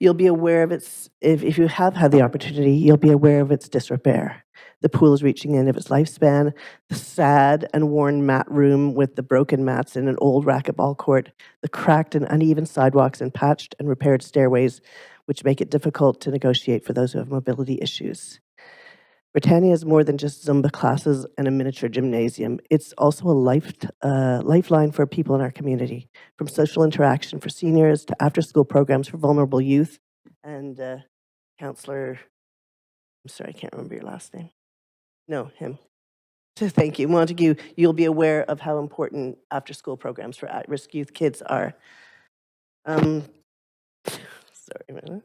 You'll be aware of its, if you have had the opportunity, you'll be aware of its disrepair. The pool is reaching the end of its lifespan. The sad and worn mat room with the broken mats in an old racquetball court, the cracked and uneven sidewalks and patched and repaired stairways, which make it difficult to negotiate for those who have mobility issues. Britannia is more than just Zumba classes and a miniature gymnasium. It's also a lifeline for people in our community, from social interaction for seniors to after-school programs for vulnerable youth. And Councillor, I'm sorry, I can't remember your last name. No, him. Thank you. Montague, you'll be aware of how important after-school programs for at-risk youth kids are. Sorry a minute.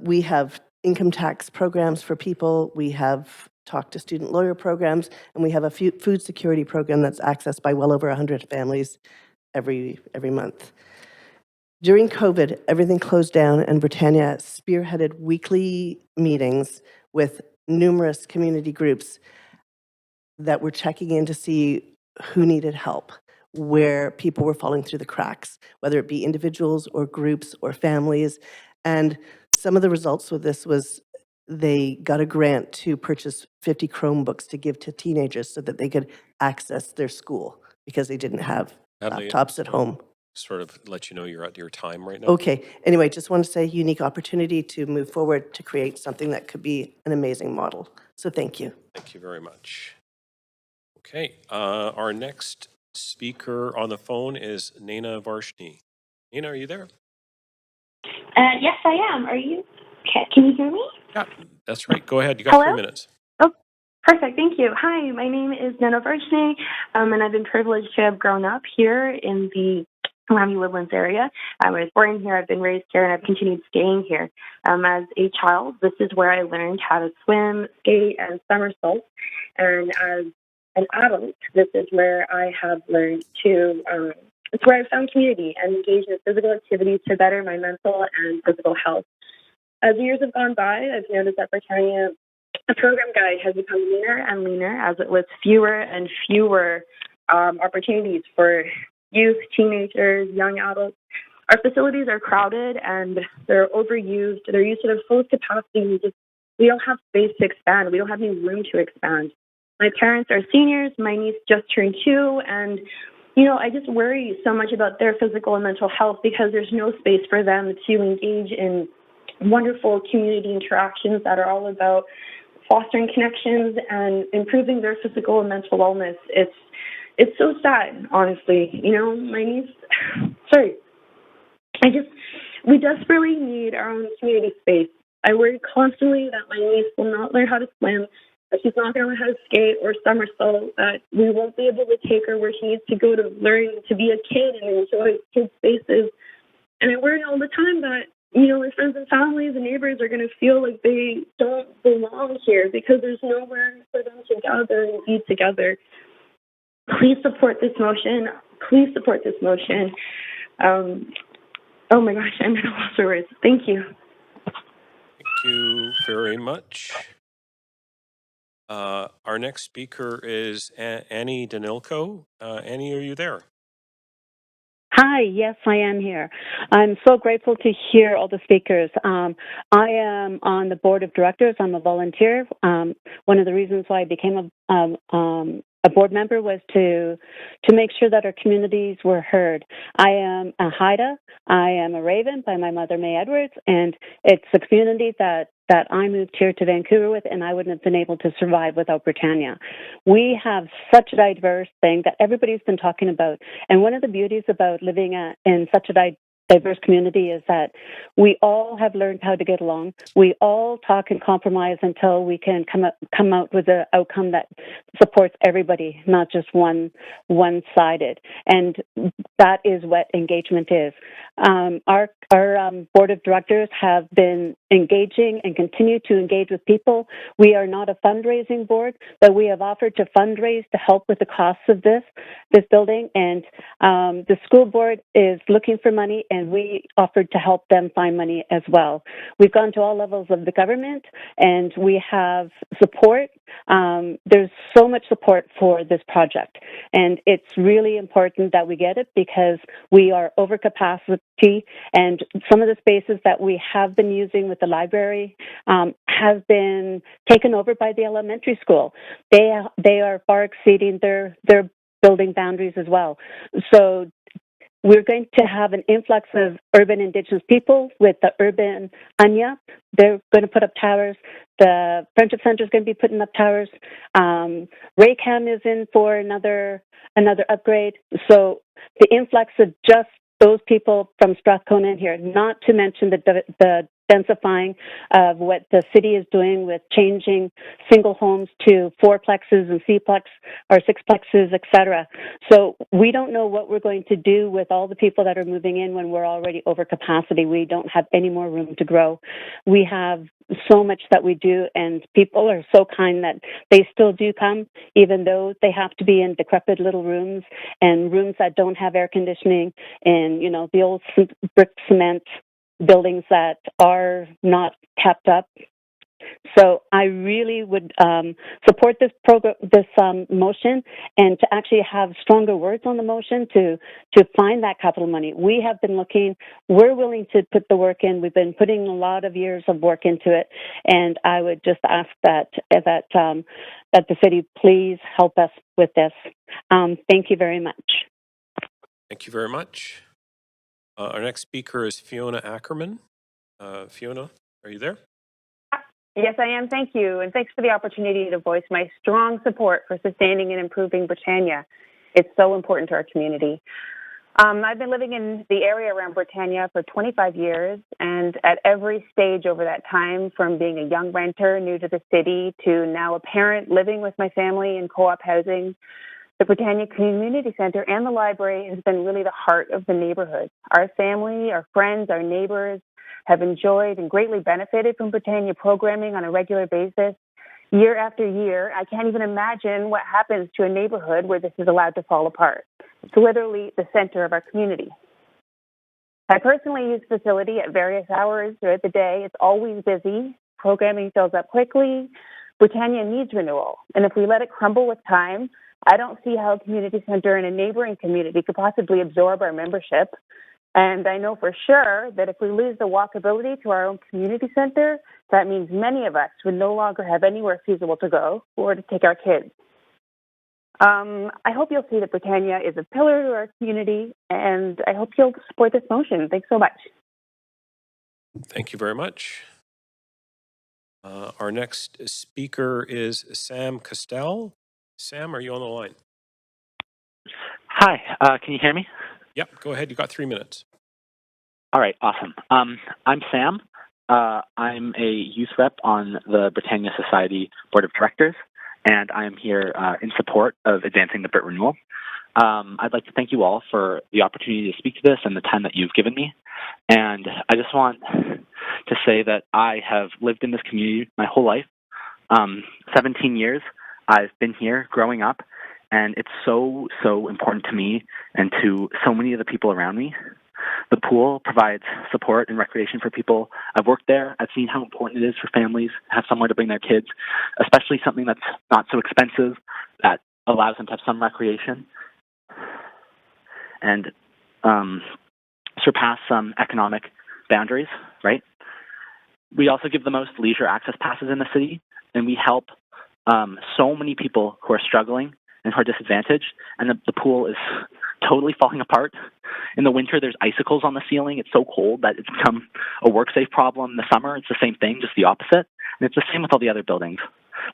We have income tax programs for people. We have talk to student lawyer programs, and we have a food security program that's accessed by well over 100 families every month. During COVID, everything closed down, and Britannia spearheaded weekly meetings with numerous community groups that were checking in to see who needed help, where people were falling through the cracks, whether it be individuals or groups or families. And some of the results with this was they got a grant to purchase 50 Chromebooks to give to teenagers so that they could access their school because they didn't have Natalie, laptops at home. Sort of let you know you're at your time right now. Okay, anyway, just want to say unique opportunity to move forward to create something that could be an amazing model. So thank you. Thank you very much. Okay, our next speaker on the phone is Nina Varshni. Nina, are you there? Yes, I am. Are you? Can you hear me? Yeah, that's right. Go ahead. You got 3 minutes. Oh, perfect. Thank you. Hi, my name is Nina Varshni, and I've been privileged to have grown up here in the Grandview Woodlands area. I was born here, I've been raised here, and I've continued staying here. As a child, this is where I learned how to swim, skate, and somersault. And as an adult, this is where I have learned to, it's where I found community and engaged in physical activities to better my mental and physical health. As the years have gone by, I've noticed that Britannia, the program guide, has become leaner and leaner as it lists fewer and fewer opportunities for youth, teenagers, young adults. Our facilities are crowded and they're overused. They're used to their fullest capacity. We don't have space to expand. We don't have any room to expand. My parents are seniors. My niece just turned 2, and I just worry so much about their physical and mental health because there's no space for them to engage in wonderful community interactions that are all about fostering connections and improving their physical and mental wellness. It's so sad, honestly. My niece, sorry. We desperately need our own community space. I worry constantly that my niece will not learn how to swim, that she's not going to learn how to skate or somersault, that we won't be able to take her where she needs to go to learn to be a kid and enjoy kid spaces. And I worry all the time that, my friends and families and neighbors are going to feel like they don't belong here because there's nowhere for them to gather and be together. Please support this motion. Please support this motion. Oh my gosh, I'm at a loss for words. Thank you. Thank you very much. Our next speaker is Annie Danilko. Annie, are you there? Hi, yes, I am here. I'm so grateful to hear all the speakers. I am on the board of directors. I'm a volunteer. One of the reasons why I became a board member was to make sure that our communities were heard. I am a Haida. I am a Raven by my mother, May Edwards, and it's a community that I moved here to Vancouver with, and I wouldn't have been able to survive without Britannia. We have such a diverse thing that everybody's been talking about, and one of the beauties about living in such a diverse community is that we all have learned how to get along. We all talk and compromise until we can come out with an outcome that supports everybody, not just one-sided. And that is what engagement is. Our board of directors have been engaging and continue to engage with people. We are not a fundraising board, but we have offered to fundraise to help with the costs of this building. And the school board is looking for money, and we offered to help them find money as well. We've gone to all levels of the government, and we have support. There's so much support for this project, and it's really important that we get it because we are over capacity, and some of the spaces that we have been using with the library has been taken over by the elementary school. They are far exceeding their building boundaries as well. So we're going to have an influx of urban Indigenous people with the urban Anya. They're going to put up towers. The Friendship Center is going to be putting up towers. Raycam is in for another upgrade. So the influx of just those people from Strathcona in here, not to mention the densifying of what the city is doing with changing single homes to fourplexes and C-plex or sixplexes, et cetera. So we don't know what we're going to do with all the people that are moving in when we're already over capacity. We don't have any more room to grow. We have so much that we do, and people are so kind that they still do come, even though they have to be in decrepit little rooms and rooms that don't have air conditioning and, you know, the old brick cement buildings that are not kept up. So I really would support this program, this motion, and to actually have stronger words on the motion to find that capital money. We have been looking. We're willing to put the work in. We've been putting a lot of years of work into it, and I would just ask that the city please help us with this. Thank you very much. Thank you very much. Our next speaker is Fiona Ackerman. Fiona, are you there? Yes, I am. Thank you. And thanks for the opportunity to voice my strong support for sustaining and improving Britannia. It's so important to our community. I've been living in the area around Britannia for 25 years, and at every stage over that time, from being a young renter new to the city to now a parent living with my family in co-op housing, the Britannia Community Center and the library has been really the heart of the neighborhood. Our family, our friends, our neighbors have enjoyed and greatly benefited from Britannia programming on a regular basis. Year after year, I can't even imagine what happens to a neighborhood where this is allowed to fall apart. It's literally the center of our community. I personally use the facility at various hours throughout the day. It's always busy. Programming fills up quickly. Britannia needs renewal. And if we let it crumble with time, I don't see how a community center in a neighboring community could possibly absorb our membership. And I know for sure that if we lose the walkability to our own community center, that means many of us would no longer have anywhere feasible to go or to take our kids. I hope you'll see that Britannia is a pillar to our community, and I hope you'll support this motion. Thanks so much. Thank you very much. Our next speaker is Sam Castell. Sam, are you on the line? Hi, can you hear me? Yep, go ahead. You got 3 minutes. All right, awesome. I'm Sam. I'm a youth rep on the Britannia Society Board of Directors, and I am here in support of advancing the Brit renewal. I'd like to thank you all for the opportunity to speak to this and the time that you've given me. And I just want to say that I have lived in this community my whole life. 17 years I've been here growing up, and it's so important to me and to so many of the people around me. The pool provides support and recreation for people. I've worked there. I've seen how important it is for families to have somewhere to bring their kids, especially something that's not so expensive that allows them to have some recreation and surpass some economic boundaries, right? We also give the most leisure access passes in the city, and we help so many people who are struggling and who are disadvantaged, and the pool is totally falling apart. In the winter, there's icicles on the ceiling. It's so cold that it's become a work-safe problem. In the summer, it's the same thing, just the opposite. And it's the same with all the other buildings.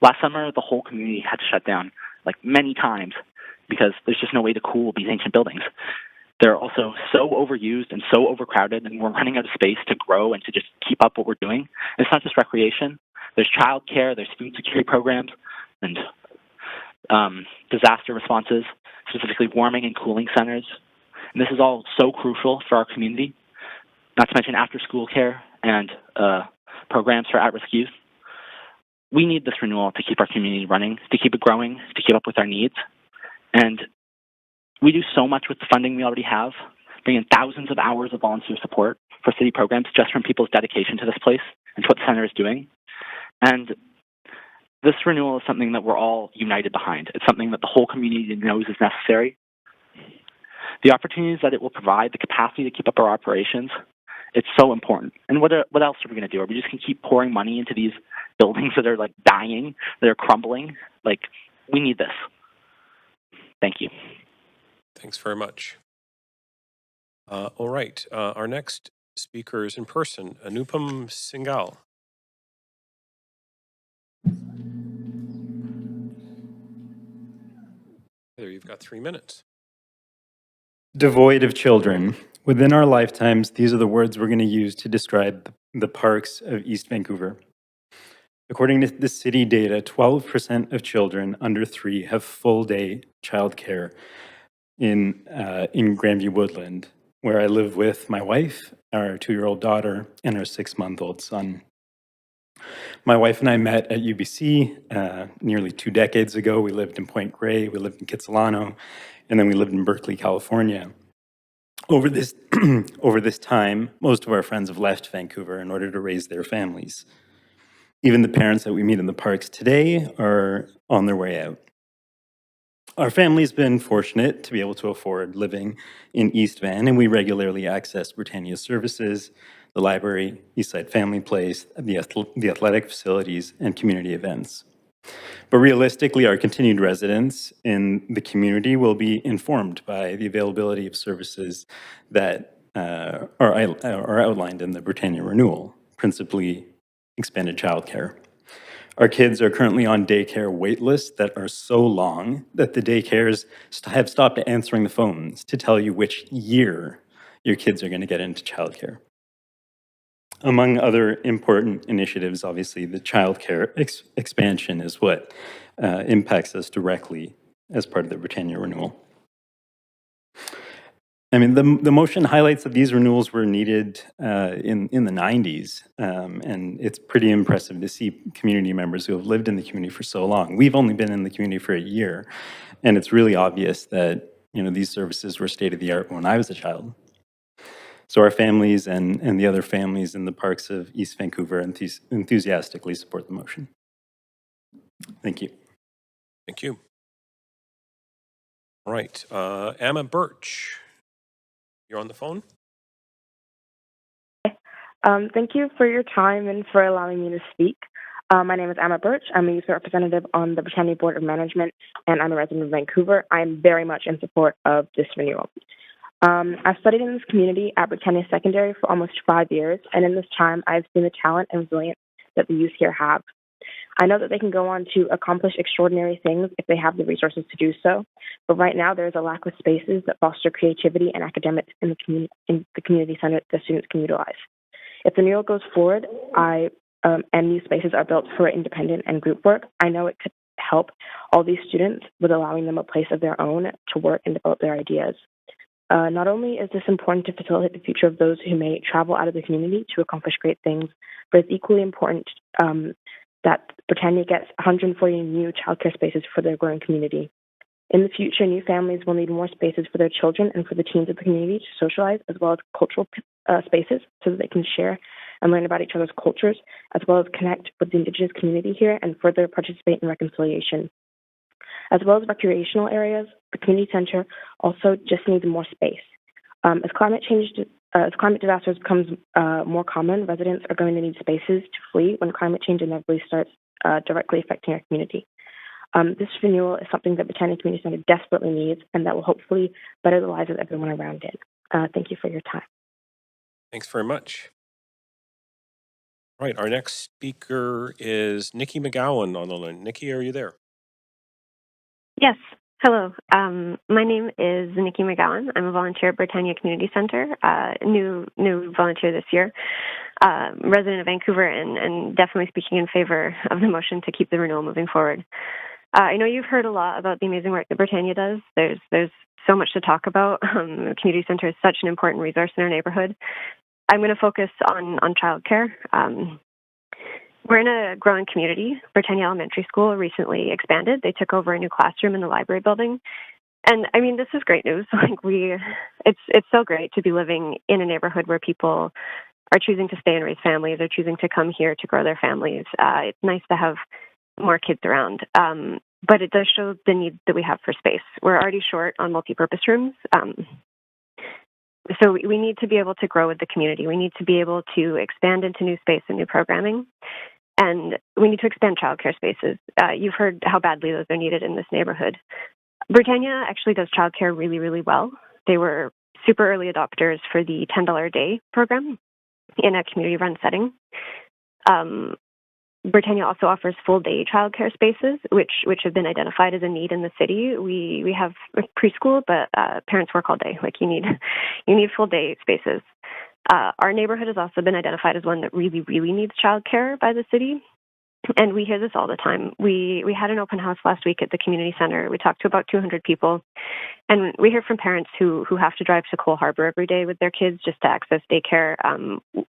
Last summer, the whole community had to shut down, like many times, because there's just no way to cool these ancient buildings. They're also so overused and so overcrowded, and we're running out of space to grow and to just keep up what we're doing. And it's not just recreation. There's childcare, there's food security programs, and disaster responses, specifically warming and cooling centers. And this is all so crucial for our community, not to mention after-school care and programs for at-risk youth. We need this renewal to keep our community running, to keep it growing, to keep up with our needs. And we do so much with the funding we already have, bring in thousands of hours of volunteer support for city programs just from people's dedication to this place and to what the center is doing. And this renewal is something that we're all united behind. It's something that the whole community knows is necessary. The opportunities that it will provide, the capacity to keep up our operations, it's so important. And what else are we going to do? Are we just going to keep pouring money into these buildings that are like dying, that are crumbling? Like, we need this. Thank you. Thanks very much. All right, our next speaker is in person, Anupam Singhal. There, you've got 3 minutes. Devoid of children. Within our lifetimes, these are the words we're going to use to describe the parks of East Vancouver. According to the city data, 12% of children under 3 have full-day childcare in Grandview Woodland, where I live with my wife, our 2-year-old daughter, and our 6-month-old son. My wife and I met at UBC nearly 2 decades ago. We lived in Point Grey, we lived in Kitsilano, and then we lived in Berkeley, California. Over this, over this time, most of our friends have left Vancouver in order to raise their families. Even the parents that we meet in the parks today are on their way out. Our family's been fortunate to be able to afford living in East Van, and we regularly access Britannia's services, the library, Eastside Family Place, the athletic facilities, and community events. But realistically, our continued residence in the community will be informed by the availability of services that are outlined in the Britannia renewal, principally expanded childcare. Our kids are currently on daycare wait lists that are so long that the daycares have stopped answering the phones to tell you which year your kids are going to get into childcare. Among other important initiatives, obviously, the childcare expansion is what impacts us directly as part of the Britannia renewal. I mean, the motion highlights that these renewals were needed in the 90s, and it's pretty impressive to see community members who have lived in the community for so long. We've only been in the community for a year, and it's really obvious that these services were state-of-the-art when I was a child. So our families and the other families in the parks of East Vancouver enthusiastically support the motion. Thank you. Thank you. All right, Emma Birch, you're on the phone. Thank you for your time and for allowing me to speak. My name is Emma Birch. I'm a youth representative on the Britannia Board of Management, and I'm a resident of Vancouver. I'm very much in support of this renewal. I've studied in this community at Britannia Secondary for almost 5 years, and in this time, I've seen the talent and resilience that the youth here have. I know that they can go on to accomplish extraordinary things if they have the resources to do so, but right now there is a lack of spaces that foster creativity and academics in the community center that students can utilize. If the renewal goes forward, and these spaces are built for independent and group work, I know it could help all these students with allowing them a place of their own to work and develop their ideas. Not only is this important to facilitate the future of those who may travel out of the community to accomplish great things, but it's equally important that Britannia gets 140 new childcare spaces for their growing community. In the future, new families will need more spaces for their children and for the teens of the community to socialize, as well as cultural spaces so that they can share and learn about each other's cultures, as well as connect with the Indigenous community here and further participate in reconciliation. As well as recreational areas, the community center also just needs more space. As climate disasters becomes more common, residents are going to need spaces to flee when climate change inevitably starts directly affecting our community. This renewal is something that Britannia Community Center desperately needs, and that will hopefully better the lives of everyone around it. Thank you for your time. Thanks very much. All right, our next speaker is Nikki McGowan on the line. Nikki, are you there? Yes. Hello. My name is Nikki McGowan. I'm a volunteer at Britannia Community Center, new volunteer this year, resident of Vancouver, and definitely speaking in favor of the motion to keep the renewal moving forward. I know you've heard a lot about the amazing work that Britannia does. There's so much to talk about. The community center is such an important resource in our neighborhood. I'm going to focus on childcare. We're in a growing community. Britannia Elementary School recently expanded. They took over a new classroom in the library building. And I mean, this is great news. It's so great to be living in a neighborhood where people are choosing to stay and raise families, or choosing to come here to grow their families. It's nice to have more kids around. But it does show the need that we have for space. We're already short on multipurpose rooms. So we need to be able to grow with the community. We need to be able to expand into new space and new programming. And we need to expand childcare spaces. You've heard how badly those are needed in this neighborhood. Britannia actually does childcare really, really well. They were super early adopters for the $10 a day program in a community-run setting. Britannia also offers full-day childcare spaces, which have been identified as a need in the city. We have preschool, but parents work all day. Like you need full-day spaces. Our neighborhood has also been identified as one that really, really needs childcare by the city. And we hear this all the time. We had an open house last week at the community center. We talked to about 200 people. And we hear from parents who have to drive to Cole Harbour every day with their kids just to access daycare.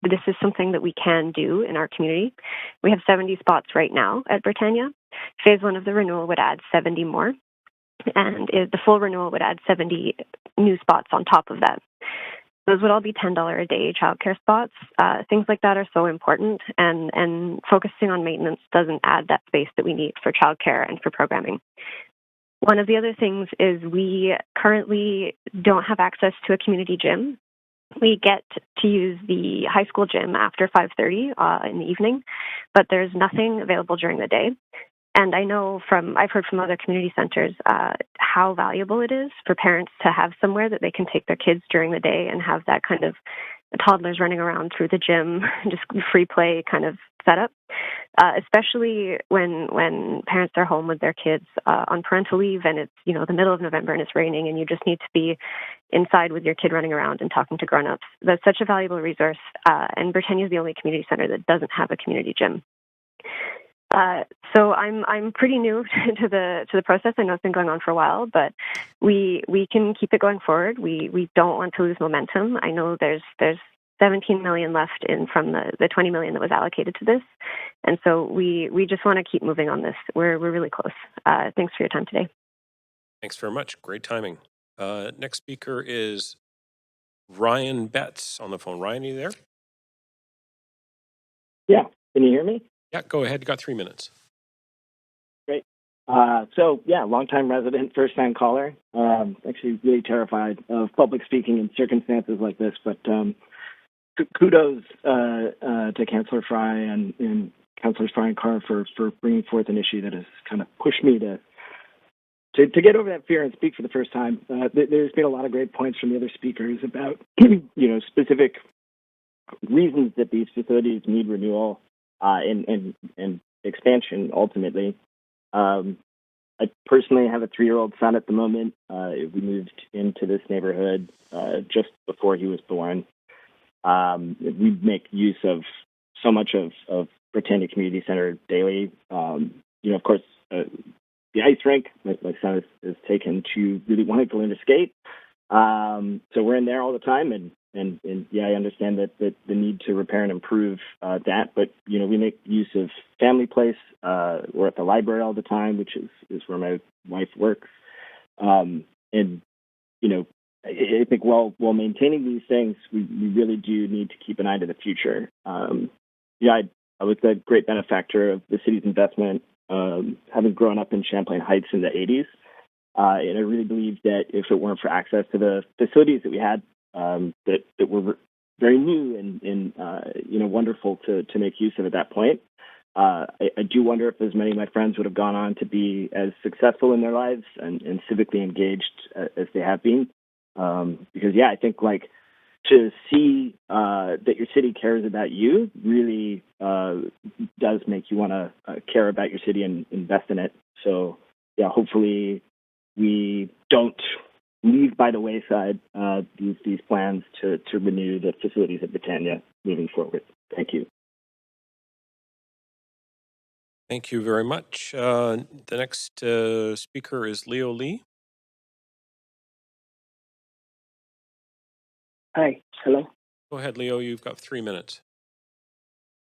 This is something that we can do in our community. We have 70 spots right now at Britannia. Phase 1 of the renewal would add 70 more. And the full renewal would add 70 new spots on top of that. Those would all be $10 a day childcare spots. Things like that are so important, and focusing on maintenance doesn't add that space that we need for childcare and for programming. One of the other things is we currently don't have access to a community gym. We get to use the high school gym after 5:30 in the evening, but there's nothing available during the day. And I've heard from other community centers how valuable it is for parents to have somewhere that they can take their kids during the day and have that kind of toddlers running around through the gym, just free play kind of setup, especially when parents are home with their kids on parental leave and it's, the middle of November and it's raining and you just need to be inside with your kid running around and talking to grown-ups. That's such a valuable resource, and Britannia is the only community center that doesn't have a community gym. So I'm pretty new to the process. I know it's been going on for a while, but we can keep it going forward. We don't want to lose momentum. I know there's 17 million left from the 20 million that was allocated to this, and so we just want to keep moving on this. We're really close. Thanks for your time today. Thanks very much. Great timing. Next speaker is Ryan Betts on the phone. Ryan, are you there? Yeah. Can you hear me? Yeah, go ahead. You got 3 minutes. Great. Longtime resident, first-time caller. Actually really terrified of public speaking in circumstances like this, but kudos to Councillor Fry and Councillors Fry and Carr for bringing forth an issue that has kind of pushed me to get over that fear and speak for the first time. There's been a lot of great points from the other speakers about specific reasons that these facilities need renewal and expansion ultimately. I personally have a 3-year-old son at the moment. We moved into this neighborhood just before he was born. We make use of so much of Britannia Community Center daily. Of course, the ice rink, my son is taken to really wanting to learn to skate. So we're in there all the time, and I understand that the need to repair and improve that. But we make use of Family Place. We're at the library all the time, which is where my wife works. I think while maintaining these things, we really do need to keep an eye to the future. I was a great benefactor of the city's investment, having grown up in Champlain Heights in the 80s. And I really believe that if it weren't for access to the facilities that we had, that were very new and wonderful to make use of at that point, I do wonder if as many of my friends would have gone on to be as successful in their lives and civically engaged as they have been. Because I think to see that your city cares about you really does make you want to care about your city and invest in it. So hopefully we don't leave by the wayside these plans to renew the facilities at Britannia moving forward. Thank you. Thank you very much. The next speaker is Leo Lee. Hi. Hello. Go ahead, Leo. You've got 3 minutes.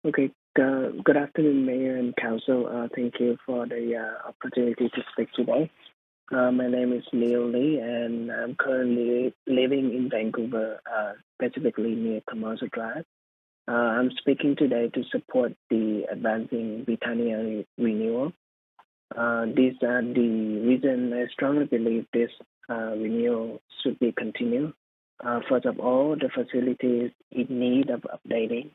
Okay. Good afternoon, Mayor and Council. Thank you for the opportunity to speak today. My name is Leo Lee, and I'm currently living in Vancouver, specifically near Commercial Drive. I'm speaking today to support the Advancing Britannia renewal. These are the reasons I strongly believe this renewal should be continued. First of all, the facility is in need of updating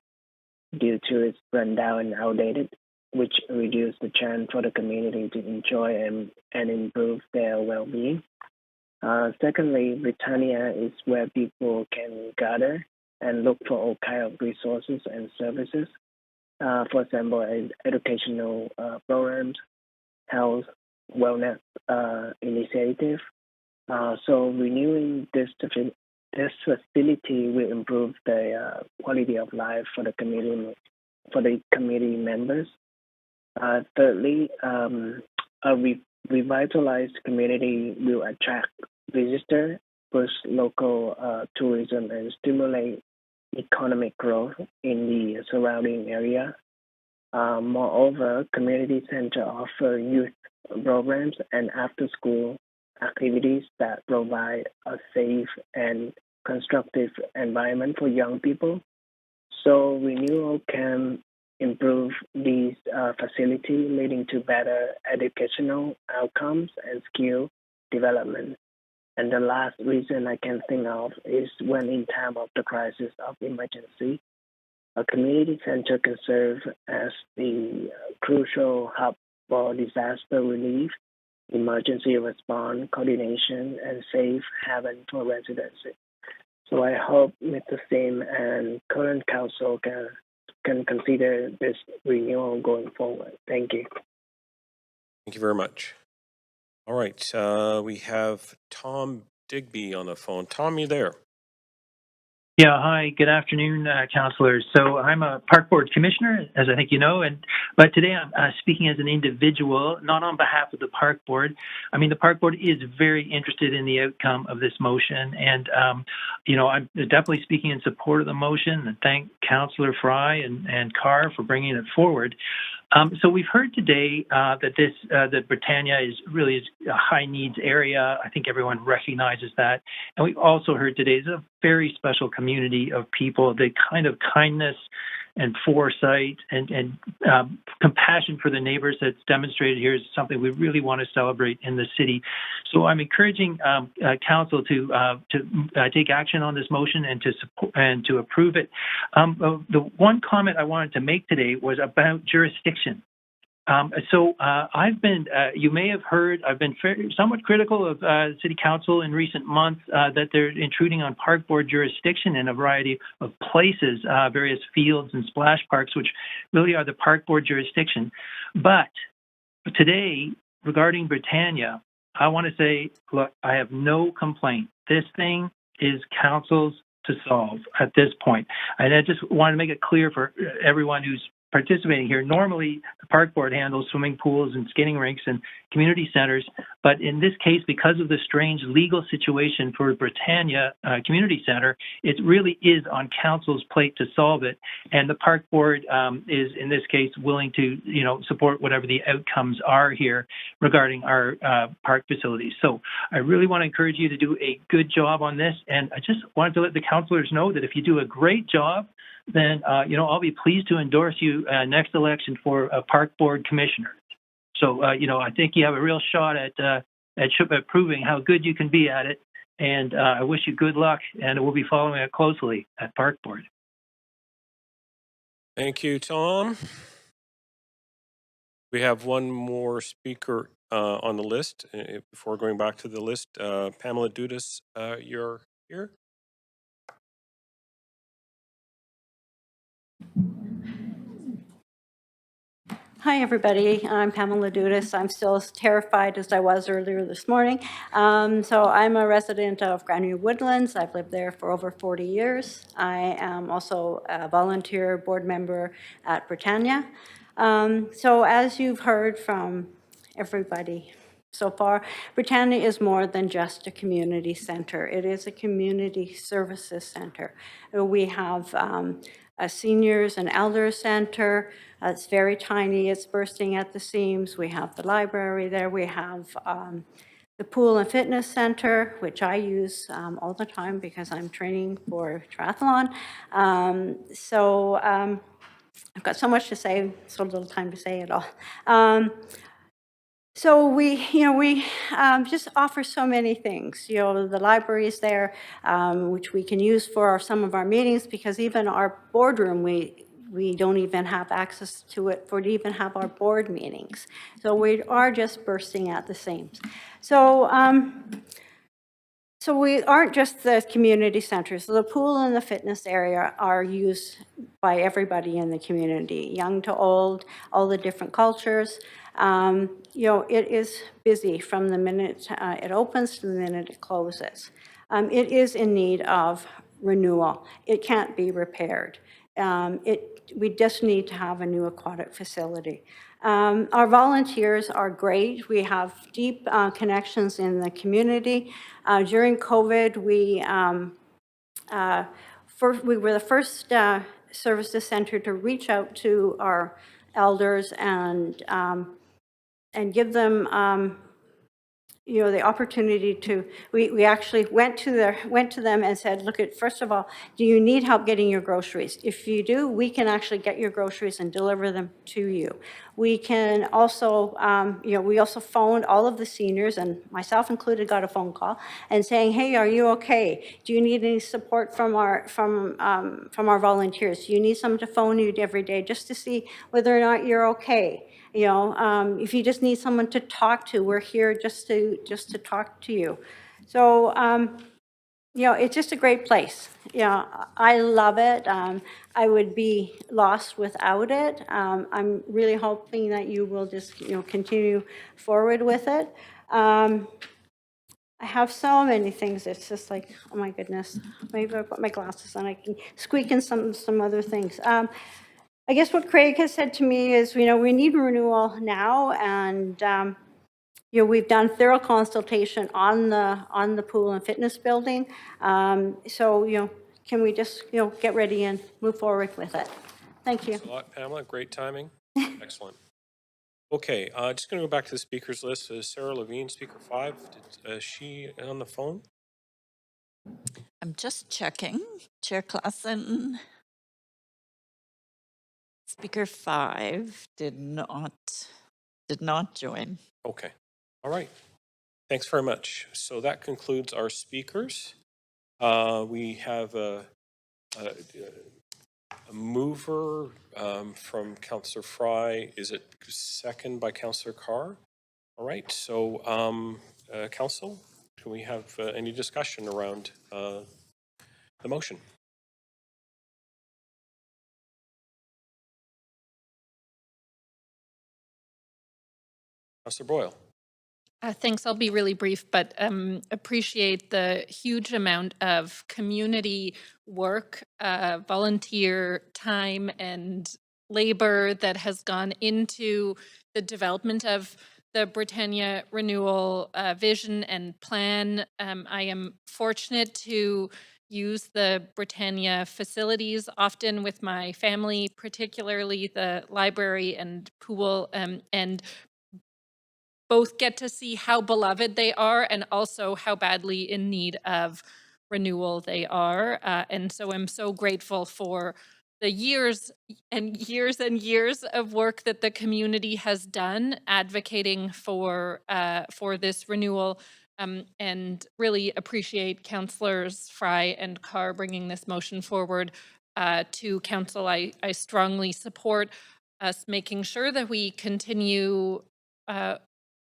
due to its rundown and outdated, which reduce the chance for the community to enjoy and improve their well-being. Secondly, Britannia is where people can gather and look for all kinds of resources and services. For example, educational programs, health, wellness initiative. So renewing this this facility will improve the quality of life for the community members. Thirdly, a revitalized community will attract visitors, boost local tourism, and stimulate economic growth in the surrounding area. Moreover, community center offer youth programs and after-school activities that provide a safe and constructive environment for young people. So renewal can improve these facilities, leading to better educational outcomes and skill development. And the last reason I can think of is when in time of the crisis of emergency, a community center can serve as the crucial hub for disaster relief, emergency response, coordination, and safe haven for residents. So I hope Mr. Sim and current council can consider this renewal going forward. Thank you. Thank you very much. All right, we have Tom Digby on the phone. Tom, you there? Yeah, hi, good afternoon, councilors. So I'm a park board commissioner, as I think you know, but today I'm speaking as an individual, not on behalf of the park board. I mean, the park board is very interested in the outcome of this motion, and I'm definitely speaking in support of the motion, and thank Councillor Fry and Carr for bringing it forward. So we've heard today that Britannia is really a high needs area. I think everyone recognizes that. And we've also heard today is a very special community of people. The kind of kindness and foresight and compassion for the neighbors that's demonstrated here is something we really want to celebrate in the city. So I'm encouraging council to take action on this motion and to support and to approve it. The one comment I wanted to make today was about jurisdiction. I've been, you may have heard, I've been somewhat critical of City Council in recent months that they're intruding on park board jurisdiction in a variety of places, various fields and splash parks, which really are the park board jurisdiction. But today, regarding Britannia, I want to say, look, I have no complaint. This thing is council's to solve at this point. And I just want to make it clear for everyone who's participating here. Normally, the park board handles swimming pools and skating rinks and community centers, but in this case, because of the strange legal situation for Britannia Community Center, it really is on council's plate to solve it. And the park board is, in this case, willing to, support whatever the outcomes are here regarding our park facilities. So I really want to encourage you to do a good job on this. And I just wanted to let the councilors know that if you do a great job, then, I'll be pleased to endorse you next election for a park board commissioner. So, I think you have a real shot at proving how good you can be at it. And I wish you good luck, and we'll be following it closely at park board. Thank you, Tom. We have one more speaker on the list. Before going back to the list, Pamela Dudas, you're here. Hi, everybody. I'm Pamela Dudas. I'm still as terrified as I was earlier this morning. So I'm a resident of Grandview Woodlands. I've lived there for over 40 years. I am also a volunteer board member at Britannia. So as you've heard from everybody so far, Britannia is more than just a community center. It is a community services center. We have a seniors and elders center. It's very tiny. It's bursting at the seams. We have the library there. We have the pool and fitness center, which I use all the time because I'm training for triathlon. I've got so much to say, so little time to say it all. So we just offer so many things. The library is there, which we can use for some of our meetings, because even our boardroom, we don't even have access to it to even have our board meetings. So we are just bursting at the seams. So we aren't just the community center. So the pool and the fitness area are used by everybody in the community, young to old, all the different cultures. It is busy from the minute it opens to the minute it closes. It is in need of renewal. It can't be repaired. We just need to have a new aquatic facility. Our volunteers are great. We have deep connections in the community. During COVID, we were the first services center to reach out to our elders and give them the opportunity to, we actually went to them and said, look, first of all, do you need help getting your groceries? If you do, we can actually get your groceries and deliver them to you. We can also, we also phoned all of the seniors, and myself included, got a phone call and saying, hey, are you okay? Do you need any support from our volunteers? Do you need someone to phone you every day just to see whether or not you're okay? If you just need someone to talk to, we're here just to talk to you. So, it's just a great place. I love it. I would be lost without it. I'm really hoping that you will just, continue forward with it. I have so many things. It's just like, oh my goodness. Maybe I'll put my glasses on. I can squeak in some other things. I guess what Craig has said to me is, we need renewal now, and we've done thorough consultation on the pool and fitness building. So can we just get ready and move forward with it? Thank you. Thanks a lot, Pamela. Great timing. Excellent. Okay, just going to go back to the speakers list. Sarah Levine, speaker 5. Is she on the phone? I'm just checking. Chair Klassen. Speaker 5 did not join. Okay. All right. Thanks very much. So that concludes our speakers. We have a mover from Councillor Fry. Is it second by Councillor Carr? All right. So, Council, can we have any discussion around the motion? Councillor Boyle. Thanks. I'll be really brief, but appreciate the huge amount of community work, volunteer time, and labor that has gone into the development of the Britannia renewal vision and plan. I am fortunate to use the Britannia facilities often with my family, particularly the library and pool, and both get to see how beloved they are and also how badly in need of renewal they are. And so I'm so grateful for the years and years and years of work that the community has done advocating for this renewal, and really appreciate Councillors Fry and Carr bringing this motion forward to Council. I strongly support us making sure that we continue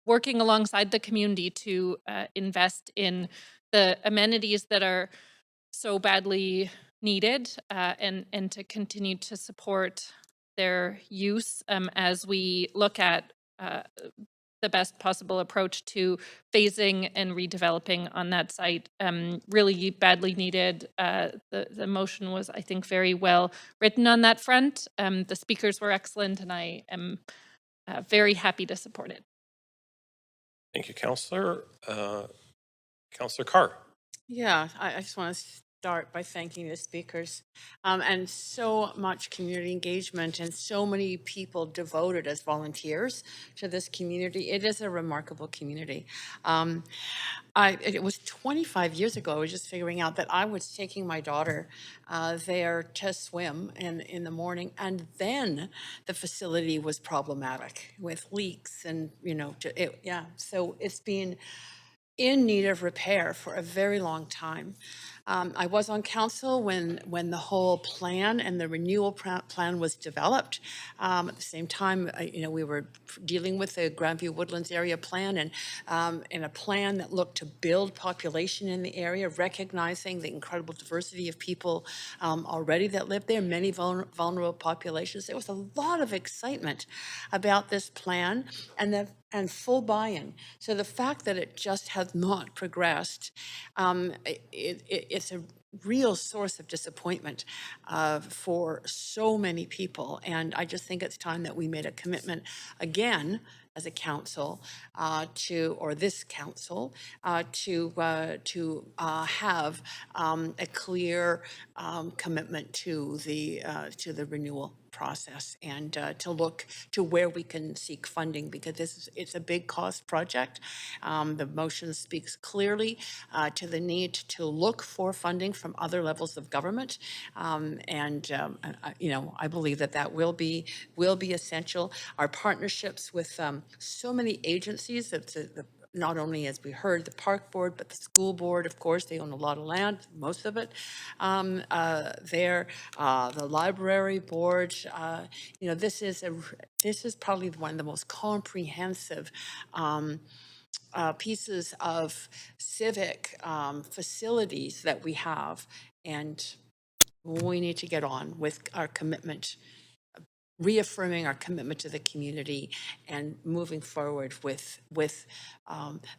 working alongside the community to invest in the amenities that are so badly needed, and to continue to support their use as we look at the best possible approach to phasing and redeveloping on that site. Really badly needed. The motion was, I think, very well written on that front. The speakers were excellent, and I am very happy to support it. Thank you, Councillor. Councillor Carr. Yeah, I just want to start by thanking the speakers, and so much community engagement and so many people devoted as volunteers to this community. It is a remarkable community. It was 25 years ago, I was just figuring out that I was taking my daughter there to swim in the morning, and then the facility was problematic with leaks and, so it's been in need of repair for a very long time. I was on council when the whole plan and the renewal plan was developed. At the same time, we were dealing with the Grandview Woodlands area plan and a plan that looked to build population in the area, recognizing the incredible diversity of people already that live there, many vulnerable populations. There was a lot of excitement about this plan and full buy-in. So the fact that it just has not progressed, it's a real source of disappointment for so many people. And I just think it's time that we made a commitment again as a council or this council to have a clear commitment to the renewal process and to look to where we can seek funding, because it's a big cost project. The motion speaks clearly to the need to look for funding from other levels of government, I believe that will be essential. Our partnerships with so many agencies, not only, as we heard, the park board, but the school board, of course, they own a lot of land, most of it there, the library board. This is probably one of the most comprehensive pieces of civic facilities that we have, and we need to get on with our commitment, reaffirming our commitment to the community and moving forward with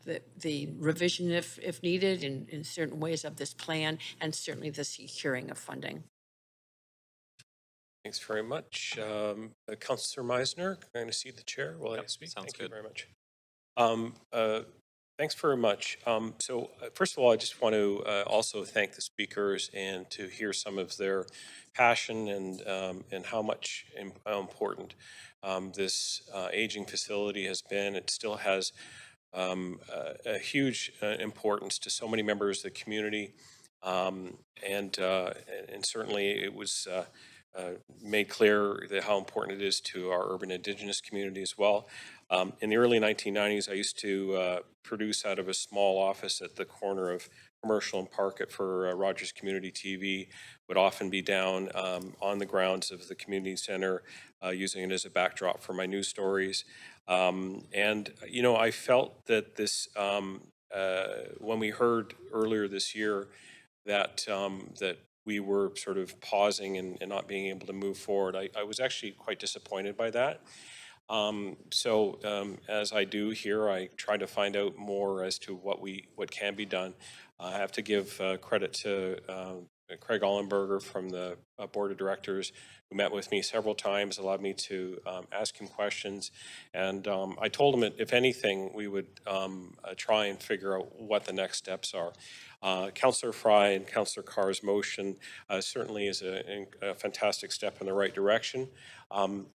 the revision if needed in certain ways of this plan, and certainly the securing of funding. Thanks very much. Councillor Meisner, going to cede the chair while I speak. Thank you very much. Thanks very much. First of all, I just want to also thank the speakers and to hear some of their passion and how important this aging facility has been. It still has a huge importance to so many members of the community, and certainly it was made clear that how important it is to our urban Indigenous community as well. In the early 1990s, I used to produce out of a small office at the corner of Commercial and Parket for Rogers Community TV. Would often be down on the grounds of the community center, using it as a backdrop for my news stories. I felt that this, when we heard earlier this year that we were sort of pausing and not being able to move forward, I was actually quite disappointed by that. As I do here, I try to find out more as to what can be done. I have to give credit to Craig Ollenberger from the board of directors, who met with me several times, allowed me to ask him questions. And I told him that if anything, we would try and figure out what the next steps are. Councillor Fry and Councillor Carr's motion certainly is a fantastic step in the right direction.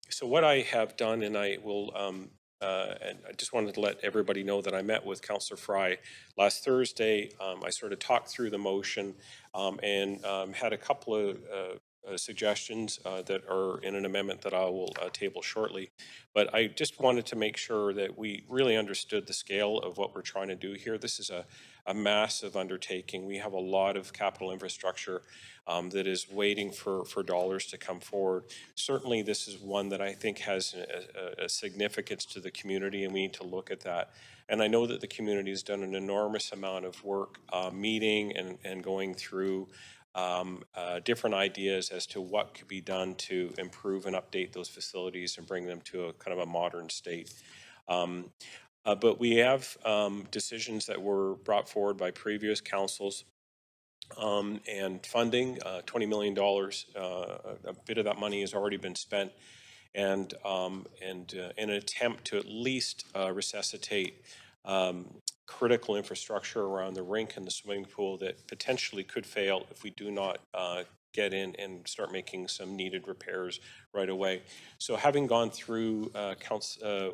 So what I have done, and I will, and I just wanted to let everybody know that I met with Councillor Fry last Thursday. I sort of talked through the motion and had a couple of suggestions that are in an amendment that I will table shortly. But I just wanted to make sure that we really understood the scale of what we're trying to do here. This is a massive undertaking. We have a lot of capital infrastructure that is waiting for dollars to come forward. Certainly, this is one that I think has a significance to the community, and we need to look at that. And I know that the community has done an enormous amount of work meeting and going through different ideas as to what could be done to improve and update those facilities and bring them to a kind of a modern state. But we have decisions that were brought forward by previous councils and funding, $20 million. A bit of that money has already been spent, and in an attempt to at least resuscitate critical infrastructure around the rink and the swimming pool that potentially could fail if we do not get in and start making some needed repairs right away. So having gone through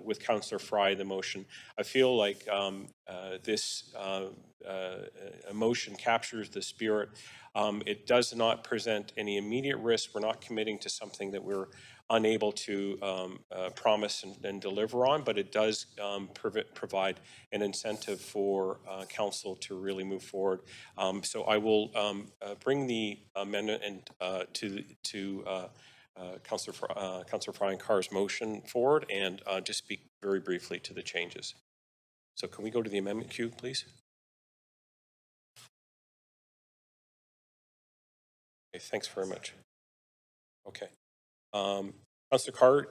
with Councillor Fry the motion, I feel like this motion captures the spirit. It does not present any immediate risk. We're not committing to something that we're unable to promise and deliver on, but it does provide an incentive for council to really move forward. So I will bring the amendment and to Councillor Fry and Carr's motion forward and just speak very briefly to the changes. So can we go to the amendment queue, please? Okay, thanks very much. Okay. Councillor Carr,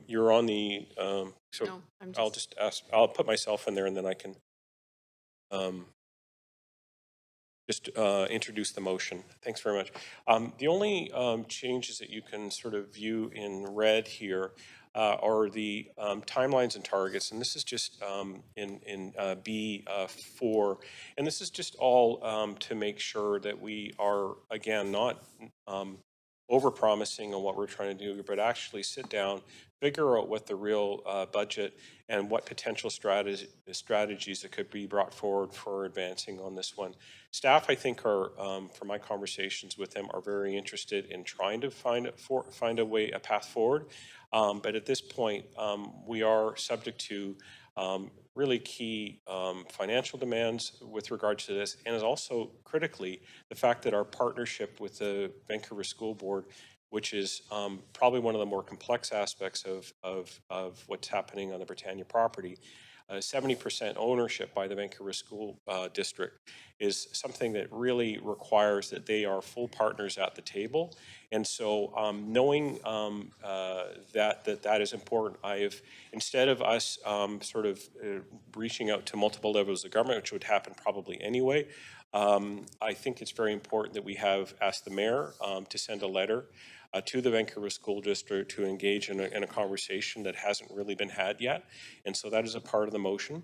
you're on the, so No, I'm just... I'll just ask, I'll put myself in there and then I can just introduce the motion. Thanks very much. The only changes that you can sort of view in red here are the timelines and targets, and this is just in B4, and this is just all to make sure that we are, again, not over-promising on what we're trying to do, but actually sit down, figure out what the real budget and what potential strategies that could be brought forward for advancing on this one. Staff, I think, are, from my conversations with them, are very interested in trying to find a path forward. But at this point, we are subject to really key financial demands with regards to this, and is also critically the fact that our partnership with the Vancouver School Board, which is probably one of the more complex aspects of what's happening on the Britannia property, 70% ownership by the Vancouver School District is something that really requires that they are full partners at the table. And so knowing that is important, instead of us sort of reaching out to multiple levels of government, which would happen probably anyway, I think it's very important that we have asked the mayor to send a letter to the Vancouver School District to engage in a conversation that hasn't really been had yet. And so that is a part of the motion.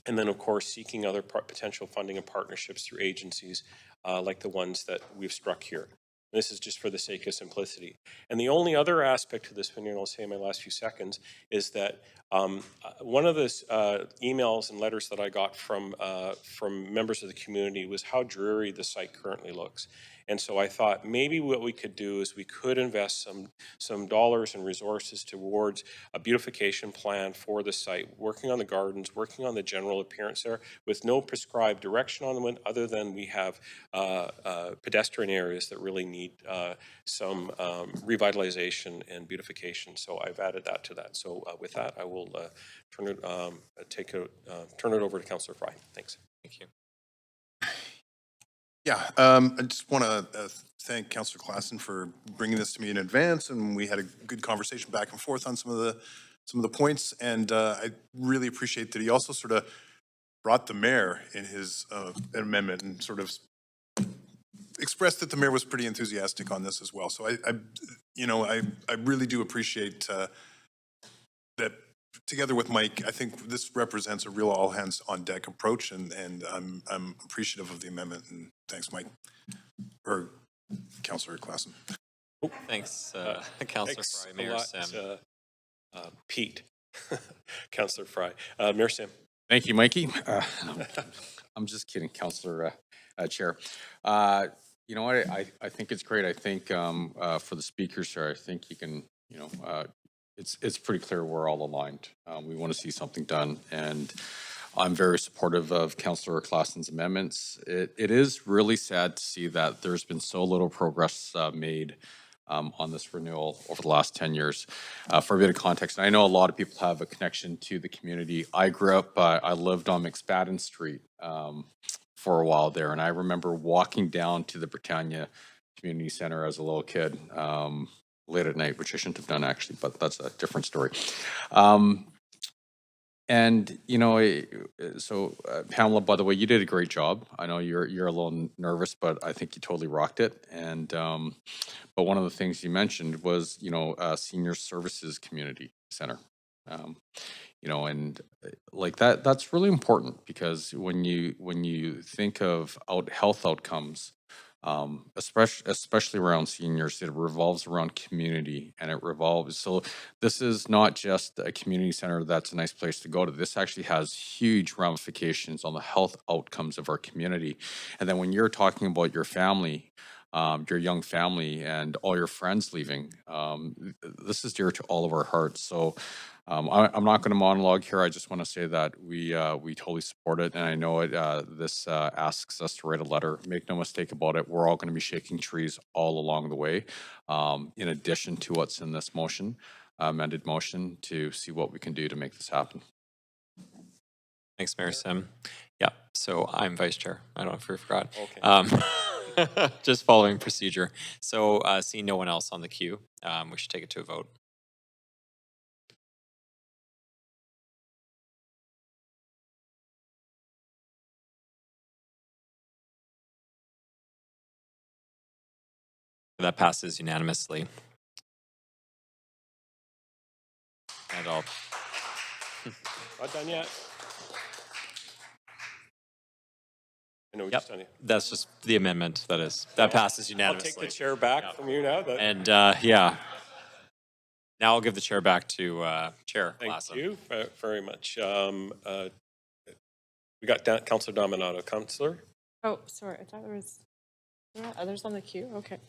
And then, of course, seeking other potential funding and partnerships through agencies like the ones that we've struck here. This is just for the sake of simplicity. And the only other aspect to this, and I'll say in my last few seconds, is that one of the emails and letters that I got from members of the community was how dreary the site currently looks. And so I thought maybe what we could do is we could invest some dollars and resources towards a beautification plan for the site, working on the gardens, working on the general appearance there, with no prescribed direction on them other than we have pedestrian areas that really need some revitalization and beautification. So I've added that to that. So with that, I will turn it over to Councillor Fry. Thanks. Thank you. Yeah, I just want to thank Councillor Klassen for bringing this to me in advance, and we had a good conversation back and forth on some of the points, and I really appreciate that he also sort of brought the mayor in his amendment and sort of expressed that the mayor was pretty enthusiastic on this as well. So I really do appreciate that. Together with Mike, I think this represents a real all hands on deck approach, and I'm appreciative of the amendment. And thanks, Mike, or Councillor Klassen. Oh, thanks, Councillor Fry, Mayor Sim. Pete, Councillor Fry, Mayor Sim. Thank you, Mikey. I'm just kidding, Councillor Chair. You know what? I think it's great. I think for the speakers here, I think you can, it's pretty clear we're all aligned. We want to see something done, and I'm very supportive of Councillor Klassen's amendments. It is really sad to see that there's been so little progress made on this renewal over the last 10 years. For a bit of context, and I know a lot of people have a connection to the community. I grew up, I lived on McSpadden Street for a while there, and I remember walking down to the Britannia Community Center as a little kid. Late at night, which I shouldn't have done actually, but that's a different story. So Pamela, by the way, you did a great job. I know you're a little nervous, but I think you totally rocked it. And but one of the things you mentioned was senior services community center. And like that's really important, because when you think of health outcomes especially around seniors. It revolves around community, and it revolves. So this is not just a community center that's a nice place to go to. This actually has huge ramifications on the health outcomes of our community. And then when you're talking about your family, your young family and all your friends leaving, this is dear to all of our hearts. So I'm not going to monologue here. I just want to say that we totally support it, and I know it. This asks us to write a letter. Make no mistake about it. We're all going to be shaking trees all along the way, in addition to what's in this motion, amended motion, to see what we can do to make this happen. Thanks, Mayor Sim. Yeah, so I'm vice chair. I don't know if you forgot. Okay. Just following procedure. So seeing no one else on the queue, we should take it to a vote. That passes unanimously. And all. Not done yet. I know we Yep, just done it. that's just the amendment. That passes unanimously. I'll take the chair back from you now. And yeah, now I'll give the chair back to Chair Klassen. Thank you very much. We got Councillor Dominato. Councillor? Oh, sorry. I thought there was others on the queue. Okay.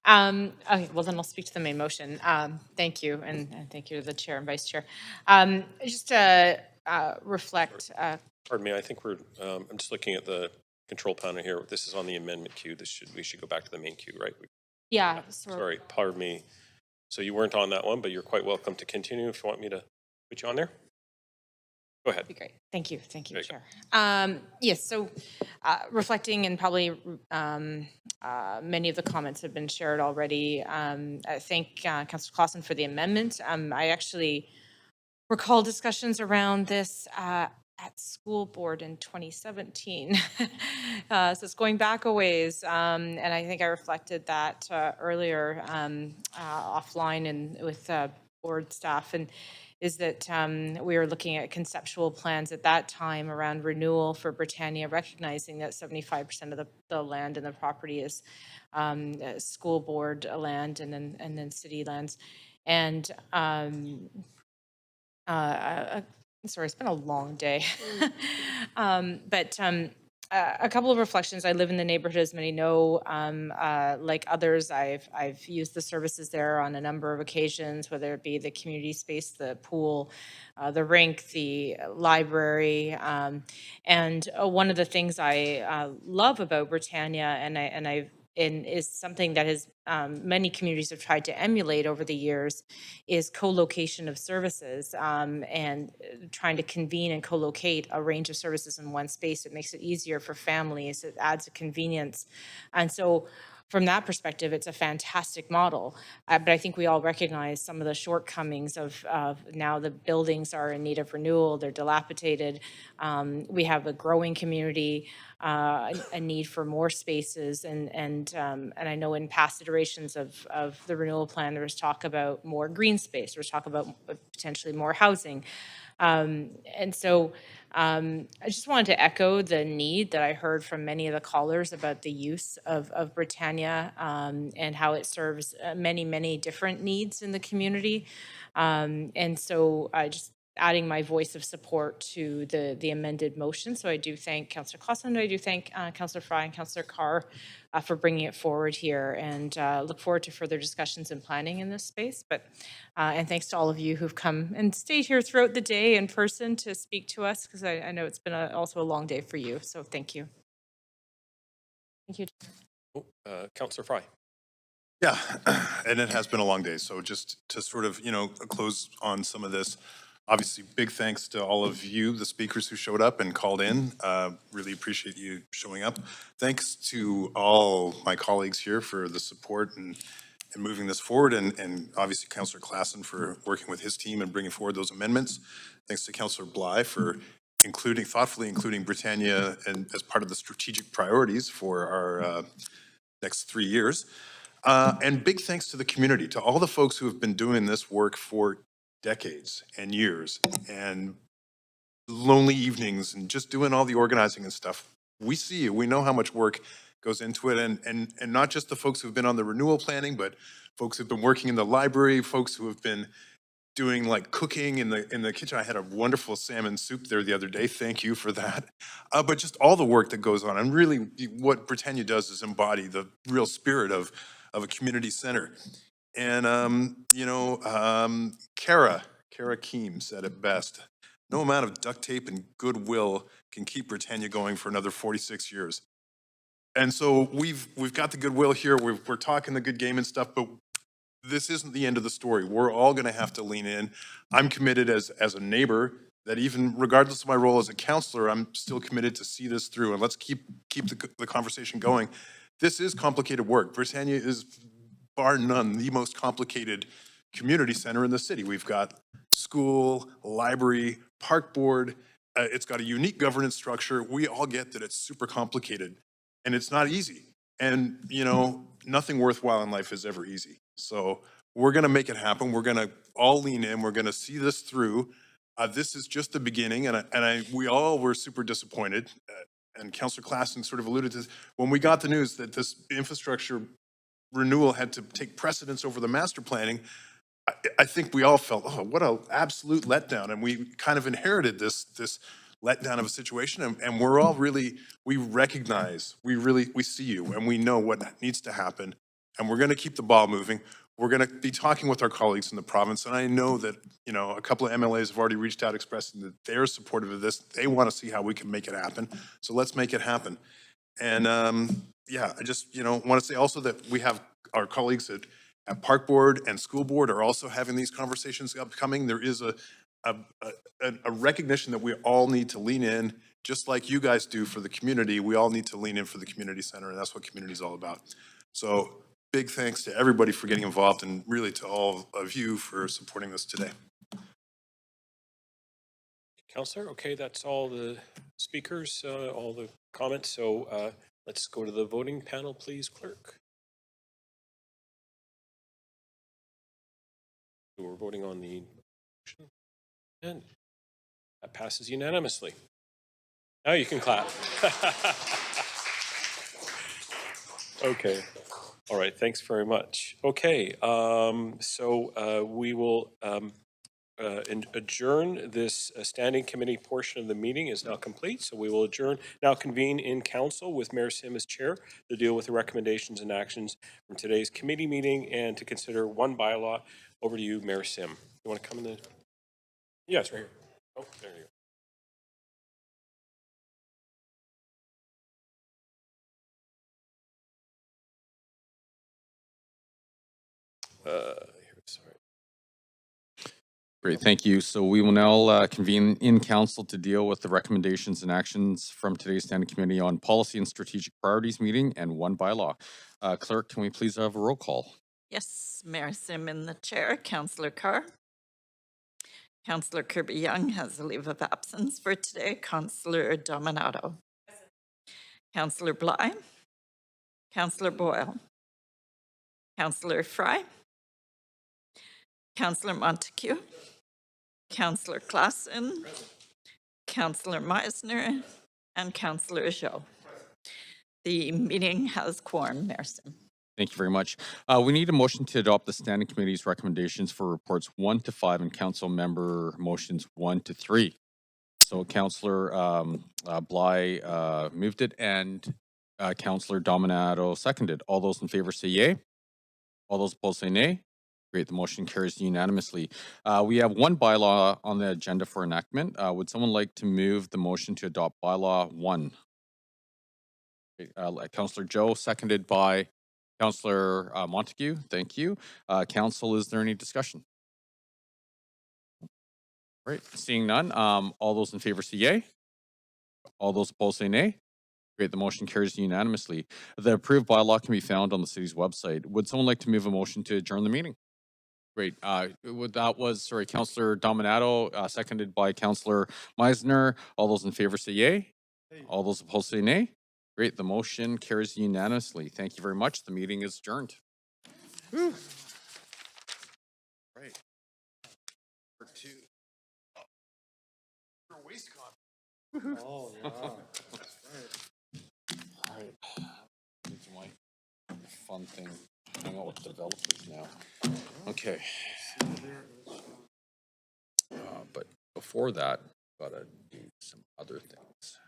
Okay, well then I'll speak to the main motion. Thank you, and thank you to the chair and vice chair. Just to reflect. Pardon me, I think I'm just looking at the control panel here. This is on the amendment queue. We should go back to the main queue, right? Yeah. Sorry, pardon me. So you weren't on that one, but you're quite welcome to continue if you want me to put you on there. Go ahead. That'd be great. Thank you, Chair. Yes, so reflecting, and probably many of the comments have been shared already. I thank Councillor Klassen for the amendment. I actually recall discussions around this at school board in 2017. So it's going back a ways. And I think I reflected that earlier offline and with board staff, and is that we were looking at conceptual plans at that time around renewal for Britannia, recognizing that 75% of the land and the property is school board land and then city lands. And sorry, it's been a long day. But a couple of reflections. I live in the neighborhood, as many know. Like others, I've used the services there on a number of occasions, whether it be the community space, the pool, the rink, the library. And one of the things I love about Britannia, and is something that has many communities have tried to emulate over the years, is co-location of services, and trying to convene and co-locate a range of services in one space. It makes it easier for families. It adds a convenience. And so from that perspective, it's a fantastic model. But I think we all recognize some of the shortcomings of now the buildings are in need of renewal. They're dilapidated. We have a growing community, a need for more spaces, and I know in past iterations of the renewal plan, there was talk about more green space. There was talk about potentially more housing. And so I just wanted to echo the need that I heard from many of the callers about the use of Britannia, and how it serves many, many different needs in the community. And so I just adding my voice of support to the amended motion. So I do thank Councillor Klassen, I do thank Councillor Fry and Councillor Carr for bringing it forward here, and look forward to further discussions and planning in this space. But and thanks to all of you who've come and stayed here throughout the day in person to speak to us, because I know it's been also a long day for you. So thank you. Thank you. Councillor Fry. Yeah, and it has been a long day. So just to sort of, close on some of this, obviously big thanks to all of you, the speakers who showed up and called in. Really appreciate you showing up. Thanks to all my colleagues here for the support and moving this forward, and obviously Councillor Klassen for working with his team and bringing forward those amendments. Thanks to Councillor Bly for thoughtfully including Britannia and as part of the strategic priorities for our next 3 years. And big thanks to the community, to all the folks who have been doing this work for decades and years, and lonely evenings and just doing all the organizing and stuff. We see you. We know how much work goes into it, and not just the folks who've been on the renewal planning, but folks who've been working in the library, folks who have been doing like cooking in the kitchen. I had a wonderful salmon soup there the other day. Thank you for that. But just all the work that goes on, and really what Britannia does is embody the real spirit of a community center. And Kara Keem said it best. No amount of duct tape and goodwill can keep Britannia going for another 46 years. And so we've got the goodwill here. We're talking the good game and stuff, but this isn't the end of the story. We're all going to have to lean in. I'm committed as a neighbor that even regardless of my role as a counselor, I'm still committed to see this through. And let's keep the conversation going. This is complicated work. Britannia is bar none the most complicated community center in the city. We've got school, library, park board. It's got a unique governance structure. We all get that it's super complicated and it's not easy. And nothing worthwhile in life is ever easy. So we're going to make it happen. We're going to all lean in. We're going to see this through. This is just the beginning, and we all were super disappointed. And Councillor Klassen sort of alluded to this. When we got the news that this infrastructure renewal had to take precedence over the master planning, I think we all felt, oh, what an absolute letdown. And we kind of inherited this letdown of a situation. And we're all really, we recognize, we see you, and we know what needs to happen. And we're going to keep the ball moving. We're going to be talking with our colleagues in the province. And I know that, a couple of MLAs have already reached out expressing that they're supportive of this. They want to see how we can make it happen. So let's make it happen. And I just, want to say also that we have our colleagues at Park Board and School Board are also having these conversations upcoming. There is a recognition that we all need to lean in, just like you guys do for the community. We all need to lean in for the community center, and that's what community is all about. So big thanks to everybody for getting involved, and really to all of you for supporting this today. Councillor, okay, that's all the speakers, all the comments. So let's go to the voting panel, please, clerk. We're voting on the motion, and that passes unanimously. Now you can clap. Okay. All right. Thanks very much. Okay. So we will adjourn this standing committee portion of the meeting is now complete. So we will adjourn, now convene in council with Mayor Sim as chair to deal with the recommendations and actions from today's committee meeting and to consider one bylaw. Over to you, Mayor Sim. You want to come in the? Yeah, it's right here. Oh, there you go. Sorry. Great, thank you. So we will now convene in council to deal with the recommendations and actions from today's standing committee on policy and strategic priorities meeting and one bylaw. Clerk, can we please have a roll call? Yes, Mayor Sim in the chair, Councillor Carr. Councillor Kirby-Young has a leave of absence for today. Councillor Dominato. Councillor Bly. Councillor Boyle. Councillor Fry. Councillor Montague. Councillor Klassen. Councillor Meisner. And Councillor Joe. The meeting has quorum, Mayor Sim. Thank you very much. We need a motion to adopt the standing committee's recommendations for reports 1 to 5 and council member motions 1 to 3. So Councillor Bly moved it and Councillor Dominato seconded. All those in favor say yay. All those opposed say nay. Great, the motion carries unanimously. We have one bylaw on the agenda for enactment. Would someone like to move the motion to adopt bylaw 1? Councillor Joe, seconded by Councillor Montague. Thank you. Council, is there any discussion? Great, seeing none. All those in favor say yay. All those opposed say nay. Great, the motion carries unanimously. The approved bylaw can be found on the city's website. Would someone like to move a motion to adjourn the meeting? Great. That was, Councillor Dominato, seconded by Councillor Meisner. All those in favor say yay. All those opposed say nay. Great. The motion carries unanimously. Thank you very much. The meeting is adjourned. Whew. Right. Part 2. Your waist con. Oh, yeah. That's right. All right. fun thing. Hang out with developers now. Okay. But before that, gotta do some other things.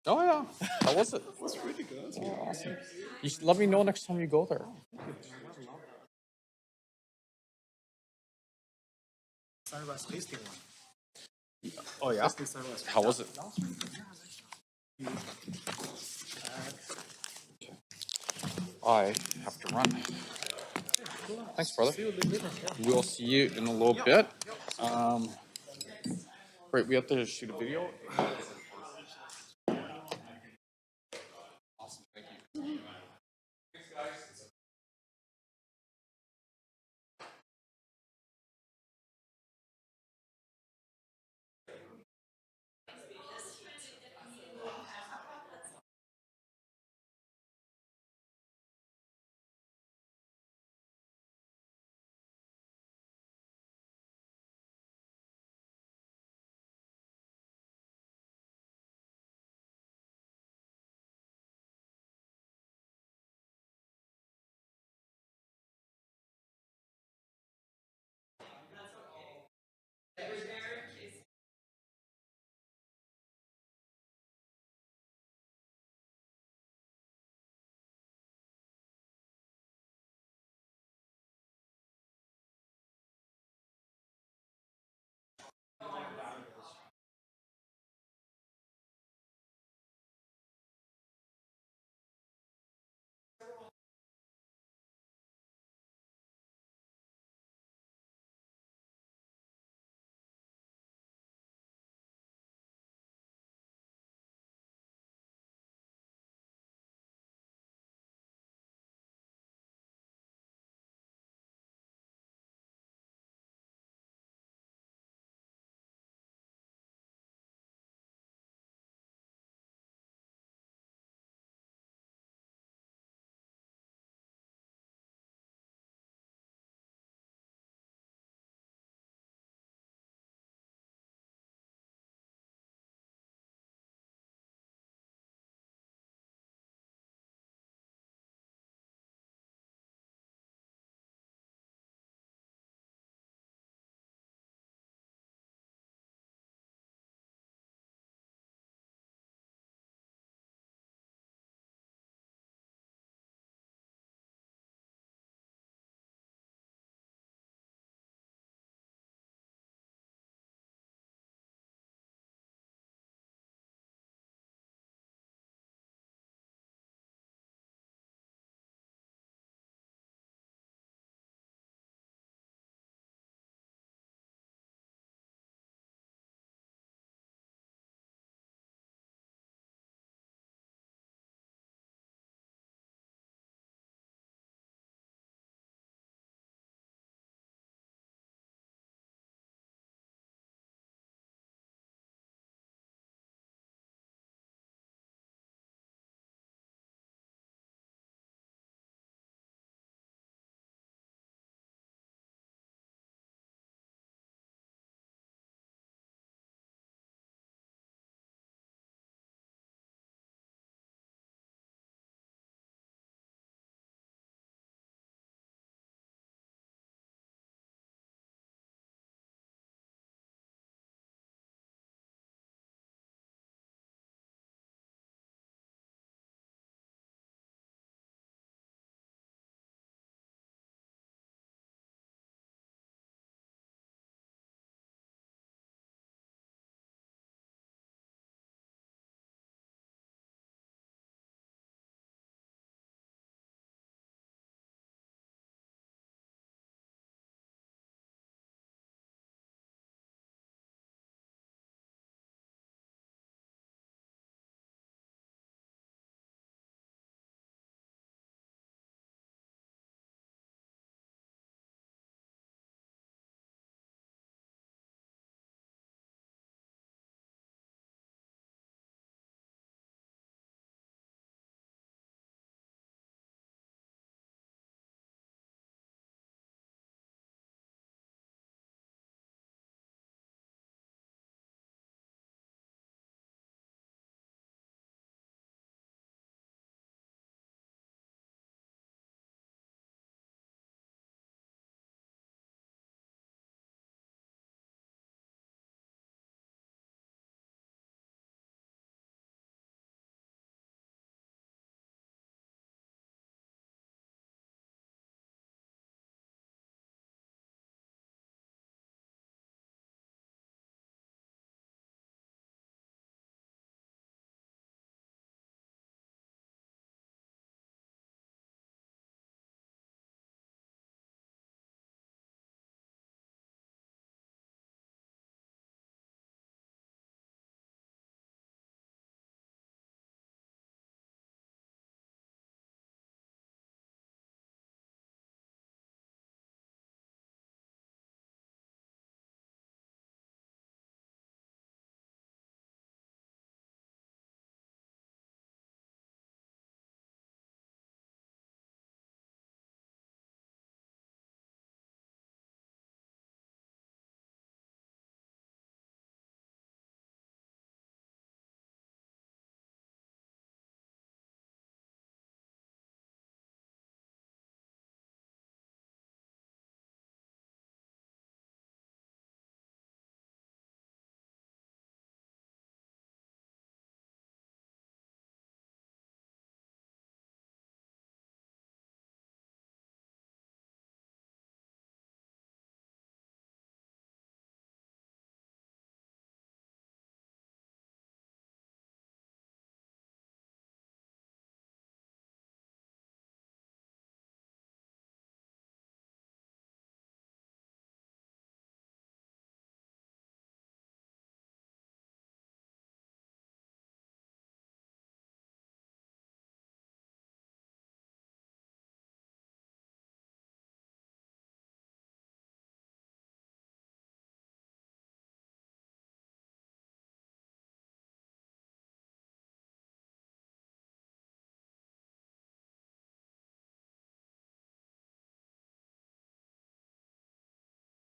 Oh yeah, how was it? It was really good. Oh, awesome. You should let me know next time you go there. Starbucks tasting one. Oh yeah. How was it? I have to run. Thanks, brother. We'll see you in a little bit. Great, we have to shoot a video.